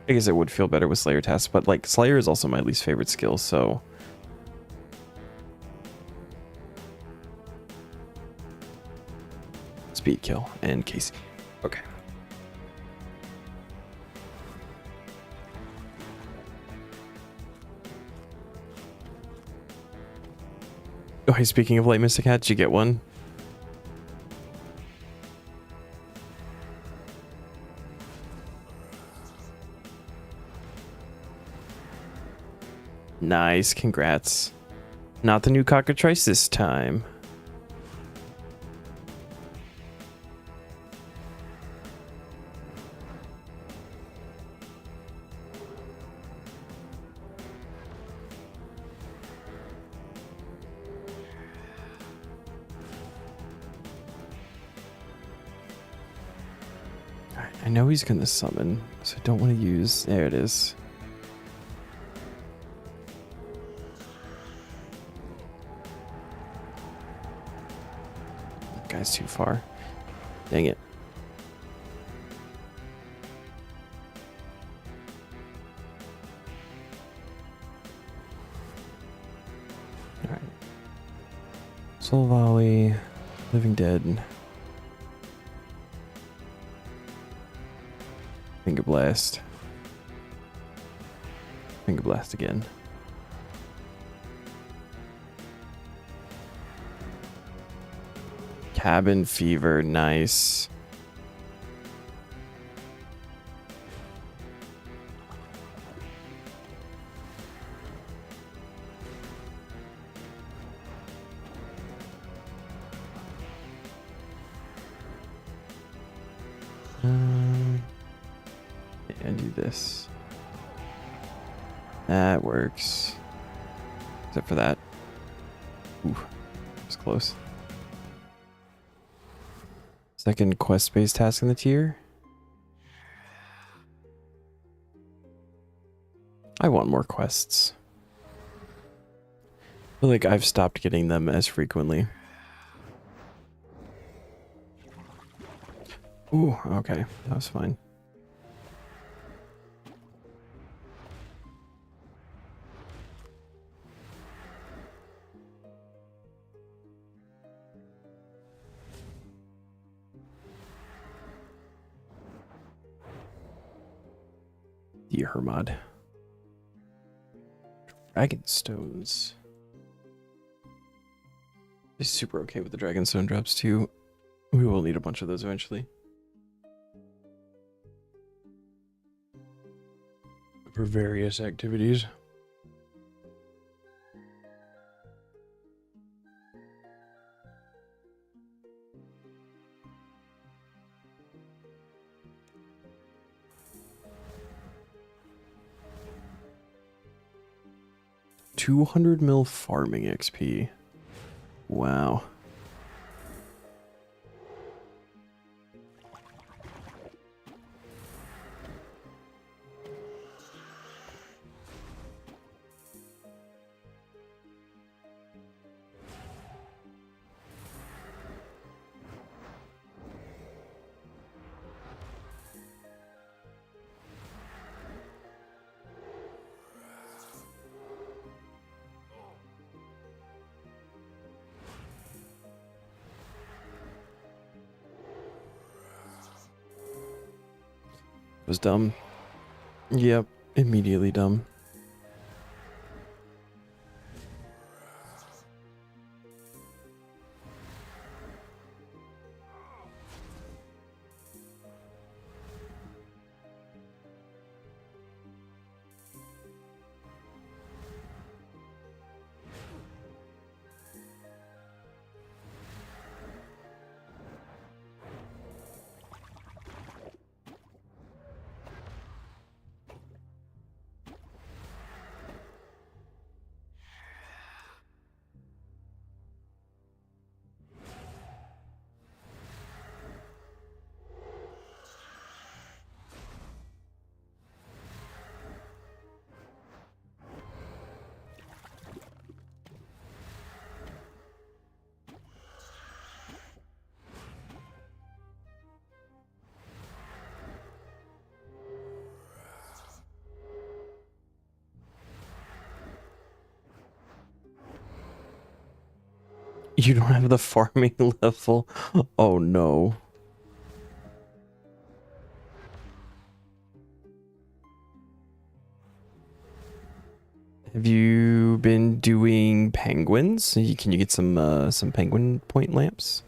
I guess it would feel better with Slayer tasks, but like Slayer is also my least favorite skill, so. Speed kill and Casey. Okay. Oh, hey, speaking of Light Mystic Hat, did you get one? Nice, congrats. Not the new cockatrice this time. Alright, I know he's gonna summon, so I don't want to use... There it is. Guy's too far. Dang it. Alright. Soul Volley. Living Dead. Finger Blast. Finger Blast again. Cabin Fever, nice. And do this. That works. Except for that. Ooh, it's close. Second quest-based task in the tier. I want more quests. I feel like I've stopped getting them as frequently. Ooh, okay. That was fine. The Hermod. Dragon Stones. I'm super okay with the Dragon Stone drops too. We will need a bunch of those eventually. For various activities. $200 mil farming XP. Wow. Was dumb. Yep, immediately dumb. You don't have the farming level. Oh no. Have you been doing penguins? Can you get some penguin point lamps?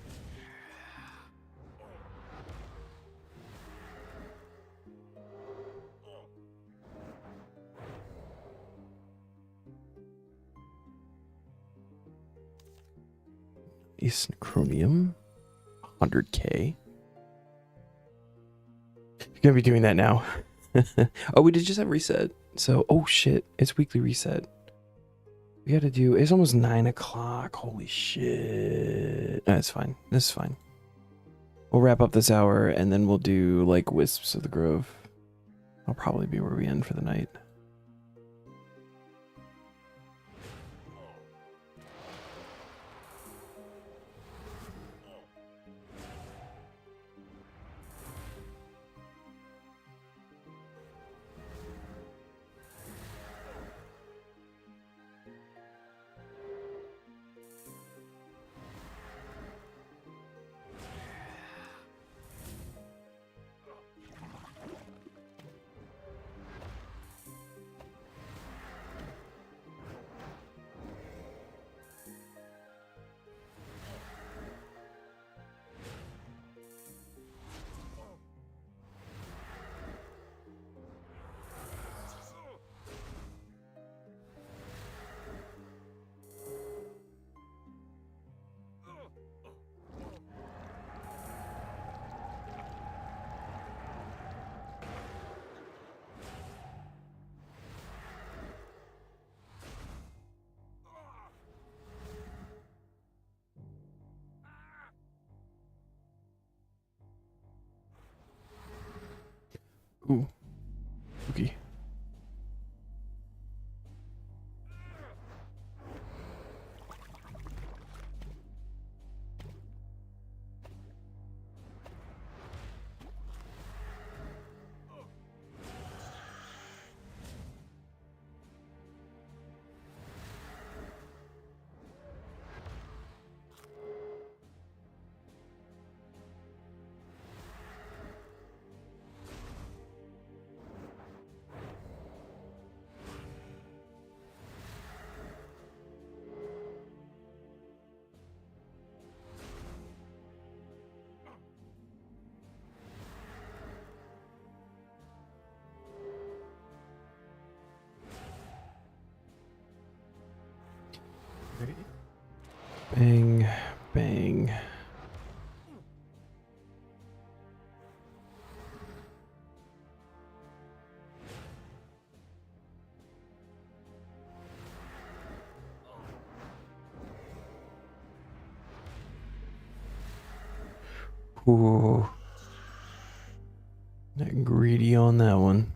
East Chromium. 100k. You're gonna be doing that now. Oh, we did just have reset. So, oh shit, it's weekly reset. We gotta do, it's almost 9 o'clock. Holy shit. No, it's fine. This is fine. We'll wrap up this hour and then we'll do like Wisps of the Grove. That'll probably be where we end for the night. Ooh. Okay. Bang, bang. Ooh. That greedy on that one.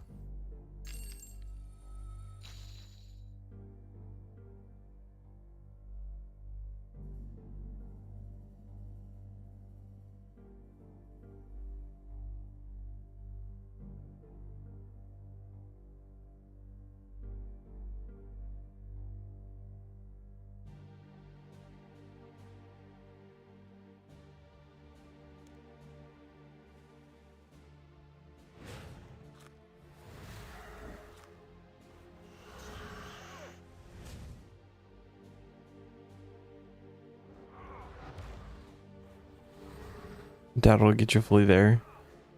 That'll get you fully there.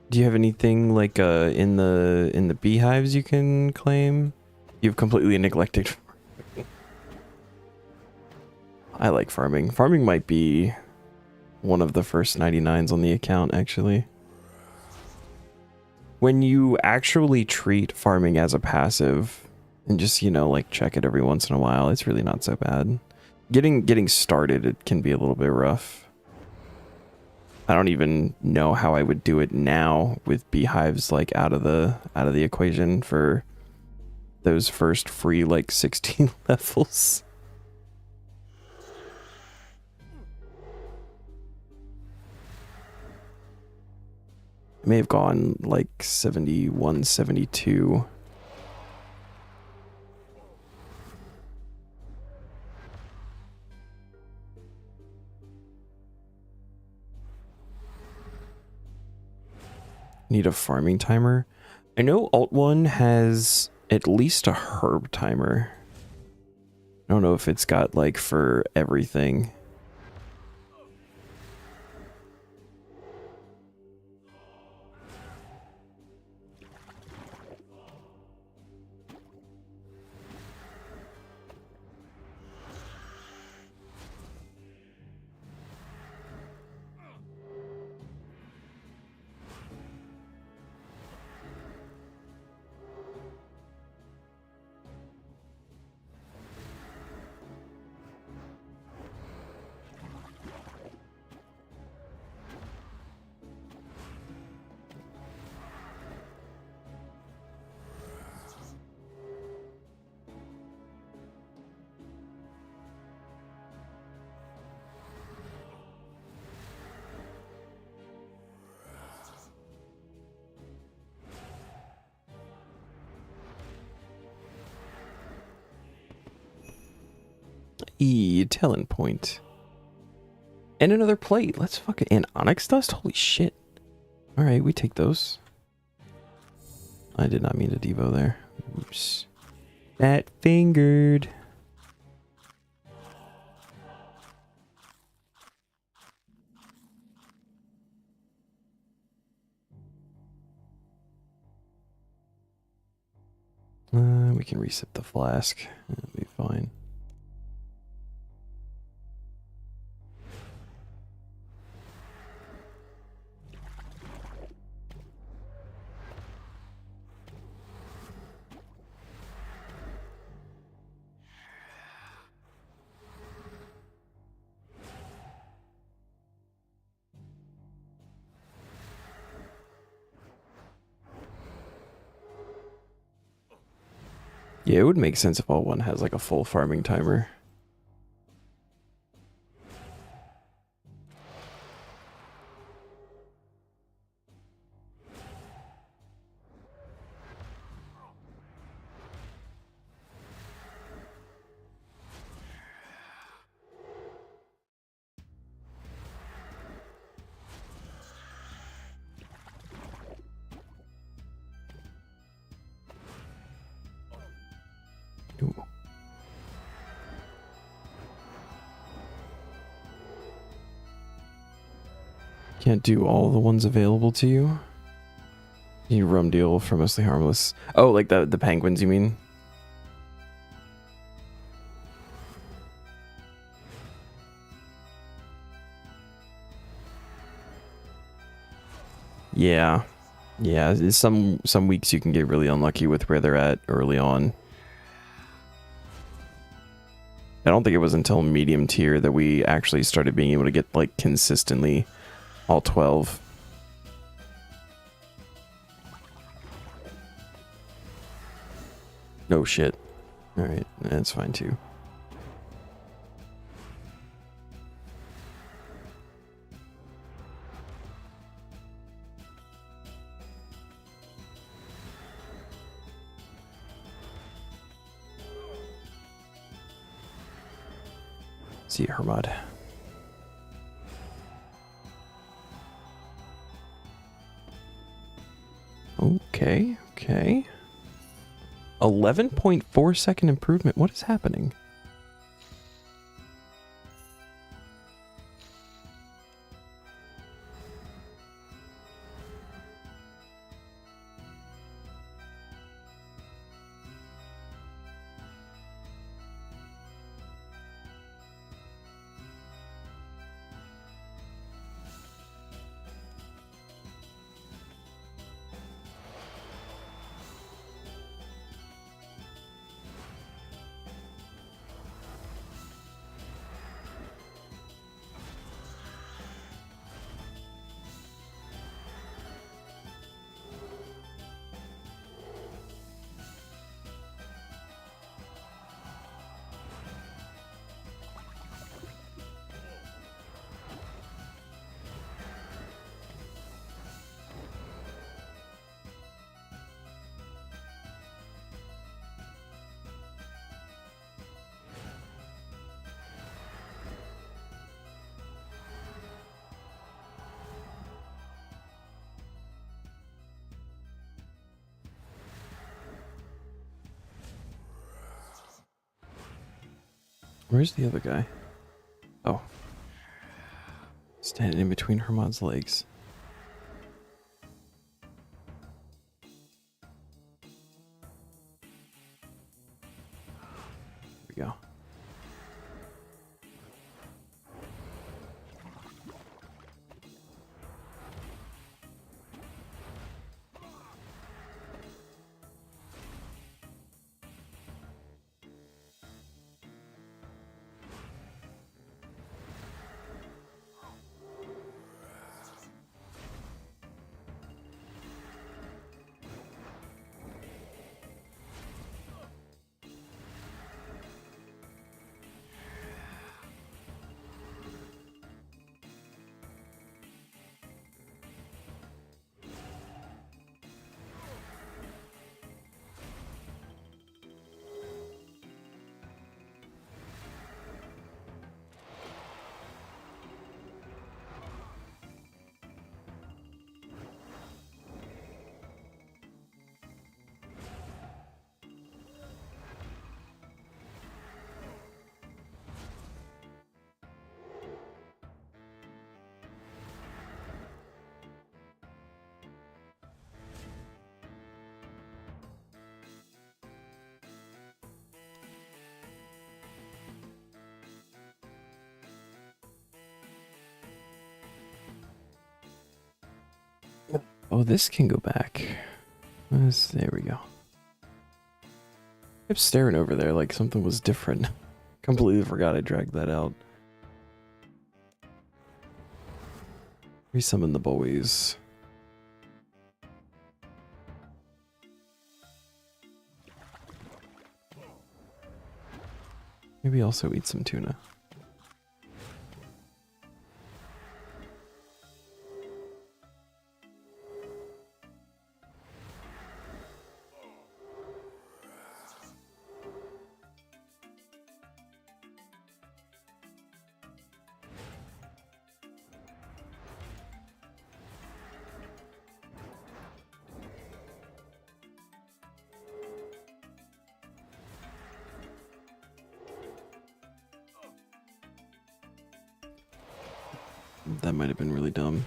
Do you have anything like in the beehives you can claim? You've completely neglected. I like farming. Farming might be one of the first 99s on the account, actually. When you actually treat farming as a passive and just, you know, like check it every once in a while, it's really not so bad. Getting started, it can be a little bit rough. I don't even know how I would do it now with beehives like out of the equation for those first free like 16 levels. I may have gone like 71, 72. Need a farming timer. I know Alt 1 has at least a herb timer. I don't know if it's got like for everything. Talent point. And another plate. Let's fucking... And onyx dust? Holy shit. Alright, we take those. I did not mean to devo there. Oops. Fat fingered. We can reset the flask. It'll be fine. Yeah, it would make sense if all one has like a full farming timer. Ooh. Can't do all the ones available to you. You need rum deal for mostly harmless. Oh, like the penguins, you mean? Yeah. Yeah, some weeks you can get really unlucky with where they're at early on. I don't think it was until medium tier that we actually started being able to get like consistently all 12. No shit. Alright, that's fine too. See you, Hermod. Okay, okay. 11.4 second improvement. What is happening? Where's the other guy? Oh. Standing in between Hermod's legs. Here we go. Oh, this can go back. There we go. I kept staring over there like something was different. Completely forgot I dragged that out. Resummon the boys. Maybe also eat some tuna. That might have been really dumb.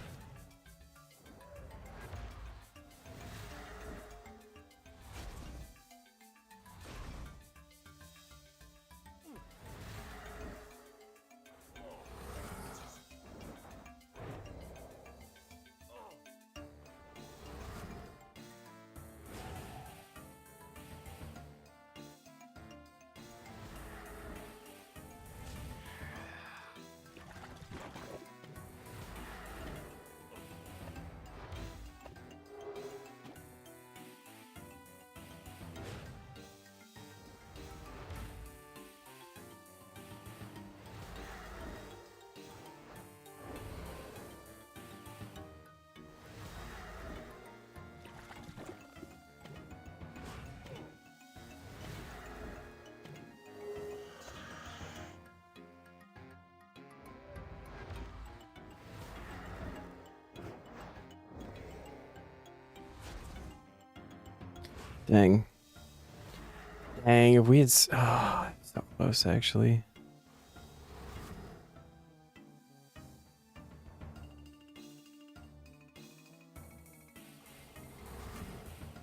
Dang. Dang, if we had... Oh, so close, actually.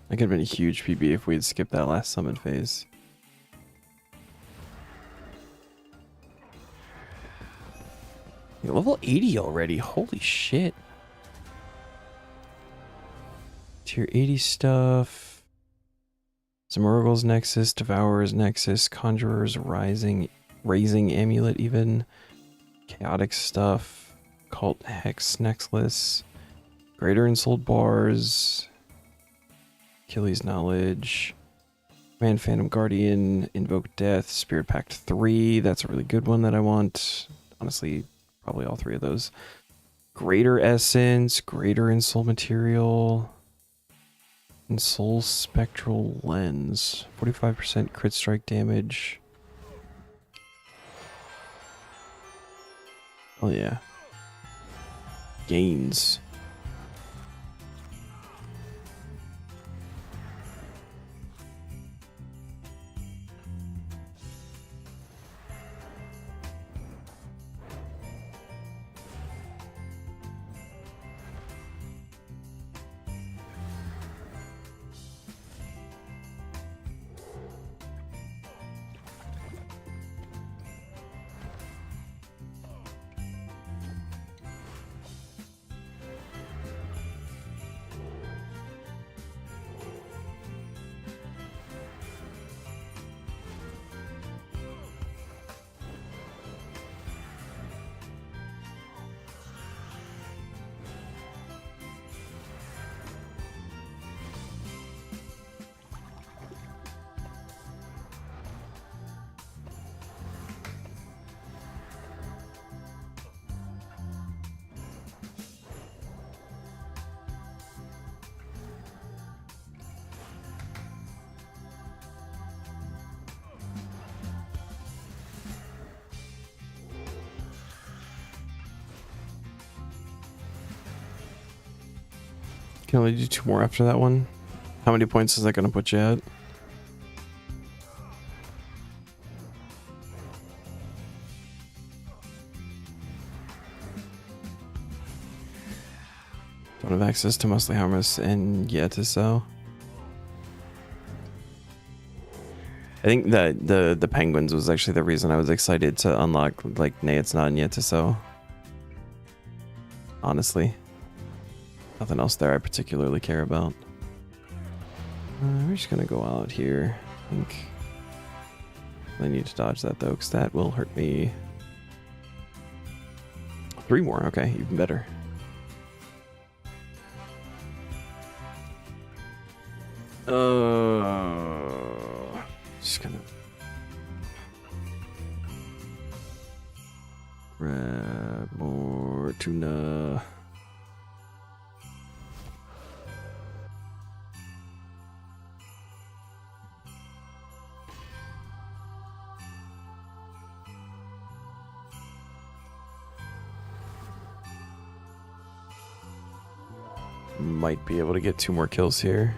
That could have been a huge PB if we had skipped that last summon phase. You're level 80 already. Holy shit. Tier 80 stuff. Zamurgle's Nexus, Devourer's Nexus, Conjurer's Raising Amulet even. Chaotic stuff. Cult Hex Necklace. Greater Ensouled Bars. Achilles Knowledge. Man Phantom Guardian. Invoke Death. Spirit Pact 3. That's a really good one that I want. Honestly, probably all three of those. Greater Essence. Greater Ensoul Material. And Soul Spectral Lens. 45% crit strike damage. Oh yeah. Gains. Can only do 2 more after that one. How many points is that going to put you at? Don't have access to mostly harmless and yet to sell. I think that the penguins was actually the reason I was excited to unlock like Nay It's Not and Yet to Sow. Honestly. Nothing else there I particularly care about. We're just gonna go out here. I think I need to dodge that though, because that will hurt me. 3 more, okay, even better. Just gonna grab more tuna. Might be able to get 2 more kills here.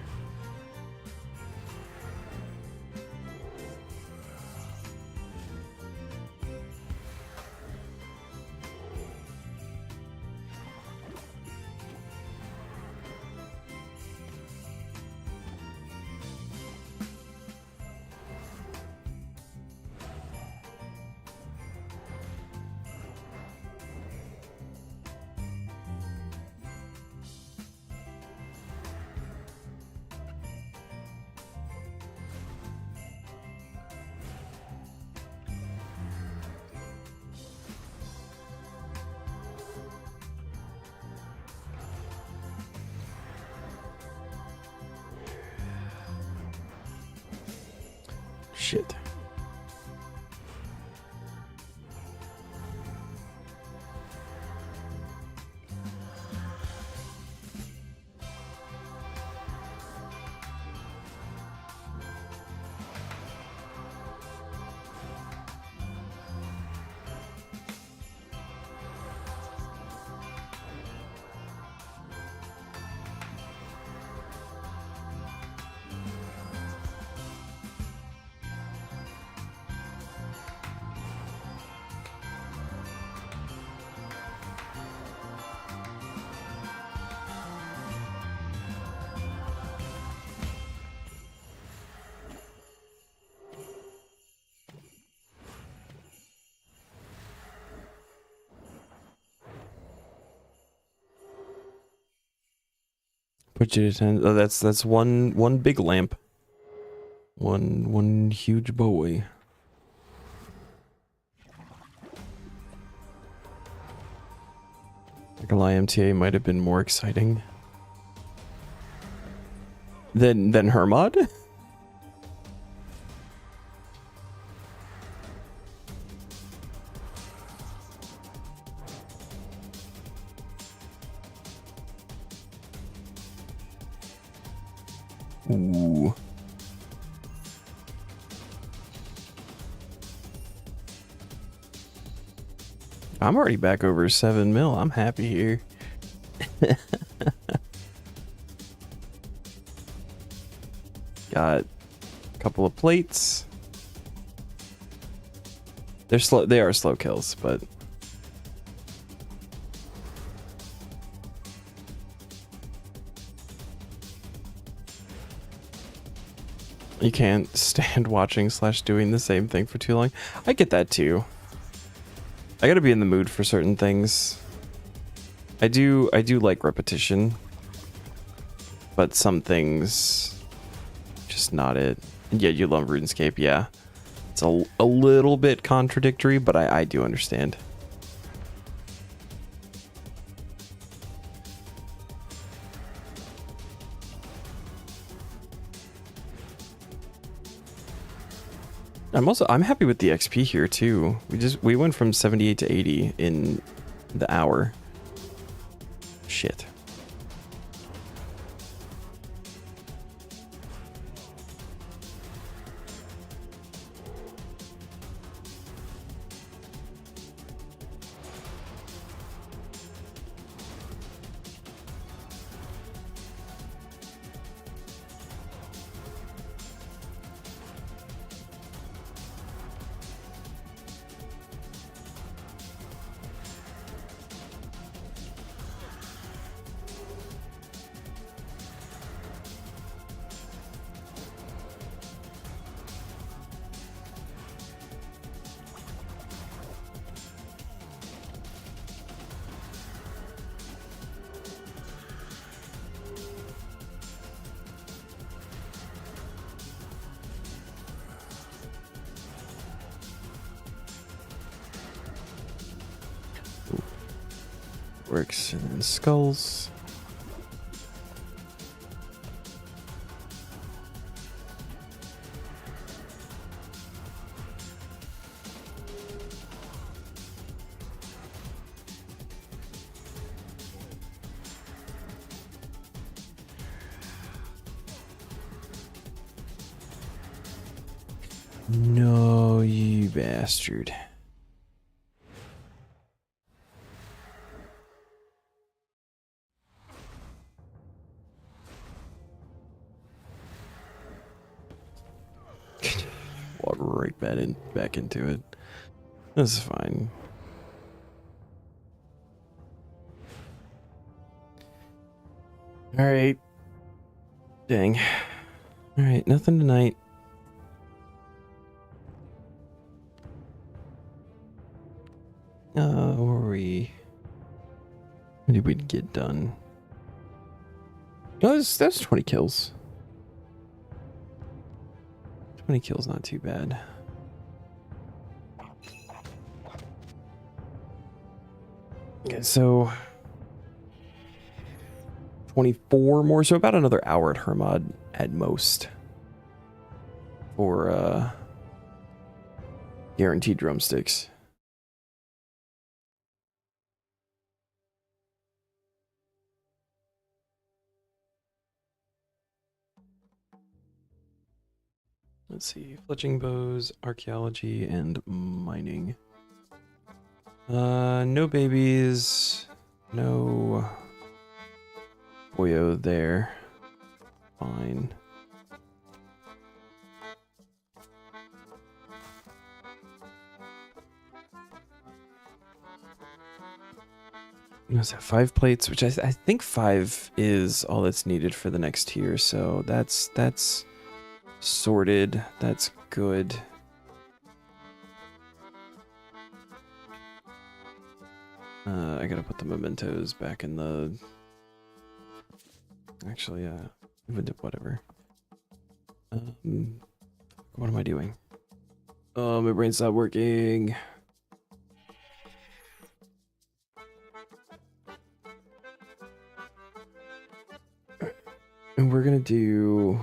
Shit. Put you to 10. Oh, that's one big lamp. One huge boy. Like a MTA might have been more exciting than Hermod. Ooh. I'm already back over 7 mil. I'm happy here. Got a couple of plates. They're slow. They are slow kills, but you can't stand watching / doing the same thing for too long. I get that too. I gotta be in the mood for certain things. I do like repetition, but some things just not it. And yeah, you love RuneScape, yeah. It's a little bit contradictory, but I do understand. I'm happy with the XP here too. We went from 78 to 80 in the hour. Shit. works. And then skulls. No, you bastard. Walk right back into it. This is fine. Alright. Dang. Alright, nothing tonight. Where were we? What did we get done? Oh, that's 20 kills. 20 kills, not too bad. Okay, so 24 more, so about another hour at Hermod at most for guaranteed drumsticks. Let's see, fletching bows, archaeology, and mining. No babies, no boyo there. Fine. What's that, 5 plates, which I think 5 is all that's needed for the next tier, so that's sorted. That's good. I gotta put the mementos back in the... Actually, whatever. What am I doing? Oh, my brain stopped working. And we're gonna do...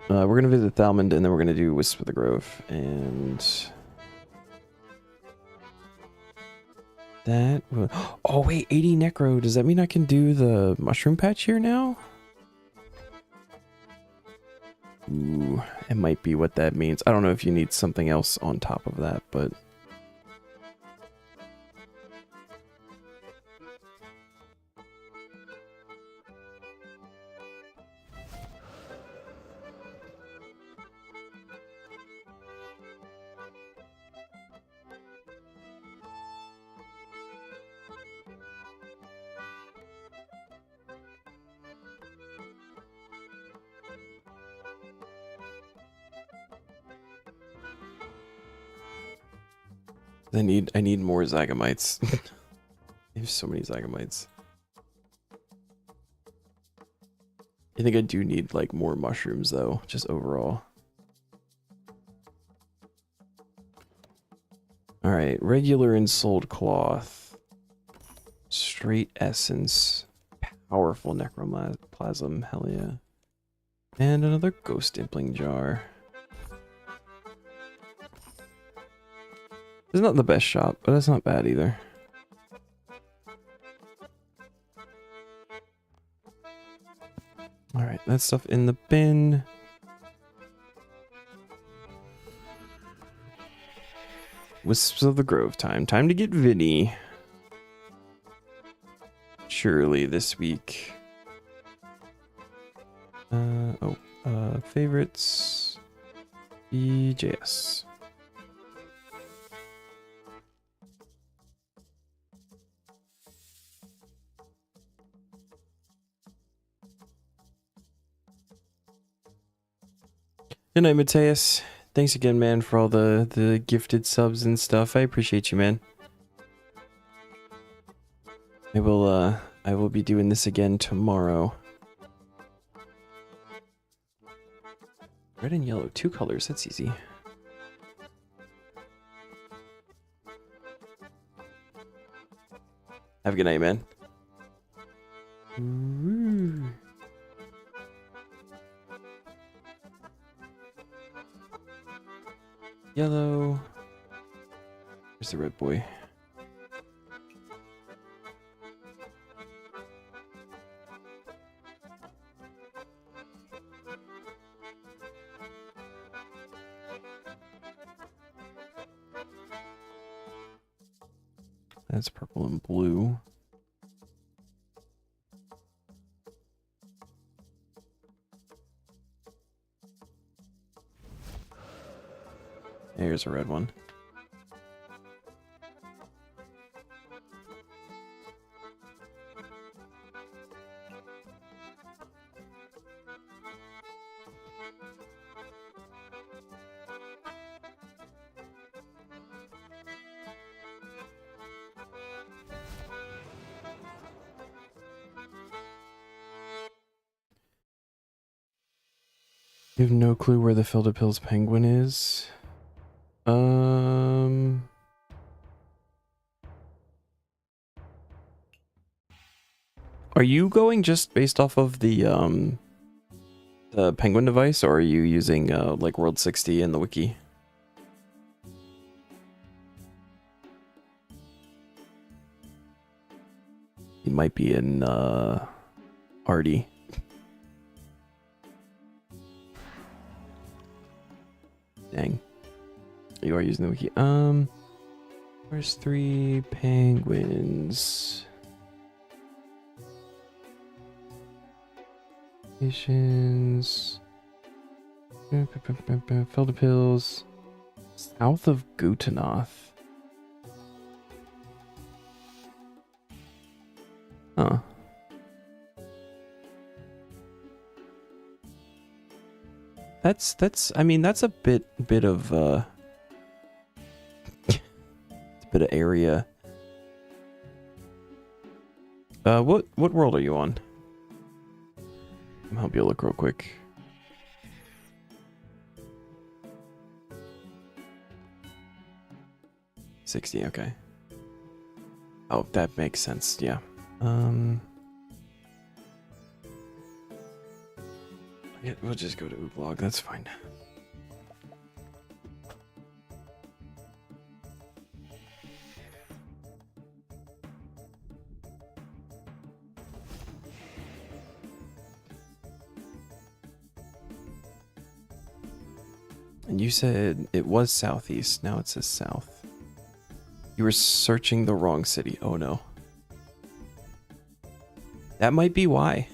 we're gonna visit Thalmond, and then we're gonna do Wisp of the Grove, and that. Oh wait, 80 Necro. Does that mean I can do the mushroom patch here now? Ooh, it might be what that means. I don't know if you need something else on top of that, but. I need more Zagamites. I have so many Zagamites. I think I do need like more mushrooms though, just overall. Alright, regular and sold cloth. Straight essence. Powerful necroplasm, hell yeah. And another ghost impling jar. It's not the best shop, but it's not bad either. Alright, that stuff in the bin. Wisps of the Grove time. Time to get Vinny. Surely this week. Favorites. BJS. Good night, Mateus. Thanks again, man, for all the gifted subs and stuff. I appreciate you, man. I will be doing this again tomorrow. Red and yellow, 2 colors. That's easy. Have a good night, man. Yellow. Where's the red boy? That's purple and blue. Here's a red one. You have no clue where the Fildapils penguin is? Are you going just based off of the penguin device, or are you using like World 60 in the wiki? He might be in Artie. Dang. You are using the wiki. RS3 penguins. Nations. Fildapils. South of Gutanath. Huh. I mean, that's a bit of it's a bit of area. What world are you on? I'll help you look real quick. $60, okay. Oh, that makes sense, yeah. Yeah, we'll just go to Ooblog, that's fine. And you said it was southeast, now it says south. You were searching the wrong city, oh no. That might be why.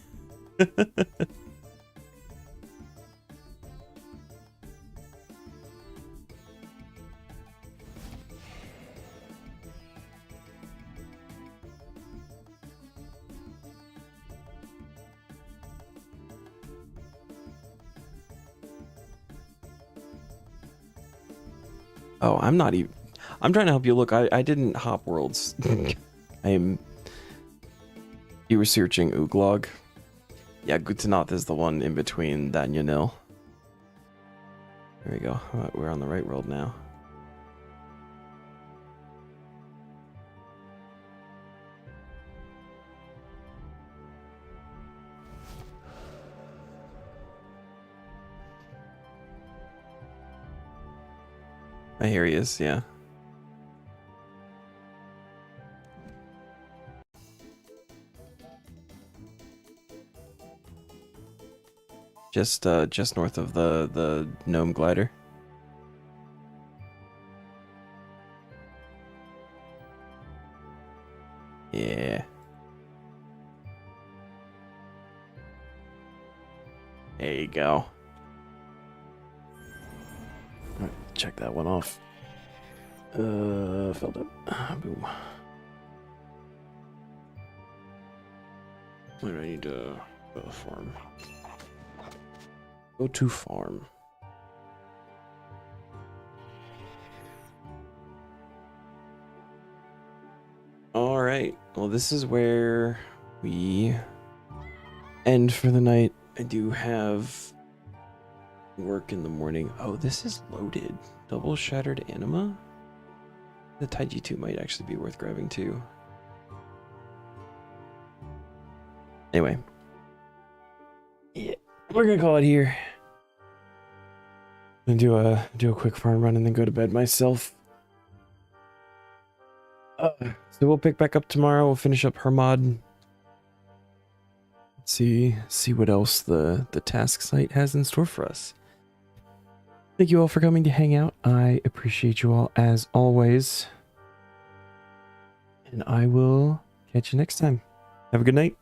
Oh, I'm not even... I'm trying to help you look. I didn't hop worlds. You were searching Ooglog. Yeah, Gutanath is the one in between that and Yanil. There we go. We're on the right world now. Here he is, yeah. Just north of the gnome glider. Yeah. There you go. Check that one off. Filled it. Boom. Where do I need to go to farm? Go to farm. Alright. Well, this is where we end for the night. I do have work in the morning. Oh, this is loaded. Double shattered anima? The Taiji 2 might actually be worth grabbing too. Anyway. Yeah, we're gonna call it here. And do a quick farm run and then go to bed myself. So we'll pick back up tomorrow. We'll finish up her mod. See what else the task site has in store for us. Thank you all for coming to hang out. I appreciate you all as always. And I will catch you next time. Have a good night.